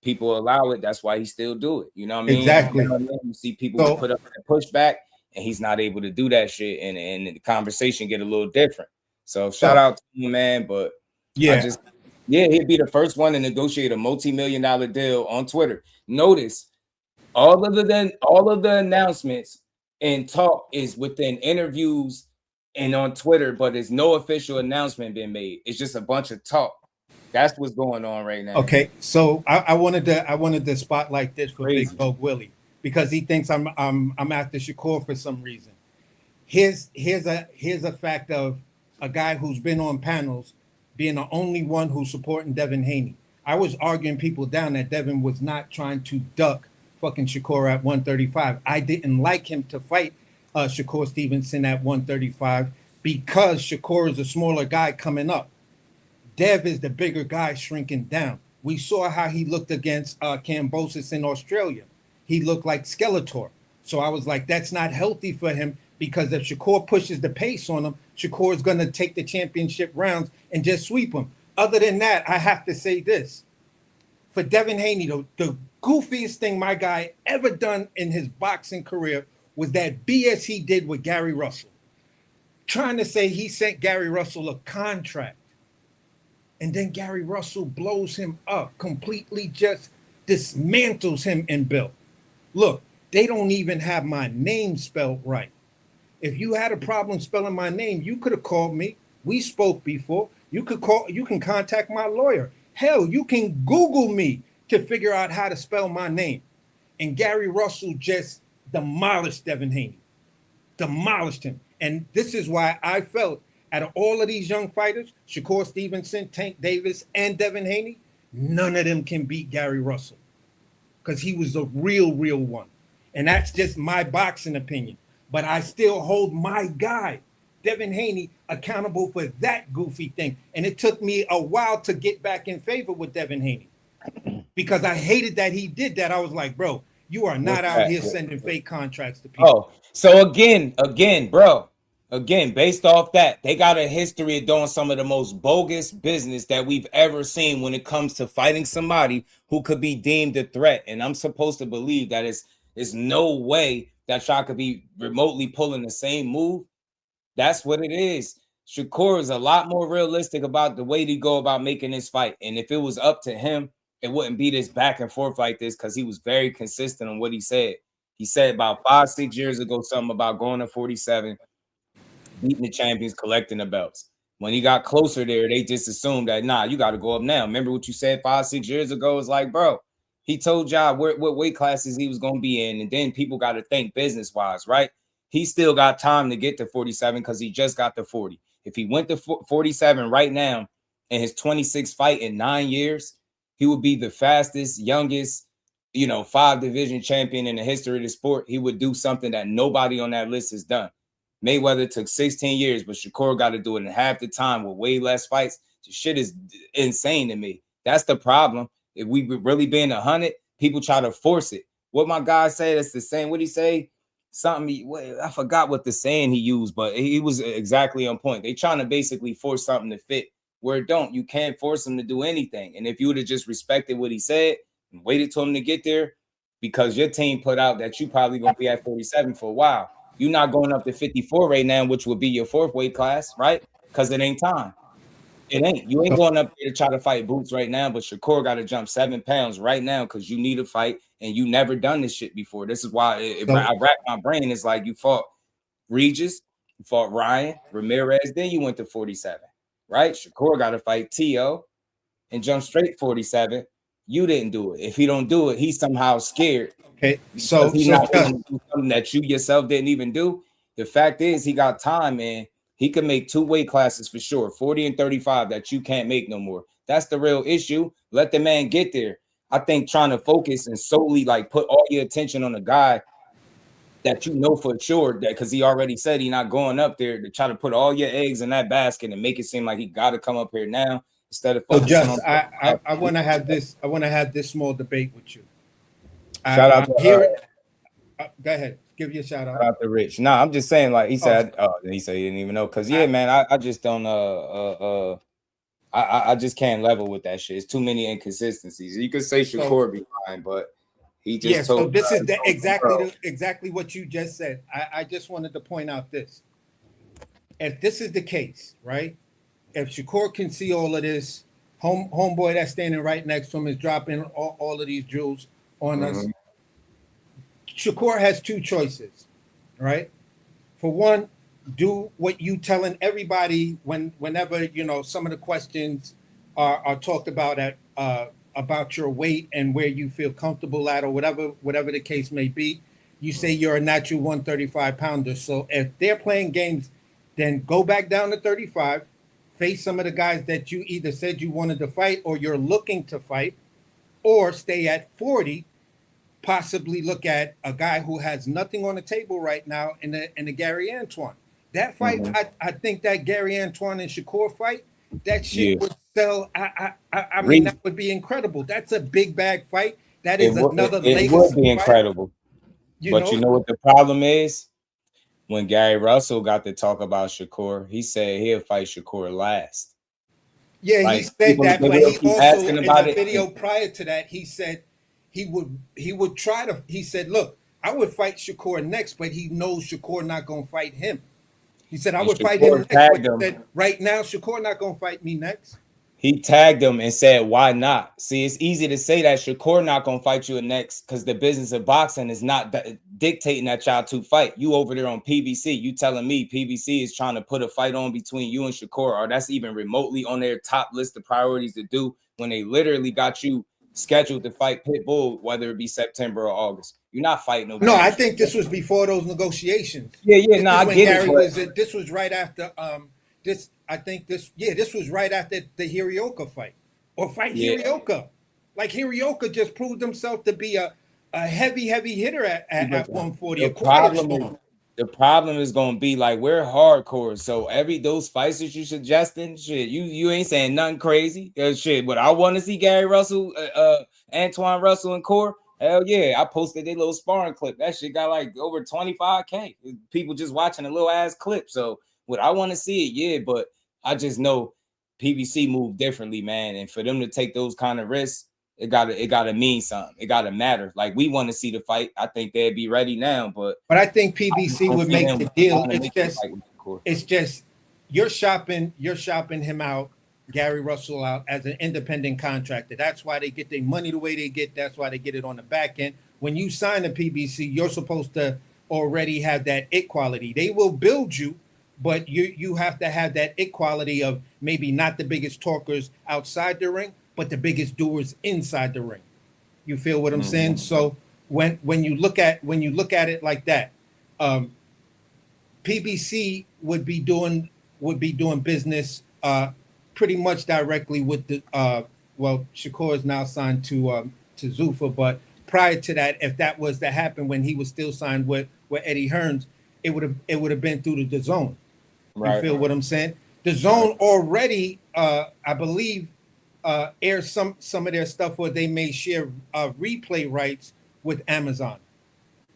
people allow it. That's why he still do it. You know what I mean? Exactly. You know what I mean? You see people put up a pushback, and he's not able to do that shit, and the conversation get a little different. So shout out to him, man. But he'd be the first one to negotiate a multi-million-dollar deal on Twitter. Notice all of the announcements and talk is within interviews and on Twitter, but there's no official announcement being made. It's just a bunch of talk. That's what's going on right now. Okay, so I wanted to spotlight this for Big Dog Willie, because he thinks I'm after Shakur for some reason. Here's a fact of a guy who's been on panels being the only one who's supporting Devin Haney. I was arguing people down that Devin was not trying to duck fucking Shakur at 135. I didn't like him to fight Shakur Stevenson at 135 because Shakur is a smaller guy coming up. Dev is the bigger guy shrinking down. We saw how he looked against Kambosos in Australia. He looked like Skeletor. So I was like, that's not healthy for him, because if Shakur pushes the pace on him, Shakur is going to take the championship rounds and just sweep him. Other than that, I have to say this. For Devin Haney, the goofiest thing my guy ever done in his boxing career was that BS he did with Gary Russell. Trying to say he sent Gary Russell a contract. And then Gary Russell blows him up, completely just dismantles him and Bill. Look, they don't even have my name spelled right. If you had a problem spelling my name, you could have called me. We spoke before. You can contact my lawyer. Hell, you can Google me to figure out how to spell my name. And Gary Russell just demolished Devin Haney. Demolished him. And this is why I felt out of all of these young fighters, Shakur Stevenson, Tank Davis, and Devin Haney, none of them can beat Gary Russell. Because he was the real one. And that's just my boxing opinion. But I still hold my guy, Devin Haney, accountable for that goofy thing. And it took me a while to get back in favor with Devin Haney. Because I hated that he did that. I was like, bro, you are not out here sending fake contracts to people. Oh, so again, bro, based off that, they got a history of doing some of the most bogus business that we've ever seen when it comes to fighting somebody who could be deemed a threat. And I'm supposed to believe that it's no way that y'all could be remotely pulling the same move. That's what it is. Shakur is a lot more realistic about the way he go about making this fight. And if it was up to him, it wouldn't be this back and forth like this, because he was very consistent on what he said. He said about 5-6 years ago something about going to 47, beating the champions, collecting the belts. When he got closer there, they just assumed that, nah, you got to go up now. Remember what you said 5-6 years ago? It's like, bro, he told y'all what weight classes he was going to be in, and then people got to think business-wise, right? He still got time to get to 47 because he just got to 40. If he went to 47 right now in his 26th fight in 9 years, he would be the fastest, youngest, 5-division champion in the history of the sport. He would do something that nobody on that list has done. Mayweather took 16 years, but Shakur got to do it in half the time with way less fights. The shit is insane to me. That's the problem. If we really being 100, people try to force it. What my guy said, it's the same. What he say? I forgot what the saying he used, but he was exactly on point. They trying to basically force something to fit where it don't. You can't force him to do anything. And if you would have just respected what he said and waited till him to get there, because your team put out that you probably going to be at 47 for a while. You're not going up to 54 right now, which would be your 4th weight class, right? Because it ain't time. It ain't. You ain't going up there to try to fight Boots right now, but Shakur got to jump 7 pounds right now because you need a fight, and you never done this shit before. This is why I racked my brain. It's like you fought Regis, you fought Ryan, Ramirez, then you went to 47, right? Shakur got to fight Tszyu and jump straight 47. You didn't do it. If he don't do it, he's somehow scared. Okay, so he's not going to do something that you yourself didn't even do. The fact is, he got time, man. He can make 2 weight classes for sure, 40 and 35, that you can't make no more. That's the real issue. Let the man get there. I think trying to focus and solely put all your attention on a guy that you know for sure that because he already said he's not going up there, to try to put all your eggs in that basket and make it seem like he got to come up here now instead of focusing on. I want to have this. I want to have this small debate with you. Shout out to go ahead. Give you a shout out. Shout out to Rich. Nah, I'm just saying, he said, he said he didn't even know. Cause man, I just don't I just can't level with that shit. It's too many inconsistencies. You could say Shakur be fine, but he just told. So this is exactly what you just said. I just wanted to point out this. If this is the case, right? If Shakur can see all of this, homeboy that's standing right next to him is dropping all of these jewels on us. Shakur has 2 choices, right? For one, do what you telling everybody whenever some of the questions are talked about about your weight and where you feel comfortable at, or whatever the case may be. You say you're a natural 135 pounder. So if they're playing games, then go back down to 35, face some of the guys that you either said you wanted to fight or you're looking to fight, or stay at 40. Possibly look at a guy who has nothing on the table right now in the Gary Antoine. That fight, I think that Gary Antoine and Shakur fight, that shit would sell. I mean, that would be incredible. That's a big bag fight. That is another legacy. It would be incredible. But you know what the problem is? When Gary Russell got to talk about Shakur, he said he'll fight Shakur last. Yeah, he said that, but he also in a video prior to that, he said he would try to. He said, "Look, I would fight Shakur next, but he knows Shakur not gonna fight him. He said I And would fight him Shakur next, tagged but he him. said right now Shakur not gonna fight me next. He tagged him and said, "Why not?" See, it's easy to say that Shakur not gonna fight you next because the business of boxing is not dictating that y'all two fight. You over there on PBC, you telling me PBC is trying to put a fight on between you and Shakur, or that's even remotely on their top list of priorities to do when they literally got you scheduled to fight Pitbull, whether it be September or August. You're not fighting no. No, I think this was before those negotiations. Yeah, no, I get it. This was right after this. I think this was right after the Hirioka fight or fight Hirioka. Like Hirioka just proved himself to be a heavy hitter at 140. The problem is gonna be like we're hardcore, so those fights that you suggesting, shit, you ain't saying nothing crazy. Shit, but I want to see Gary Russell, Antoine Russell, and Core. Hell yeah, I posted their little sparring clip. That shit got like over 25K. People just watching a little ass clip. So what I want to see it, yeah, but I just know PBC move differently, man, and for them to take those kind of risks, it gotta mean something. It gotta matter. Like we want to see the fight. I think they'd be ready now, but I think PBC would make the deal. It's just you're shopping him out, Gary Russell out as an independent contractor. That's why they get their money the way they get. That's why they get it on the back end. When you sign a PBC, you're supposed to already have that it quality. They will build you, but you have to have that it quality of maybe not the biggest talkers outside the ring, but the biggest doers inside the ring. You feel what I'm saying? So when you look at it like that, PBC would be doing business pretty much directly with the Shakur is now signed to Zuffa, but prior to that, if that was to happen when he was still signed with Eddie Hearns, it would have been through the zone. Right. You feel what I'm saying? The zone already, I believe, air some of their stuff where they may share replay rights with Amazon.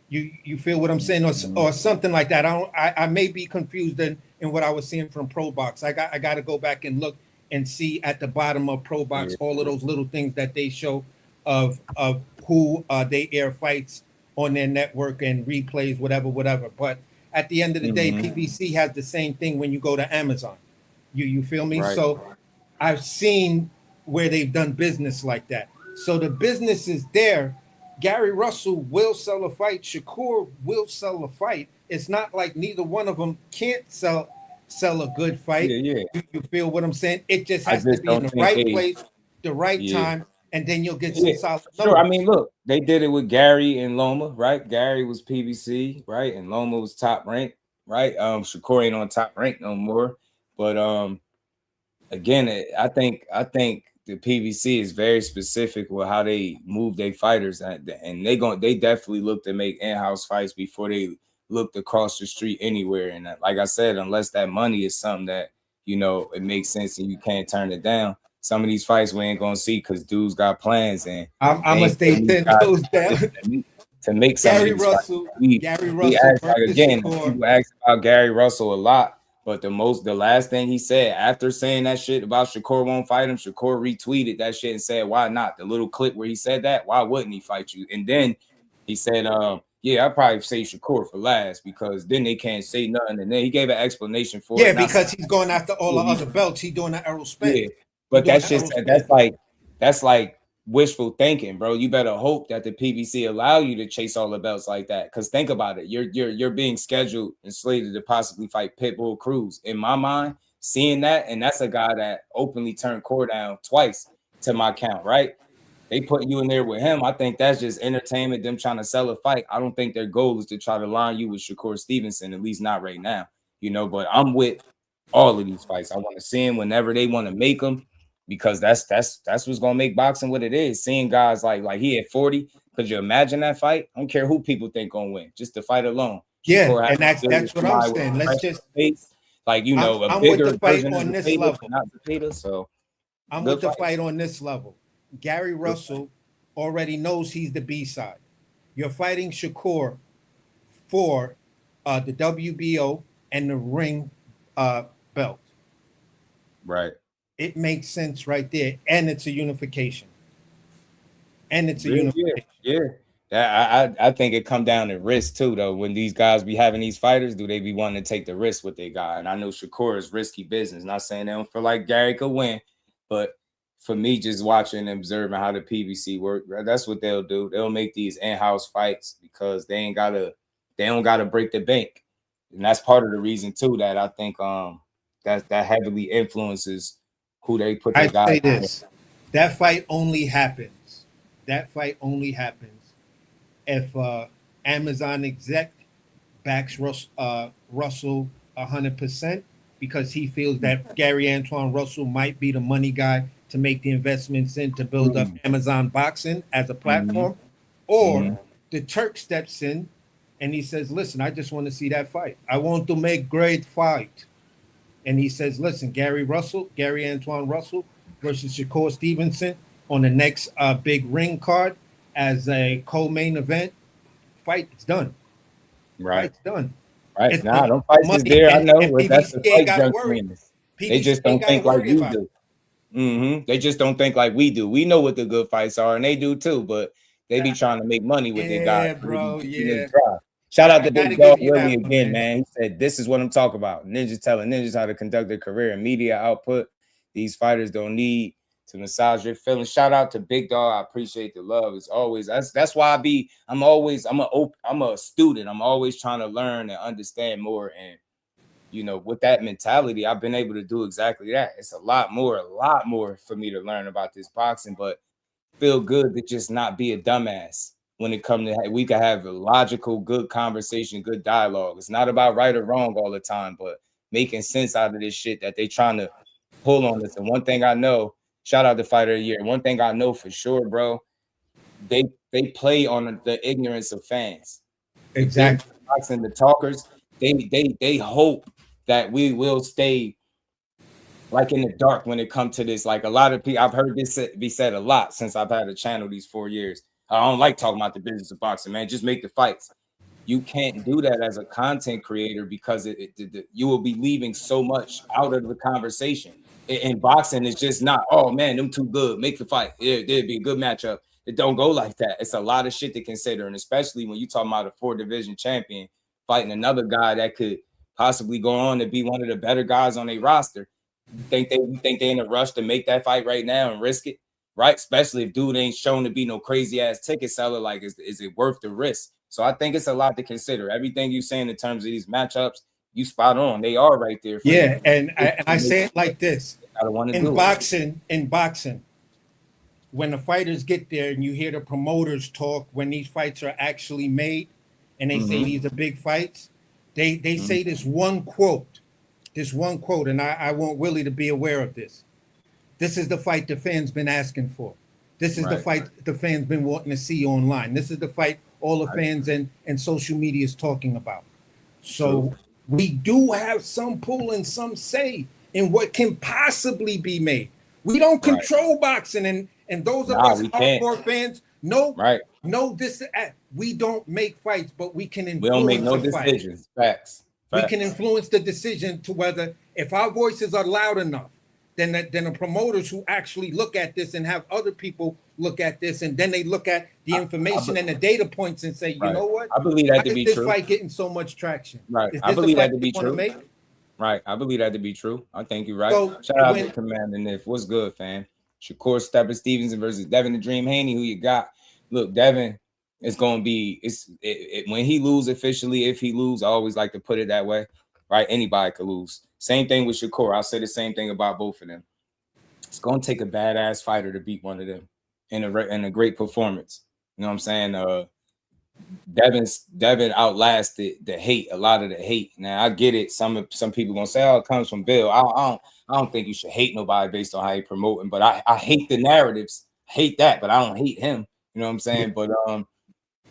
You feel what I'm saying, or something like that. I may be confused in what I was seeing from Pro Box. I got to go back and look and see at the bottom of Pro Box all of those little things that they show of who they air fights on their network and replays, whatever. But at the end of the day, PBC has the same thing when you go to Amazon. You feel me? Right. So I've seen where they've done business like that. So the business is there. Gary Russell will sell a fight. Shakur will sell a fight. It's not like neither one of them can't sell a good fight. Yeah. You feel what I'm saying? It just has to be in the right place, the right time, and then you'll get some solid numbers. Sure. I mean, look, they did it with Gary and Loma, right? Gary was PBC, right? And Loma was top rank, right? Shakur ain't on top rank no more. But again, I think the PBC is very specific with how they move their fighters, and they definitely look to make in-house fights before they looked across the street anywhere. And like I said, unless that money is something that it makes sense and you can't turn it down, some of these fights we ain't gonna see because dudes got plans. And I'm gonna stay 10 toes down to make some Gary of these Russell. fights. Gary Russell. People ask about Gary Russell a lot. But the last thing he said after saying that shit about Shakur won't fight him, Shakur retweeted that shit and said, "Why not?" The little clip where he said that, why wouldn't he fight you? And then he said, "Yeah, I'd probably say Shakur for last because then they can't say nothing." And then he gave an explanation for it. Yeah, because he's going after all the other belts. He's doing the Errol Spence. Yeah, but that's like wishful thinking, bro. You better hope that the PBC allow you to chase all the belts like that. Because think about it, you're being scheduled and slated to possibly fight Pitbull Cruz. In my mind, seeing that, and that's a guy that openly turned Core down twice to my count, right? They put you in there with him. I think that's just entertainment, them trying to sell a fight. I don't think their goal is to try to line you with Shakur Stevenson, at least not right now. But I'm with all of these fights. I want to see him whenever they want to make them. Because that's what's gonna make boxing what it is. Seeing guys like he at 40, could you imagine that fight? I don't care who people think gonna win, just the fight alone. Yeah, and that's what I'm saying. Let's just I'm a bigger with the fight on this level. Not Peter, so I'm with the fight on this level. Gary Russell already knows he's the B side. You're fighting Shakur for the WBO and the ring belt. Right. It makes sense right there, and it's a unification. Yeah. I think it come down to risk too, though. When these guys be having these fighters, do they be wanting to take the risk with their guy? And I know Shakur is risky business. Not saying they don't feel like Gary could win, but for me, just watching and observing how the PBC work, that's what they'll do. They'll make these in-house fights because they don't gotta break the bank. And that's part of the reason too that I think that heavily influences who they put their guys. I say this. That fight only happens. If Amazon exec backs Russell 100% because he feels that Gary Antoine Russell might be the money guy to make the investments in to build up Amazon Boxing as a platform, or the Turk steps in and he says, listen, I just want to see that fight. I want to make great fight. And he says, listen, Gary Antoine Russell versus Shakur Stevenson on the next big ring card as a co-main event. Fight is done. Right. Fight's done. Right. Nah, them fights is there. I know. That's the fight junk. They just don't think like we do. They just don't think like we do. We know what the good fights are, and they do too, but they be trying to make money with their guys. Bro, Shout out to Big Dog Willie again, man. He said, this is what I'm talking about. Ninjas telling ninjas how to conduct their career and media output. These fighters don't need to massage your feelings. Shout out to Big Dog. I appreciate the love. It's always that's why I'm a student. I'm always trying to learn and understand more. And you know, with that mentality, I've been able to do exactly that. It's a lot more for me to learn about this boxing, but feel good to just not be a dumbass. When it comes to, we can have a logical, good conversation, good dialogue. It's not about right or wrong all the time, but making sense out of this shit that they trying to pull on us. And one thing I know, shout out to Fighter of the Year. One thing I know for sure, bro, they play on the ignorance of fans. Exactly. And the talkers, they hope that we will stay like in the dark when it comes to this. Like a lot of people, I've heard this be said a lot since I've had a channel these 4 years. I don't like talking about the business of boxing, man. Just make the fights. You can't do that as a content creator because you will be leaving so much out of the conversation. In boxing, it's just not, oh, man, them too good. Make the fight. It'd be a good matchup. It don't go like that. It's a lot of shit to consider, and especially when you're talking about a 4-division champion fighting another guy that could possibly go on to be one of the better guys on their roster. You think they're in a rush to make that fight right now and risk it? Right, especially if dude ain't shown to be no crazy ass ticket seller. Like, is it worth the risk? So I think it's a lot to consider. Everything you're saying in terms of these matchups, you spot on. They are right there. And I say it like this: in boxing, when the fighters get there and you hear the promoters talk when these fights are actually made, and they say these are big fights, they say this one quote, and I want Willie to be aware of this. This is the fight the fans been asking for. This is the fight the fans been wanting to see online. This is the fight all the fans and social media is talking about. So we do have some pull and some say in what can possibly be made. We don't control boxing, and those of us hardcore fans know this. We don't make fights, but we can influence. We don't make no decisions. Facts. We can influence the decision to whether, if our voices are loud enough, then the promoters who actually look at this and have other people look at this, and then they look at the information and the data points and say, you know what? I believe that to be true. This fight getting so much traction. Right. I believe that to be true. Right. I believe that to be true. I think you're right. So, shout out to Commander Niff. What's good, fam? Shakur Stevenson versus Devin the Dream Haney. Who you got? Look, Devin is going to be when he lose officially. If he lose, I always like to put it that way. Right? Anybody could lose. Same thing with Shakur. I'll say the same thing about both of them. It's going to take a badass fighter to beat one of them in a great performance. You know what I'm saying? Devin outlasted the hate, a lot of the hate. Now I get it. Some people gonna say, "Oh, it comes from Bill." I don't think you should hate nobody based on how he promoting. But I hate the narratives. I hate that, but I don't hate him. You know what I'm saying? But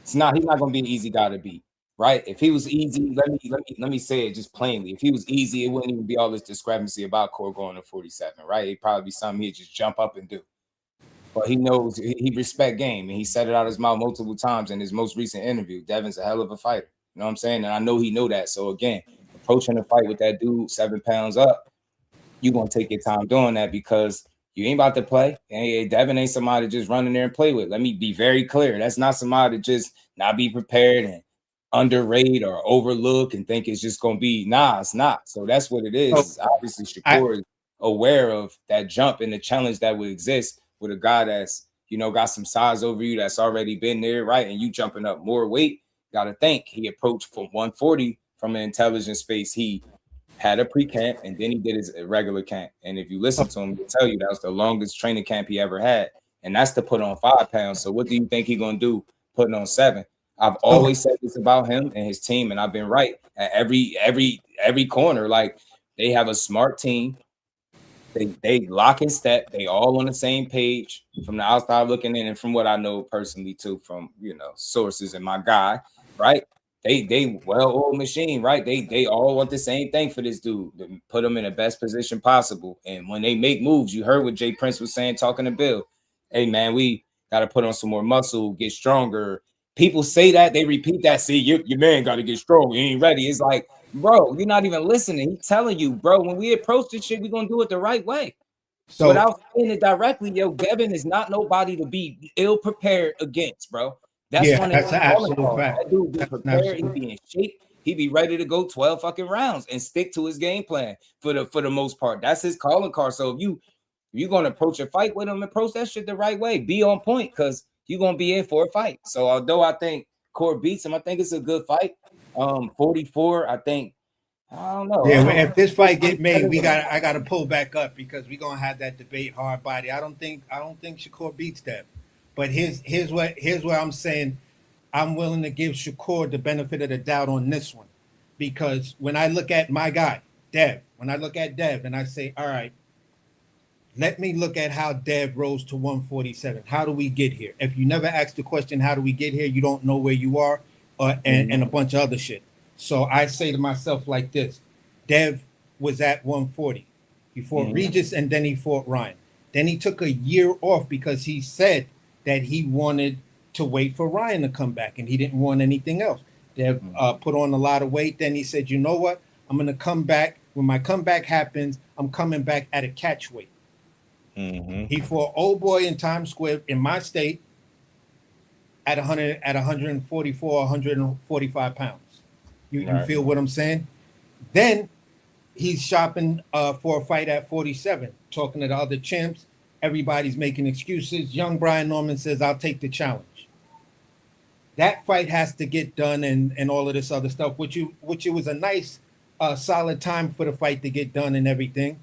he's not gonna be an easy guy to beat. Right? If he was easy, let me say it just plainly. If he was easy, it wouldn't even be all this discrepancy about Core going to 47, right? It'd probably be something he'd just jump up and do. But he knows he respect game, and he said it out of his mouth multiple times in his most recent interview. Devin's a hell of a fighter. You know what I'm saying? And I know he know that. So again, approaching the fight with that dude 7 pounds up, you're gonna take your time doing that because You ain't about to play. Hey, Devin ain't somebody to just run in there and play with. Let me be very clear. That's not somebody to just not be prepared and underrate or overlook and think it's just going to be. Nah, it's not. So that's what it is. Obviously, Shakur is aware of that jump and the challenge that would exist with a guy that's, got some size over you that's already been there, right? And you jumping up more weight. Got to think he approached from 140 from an intelligence space. He had a pre-camp, and then he did his regular camp. And if you listen to him, he'll tell you that was the longest training camp he ever had. And that's to put on 5 pounds. So what do you think he's going to do putting on 7? I've always said this about him and his team, and I've been right at every corner. Like, they have a smart team. They lock in step. They all on the same page from the outside looking in, and from what I know personally too, from sources and my guy, right? They well-oiled machine, right? They all want the same thing for this dude, to put him in the best position possible. And when they make moves, you heard what Jay Prince was saying, talking to Bill. Hey man, we got to put on some more muscle, get stronger. People say that, they repeat that. See, your man got to get strong. He ain't ready. It's like, bro, you're not even listening. He's telling you, bro, when we approach this shit, we're gonna do it the right way. So without saying it directly, Devin is not nobody to be ill prepared against, bro. That's one of the absolute fact. That dude be prepared, he be in shape, he be ready to go 12 fucking rounds and stick to his game plan for the most part. That's his calling card. So if you're gonna approach a fight with him, approach that shit the right way. Be on point, because you're gonna be in for a fight. So although I think Core beats him, I think it's a good fight. 44, I think. I don't know. Yeah, if this fight get made, I gotta pull back up, because we're gonna have that debate hard body. I don't think Shakur beats that. But here's what I'm saying. I'm willing to give Shakur the benefit of the doubt on this one, because when I look at my guy, Dev, and I say, all right, let me look at how Dev rose to 147. How do we get here? If you never ask the question, how do we get here? You don't know where you are, and a bunch of other shit. So I say to myself like this: Dev was at 140. He fought Regis, and then he fought Ryan. Then he took a year off because he said that he wanted to wait for Ryan to come back, and he didn't want anything else. Dev put on a lot of weight. Then he said, you know what? I'm going to come back. When my comeback happens, I'm coming back at a catch weight. He fought old boy in Times Square in my state at 144, 145 pounds. You feel what I'm saying? Then he's shopping for a fight at 47, talking to the other champs. Everybody's making excuses. Young Brian Norman says, I'll take the challenge. That fight has to get done, and all of this other stuff, which it was a nice, solid time for the fight to get done and everything.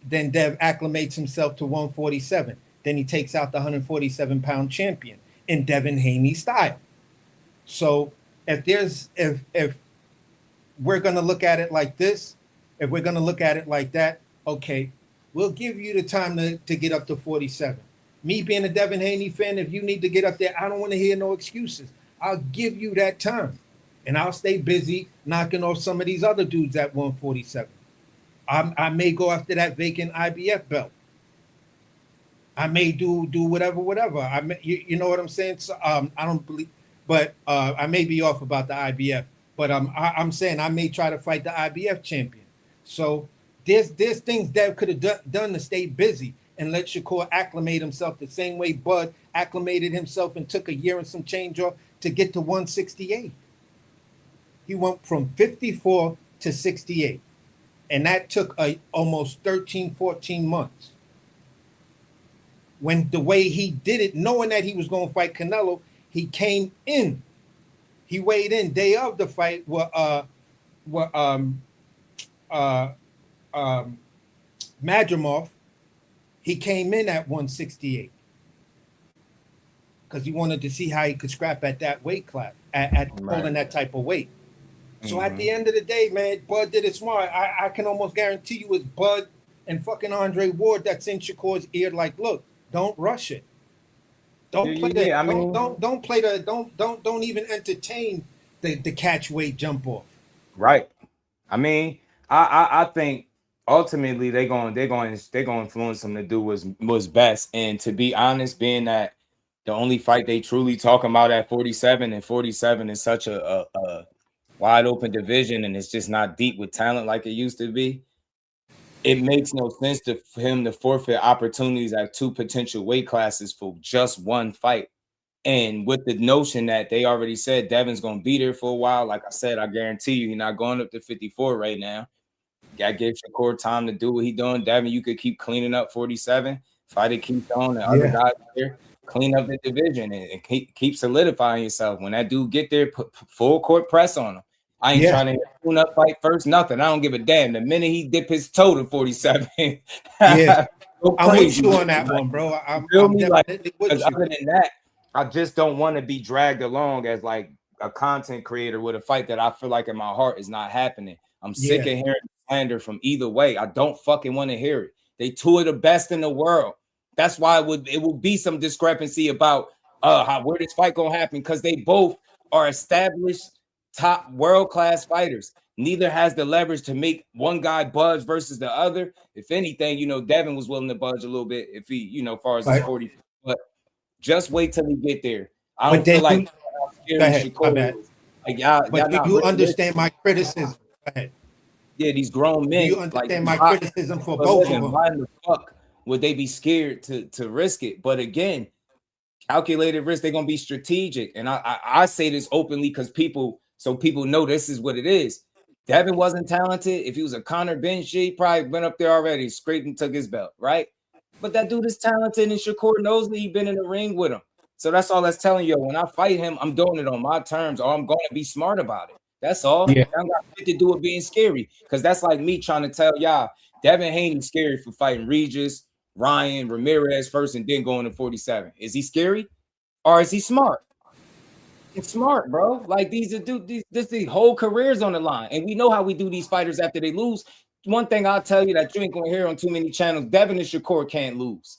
Then Dev acclimates himself to 147. Then he takes out the 147-pound champion in Devin Haney style. So if we're going to look at it like this, if we're going to look at it like that, okay, we'll give you the time to get up to 47. Me being a Devin Haney fan, if you need to get up there, I don't want to hear no excuses. I'll give you that time. And I'll stay busy knocking off some of these other dudes at 147. I may go after that vacant IBF belt. I may do whatever. I may, you know what I'm saying? So, I don't believe, but I may be off about the IBF. But I'm saying I may try to fight the IBF champion. So there's things Dev could have done to stay busy and let Shakur acclimate himself the same way Bud acclimated himself and took a year and some change off to get to 168. He went from 54 to 68. And that took almost 13, 14 months. When the way he did it, knowing that he was going to fight Canelo, he came in. He weighed in day of the fight. Madrimov, he came in at 168 because he wanted to see how he could scrap at that weight class, at holding that type of weight. So at the end of the day, man, Bud did it smart. I can almost guarantee you it's Bud and fucking Andre Ward that's in Shakur's ear. Like, look, don't rush it. Don't even entertain the catch weight jump off. Right. I mean, I think ultimately they're going influence him to do what's best. And to be honest, being that the only fight they truly talking about at 47, and 47 is such a wide open division, and it's just not deep with talent like it used to be. it makes no sense for him to forfeit opportunities at 2 potential weight classes for just one fight. And with the notion that they already said Devin's going to be there for a while, like I said, I guarantee you he's not going up to 54 right now. Got to give Shakur time to do what he's doing. Devin, you could keep cleaning up 47, fight it, Keyshawn, and other guys there, clean up the division and keep solidifying yourself. When that dude get there, put full court press on him. I ain't trying to tune up fight first, nothing. I don't give a damn. The minute he dip his toe to 47, I'm with crazy. you on that one, bro. I'm Like, definitely with you. other than that, I just don't want to be dragged along as like a content creator with a fight that I feel like in my heart is not happening. I'm sick of hearing slander from either way. I don't fucking want to hear it. They two of the best in the world. That's why it would be some discrepancy about where this fight gonna happen, because they both are established top world-class fighters. Neither has the leverage to make one guy budge versus the other. If anything, Devin was willing to budge a little bit if he, as far as his 40. But just wait till we get there. I don't feel like go ahead, my bad. Like y'all but do you understand my criticism? Go ahead. Yeah, these grown men. Do you understand my criticism for both of them? Why the fuck would they be scared to risk it? But again, calculated risk, they're gonna be strategic. And I say this openly because people know this is what it is. Devin wasn't talented. If he was a Conor bench, he probably went up there already, scraped and took his belt, right? But that dude is talented, and Shakur knows that he's been in the ring with him. So that's all that's telling you. When I fight him, I'm doing it on my terms, or I'm going to be smart about it. That's all. Yeah. I don't got shit to do with being scary, because that's like me trying to tell y'all Devin Haney's scary for fighting Regis, Ryan, Ramirez first, and then going to 47. Is he scary, or is he smart? It's smart, bro. Like these whole careers on the line, and we know how we do these fighters after they lose. One thing I'll tell you that you ain't gonna hear on too many channels: Devin and Shakur can't lose.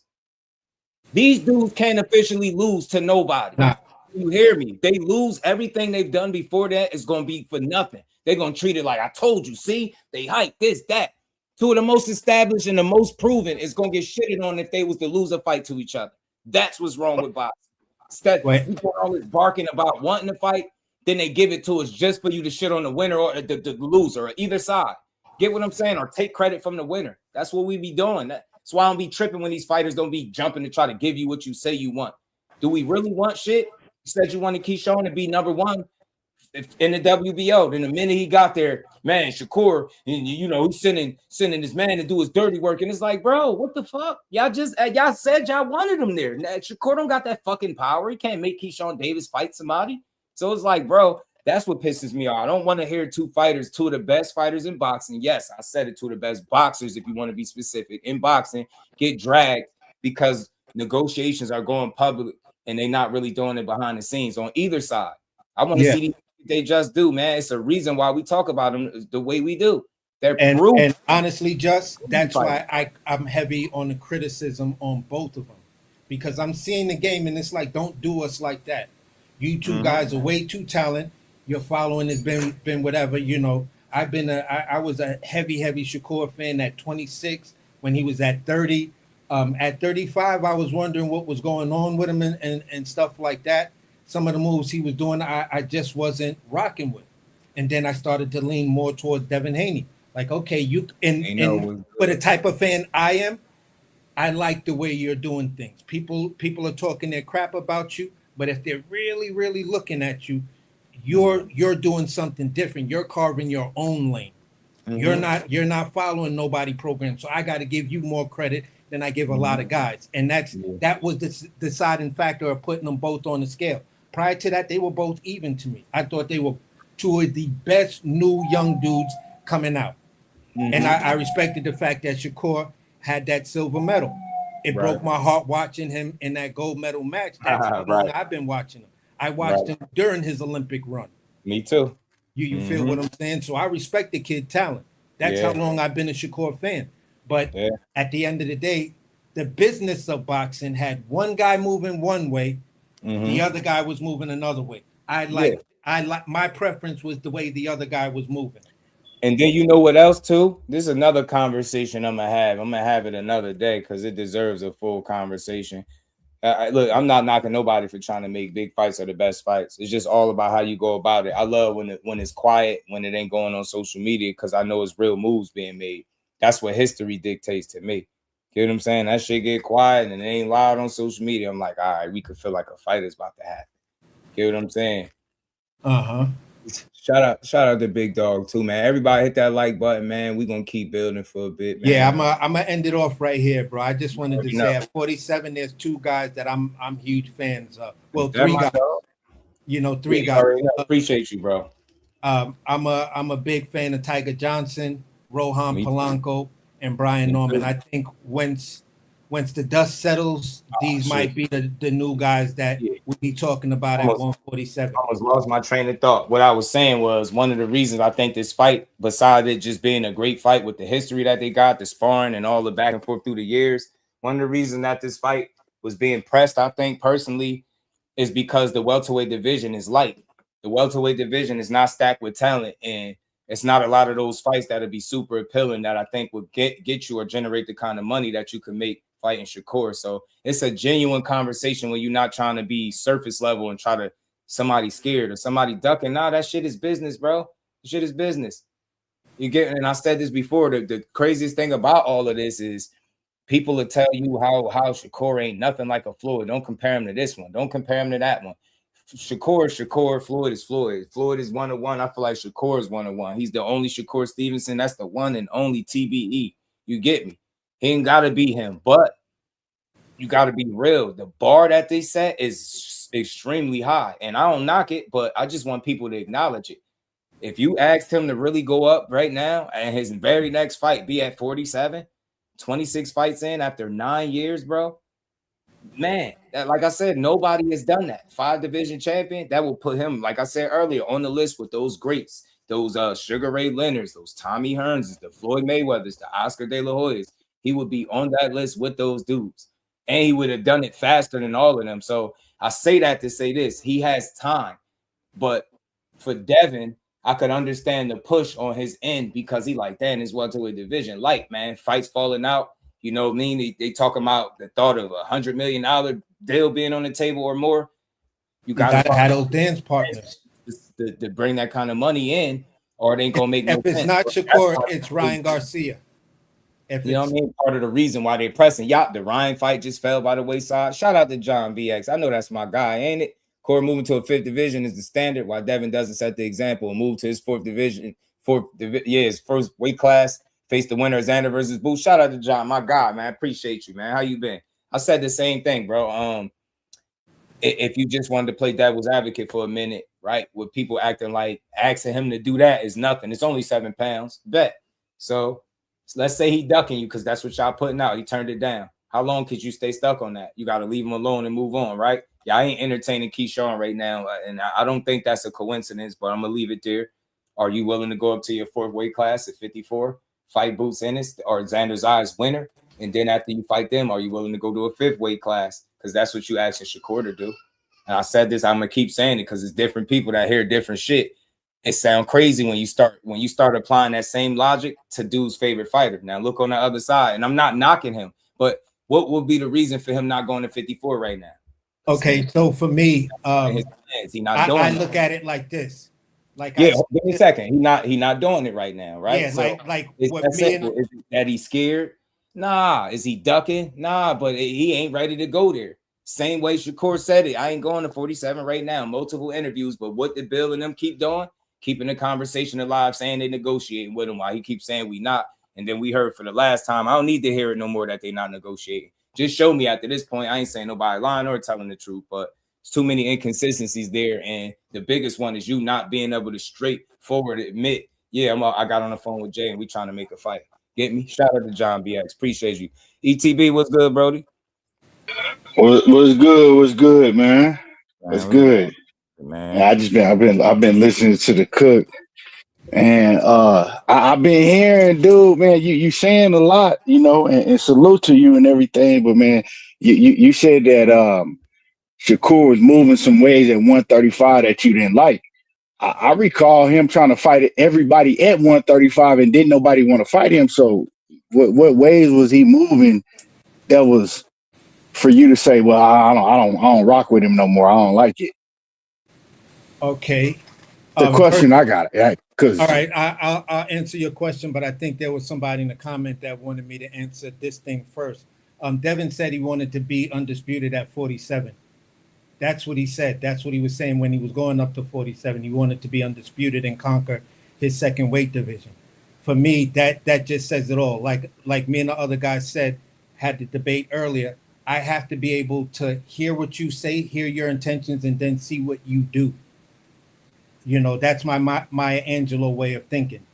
These dudes can't officially lose to nobody. Nah. You hear me? They lose everything they've done before that is gonna be for nothing. They're gonna treat it like I told you. See, they hype this, that. Two of the most established and the most proven is gonna get shitted on if they was to lose a fight to each other. That's what's wrong with boxing. Instead, we put all this barking about wanting to fight, then they give it to us just for you to shit on the winner or the loser or either side. Get what I'm saying? Or take credit from the winner. That's what we be doing. That's why I don't be tripping when these fighters don't be jumping to try to give you what you say you want. Do we really want shit? You said you wanted Keyshawn to be number one in the WBO. Then the minute he got there, man, Shakur, he's sending this man to do his dirty work. And it's like, bro, what the fuck? Y'all said y'all wanted him there. Now, Shakur don't got that fucking power. He can't make Keyshawn Davis fight somebody. So it's like, bro, that's what pisses me off. I don't want to hear two of the best fighters in boxing. Yes, I said it, two of the best boxers, if you want to be specific, in boxing, get dragged because negotiations are going public and they're not really doing it behind the scenes on either side. I want to see these. They just do, man. It's a reason why we talk about them the way we do. And honestly, that's why I'm heavy on the criticism on both of them, because I'm seeing the game and it's like, don't do us like that. You two guys are way too talented. Your following has been whatever. I was a heavy Shakur fan at 26 when he was at 30. At 35, I was wondering what was going on with him and stuff like that. Some of the moves he was doing, I just wasn't rocking with. And then I started to lean more towards Devin Haney. Like, okay, for the type of fan I am, I like the way you're doing things. People are talking their crap about you, but if they're really, really looking at you, you're doing something different. You're carving your own lane. You're not following nobody program. So I got to give you more credit than I give a lot of guys. And that was the deciding factor of putting them both on the scale. Prior to that, they were both even to me. I thought they were two of the best new young dudes coming out. And I respected the fact that Shakur had that silver medal. It broke my heart watching him in that gold medal match. That's how long I've been watching him. I watched him during his Olympic run. Me too. You feel what I'm saying? So I respect the kid talent. That's how long I've been a Shakur fan. But at the end of the day, the business of boxing had one guy moving one way, the other guy was moving another way. My preference was the way the other guy was moving. And then you know what else too? This is another conversation I'm gonna have. I'm gonna have it another day because it deserves a full conversation. Look, I'm not knocking nobody for trying to make big fights or the best fights. It's just all about how you go about it. I love when it's quiet, when it ain't going on social media, because I know it's real moves being made. that's what history dictates to me. You know what I'm saying? That shit get quiet and it ain't loud on social media. I'm like, all right, we could feel like a fight is about to happen. You know what I'm saying? Shout out to Big Dog too, man. Everybody hit that like button, man. We gonna keep building for a bit, man. Yeah, I'm gonna end it off right here, bro. I just wanted to say at 47, there's two guys that I'm huge fans of. Well, three guys. You know, three guys. Appreciate you, bro. I'm a big fan of Tiger Johnson, Rohan Polanco, and Brian Norman. I think once the dust settles, these might be the new guys that we be talking about at 147. I almost lost my train of thought. What I was saying was one of the reasons I think this fight, besides it just being a great fight with the history that they got, the sparring and all the back and forth through the years, one of the reasons that this fight was being pressed, I think personally, is because the welterweight division is light. The welterweight division is not stacked with talent, and it's not a lot of those fights that'll be super appealing that I think would get you or generate the kind of money that you can make fighting Shakur. So it's a genuine conversation when you're not trying to be surface level and try to somebody scared or somebody ducking. Nah, that shit is business, bro. Shit is business. You get, and I said this before, the craziest thing about all of this is people will tell you how Shakur ain't nothing like a Floyd. Don't compare him to this one. Don't compare him to that one. Shakur is Shakur. Floyd is Floyd. Floyd is 1-1. I feel like Shakur is 1-1. He's the only Shakur Stevenson. That's the one and only TBE. You get me? He ain't got to be him, but you got to be real. The bar that they set is extremely high, and I don't knock it, but I just want people to acknowledge it. If you asked him to really go up right now and his very next fight be at 47, 26 fights in after 9 years, bro, man, like I said, nobody has done that. 5-division champion, that will put him, like I said earlier, on the list with those greats, those Sugar Ray Leonards, those Tommy Hearns, the Floyd Mayweathers, the Oscar De La Hoyas. He would be on that list with those dudes, and he would have done it faster than all of them. So I say that to say this: he has time, but for Devin, I could understand the push on his end because he like, damn, his welterweight division light, man. Fights falling out. You know what I mean? They talking about the thought of $100 million deal being on the table or more. You got to have those dance partners to bring that kind of money in, or it ain't gonna make no sense. If it's not Shakur, it's Ryan Garcia. You know what I mean? Part of the reason why they're pressing. The Ryan fight just fell by the wayside. Shout out to John BX. I know that's my guy, ain't it? Corey moving to a 5th division is the standard, while Devin doesn't set the example and move to his 4th division. His first weight class. Face the winner, Xander versus Booth. Shout out to John, my guy, man. Appreciate you, man. How you been? I said the same thing, bro. If you just wanted to play devil's advocate for a minute, right? With people acting like asking him to do that is nothing. It's only 7 pounds. Bet. So let's say he ducking you because that's what y'all putting out. He turned it down. How long could you stay stuck on that? You got to leave him alone and move on, right? I ain't entertaining Keyshawn right now, and I don't think that's a coincidence, but I'm going to leave it there. Are you willing to go up to your 4th weight class at 54, fight Boots Ennis or Xander's Eyes winner, and then after you fight them, are you willing to go to a 5th weight class? Because that's what you asking Shakur to do. And I said this, I'm going to keep saying it because it's different people that hear different shit. It sounds crazy when you start applying that same logic to dude's favorite fighter. Now look on the other side, and I'm not knocking him, but what would be the reason for him not going to 54 right now? Okay, so for me, I look at it like this. Give me a second. He not doing it right now, right? Yeah, so like what is it that he's scared? Nah. Is he ducking? Nah, but he ain't ready to go there. Same way Shakur said it. I ain't going to 47 right now. Multiple interviews, but what did Bill and them keep doing? Keeping the conversation alive, saying they negotiating with him while he keeps saying we not. And then we heard for the last time, I don't need to hear it no more that they not negotiating. Just show me after this point. I ain't saying nobody lying or telling the truth, but there's too many inconsistencies there. And the biggest one is you not being able to straightforward admit, I got on the phone with Jay and we trying to make a fight. Get me? Shout out to John BX. Appreciate you. ETB, what's good, Brody? What's good, man? What's good, man? I've been listening to the cook, and I've been hearing, dude, man, you saying a lot, you know, and salute to you and everything, but man, you said that Shakur was moving some ways at 135 that you didn't like. I recall him trying to fight everybody at 135, and didn't nobody want to fight him. So, what ways was he moving that was for you to say, well, I don't rock with him no more. I don't like it. Okay. The question I got. Because all right, I'll answer your question, but I think there was somebody in the comment that wanted me to answer this thing first. Devin said he wanted to be undisputed at 47. That's what he said. That's what he was saying when he was going up to 47. He wanted to be undisputed and conquer his second weight division. For me, that just says it all. Like me and the other guy said, had the debate earlier, I have to be able to hear what you say, hear your intentions, and then see what you do. You know, that's my Maya Angelou way of thinking.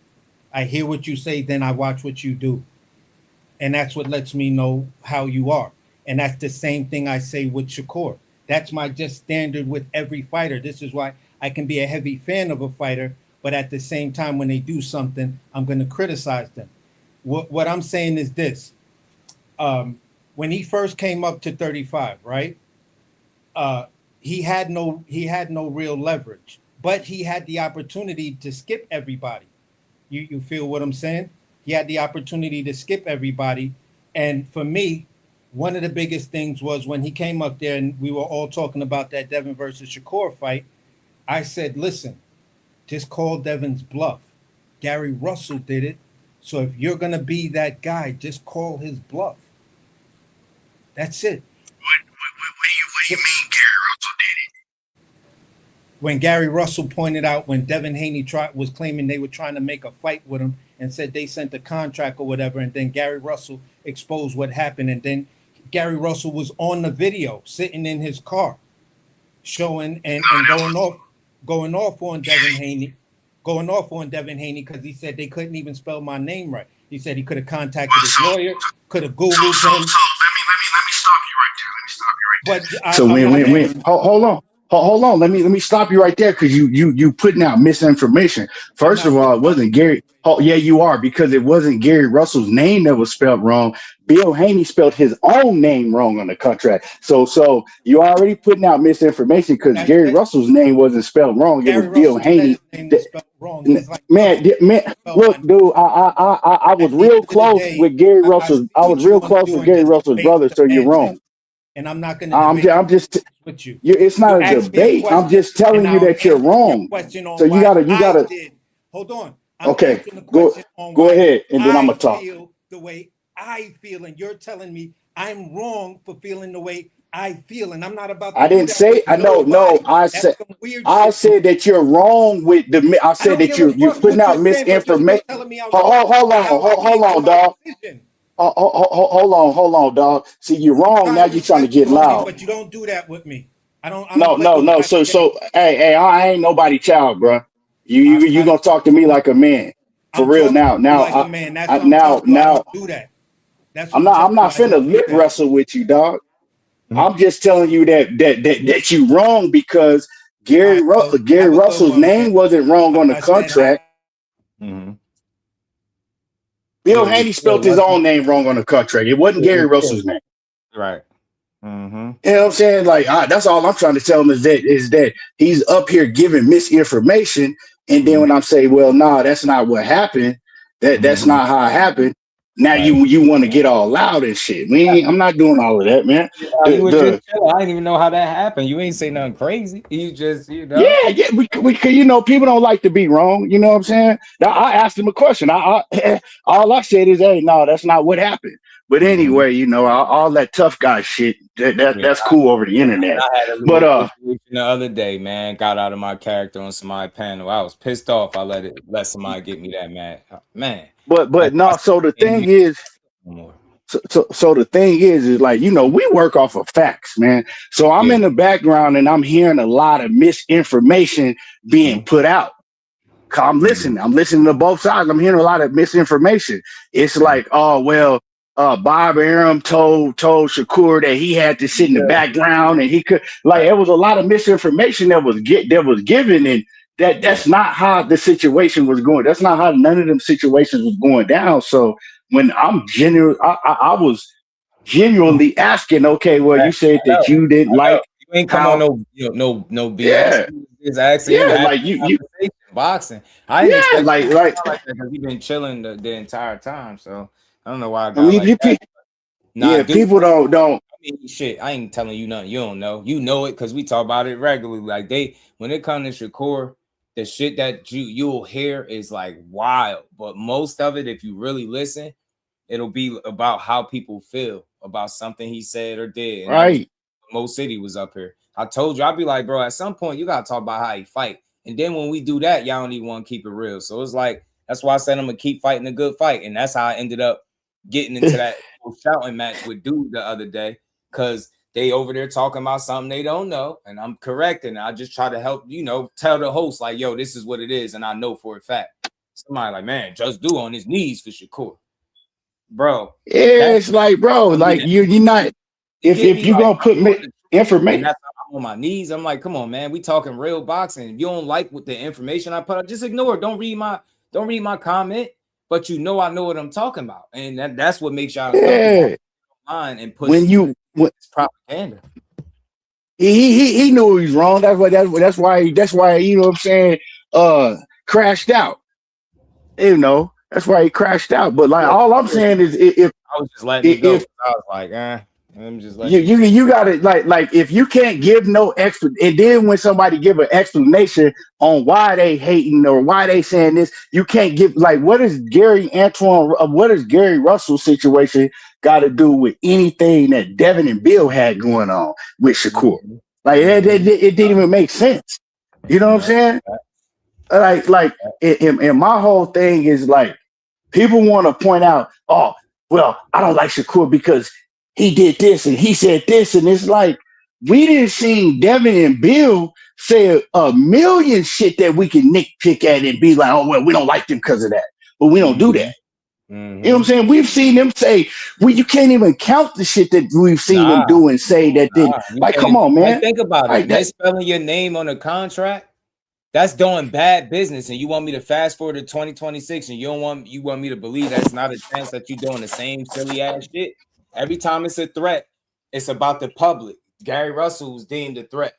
I hear what you say, then I watch what you do. And that's what lets me know how you are. And that's the same thing I say with Shakur. That's my just standard with every fighter. This is why I can be a heavy fan of a fighter, but at the same time, when they do something, I'm going to criticize them. What I'm saying is this. When he first came up to 35, right? He had no real leverage, but he had the opportunity to skip everybody. You feel what I'm saying? He had the opportunity to skip everybody. And for me, one of the biggest things was when he came up there and we were all talking about that Devin versus Shakur fight. I said, listen, just call Devin's bluff. Gary Russell did it. So if you're going to be that guy, just call his bluff. That's it. What do you mean Gary Russell did it? When Gary Russell pointed out when Devin Haney was claiming they were trying to make a fight with him and said they sent a contract or whatever, and then Gary Russell exposed what happened, and then Gary Russell was on the video sitting in his car showing and going off on Devin Haney because he said they couldn't even spell my name right. He said he could have contacted his lawyer, could have Googled him. So let me stop you right there. But So when hold on. Let me stop you right there because you putting out misinformation. First of all, it wasn't Gary. Oh yeah, you are, because it wasn't Gary Russell's name that was spelled wrong. Bill Haney spelled his own name wrong on the contract. So you already putting out misinformation because Gary Russell's name wasn't spelled wrong. It was Bill Haney. Man, look, dude, I was real close with Gary Russell. I was real close with Gary Russell's brother. So you're wrong. And I'm not going to. I'm just with you. It's not a debate. I'm just telling you that you're wrong. So you gotta. Hold on. Okay, go ahead, and then I'm gonna talk. Feel the way I feel, and you're telling me I'm wrong for feeling the way I feel, and I'm not about. I didn't say. I know. No, I said that you're wrong with the. I said that you're putting out misinformation. Hold on, dog. Hold on, dog. See, you're wrong. Now you're trying to get loud. But you don't do that with me. I don't. No. So, hey, I ain't nobody child, bro. You gonna talk to me like a man for real now? Now, now, do that. I'm not finna lip wrestle with you, dog. I'm just telling you that you wrong because Gary Russell's name wasn't wrong on the contract. Bill Haney spelled his own name wrong on the contract. It wasn't Gary Russell's name. Right. You know what I'm saying? Like, that's all I'm trying to tell him is that he's up here giving misinformation. And then when I'm saying, well, nah, that's not what happened. That's not how it happened. Now you want to get all loud and shit. I'm not doing all of that, man. I didn't even know how that happened. You ain't say nothing crazy. You just, Yeah. We people don't like to be wrong. You know what I'm saying? I asked him a question. All I said is, hey, no, that's not what happened. But anyway, all that tough guy shit, that's cool over the internet. But the other day, man, got out of my character on somebody's panel. I was pissed off. I let somebody get me that mad, man. But no. So the thing is, so the thing is like, we work off of facts, man. So I'm in the background and I'm hearing a lot of misinformation being put out. I'm listening to both sides. I'm hearing a lot of misinformation. It's like, oh well. Bob Arum told Shakur that he had to sit in the background and he could, like, it was a lot of misinformation that was given, and that's not how the situation was going. That's not how none of them situations was going down. So when I was genuinely asking, okay, well, you said that you didn't like. You ain't come on no BS. Yeah. It's actually like you boxing. I didn't expect like that because you've been chilling the entire time. So I don't know why I got people don't. I mean, shit, I ain't telling you nothing you don't know. You know it because we talk about it regularly. Like when it comes to Shakur, the shit that you'll hear is like wild. But most of it, if you really listen, it'll be about how people feel about something he said or did. And right. Mo City was up here. I told you, I'd be like, bro, at some point you gotta talk about how he fight. And then when we do that, y'all don't even want to keep it real. So it's like, that's why I said I'm gonna keep fighting a good fight. And that's how I ended up getting into that shouting match with Dude the other day, because they over there talking about something they don't know, and I'm correcting. I just try to help, tell the host, like, yo, this is what it is, and I know for a fact. Somebody like, man, just do on his knees for Shakur. Bro. Yeah, it's like, bro, like you're not, if you're going to put information. I'm on my knees. I'm like, come on, man, we talking real boxing. If you don't like what the information I put up, just ignore it. Don't read my comment, but I know what I'm talking about. And that's what makes y'all online and push it's propaganda. He knew he was wrong. That's why you know what I'm saying, crashed out. That's why he crashed out. But like all I'm saying is if I was just letting it go. I was like, I'm just letting you got to like if you can't give no explanation, and then when somebody give an explanation on why they hating or why they saying this, you can't give like what is Gary Russell's situation got to do with anything that Devin and Bill had going on with Shakur? Like it didn't even make sense. You know what I'm saying? Like and my whole thing is like people want to point out, oh, well, I don't like Shakur because he did this and he said this, and it's like we didn't see Devin and Bill say a million shit that we can nitpick at and be like, oh well, we don't like them because of that, but we don't do that. You know what I'm saying? We've seen them say, you can't even count the shit that we've seen them do and say that didn't. Like, come on, man. Like, think about it. They spelling your name on a contract. That's doing bad business, and you want me to fast forward to 2026, and you want me to believe that's not a chance that you're doing the same silly ass shit. Every time it's a threat, it's about the public. Gary Russell was deemed a threat.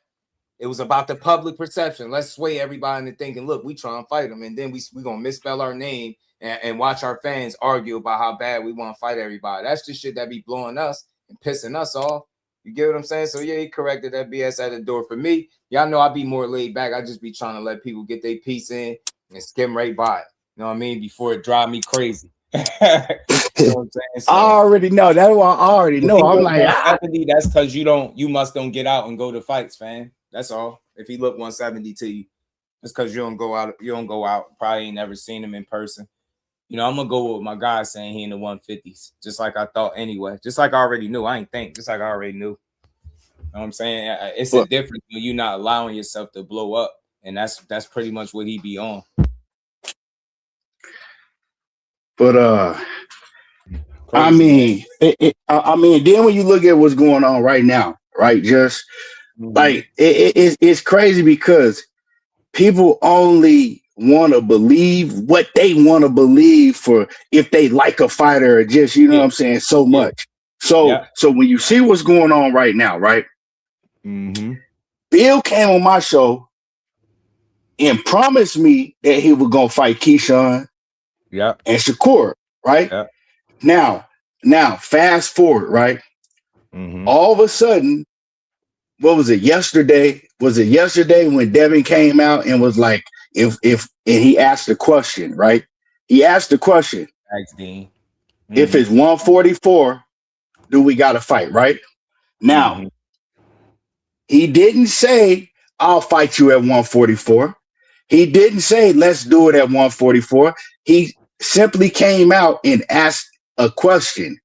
It was about the public perception. Let's sway everybody into thinking, look, we try and fight them, and then we gonna misspell our name and watch our fans argue about how bad we want to fight everybody. That's the shit that be blowing us and pissing us off. You get what I'm saying? So yeah, he corrected that BS at the door. For me, y'all know I be more laid back. I just be trying to let people get their piece in and skim right by it. You know what I mean? Before it drive me crazy. You know what I'm saying? So, I already know. That's why I already know. I'm like, that's because you must don't get out and go to fights, fam. That's all. If he look 170 to you, it's because you don't go out. Probably ain't never seen him in person. I'm gonna go with my guy saying he in the 150s, just like I thought anyway. Just like I already knew. I ain't think. Just like I already knew. You know what I'm saying? It's a difference when you're not allowing yourself to blow up, and that's pretty much what he be on. But I mean, then when you look at what's going on right now, right? Just like it's crazy because people only want to believe what they want to believe for if they like a fighter or just, you know what I'm saying, so much. So when you see what's going on right now, right? Bill came on my show and promised me that he was gonna fight Keyshawn and Shakur, right? Now, fast forward, right? All of a sudden, what was it yesterday? Was it yesterday when Devin came out and was like, and he asked the question, right? He asked the question. Thanks, Dean. If it's 144, do we got to fight, right? Now, he didn't say, I'll fight you at 144. He didn't say, let's do it at 144. He simply came out and asked a question.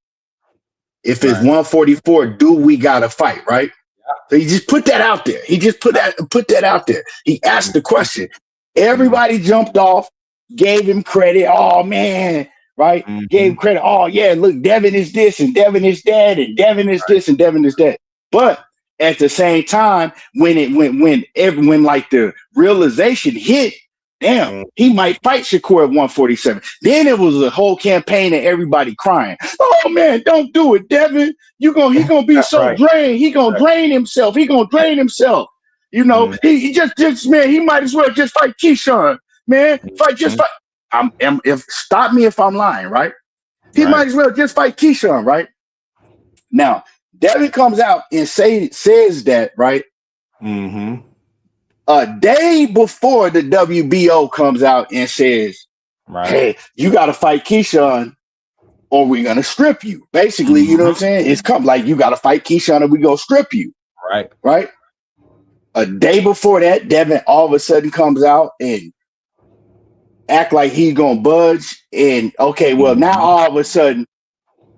If it's 144, do we got to fight, right? So he just put that out there. He just put that out there. He asked the question. Everybody jumped off, gave him credit. Oh, man, right? Gave him credit. Oh, yeah, look, Devin is this and Devin is that and Devin is this and Devin is that. But at the same time, when like the realization hit, damn, he might fight Shakur at 147. Then it was a whole campaign of everybody crying. Oh man, don't do it, Devin. He gonna be so drained. He gonna drain himself. He gonna drain himself. You know, he just man, he might as well just fight Keyshawn, man. Fight. Stop me if I'm lying, right? He might as well just fight Keyshawn, right? Now, Devin comes out and says that, right? A day before the WBO comes out and says, hey, you got to fight Keyshawn or we're going to strip you. Basically, you know what I'm saying? It's come like you got to fight Keyshawn or we going to strip you. Right? A day before that, Devin all of a sudden comes out and act like he's going to budge. And, okay, well, now all of a sudden,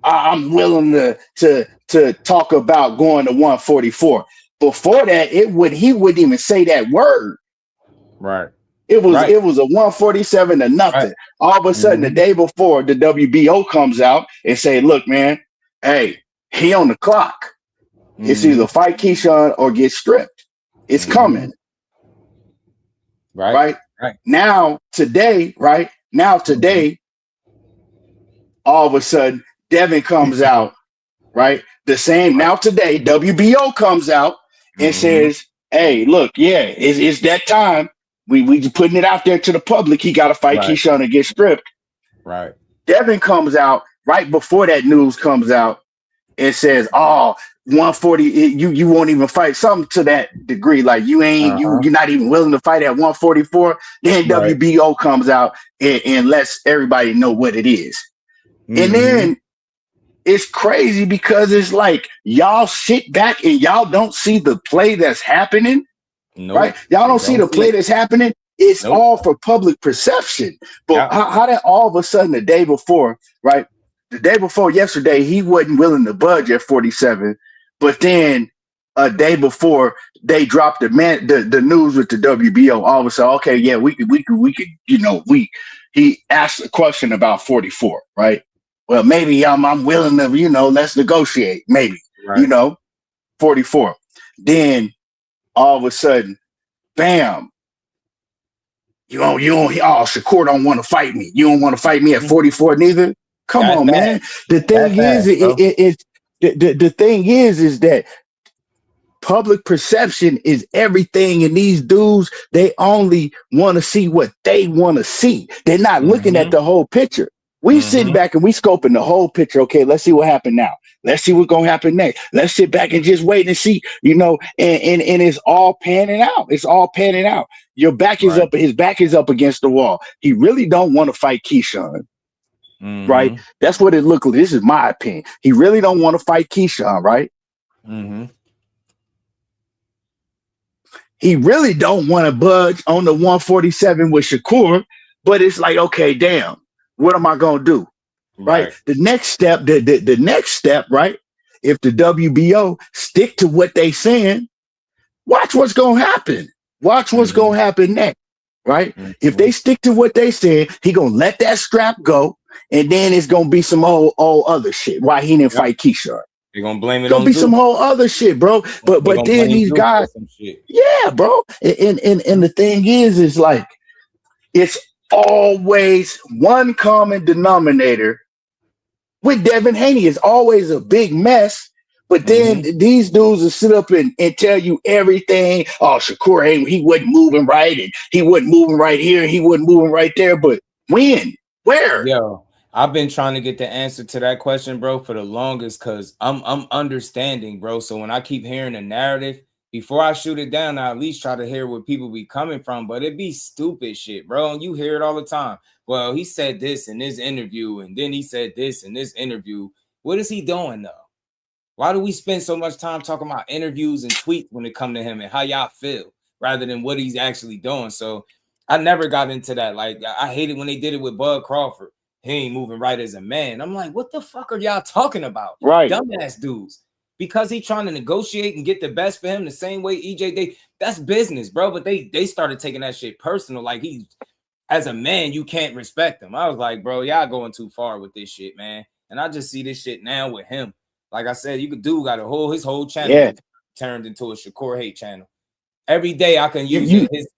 I'm willing to talk about going to 144. Before that, he wouldn't even say that word. It was a 147 to nothing. Right. All of a sudden, the day before, the WBO comes out and say, look, man, hey, he on the clock. It's either fight Keyshawn or get stripped. It's coming. Right. Now, today, all of a sudden, Devin comes out, right? The same now today, WBO comes out and says, hey, look, yeah, it's that time. We just putting it out there to the public. He got to fight Keyshawn and get stripped. Devin comes out right before that news comes out and says, oh, 140, you won't even fight, something to that degree. Like you're not even willing to fight at 144. Then WBO comes out and lets everybody know what it is. And then it's crazy because it's like y'all sit back and y'all don't see the play that's happening. Right? Y'all don't see the play that's happening. It's all for public perception. But how that all of a sudden the day before, right? The day before yesterday, he wasn't willing to budge at 47. But then a day before they dropped the news with the WBO, all of a sudden, okay, yeah, we could, he asked a question about 44, right? Well, maybe I'm willing to, let's negotiate, maybe, 44. Then all of a sudden, bam, Shakur don't want to fight me. You don't want to fight me at 44 neither? Come on, man. The thing is that public perception is everything, and these dudes, they only want to see what they want to see. They're not looking at the whole picture. We sitting back and we scoping the whole picture. Okay, let's see what happened now. Let's see what's gonna happen next. Let's sit back and just wait and see, and it's all panning out. It's all panning out. Your back is up, his back is up against the wall. He really don't want to fight Keyshawn. Right? That's what it looked like. This is my opinion. He really don't want to fight Keyshawn, right? He really don't want to budge on the 147 with Shakur, but it's like, okay, damn, what am I gonna do? Right? The next step, the next step, right? If the WBO stick to what they saying, watch what's gonna happen. Watch what's gonna happen next, right? If they stick to what they said, he gonna let that strap go, and then it's gonna be some old other shit. Why he didn't fight Keyshawn? They're gonna blame it gonna on be Zeus. some whole other shit, bro. But then these guys, yeah, bro. And the thing is like it's always one common denominator with Devin Haney. Is always a big mess. But then these dudes will sit up and tell you everything. Oh, Shakur, he wasn't moving right, and he wasn't moving right here, and he wasn't moving right there. But when? Where? Yo, I've been trying to get the answer to that question, bro, for the longest, because I'm understanding, bro. So when I keep hearing the narrative, before I shoot it down, I at least try to hear where people be coming from. But it be stupid shit, bro. And you hear it all the time. Well, he said this in this interview, and then he said this in this interview. What is he doing, though? Why do we spend so much time talking about interviews and tweets when it come to him and how y'all feel rather than what he's actually doing? So I never got into that. Like, I hated when they did it with Bud Crawford. He ain't moving right as a man. I'm like, what the fuck are y'all talking about? Right. Dumbass dudes. Because he trying to negotiate and get the best for him the same way EJ, that's business, bro. But they started taking that shit personal. Like, he's, as a man, you can't respect him. I was like, bro, y'all going too far with this shit, man. And I just see this shit now with him. Like I said, got his whole channel turned into a Shakur hate channel. Every day I can use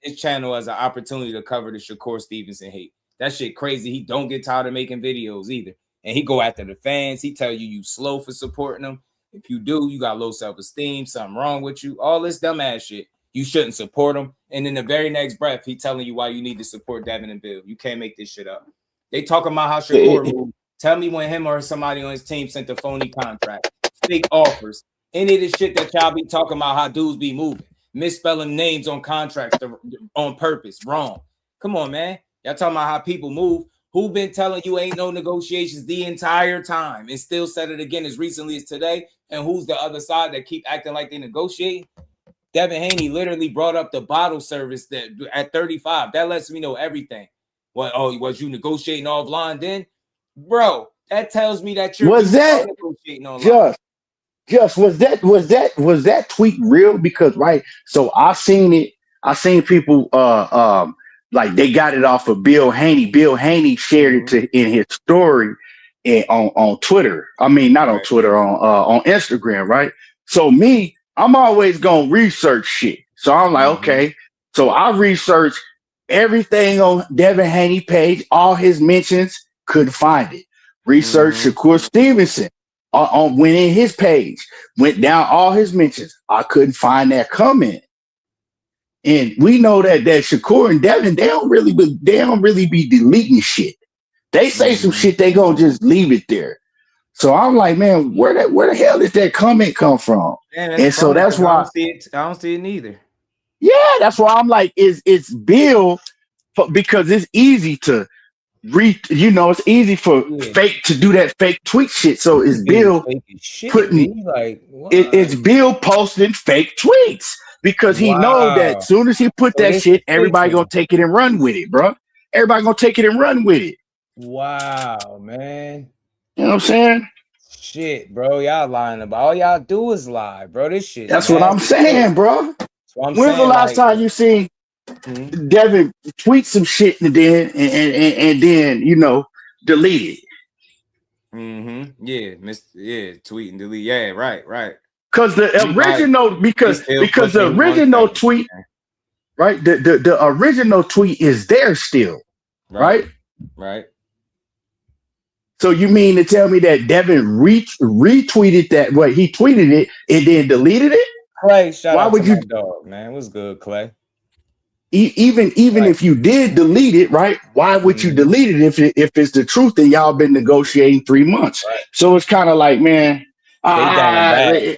his channel as an opportunity to cover the Shakur Stevenson hate. That shit crazy. He don't get tired of making videos either. And he go after the fans. He tell you slow for supporting them. If you do, you got low self-esteem, something wrong with you. All this dumbass shit. You shouldn't support him. And in the very next breath, he telling you why you need to support Devin and Bill. You can't make this shit up. They talking about how Shakur moved. Tell me when him or somebody on his team sent a phony contract, fake offers, any of the shit that y'all be talking about how dudes be moving. misspelling names on contracts on purpose. Wrong. Come on, man. Y'all talking about how people move. Who been telling you ain't no negotiations the entire time and still said it again as recently as today? And who's the other side that keep acting like they negotiate? Devin Haney literally brought up the bottle service that at 35. That lets me know everything. What? Oh, was you negotiating offline then? Bro, that tells me that you're negotiating online. Just was that tweet real? Because right, so I seen it. I seen people like they got it off of Bill Haney. Bill Haney shared it in his story on Twitter. I mean, not on Twitter, on Instagram, right? So I'm always gonna research shit. So I'm like, okay. So I researched everything on Devin Haney page, all his mentions, couldn't find it. Research Shakur Stevenson went in his page, went down all his mentions. I couldn't find that comment. And we know that Shakur and Devin, they don't really be deleting shit. They say some shit, they gonna just leave it there. So I'm like, man, where the hell did that comment come from? Man, and so that's why I don't see it neither. Yeah, that's why I'm like, it's Bill, because it's easy to it's easy for fake to do that fake tweet shit. So it's Bill it's Bill posting fake tweets because he know that as soon as he put that shit, everybody gonna take it and run with it, bro. Everybody gonna take it and run with it. Wow, man. You know what I'm saying? Shit, bro. Y'all lying about all y'all do is lie, bro. This shit. That's what I'm saying, bro. When's the last time you seen Devin tweet some shit and then delete it? Yeah, tweet and delete. Yeah, right. Because the original tweet, right? The original tweet is there still, right? Right. So you mean to tell me that Devin retweeted that? What, he tweeted it and then deleted it? Clay, shout out to my dog, man. What's good, Clay? Even if you did delete it, right? Why would you delete it if it's the truth and y'all been negotiating 3 months? Right. So it's kind of like, man, they down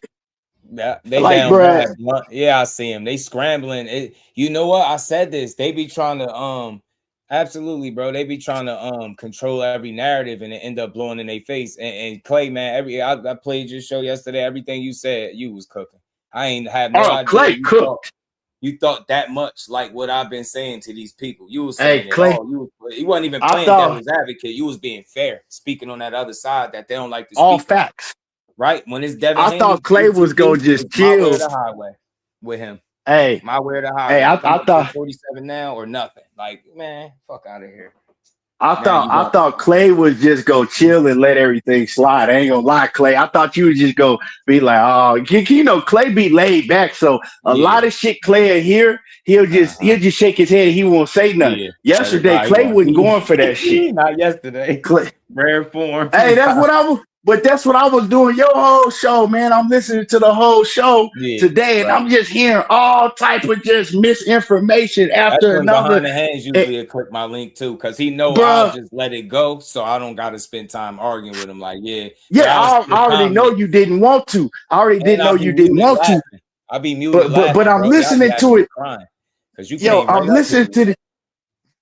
bad. Yeah, I see him. They scrambling. You know what? I said this. They be trying to absolutely, bro. They be trying to control every narrative and it end up blowing in their face. And Clay, man, I played your show yesterday. Everything you said, you was cooking. I ain't have no idea. Clay cooked. You thought that much like what I've been saying to these people. You was saying Clay, you wasn't even playing devil's advocate. You was being fair, speaking on that other side that they don't like to speak. All facts. Right? When it's Devin I thought Clay was going to just chill. My way to highway with him. Hey. My way to highway. Hey, I thought 47 now or nothing. Like, man, fuck out of here. I thought Clay was just go chill and let everything slide. I ain't gonna lie, Clay. I thought you would just go be like, oh, Clay be laid back. So a lot of shit Clay hear, he'll just shake his head and he won't say nothing. Yeah. Yesterday, Clay wasn't going for that shit. Not yesterday. Clay. Rare form. Hey, that's what I was doing your whole show, man. I'm listening to the whole show today, and I'm just hearing all type of just misinformation after another. Behind the hands usually click my link too, because he know I'll just let it go, so I don't got to spend time arguing with him. Like, I already know you didn't want to. I already didn't know you didn't want to. I'll be muted, but I'm listening to it. I'm listening to the.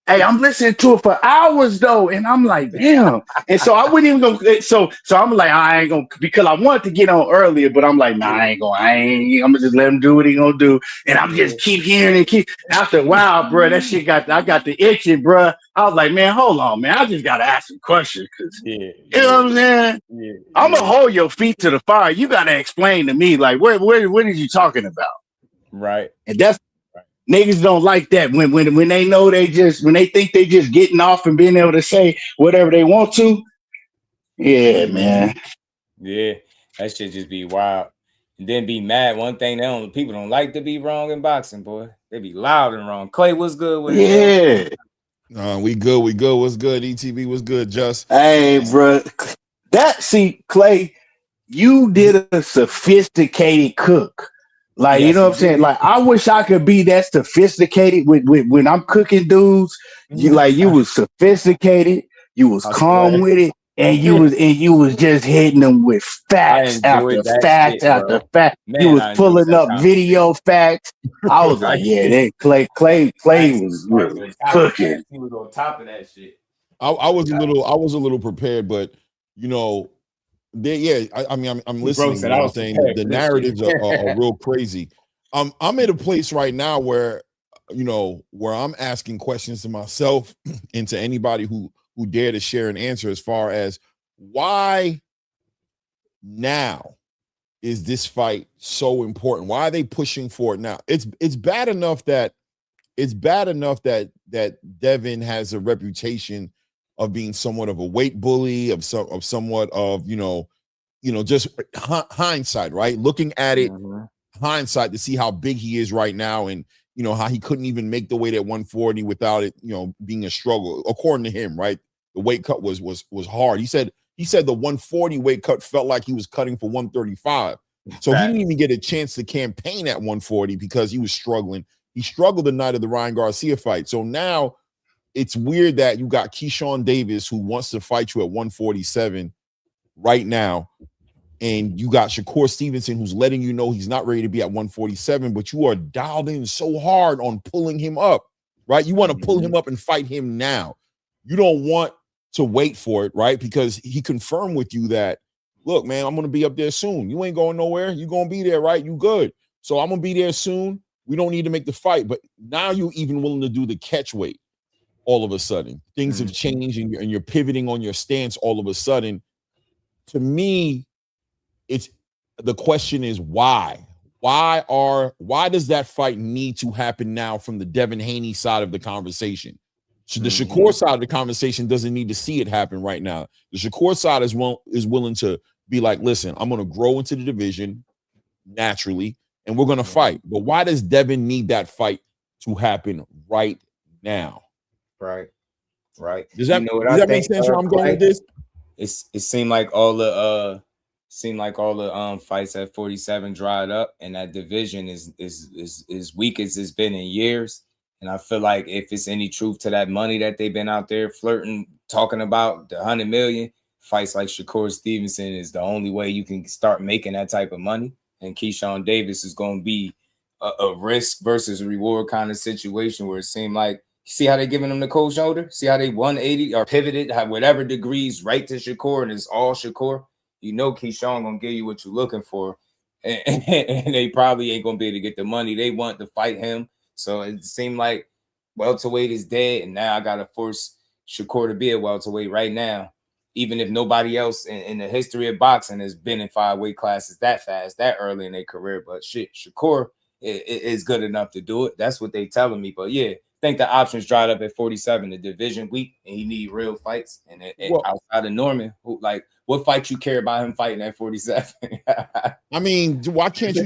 Hey, I'm listening to it for hours though, and I'm like, damn. And so I wouldn't even go. So I'm like, I ain't gonna, because I wanted to get on earlier, but I'm like, nah, I'm gonna just let him do what he gonna do. And I'm just keep hearing and keep. After a while, bro, that shit I got the itching, bro. I was like, man, hold on, man. I just gotta ask some questions, cause you know what I'm saying. I'm gonna hold your feet to the fire. You gotta explain to me, like, what are you talking about? Right. And that's. Niggas don't like that when they know when they think they just getting off and being able to say whatever they want to. Yeah, man. Yeah, that shit just be wild. And then be mad. One thing people don't like to be wrong in boxing, boy. They be loud and wrong. Clay, what's good with it? Yeah. We good. What's good? ETB was good, Just. Hey, bro. Clay, you did a sophisticated cook. Like, you know what I'm saying? Like, I wish I could be that sophisticated with when I'm cooking dudes. You was sophisticated. You was calm with it. and you was just hitting them with facts after enjoyed that facts shit, after bro. fact. You Man, was I enjoyed pulling that up video conversation. facts. I was like, yeah, Clay was really cooking. He was on top of that shit. I was a little prepared, but you know, I mean, I'm listening. said You know I what I'm was saying? prepared The for this shit. narratives are real crazy. I'm at a place right now where, you know, where I'm asking questions to myself and to anybody who dare to share an answer as far as why now is this fight so important? Why are they pushing for it now? It's bad enough that Devin has a reputation of being somewhat of a weight bully, of somewhat of, you know, just hindsight, right? Looking at it, hindsight to see how big he is right now, and you know how he couldn't even make the weight at 140 without it, you know, being a struggle. According to him, right, the weight cut was hard. He said the 140 weight cut felt like he was cutting for 135. So he didn't even get a chance to campaign at 140 because he was struggling. He struggled the night of the Ryan Garcia fight. So now it's weird that you got Keyshawn Davis who wants to fight you at 147 right now, and you got Shakur Stevenson who's letting you know he's not ready to be at 147, but you are dialed in so hard on pulling him up, right? You want to pull him up and fight him now. You don't want to wait for it, right? Because he confirmed with you that, look, man, I'm going to be up there soon. You ain't going nowhere. You're going to be there, right? You good. So I'm going to be there soon. We don't need to make the fight. But now you're even willing to do the catch weight all of a sudden. Things have changed, and you're pivoting on your stance all of a sudden. To me, the question is why? Why does that fight need to happen now from the Devin Haney side of the conversation? So the Shakur side of the conversation doesn't need to see it happen right now. The Shakur side is willing to be like, listen, I'm going to grow into the division naturally, and we're going to fight. But why does Devin need that fight to happen right now? Right. Does that make sense where I'm going with this? It seemed like all the fights at 47 dried up, and that division is weak as it's been in years. And I feel like if it's any truth to that money that they've been out there flirting, talking about the 100 million, fights like Shakur Stevenson is the only way you can start making that type of money. And Keyshawn Davis is going to be a risk versus reward kind of situation where it seemed like, see how they giving him the cold shoulder? See how they 180 or pivoted, have whatever degrees right to Shakur, and it's all Shakur. You know Keyshawn going to give you what you're looking for. And they probably ain't going to be able to get the money they want to fight him. So it seemed like welterweight is dead, and now I got to force Shakur to be a welterweight right now, even if nobody else in the history of boxing has been in 5 weight classes that fast, that early in their career. But shit, Shakur is good enough to do it. That's what they telling me. But yeah, I think the options dried up at 47. The division weak, and he need real fights. And outside of Norman, what fight you care about him fighting at 47? I mean, why can't you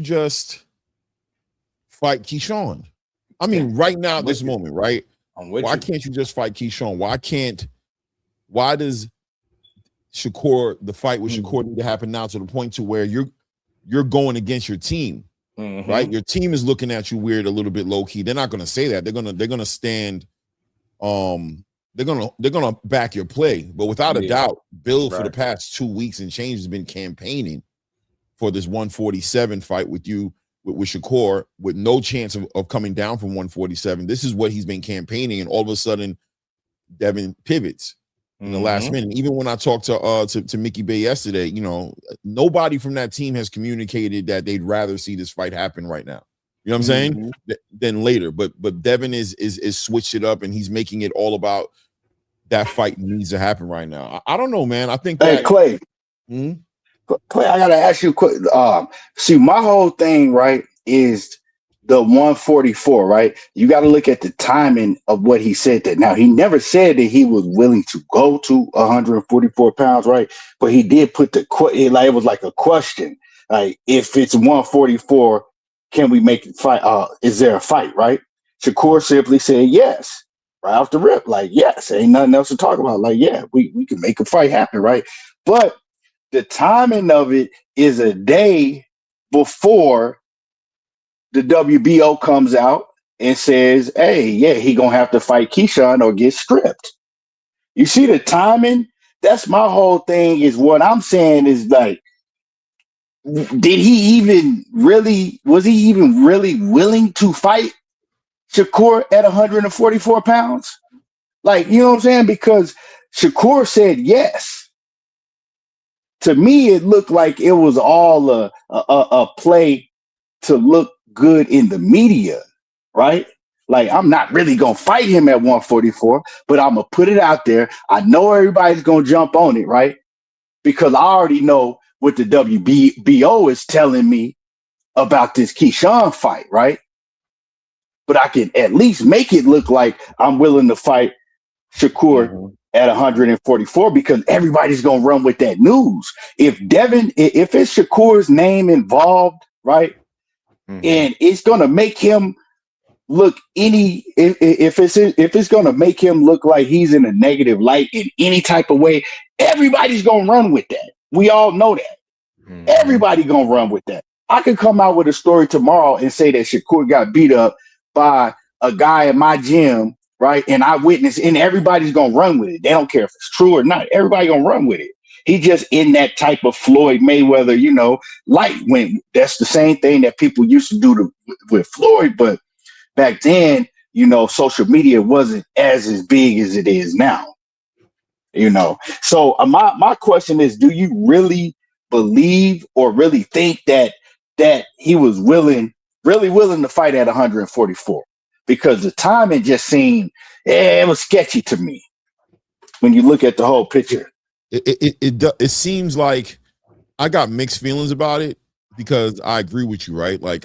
just fight Keyshawn? I mean, right now at this moment, right? Why can't you just fight Keyshawn? Why does the fight with Shakur need to happen now to the point to where you're going against your team, right? Your team is looking at you weird, a little bit low key. They're not going to say that. They're gonna stand. They're gonna back your play. But without a doubt, Bill for the past 2 weeks and change has been campaigning for this 147 fight with you. With Shakur, with no chance of coming down from 147. This is what he's been campaigning, and all of a sudden Devin pivots in the last minute. Even when I talked to Mickey Bay yesterday, you know, nobody from that team has communicated that they'd rather see this fight happen right now. You know what I'm saying? Than later. But Devin is switched it up, and he's making it all about that fight needs to happen right now. I don't know, man. I think that Clay. Clay, I gotta ask you a quick. See, my whole thing, right, is the 144, right? You got to look at the timing of what he said. That now he never said that he was willing to go to 144 pounds, right? But he did put it was like a question, like if it's 144, can we make it fight? Is there a fight, right? Shakur simply said yes, right off the rip, like yes, ain't nothing else to talk about. Like yeah, we can make a fight happen, right? But the timing of it is a day before the WBO comes out and says, hey, yeah, he going to have to fight Keyshawn or get stripped. You see the timing? That's my whole thing. Is what I'm saying is like, did he even really? Was he even really willing to fight Shakur at 144 pounds? Like, you know what I'm saying? Because Shakur said yes. To me, it looked like it was all a play to look good in the media, right? Like, I'm not really going to fight him at 144, but I'm going to put it out there. I know everybody's going to jump on it, right? Because I already know what the WBO is telling me about this Keyshawn fight, right? But I can at least make it look like I'm willing to fight Shakur at 144 because everybody's going to run with that news. If it's Shakur's name involved, right? And it's going to make him look if it's going to make him look like he's in a negative light in any type of way, everybody's going to run with that. We all know that. Everybody going to run with that. I could come out with a story tomorrow and say that Shakur got beat up by a guy in my gym, right? And I witnessed, and everybody's going to run with it. They don't care if it's true or not. Everybody going to run with it. He just in that type of Floyd Mayweather, light when that's the same thing that people used to do with Floyd. But back then, social media wasn't as big as it is now, So my question is, do you really believe or really think that he was really willing to fight at 144? Because the timing just seemed, it was sketchy to me when you look at the whole picture. It seems like I got mixed feelings about it because I agree with you, right? Like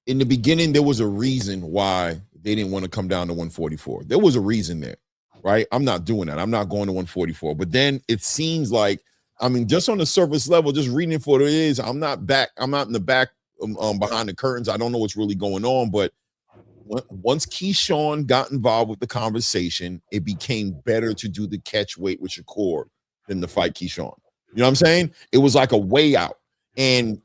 in the beginning, there was a reason why they didn't want to come down to 144. There was a reason there, right? I'm not doing that. I'm not going to 144. But then it seems like, just on the surface level, just reading it for what it is, I'm not in the back behind the curtains. I don't know what's really going on, but once Keyshawn got involved with the conversation, it became better to do the catch weight with Shakur than to fight Keyshawn. You know what I'm saying? It was like a way out. And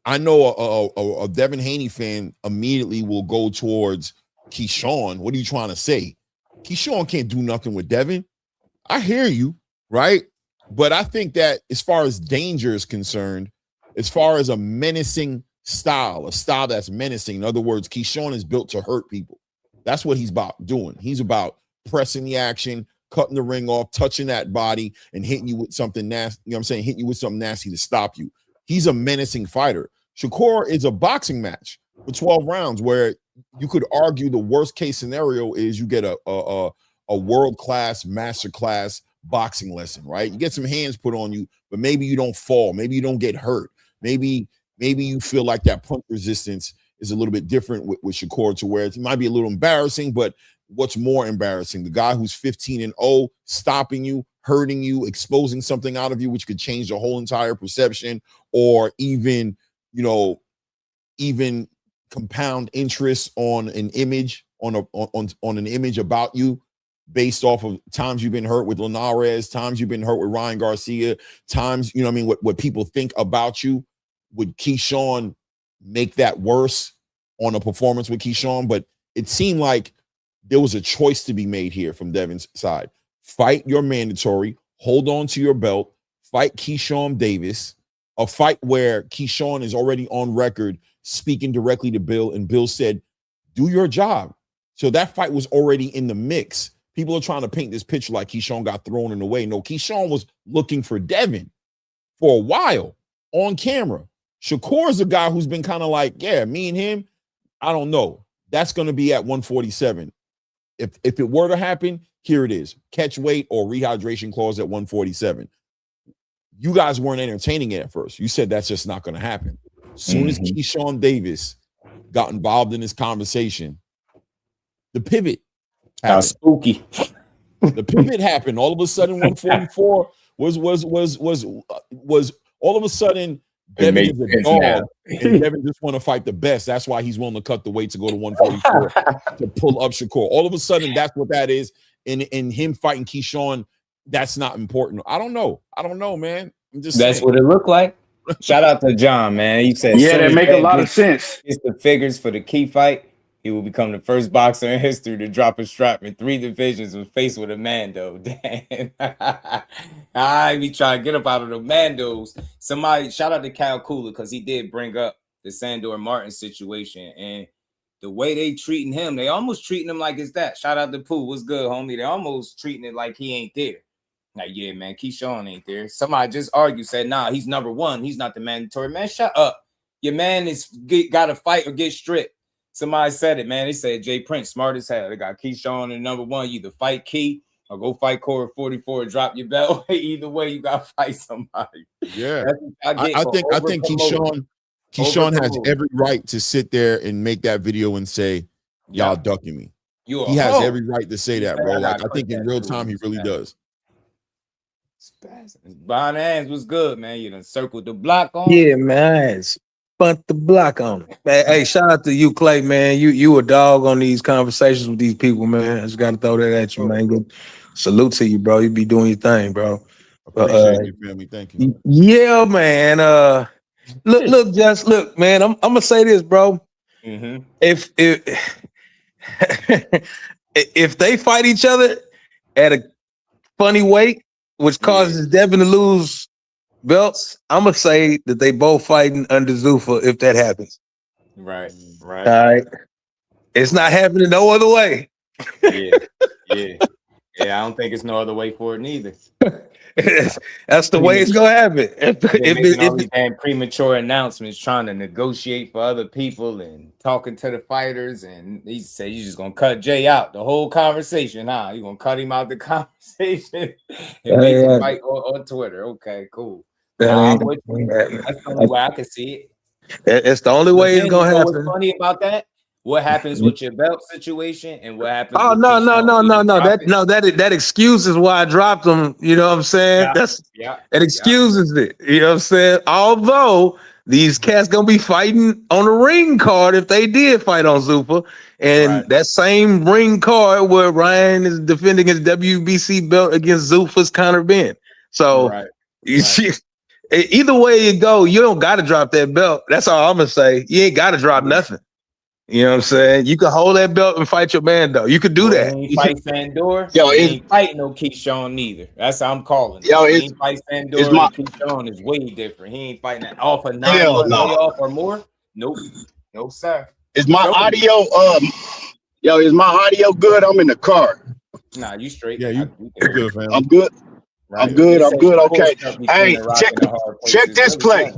I know a Devin Haney fan immediately will go towards Keyshawn. What are you trying to say? Keyshawn can't do nothing with Devin. I hear you, right? But I think that as far as danger is concerned, as far as a menacing style, a style that's menacing. In other words, Keyshawn is built to hurt people. That's what he's about doing. He's about pressing the action, cutting the ring off, touching that body, and hitting you with something nasty. You know what I'm saying? Hitting you with something nasty to stop you. He's a menacing fighter. Shakur is a boxing match for 12 rounds where you could argue the worst case scenario is you get a world-class, master-class boxing lesson, right? You get some hands put on you, but maybe you don't fall. Maybe you don't get hurt. Maybe you feel like that punch resistance is a little bit different with Shakur to where it might be a little embarrassing, but what's more embarrassing? The guy who's 15-0, stopping you, hurting you, exposing something out of you, which could change the whole entire perception, or even compound interest on an image, on an image about you based off of times you've been hurt with Linares, times you've been hurt with Ryan Garcia, times, what people think about you. Would Keyshawn make that worse on a performance with Keyshawn? But it seemed like there was a choice to be made here from Devin's side. Fight your mandatory, hold on to your belt, fight Keyshawn Davis, a fight where Keyshawn is already on record speaking directly to Bill, and Bill said, do your job. So that fight was already in the mix. People are trying to paint this picture like Keyshawn got thrown in the way. No, Keyshawn was looking for Devin for a while on camera. Shakur is a guy who's been kind of like, yeah, me and him, I don't know. That's going to be at 147. If it were to happen, here it is. Catch weight or rehydration clause at 147. You guys weren't entertaining it at first. You said that's just not going to happen. As soon as Keyshawn Davis got involved in this conversation, the pivot happened. Spooky. The pivot happened. All of a sudden, 144 was all of a sudden Devin is a dog, and Devin just want to fight the best. That's why he's willing to cut the weight to go to 144 to pull up Shakur. All of a sudden, that's what that is. And him fighting Keyshawn, that's not important. I don't know, man. I'm just that's saying. what it looked like. Shout out to John, man. He said, yeah, that make a lot of sense. It's the figures for the key fight. He will become the first boxer in history to drop a strap in 3 divisions when faced with a Mando. Damn. I be trying to get up out of the Mandos. Somebody, shout out to Cal Cooler, because he did bring up the Sandor Martin situation. And the way they treating him, they almost treating him like it's that. Shout out to Pooh. What's good, homie? They almost treating it like he ain't there. Like, yeah, man, Keyshawn ain't there. Somebody just argued, said, nah, he's number 1. He's not the mandatory. Man, shut up. Your man is got to fight or get stripped. Somebody said it, man. They said Jay Prince, smart as hell. They got Keyshawn in number 1. You either fight Key or go fight Corey 44 and drop your belt. Either way, you got to fight somebody. Yeah. I think Keyshawn has every right to sit there and make that video and say, y'all ducking me. He has every right to say that, bro. Like, I think in real time, he really does. Bonans was good, man. You done circled the block on. Yeah, man. Spun the block on him. Hey, shout out to you, Clay, man. You a dog on these conversations with these people, man. I just got to throw that at you, man. Good salute to you, bro. You be doing your thing, bro. Appreciate you, family. Thank you. Yeah, man. Look, man. I'm gonna say this, bro. Mm-hmm. If if they fight each other at a funny weight, which causes Devin to lose belts, I'm gonna say that they both fighting under Zuffa if that happens. Right. All right. It's not happening no other way. Yeah. I don't think it's no other way for it neither. That's the way it's gonna happen. If all these damn premature announcements, trying to negotiate for other people and talking to the fighters, and he said you're just gonna cut Jay out the whole conversation. You're gonna cut him out the conversation and make him fight on Twitter. Okay, cool. That's the only way I can see it. It's the only way it's gonna happen. What's funny about that? What happens with your belt situation and what happens? Oh, no. That excuses why I dropped him. You know what I'm saying? It excuses it. You know what I'm saying? Although these cats gonna be fighting on a ring card if they did fight on Zuffa, and that same ring card where Ryan is defending his WBC belt against Zuffa's Conor Ben. So either way you go, you don't got to drop that belt. That's all I'm gonna say. You ain't got to drop nothing. You know what I'm saying? You can hold that belt and fight your man, though. You could do that. He fight Sandor. Yo, he ain't fighting no Keyshawn neither. That's how I'm calling it. Yo, he ain't fight Sandor. Keyshawn is way different. He ain't fighting that off of 9 off or more. Nope. No, sir. Is my audio is my audio good? I'm in the car. Nah, you straight. Yeah, you're good, man. I'm good. I'm good. Okay. Hey, check this play.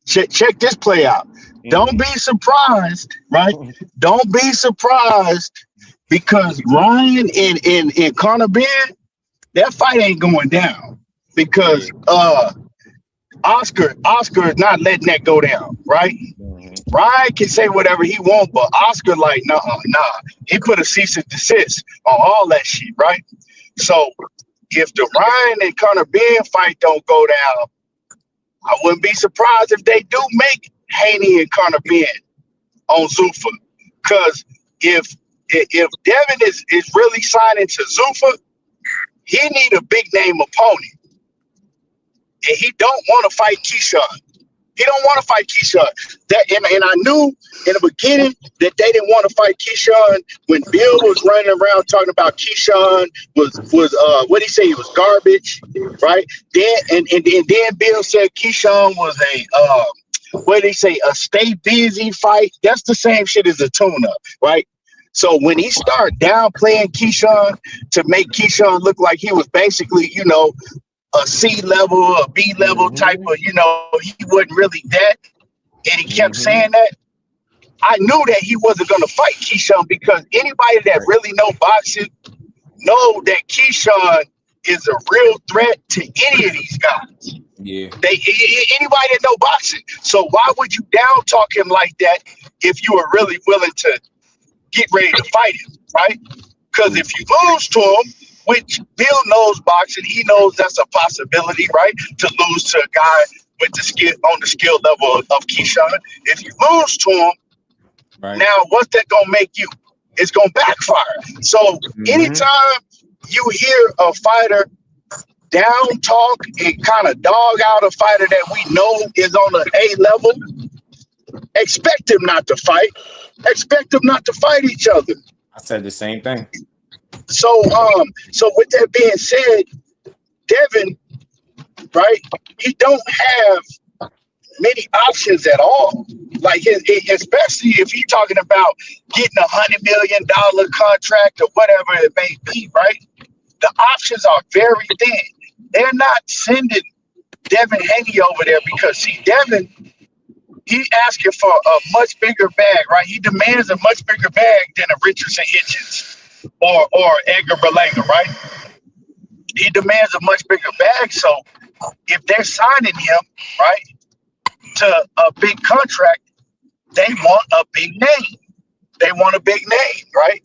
Check this play out. Don't be surprised, right? Don't be surprised because Ryan and Conor Ben, that fight ain't going down because Oscar is not letting that go down, right? Ryan can say whatever he wants, but Oscar like, nah. He put a cease and desist on all that shit, right? So if the Ryan and Conor Ben fight don't go down, I wouldn't be surprised if they do make Haney and Conor Ben on Zuffa. Because if Devin is really signing to Zuffa, he need a big name opponent. And he don't want to fight Keyshawn. He don't want to fight Keyshawn. And I knew in the beginning that they didn't want to fight Keyshawn when Bill was running around talking about Keyshawn was what he say, he was garbage, right? Then Bill said Keyshawn was what did he say, a stay busy fight. That's the same shit as a tune-up, right? So when he started downplaying Keyshawn to make Keyshawn look like he was basically, a C level, a B level type of, he wasn't really that, and he kept saying that, I knew that he wasn't going to fight Keyshawn because anybody that really know boxing know that Keyshawn is a real threat to any of these guys. Yeah. Anybody that know boxing. So why would you down talk him like that if you are really willing to get ready to fight him, right? Because if you lose to him, which Bill knows boxing, he knows that's a possibility, right? To lose to a guy with the skill on the skill level of Keyshawn. If you lose to him, now what's that gonna make you? It's gonna backfire. So anytime you hear a fighter down talk and kind of dog out a fighter that we know is on the A level, expect them not to fight. Expect them not to fight each other. I said the same thing. So with that being said, Devin, right? He don't have many options at all. Like especially if he's talking about getting $100 million contract or whatever it may be, right? The options are very thin. They're not sending Devin Haney over there because see, Devin, he asking for a much bigger bag, right? He demands a much bigger bag than a Richardson Hitchens or Edgar Berlanga, right? He demands a much bigger bag. So if they're signing him, right, to a big contract, they want a big name. They want a big name, right?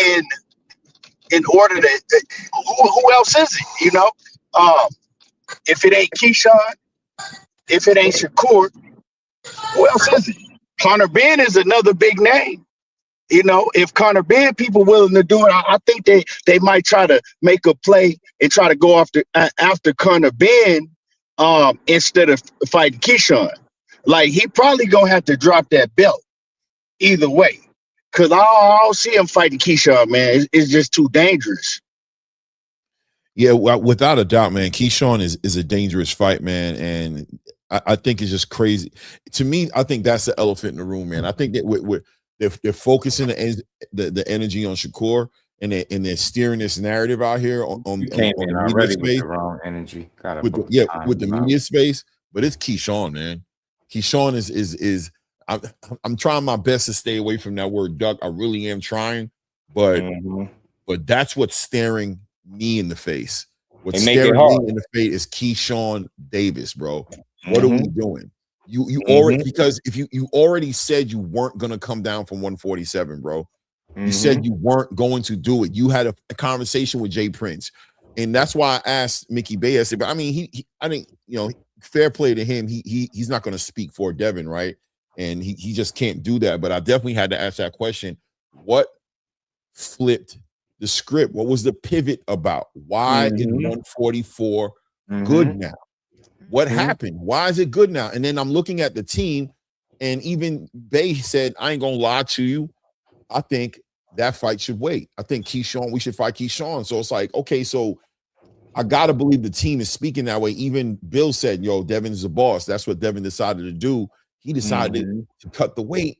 And in order to, who else is it? You know, if it ain't Keyshawn, if it ain't Shakur, who else is it? Connor Ben is another big name. You know, if Connor Ben people willing to do it, I think they might try to make a play and try to go after Connor Ben instead of fighting Keyshawn. Like he probably gonna have to drop that belt either way, cause I don't see him fighting Keyshawn, man. It's just too dangerous. Yeah, well, without a doubt, man. Keyshawn is a dangerous fight, man, and I think it's just crazy. To me, I think that's the elephant in the room, man. I think that they're focusing the energy on Shakur, and they're steering this narrative out here on the media space. With the wrong energy. With the media space, but it's Keyshawn, man. Keyshawn is I'm trying my best to stay away from that word duck. I really am trying, but that's what's staring me in the face. What's staring me in the face is Keyshawn Davis, bro. What are we doing? You already, because if you already said you weren't gonna come down from 147, bro. You said you weren't going to do it. You had a conversation with Jay Prince, and that's why I asked Mickey Bay. I said, but I mean, I think, you know, fair play to him. He's not going to speak for Devin, right? And he just can't do that. But I definitely had to ask that question: what flipped the script? What was the pivot about? Why is 144 good now? What happened? Why is it good now? And then I'm looking at the team, and even Bay said, I ain't gonna lie to you, I think that fight should wait. I think Keyshawn, we should fight Keyshawn. So it's like, okay, so I gotta believe the team is speaking that way. Even Bill said, yo, Devin's the boss. That's what Devin decided to do. He decided to cut the weight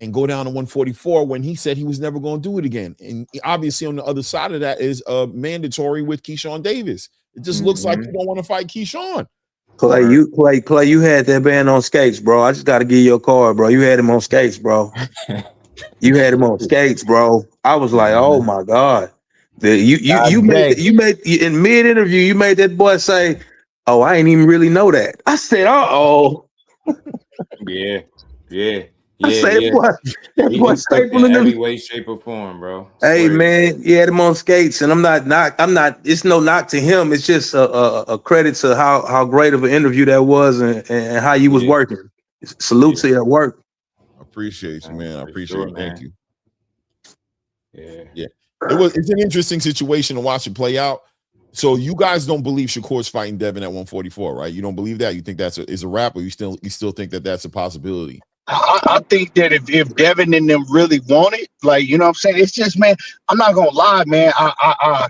and go down to 144 when he said he was never going to do it again. And obviously on the other side of that is mandatory with Keyshawn Davis. It just looks like you don't want to fight Keyshawn. Clay, you had that man on skates, bro. I just got to give you a card, bro. You had him on skates, bro. You had him on skates, bro. I was like, oh my God. You made in mid interview, you made that boy say, oh, I ain't even really know that. I said, uh-oh. Yeah. I said, that boy stapling in every way, shape, or form, bro. Hey, man, you had him on skates, and I'm not. It's no knock to him. It's just a credit to how great of an interview that was, and how you was working. Salute to your work. I appreciate you, man. I appreciate it. Thank you. Yeah. It's an interesting situation to watch it play out. So you guys don't believe Shakur's fighting Devin at 144, right? You don't believe that? You think is a wrap, or you still think that that's a possibility? I think that if Devin and them really want it, like, you know what I'm saying? It's just, man, I'm not gonna lie, man. I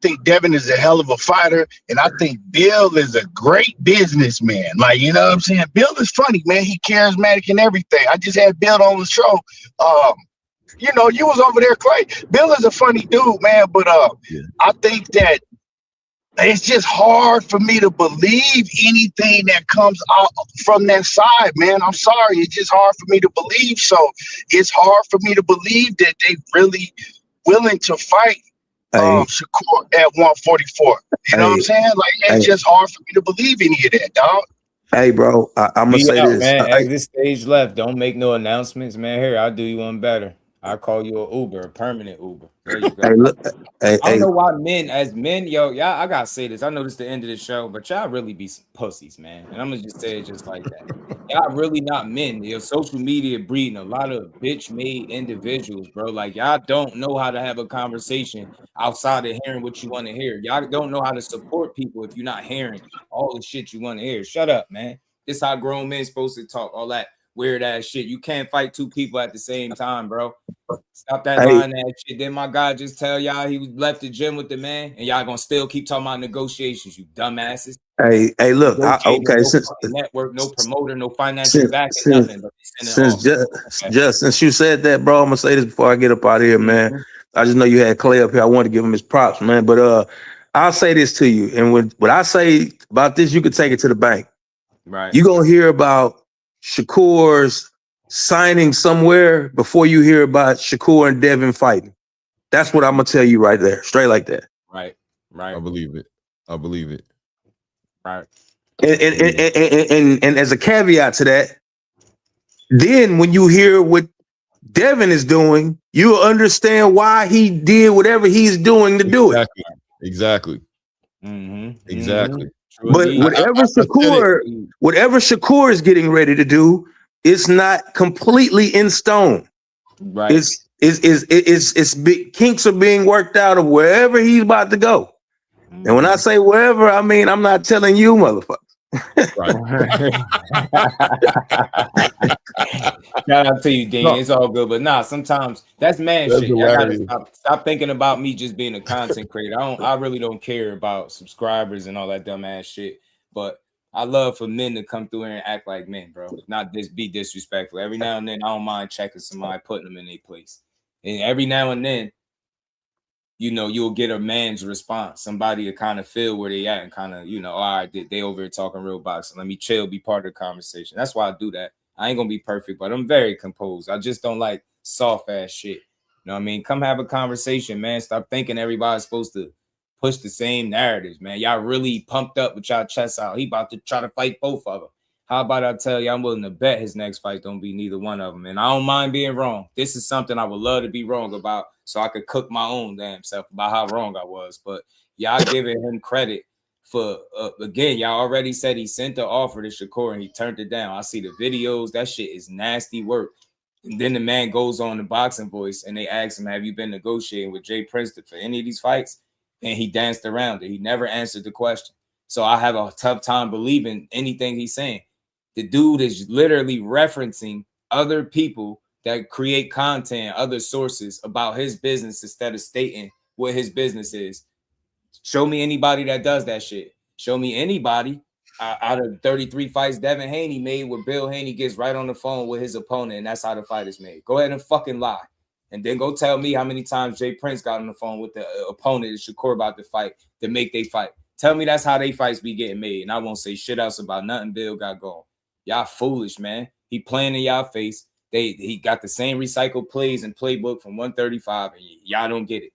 think Devin is a hell of a fighter, and I think Bill is a great businessman. Like, you know what I'm saying? Bill is funny, man. He charismatic and everything. I just had Bill on the show. You was over there, Clay. Bill is a funny dude, man, but I think that it's just hard for me to believe anything that comes out from that side, man. I'm sorry. It's just hard for me to believe. So it's hard for me to believe that they really willing to fight Shakur at 144. You know what I'm saying? Like, it's just hard for me to believe any of that, dog. Hey, bro, I'm going to say this. Man, exit stage left. Don't make no announcements, man. Here, I'll do you one better. I'll call you an Uber, a permanent Uber. There you go. I don't know why men, y'all, I gotta say this. I know this is the end of the show, but y'all really be some pussies, man. And I'm gonna just say it just like that. Y'all really not men. Your social media breeding a lot of bitch-made individuals, bro. Like, y'all don't know how to have a conversation outside of hearing what you want to hear. Y'all don't know how to support people if you're not hearing all the shit you want to hear. Shut up, man. This how grown men supposed to talk. All that weird ass shit. You can't fight two people at the same time, bro. Stop that lying ass shit. Then my guy just tell y'all he was left the gym with the man, and y'all gonna still keep talking about negotiations, you dumbasses. Hey, look, okay, no since network, no promoter, no financial backing, nothing. But since you said that, bro, I'm gonna say this before I get up out of here, man. I just know you had Clay up here. I want to give him his props, man. But I'll say this to you, and what I say about this, you could take it to the bank. Right. You're gonna hear about Shakur's signing somewhere before you hear about Shakur and Devin fighting. That's what I'm gonna tell you right there, straight like that. Right. I believe it. Right. And as a caveat to that, then when you hear what Devin is doing, you'll understand why he did whatever he's doing to do it. Exactly. Exactly. But whatever Shakur is getting ready to do, it's not completely in stone. Right. It's big kinks are being worked out of wherever he's about to go. And when I say wherever, I mean I'm not telling you, motherfucker. Shout out to you, Dean. It's all good, but nah, sometimes that's man shit. I gotta stop thinking about me just being a content creator. I really don't care about subscribers and all that dumb ass shit. But I love for men to come through here and act like men, bro. Not be disrespectful. Every now and then, I don't mind checking somebody, putting them in their place. And every now and then, you know, you'll get a man's response. Somebody to kind of feel where they at and kind of, you know, all right, they over here talking real boxing. Let me chill, be part of the conversation. That's why I do that. I ain't gonna be perfect, but I'm very composed. I just don't like soft ass shit. You know what I mean? Come have a conversation, man. Stop thinking everybody's supposed to push the same narratives, man. Y'all really pumped up with y'all chests out. He about to try to fight both of them. How about I tell you, I'm willing to bet his next fight don't be neither one of them. And I don't mind being wrong. This is something I would love to be wrong about so I could cook my own damn self about how wrong I was. But y'all giving him credit for, again, y'all already said he sent the offer to Shakur and he turned it down. I see the videos. That shit is nasty work. And then the man goes on the Boxing Voice and they ask him, have you been negotiating with Jay Prince for any of these fights? And he danced around it. He never answered the question. So I have a tough time believing anything he's saying. The dude is literally referencing other people that create content, other sources about his business instead of stating what his business is. Show me anybody that does that shit. Show me anybody out of 33 fights Devin Haney made where Bill Haney gets right on the phone with his opponent and that's how the fight is made. Go ahead and fucking lie. And then go tell me how many times Jay Prince got on the phone with the opponent and Shakur about to fight to make they fight. Tell me that's how they fights be getting made. And I won't say shit else about nothing Bill got going. Y'all foolish, man. He playing in y'all face. He got the same recycled plays and playbook from 135, and y'all don't get it.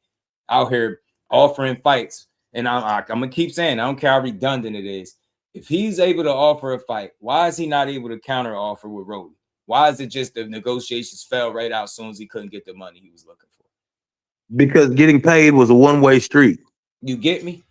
Out here offering fights, and I'm gonna keep saying I don't care how redundant it is. If he's able to offer a fight, why is he not able to counter offer with Rolly? Why is it just the negotiations fell right out as soon as he couldn't get the money he was looking for? Because getting paid was a one-way street. You get me?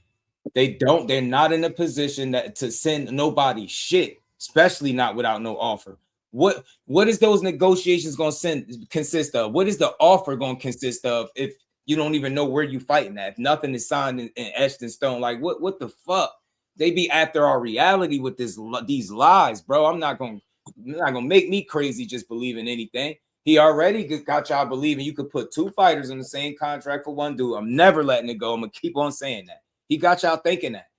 They're not in a position to send nobody shit. Especially not without no offer. What is those negotiations going to consist of? What is the offer going to consist of if you don't even know where you fighting at? If nothing is signed and etched in stone, like what the fuck? They be after our reality with these lies, bro. I'm not gonna make me crazy just believing anything. He already got y'all believing you could put two fighters in the same contract for one dude. I'm never letting it go. I'm gonna keep on saying that. He got y'all thinking that.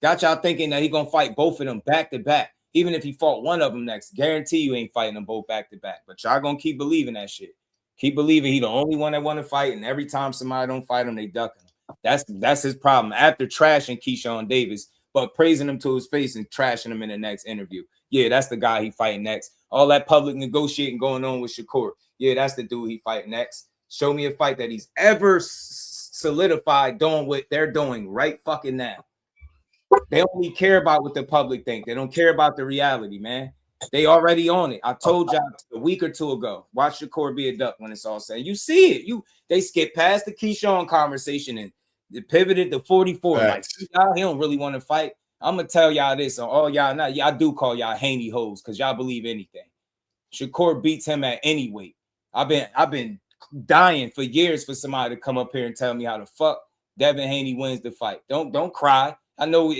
Got y'all thinking that he gonna fight both of them back to back. Even if he fought one of them next, guarantee you ain't fighting them both back to back. But y'all gonna keep believing that shit. Keep believing he the only one that want to fight, and every time somebody don't fight him, they ducking him. That's his problem. After trashing Keyshawn Davis, but praising him to his face and trashing him in the next interview. Yeah, that's the guy he fighting next. All that public negotiating going on with Shakur. Yeah, that's the dude he fighting next. Show me a fight that he's ever solidified doing what they're doing right fucking now. They only care about what the public think. They don't care about the reality, man. They already on it. I told y'all a week or two ago. Watch Shakur be a duck when it's all said. You see it. They skip past the Keyshawn conversation and they pivoted to 44. Like, y'all, he don't really want to fight. I'm gonna tell y'all this on all y'all. Not y'all do call y'all Haney hoes because y'all believe anything. Shakur beats him at any weight. I've been dying for years for somebody to come up here and tell me how the fuck Devin Haney wins the fight. Don't cry. I know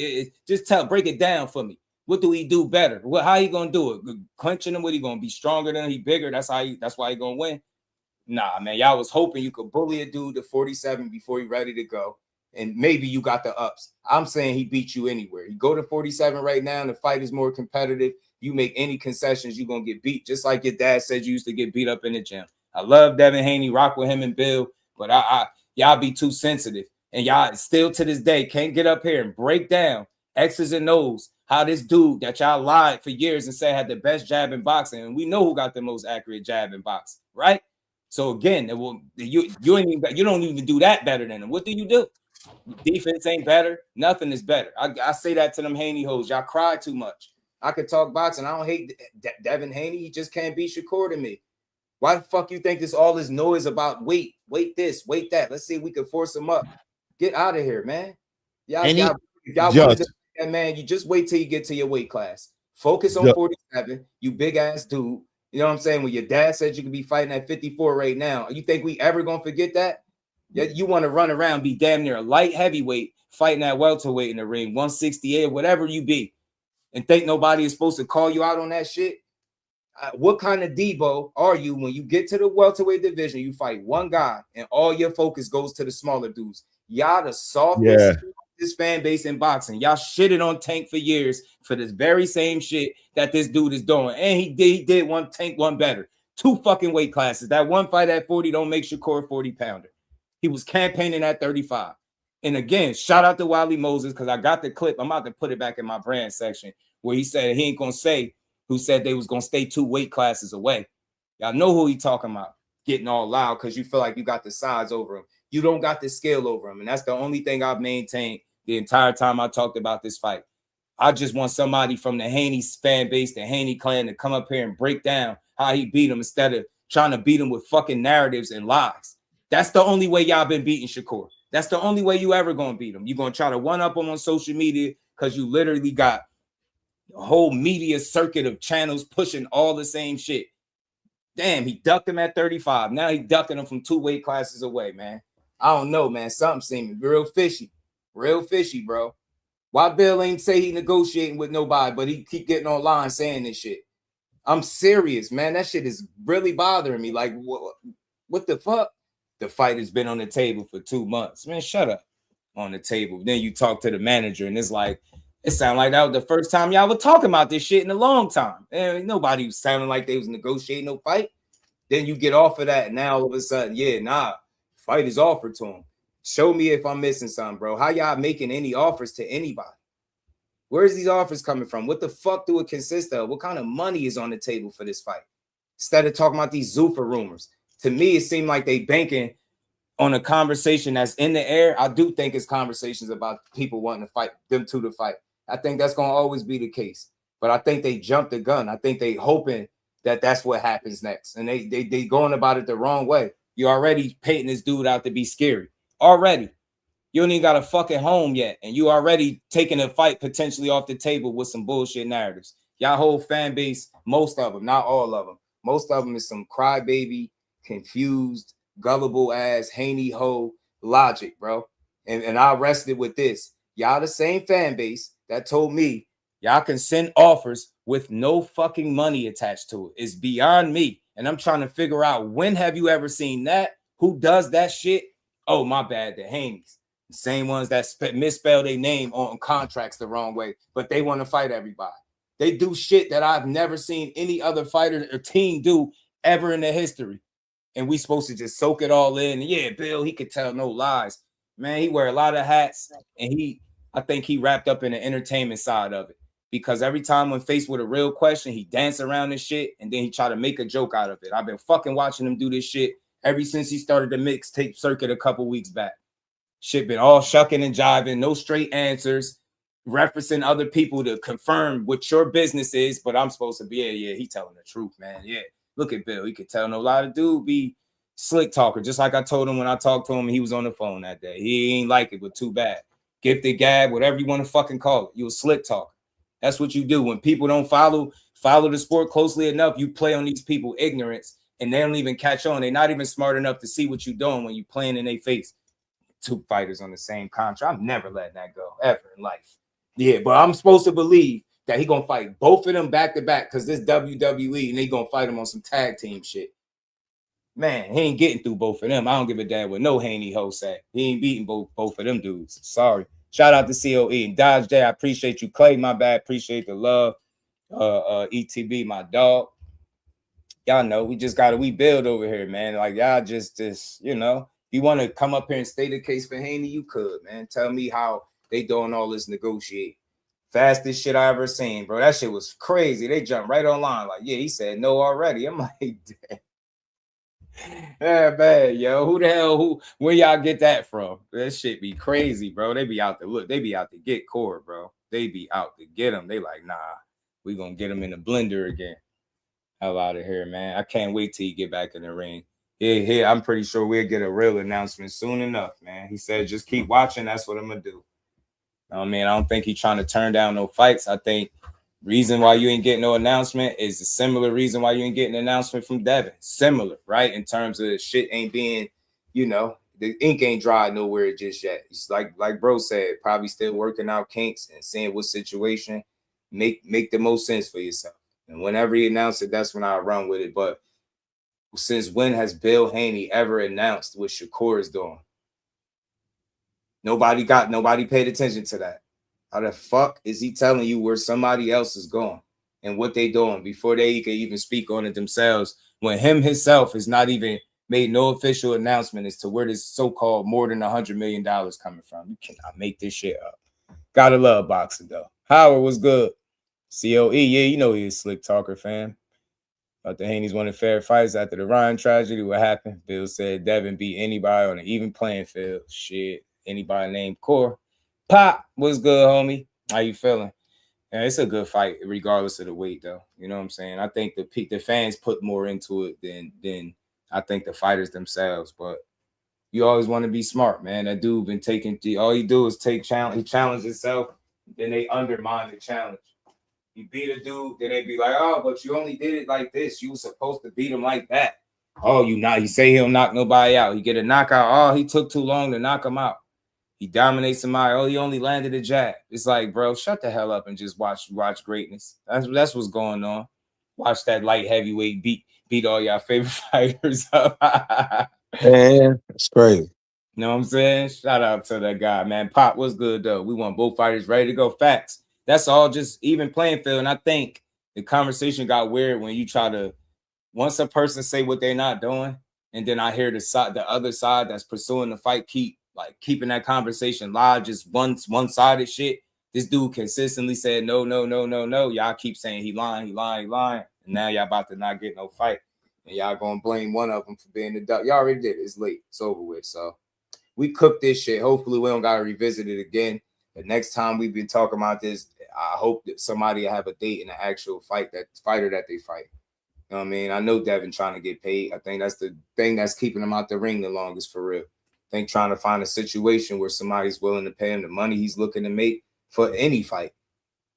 just break it down for me. What do he do better? How he gonna do it? Clinching him? What he gonna be stronger than him? He bigger? That's why he gonna win. Nah, man. Y'all was hoping you could bully a dude to 47 before he ready to go. And maybe you got the ups. I'm saying he beat you anywhere. You go to 47 right now, and the fight is more competitive. You make any concessions, you're going to get beat. Just like your dad said you used to get beat up in the gym. I love Devin Haney, rock with him and Bill, but y'all be too sensitive. And y'all still to this day can't get up here and break down X's and O's how this dude that y'all lied for years and said had the best jab in boxing. And we know who got the most accurate jab in boxing, right? So again, you don't even do that better than him. What do you do? Defense ain't better. Nothing is better. I say that to them Haney hoes. Y'all cry too much. I could talk boxing. I don't hate Devin Haney. He just can't beat Shakur to me. Why the fuck you think all this noise about wait this, wait that? Let's see if we can force him up. Get out of here, man. Y'all wanted that, man. You just wait till you get to your weight class. Focus on 47. You big ass dude. You know what I'm saying? When your dad said you could be fighting at 54 right now, you think we ever gonna forget that? You want to run around, be damn near a light heavyweight, fighting at welterweight in the ring, 168, whatever you be, and think nobody is supposed to call you out on that shit? What kind of Debo are you when you get to the welterweight division? You fight one guy, and all your focus goes to the smaller dudes. Y'all the softest this fan base in boxing. Y'all shitted on Tank for years for this very same shit that this dude is doing, and he did one Tank one better. 2 fucking weight classes. That one fight at 40 don't make Shakur a 40-pounder. He was campaigning at 35. And again, shout out to Wiley Moses, because I got the clip. I'm about to put it back in my brand section where he said he ain't going to say who said they was going to stay 2 weight classes away. Y'all know who he talking about, getting all loud because you feel like you got the size over him. You don't got the skill over him. And that's the only thing I've maintained the entire time I talked about this fight. I just want somebody from the Haney fan base, the Haney clan, to come up here and break down how he beat him instead of trying to beat him with fucking narratives and lies. That's the only way y'all been beating Shakur. That's the only way you ever going to beat him. You're going to try to one-up him on social media because you literally got a whole media circuit of channels pushing all the same shit. Damn, he ducked him at 35. Now he ducking him from 2 weight classes away, man. I don't know, man. Something seeming real fishy. Real fishy, bro. Why Bill ain't say he negotiating with nobody, but he keep getting online saying this shit? I'm serious, man. That shit is really bothering me. Like, what the fuck? The fight has been on the table for 2 months. Man, shut up. On the table. Then you talk to the manager, and it's like, it sounded like that was the first time y'all were talking about this shit in a long time. And nobody was sounding like they was negotiating no fight. Then you get off of that, and now all of a sudden, fight is offered to him. Show me if I'm missing something, bro. How y'all making any offers to anybody? Where's these offers coming from? What the fuck do it consist of? What kind of money is on the table for this fight? Instead of talking about these Zuffa rumors. To me, it seemed like they banking on a conversation that's in the air. I do think it's conversations about people wanting to fight, them two to fight. I think that's going to always be the case. But I think they jumped the gun. I think they hoping that that's what happens next. And they going about it the wrong way. You're already painting this dude out to be scary. Already. You don't even got a fucking home yet. And you already taking a fight potentially off the table with some bullshit narratives. Y'all whole fan base, most of them, not all of them. Most of them is some crybaby, confused, gullible ass Haney ho logic, bro. And I rested with this. Y'all the same fan base that told me y'all can send offers with no fucking money attached to it. It's beyond me. And I'm trying to figure out, when have you ever seen that? Who does that shit? Oh, my bad, the Haneys. The same ones that misspell their name on contracts the wrong way, but they want to fight everybody. They do shit that I've never seen any other fighter or team do ever in their history. And we supposed to just soak it all in. And yeah, Bill, he could tell no lies. Man, he wear a lot of hats, and I think he wrapped up in the entertainment side of it. Because every time when faced with a real question, he dance around this shit, and then he try to make a joke out of it. I've been fucking watching him do this shit ever since he started the mixtape circuit a couple weeks back. Shit been all shucking and jiving, no straight answers, referencing other people to confirm what your business is, but I'm supposed to be, yeah, he telling the truth, man. Yeah, look at Bill. He could tell no lie. The dude be slick talker, just like I told him when I talked to him, he was on the phone that day. He ain't like it, but too bad. Gifted gab, whatever you want to fucking call it. You a slick talker. That's what you do. When people don't follow the sport closely enough, you play on these people ignorance, and they don't even catch on. They're not even smart enough to see what you're doing when you playing in their face. 2 fighters on the same contract. I'm never letting that go ever in life. Yeah, but I'm supposed to believe that he gonna fight both of them back to back because this WWE and they gonna fight him on some tag team shit. Man, he ain't getting through both of them. I don't give a damn what no Haney host say. He ain't beating both of them dudes. Sorry. Shout out to COE and Dodge J. I appreciate you, Clay. My bad. Appreciate the love. ETB, my dog. Y'all know we build over here, man. Like y'all just you know, if you want to come up here and state a case for Haney, you could, man. Tell me how they doing all this negotiating. Fastest shit I ever seen, bro. That shit was crazy. They jumped right online. Like, yeah, he said no already. I'm like, damn. Yeah, man, yo, who the hell, where y'all get that from? That shit be crazy, bro. They be out to they be out to get Core, bro. They be out to get him. They like, nah, we gonna get him in the blender again. Hell out of here, man. I can't wait till you get back in the ring. Yeah, I'm pretty sure we'll get a real announcement soon enough, man. He said, just keep watching. That's what I'm gonna do. I mean, I don't think he's trying to turn down no fights. I think reason why you ain't getting no announcement is a similar reason why you ain't getting an announcement from Devin. Similar, right? In terms of shit ain't being, you know, the ink ain't dry nowhere just yet. It's like bro said, probably still working out kinks and seeing what situation make the most sense for yourself. And whenever he announced it, that's when I run with it. But since when has Bill Haney ever announced what Shakur is doing? Nobody paid attention to that. How the fuck is he telling you where somebody else is going and what they doing before they can even speak on it themselves when him himself has not even made no official announcement as to where this so-called more than $100 million coming from? You cannot make this shit up. Gotta love boxing, though. Howard was good. COE, yeah, you know he's a slick talker, fam. Thought the Haney's won the fair fights after the Ryan tragedy. What happened? Bill said Devin beat anybody on an even playing field. Shit, anybody named Core. Pop, what's good, homie? How you feeling? Yeah, it's a good fight, regardless of the weight, though. You know what I'm saying? I think the fans put more into it than I think the fighters themselves. But you always want to be smart, man. That dude been taking all he do is take challenge. He challenged himself, then they undermine the challenge. You beat a dude, then they be like, oh, but you only did it like this. You were supposed to beat him like that. Oh, you say he'll knock nobody out. He get a knockout. Oh, he took too long to knock him out. He dominates somebody. Oh, he only landed a jab. It's like, bro, shut the hell up and just watch greatness. That's what's going on. Watch that light heavyweight beat all y'all favorite fighters up. Man, it's crazy. You know what I'm saying? Shout out to that guy, man. Pop was good, though. We want both fighters ready to go. Facts. That's all, just even playing field. And I think the conversation got weird when you try to, once a person say what they're not doing, and then I hear the other side that's pursuing the fight keeping that conversation live, just one-sided shit. This dude consistently said no. Y'all keep saying he lying. And now y'all about to not get no fight. And y'all gonna blame one of them for being the duck. Y'all already did it. It's late. It's over with. So we cooked this shit. Hopefully we don't gotta revisit it again. The next time we've been talking about this, I hope that somebody will have a date in the actual fighter that they fight. You know what I mean? I know Devin trying to get paid. I think that's the thing that's keeping him out the ring the longest, for real. I think trying to find a situation where somebody's willing to pay him the money he's looking to make for any fight.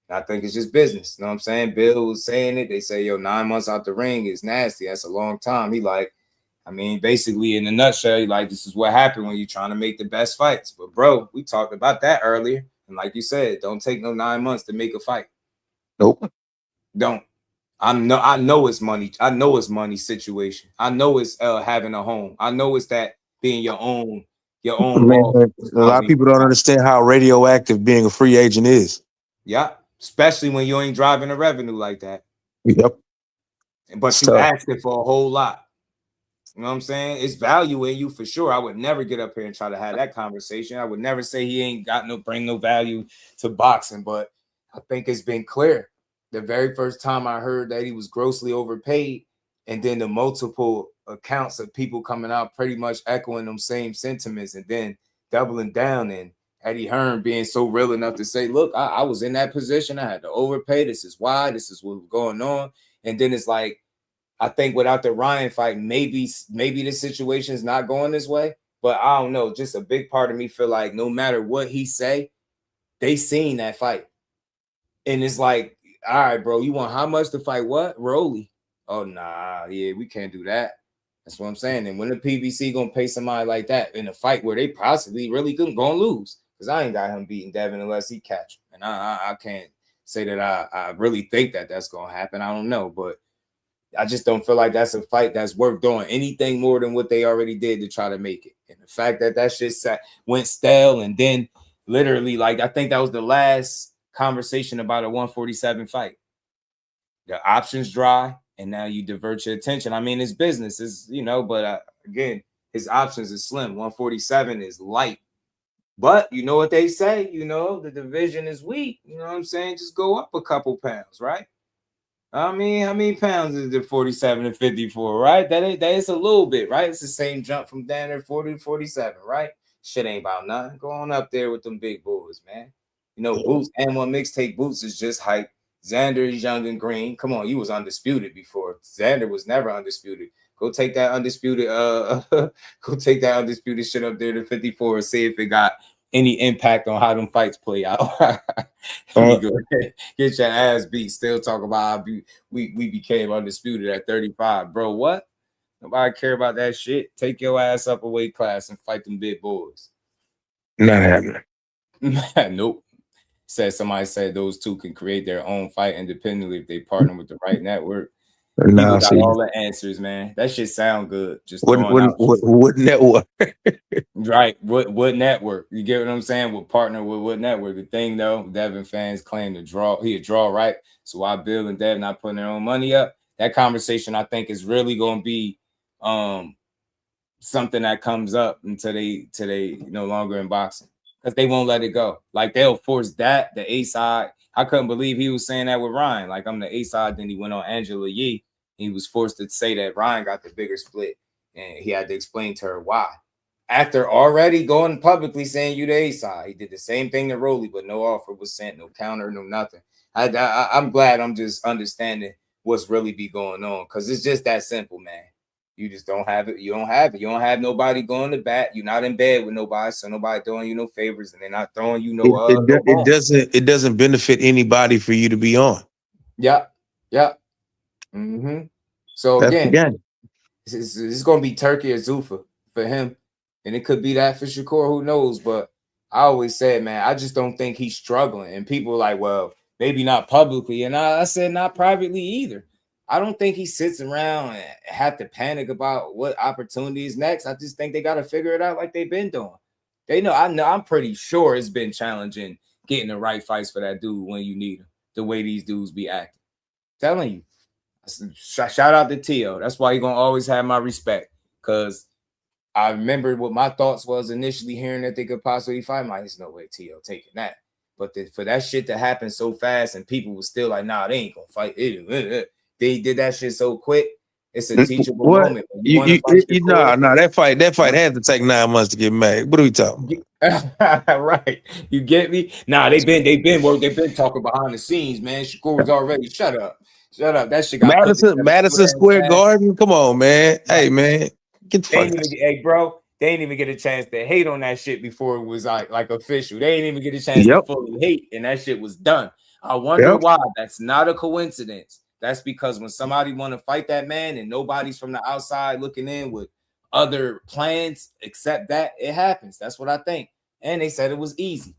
And I think it's just business. You know what I'm saying? Bill was saying it. They say, 9 months out the ring is nasty. That's a long time. He like, I mean, basically in a nutshell, he like, this is what happened when you're trying to make the best fights. But bro, we talked about that earlier. And like you said, don't take no 9 months to make a fight. Nope. Don't. I know it's money. I know it's money situation. I know it's having a home. I know it's that being your own Man, boss. a lot of people don't understand how radioactive being a free agent is. Yeah, especially when you ain't driving a revenue like that. Yep. But you asking for a whole lot. You know what I'm saying? It's value in you for sure. I would never get up here and try to have that conversation. I would never say he ain't got bring no value to boxing, but I think it's been clear. The very first time I heard that he was grossly overpaid, and then the multiple accounts of people coming out pretty much echoing them same sentiments and then doubling down, and Eddie Hearn being so real enough to say, look, I was in that position. I had to overpay. This is why. This is what was going on. And then it's like, I think without the Ryan fight, maybe the situation is not going this way. But I don't know. Just a big part of me feel like no matter what he say, they seen that fight. And it's like, all right, bro, you want how much to fight what? Rolly. Oh, nah, yeah, we can't do that. That's what I'm saying. And when the PBC going to pay somebody like that in a fight where they possibly really going to lose? Because I ain't got him beating Devin unless he catch him. And I can't. say that I really think that that's going to happen. I don't know, but I just don't feel like that's a fight that's worth doing anything more than what they already did to try to make it. And the fact that shit went stale, and then literally, like, I think that was the last conversation about a 147 fight. The options dry, and now you divert your attention. I mean, it's business, is but again, his options is slim. 147 is light. But you know what they say, the division is weak. You know what I'm saying? Just go up a couple pounds, right? I mean, how many pounds is it 47 to 54, right? That is a little bit, right? It's the same jump from down there 40 to 47, right? Shit ain't about nothing. Go on up there with them big boys, man. Boots and one mixtape Boots is just hype. Xander is young and green. Come on, you was undisputed before. Xander was never undisputed. Go take that undisputed, shit up there to 54 and see if it got any impact on how them fights play out. Get your ass beat. Still talk about how we became undisputed at 35, bro. What? Nobody care about that shit. Take your ass up a weight class and fight them big boys. Not happening. Nope. Somebody said those two can create their own fight independently if they partner with the right network. People got all the answers, man. That shit sound good. Just what network? Right. What network? You get what I'm saying? We'll partner with what network. The thing though, Devin fans claim to draw. He a draw, right? So why Bill and Dev not putting their own money up? That conversation I think is really gonna be something that comes up until they no longer in boxing. Because they won't let it go. Like they'll force that, the A side. I couldn't believe he was saying that with Ryan. Like, I'm the A side. Then he went on Angela Yee. He was forced to say that Ryan got the bigger split. And he had to explain to her why. After already going publicly saying you the A side, he did the same thing to Rolly, but no offer was sent, no counter, no nothing. I'm glad I'm just understanding what's really be going on. Because it's just that simple, man. You just don't have it. You don't have it. You don't have nobody going to bat. You're not in bed with nobody, so nobody throwing you no favors, and they're not throwing you no. It doesn't benefit anybody for you to be on. Yep. Mm-hmm. So again, it's going to be Turkey or Zuffa for him, and it could be that for Shakur. Who knows? But I always said, man, I just don't think he's struggling. And people are like, well, maybe not publicly, and I said not privately either. I don't think he sits around and have to panic about what opportunity is next. I just think they got to figure it out like they've been doing. They know. I'm pretty sure it's been challenging getting the right fights for that dude when you need him. The way these dudes be acting. Telling you. Shout out to Tszyu. That's why you're going to always have my respect. Because I remember what my thoughts was initially hearing that they could possibly fight. There's no way Tszyu taking that. But for that shit to happen so fast and people were still like, nah, they ain't going to fight. They did that shit so quick. It's a teachable moment. That fight had to take 9 months to get made. What are we talking about? Right. You get me? Nah, they've been talking behind the scenes, man. Shakur was already shut up. That shit got Madison Square Garden. Come on, man. Hey, man. Get the fuck out. Hey, bro. They ain't even get a chance to hate on that shit before it was like official. They ain't even get a chance to fully hate, and that shit was done. I wonder why. That's not a coincidence. That's because when somebody want to fight that man and nobody's from the outside looking in with other plans except that, it happens. That's what I think. And they said it was easy.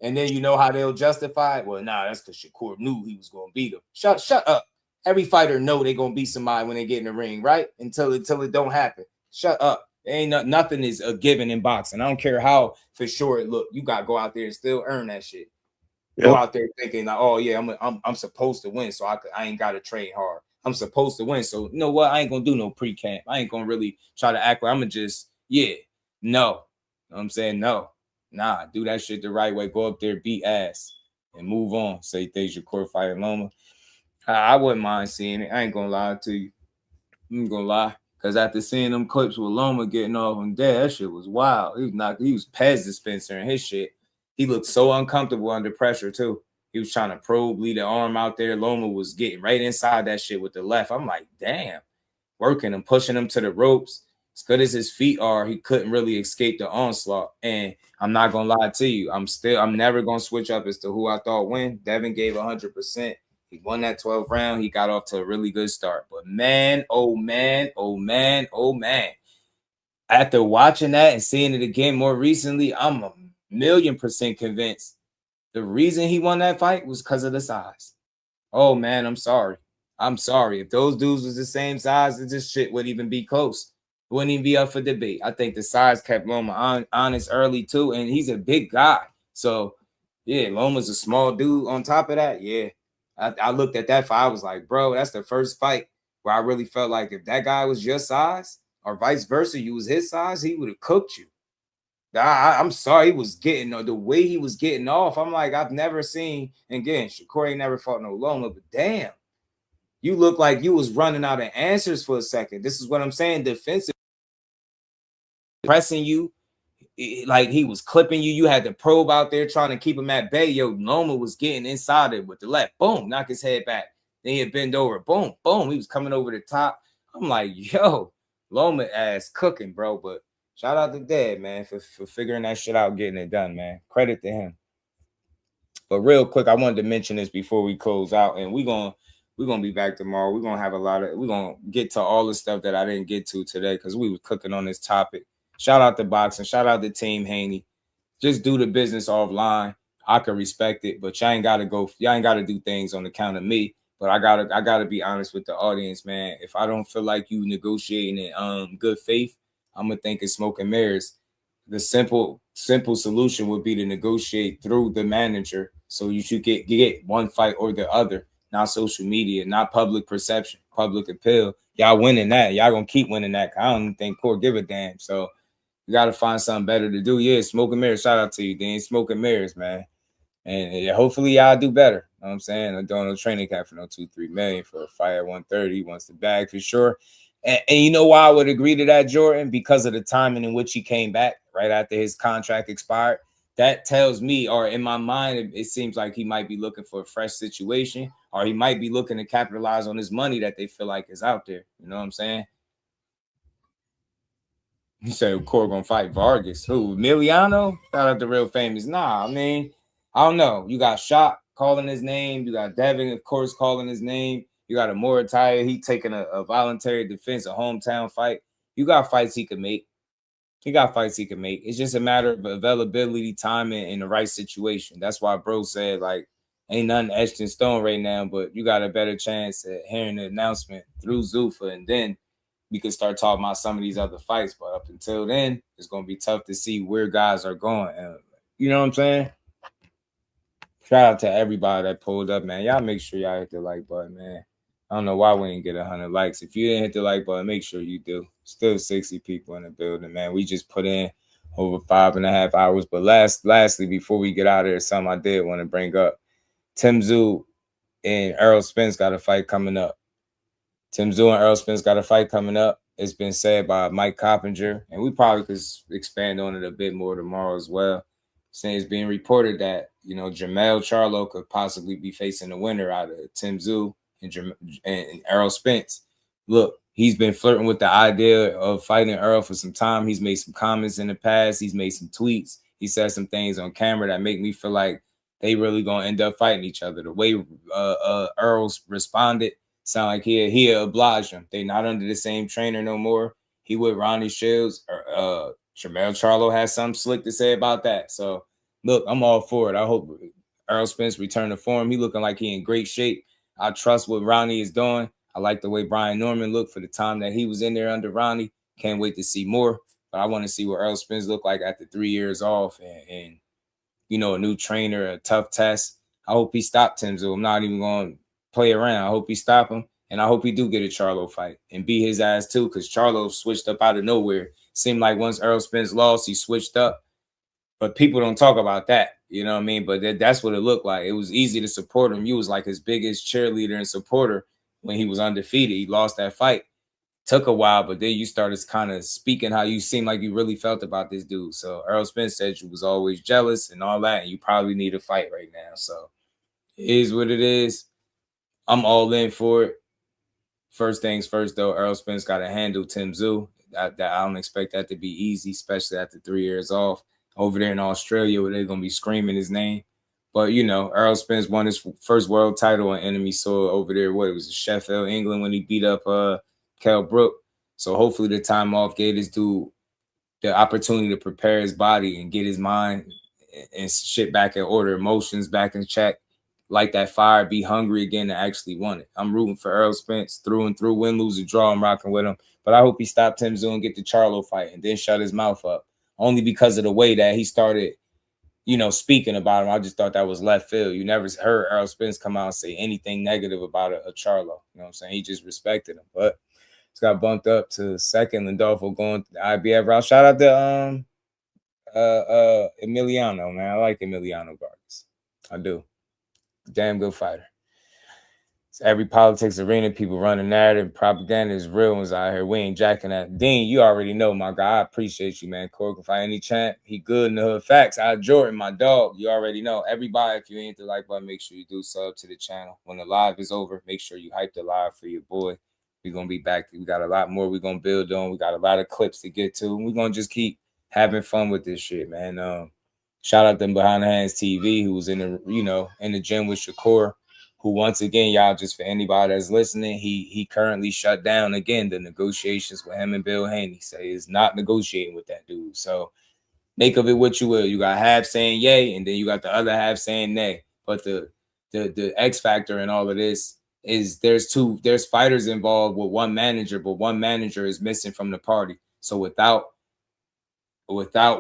And then you know how they'll justify it? Well, nah, that's because Shakur knew he was going to beat him. Shut up. Every fighter know they're going to beat somebody when they get in the ring, right? Until it don't happen. Shut up. Nothing is a given in boxing. I don't care how for sure it look. You got to go out there and still earn that shit. Go out there thinking like, oh yeah, I'm supposed to win, so I ain't got to train hard. I'm supposed to win, so you know what? I ain't gonna do no pre-camp. I ain't gonna really try to act like I'm gonna just no. You know what I'm saying no, nah. Do that shit the right way. Go up there, beat ass, and move on. Say things your core fight Loma. I wouldn't mind seeing it. I ain't gonna lie to you. I'm gonna lie. Because after seeing them clips with Loma getting off him dead, that shit was wild. He was Pez dispenser and his shit. He looked so uncomfortable under pressure, too. He was trying to probe, lead the arm out there. Loma was getting right inside that shit with the left. I'm like, damn. Working and pushing him to the ropes. As good as his feet are, he couldn't really escape the onslaught. And I'm not going to lie to you. I'm never going to switch up as to who I thought win. Devin gave 100%. He won that 12th round. He got off to a really good start. But man, oh man. After watching that and seeing it again more recently, I'm 1,000,000% convinced The reason he won that fight was because of the size. Oh man, I'm sorry. I'm sorry. If those dudes was the same size, this shit wouldn't even be close. It wouldn't even be up for debate. I think the size kept Loma honest early too, and he's a big guy. So yeah, Loma's a small dude. On top of that, yeah, I looked at that fight. I was like, bro, that's the first fight where I really felt like if that guy was your size or vice versa, you was his size, he would have cooked you. I'm sorry, he was getting the way he was getting off. I'm like, I've never seen. And again, Shakur ain't never fought no Loma, but damn, you look like you was running out of answers for a second. This is what I'm saying. Defensive, pressing you, like he was clipping you. You had the probe out there trying to keep him at bay. Yo, Loma was getting inside it with the left. Boom, knock his head back. Then he'd bend over. Boom, boom. He was coming over the top. I'm like, yo, Loma ass cooking, bro. But shout out to Dad, man, for figuring that shit out, getting it done, man. Credit to him. But real quick, I wanted to mention this before we close out, and we're gonna be back tomorrow. We're gonna get to all the stuff that I didn't get to today because we were cooking on this topic. Shout out to boxing, shout out to Team Haney. Just do the business offline. I can respect it, but y'all ain't gotta do things on account of me. But I gotta be honest with the audience, man. If I don't feel like you negotiating in good faith, I'm gonna think it's smoke and mirrors. The simple solution would be to negotiate through the manager, so you should get one fight or the other, not social media, not public perception, public appeal. Y'all winning that, y'all gonna keep winning that. I don't think Court give a damn. So you gotta find something better to do. Yeah, smoke and mirrors. Shout out to you, Dean. Smoke and mirrors, man. And hopefully y'all do better. You know what I'm saying? I'm doing no training camp for no 2-3 million for a fight at 130. He wants the bag for sure. And you know why I would agree to that, Jordan? Because of the timing in which he came back right after his contract expired. That tells me, or in my mind, it seems like he might be looking for a fresh situation, or he might be looking to capitalize on his money that they feel like is out there. You know what I'm saying? You said Core gonna fight Vargas. Who? Emiliano? Shout out the Real Famous. Nah, I mean, I don't know. You got Shock calling his name. You got Devin, of course, calling his name. You got a Morataya. He taking a voluntary defense, a hometown fight. You got fights he could make. He got fights he can make. It's just a matter of availability, timing, and the right situation. That's why bro said, like, ain't nothing etched in stone right now, but you got a better chance at hearing the announcement through Zuffa, and then we can start talking about some of these other fights. But up until then, it's going to be tough to see where guys are going. You know what I'm saying? Shout out to everybody that pulled up, man. Y'all make sure y'all hit the like button, man. I don't know why we didn't get 100 likes. If you didn't hit the like button, make sure you do. Still 60 people in the building, man. We just put in over 5.5 hours. But lastly, before we get out of here, something I did want to bring up. Tszyu and Errol Spence got a fight coming up. Tszyu and Errol Spence got a fight coming up. It's been said by Mike Coppinger, and we probably could expand on it a bit more tomorrow as well. Saying it's being reported that, Jermell Charlo could possibly be facing the winner out of Tszyu and Errol Spence. Look, he's been flirting with the idea of fighting Errol for some time. He's made some comments in the past. He's made some tweets. He said some things on camera that make me feel like they really gonna end up fighting each other. The way Errol's responded sound like he obliged him. They not under the same trainer no more. He with Ronnie Shields. Jermell Charlo has something slick to say about that. So look, I'm all for it. I hope Errol Spence return to form. He looking like he in great shape. I trust what Ronnie is doing. I like the way Brian Norman looked for the time that he was in there under Ronnie. Can't wait to see more. But I want to see what Errol Spence look like after 3 years off and a new trainer, a tough test. I hope he stopped Tszyu. I'm not even going to play around. I hope he stop him. And I hope he do get a Charlo fight and beat his ass too, because Charlo switched up out of nowhere. Seemed like once Errol Spence lost, he switched up. But people don't talk about that. You know what I mean? But that's what it looked like. It was easy to support him. You was like his biggest cheerleader and supporter when he was undefeated. He lost that fight. Took a while, but then you started kind of speaking how you seemed like you really felt about this dude. So Errol Spence said you was always jealous and all that, and you probably need a fight right now. So it is what it is. I'm all in for it. First things first, though, Errol Spence got to handle Tszyu. I don't expect that to be easy, especially after 3 years off. Over there in Australia where they're going to be screaming his name. But, Errol Spence won his first world title on enemy soil over there. What, it was Sheffield, England, when he beat up Kell Brook. So hopefully the time off gave this dude the opportunity to prepare his body and get his mind and shit back in order, emotions back in check, like that fire, be hungry again to actually want it. I'm rooting for Errol Spence through and through, win, lose, or draw. I'm rocking with him. But I hope he stopped Tszyu and get the Charlo fight and then shut his mouth up. Only because of the way that he started, speaking about him. I just thought that was left field. You never heard Errol Spence come out and say anything negative about a Charlo. You know what I'm saying? He just respected him. But it's got bumped up to second. Lindolfo going to the IBF route. Shout out to Emiliano, man. I like Emiliano Vargas. I do. Damn good fighter. It's every politics arena, people running narrative, propaganda is real ones out here. We ain't jacking that. Dean, you already know, my guy. I appreciate you, man. Corey can fight any champ. He good in the hood. Facts. Jordan, my dog. You already know. Everybody, if you ain't the like button, make sure you do sub to the channel. When the live is over, make sure you hype the live for your boy. We're gonna be back. We got a lot more we're gonna build on. We got a lot of clips to get to. We're gonna just keep having fun with this shit, man. Shout out them Behind the Hands TV who was in the, in the gym with Shakur, who once again, y'all, just for anybody that's listening, he currently shut down again the negotiations with him and Bill Haney. Say he's not negotiating with that dude. So make of it what you will. You got half saying yay, and then you got the other half saying nay. But the X factor in all of this is there's fighters involved with one manager, but one manager is missing from the party. So without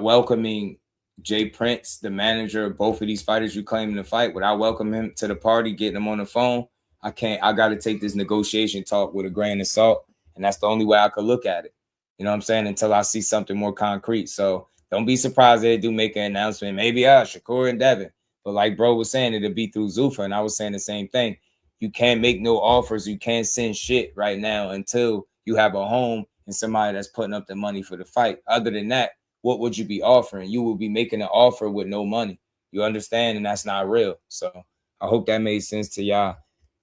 welcoming Jay Prince, the manager of both of these fighters you claiming to fight, without welcoming him to the party, getting him on the phone, I got to take this negotiation talk with a grain of salt. And that's the only way I could look at it. You know what I'm saying? Until I see something more concrete. So don't be surprised they do make an announcement. Maybe Shakur and Devin. But like bro was saying, it'll be through Zuffa. And I was saying the same thing. You can't make no offers. You can't send shit right now until you have a home and somebody that's putting up the money for the fight. Other than that, what would you be offering? You will be making an offer with no money. You understand? And that's not real. So I hope that made sense to y'all.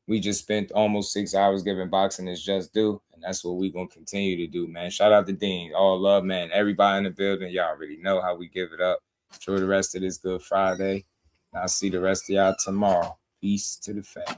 We just spent almost 6 hours giving boxing its just due. And that's what we're going to continue to do, man. Shout out to Dean. All love, man. Everybody in the building, y'all already know how we give it up. Enjoy the rest of this Good Friday. And I'll see the rest of y'all tomorrow. Peace to the fam.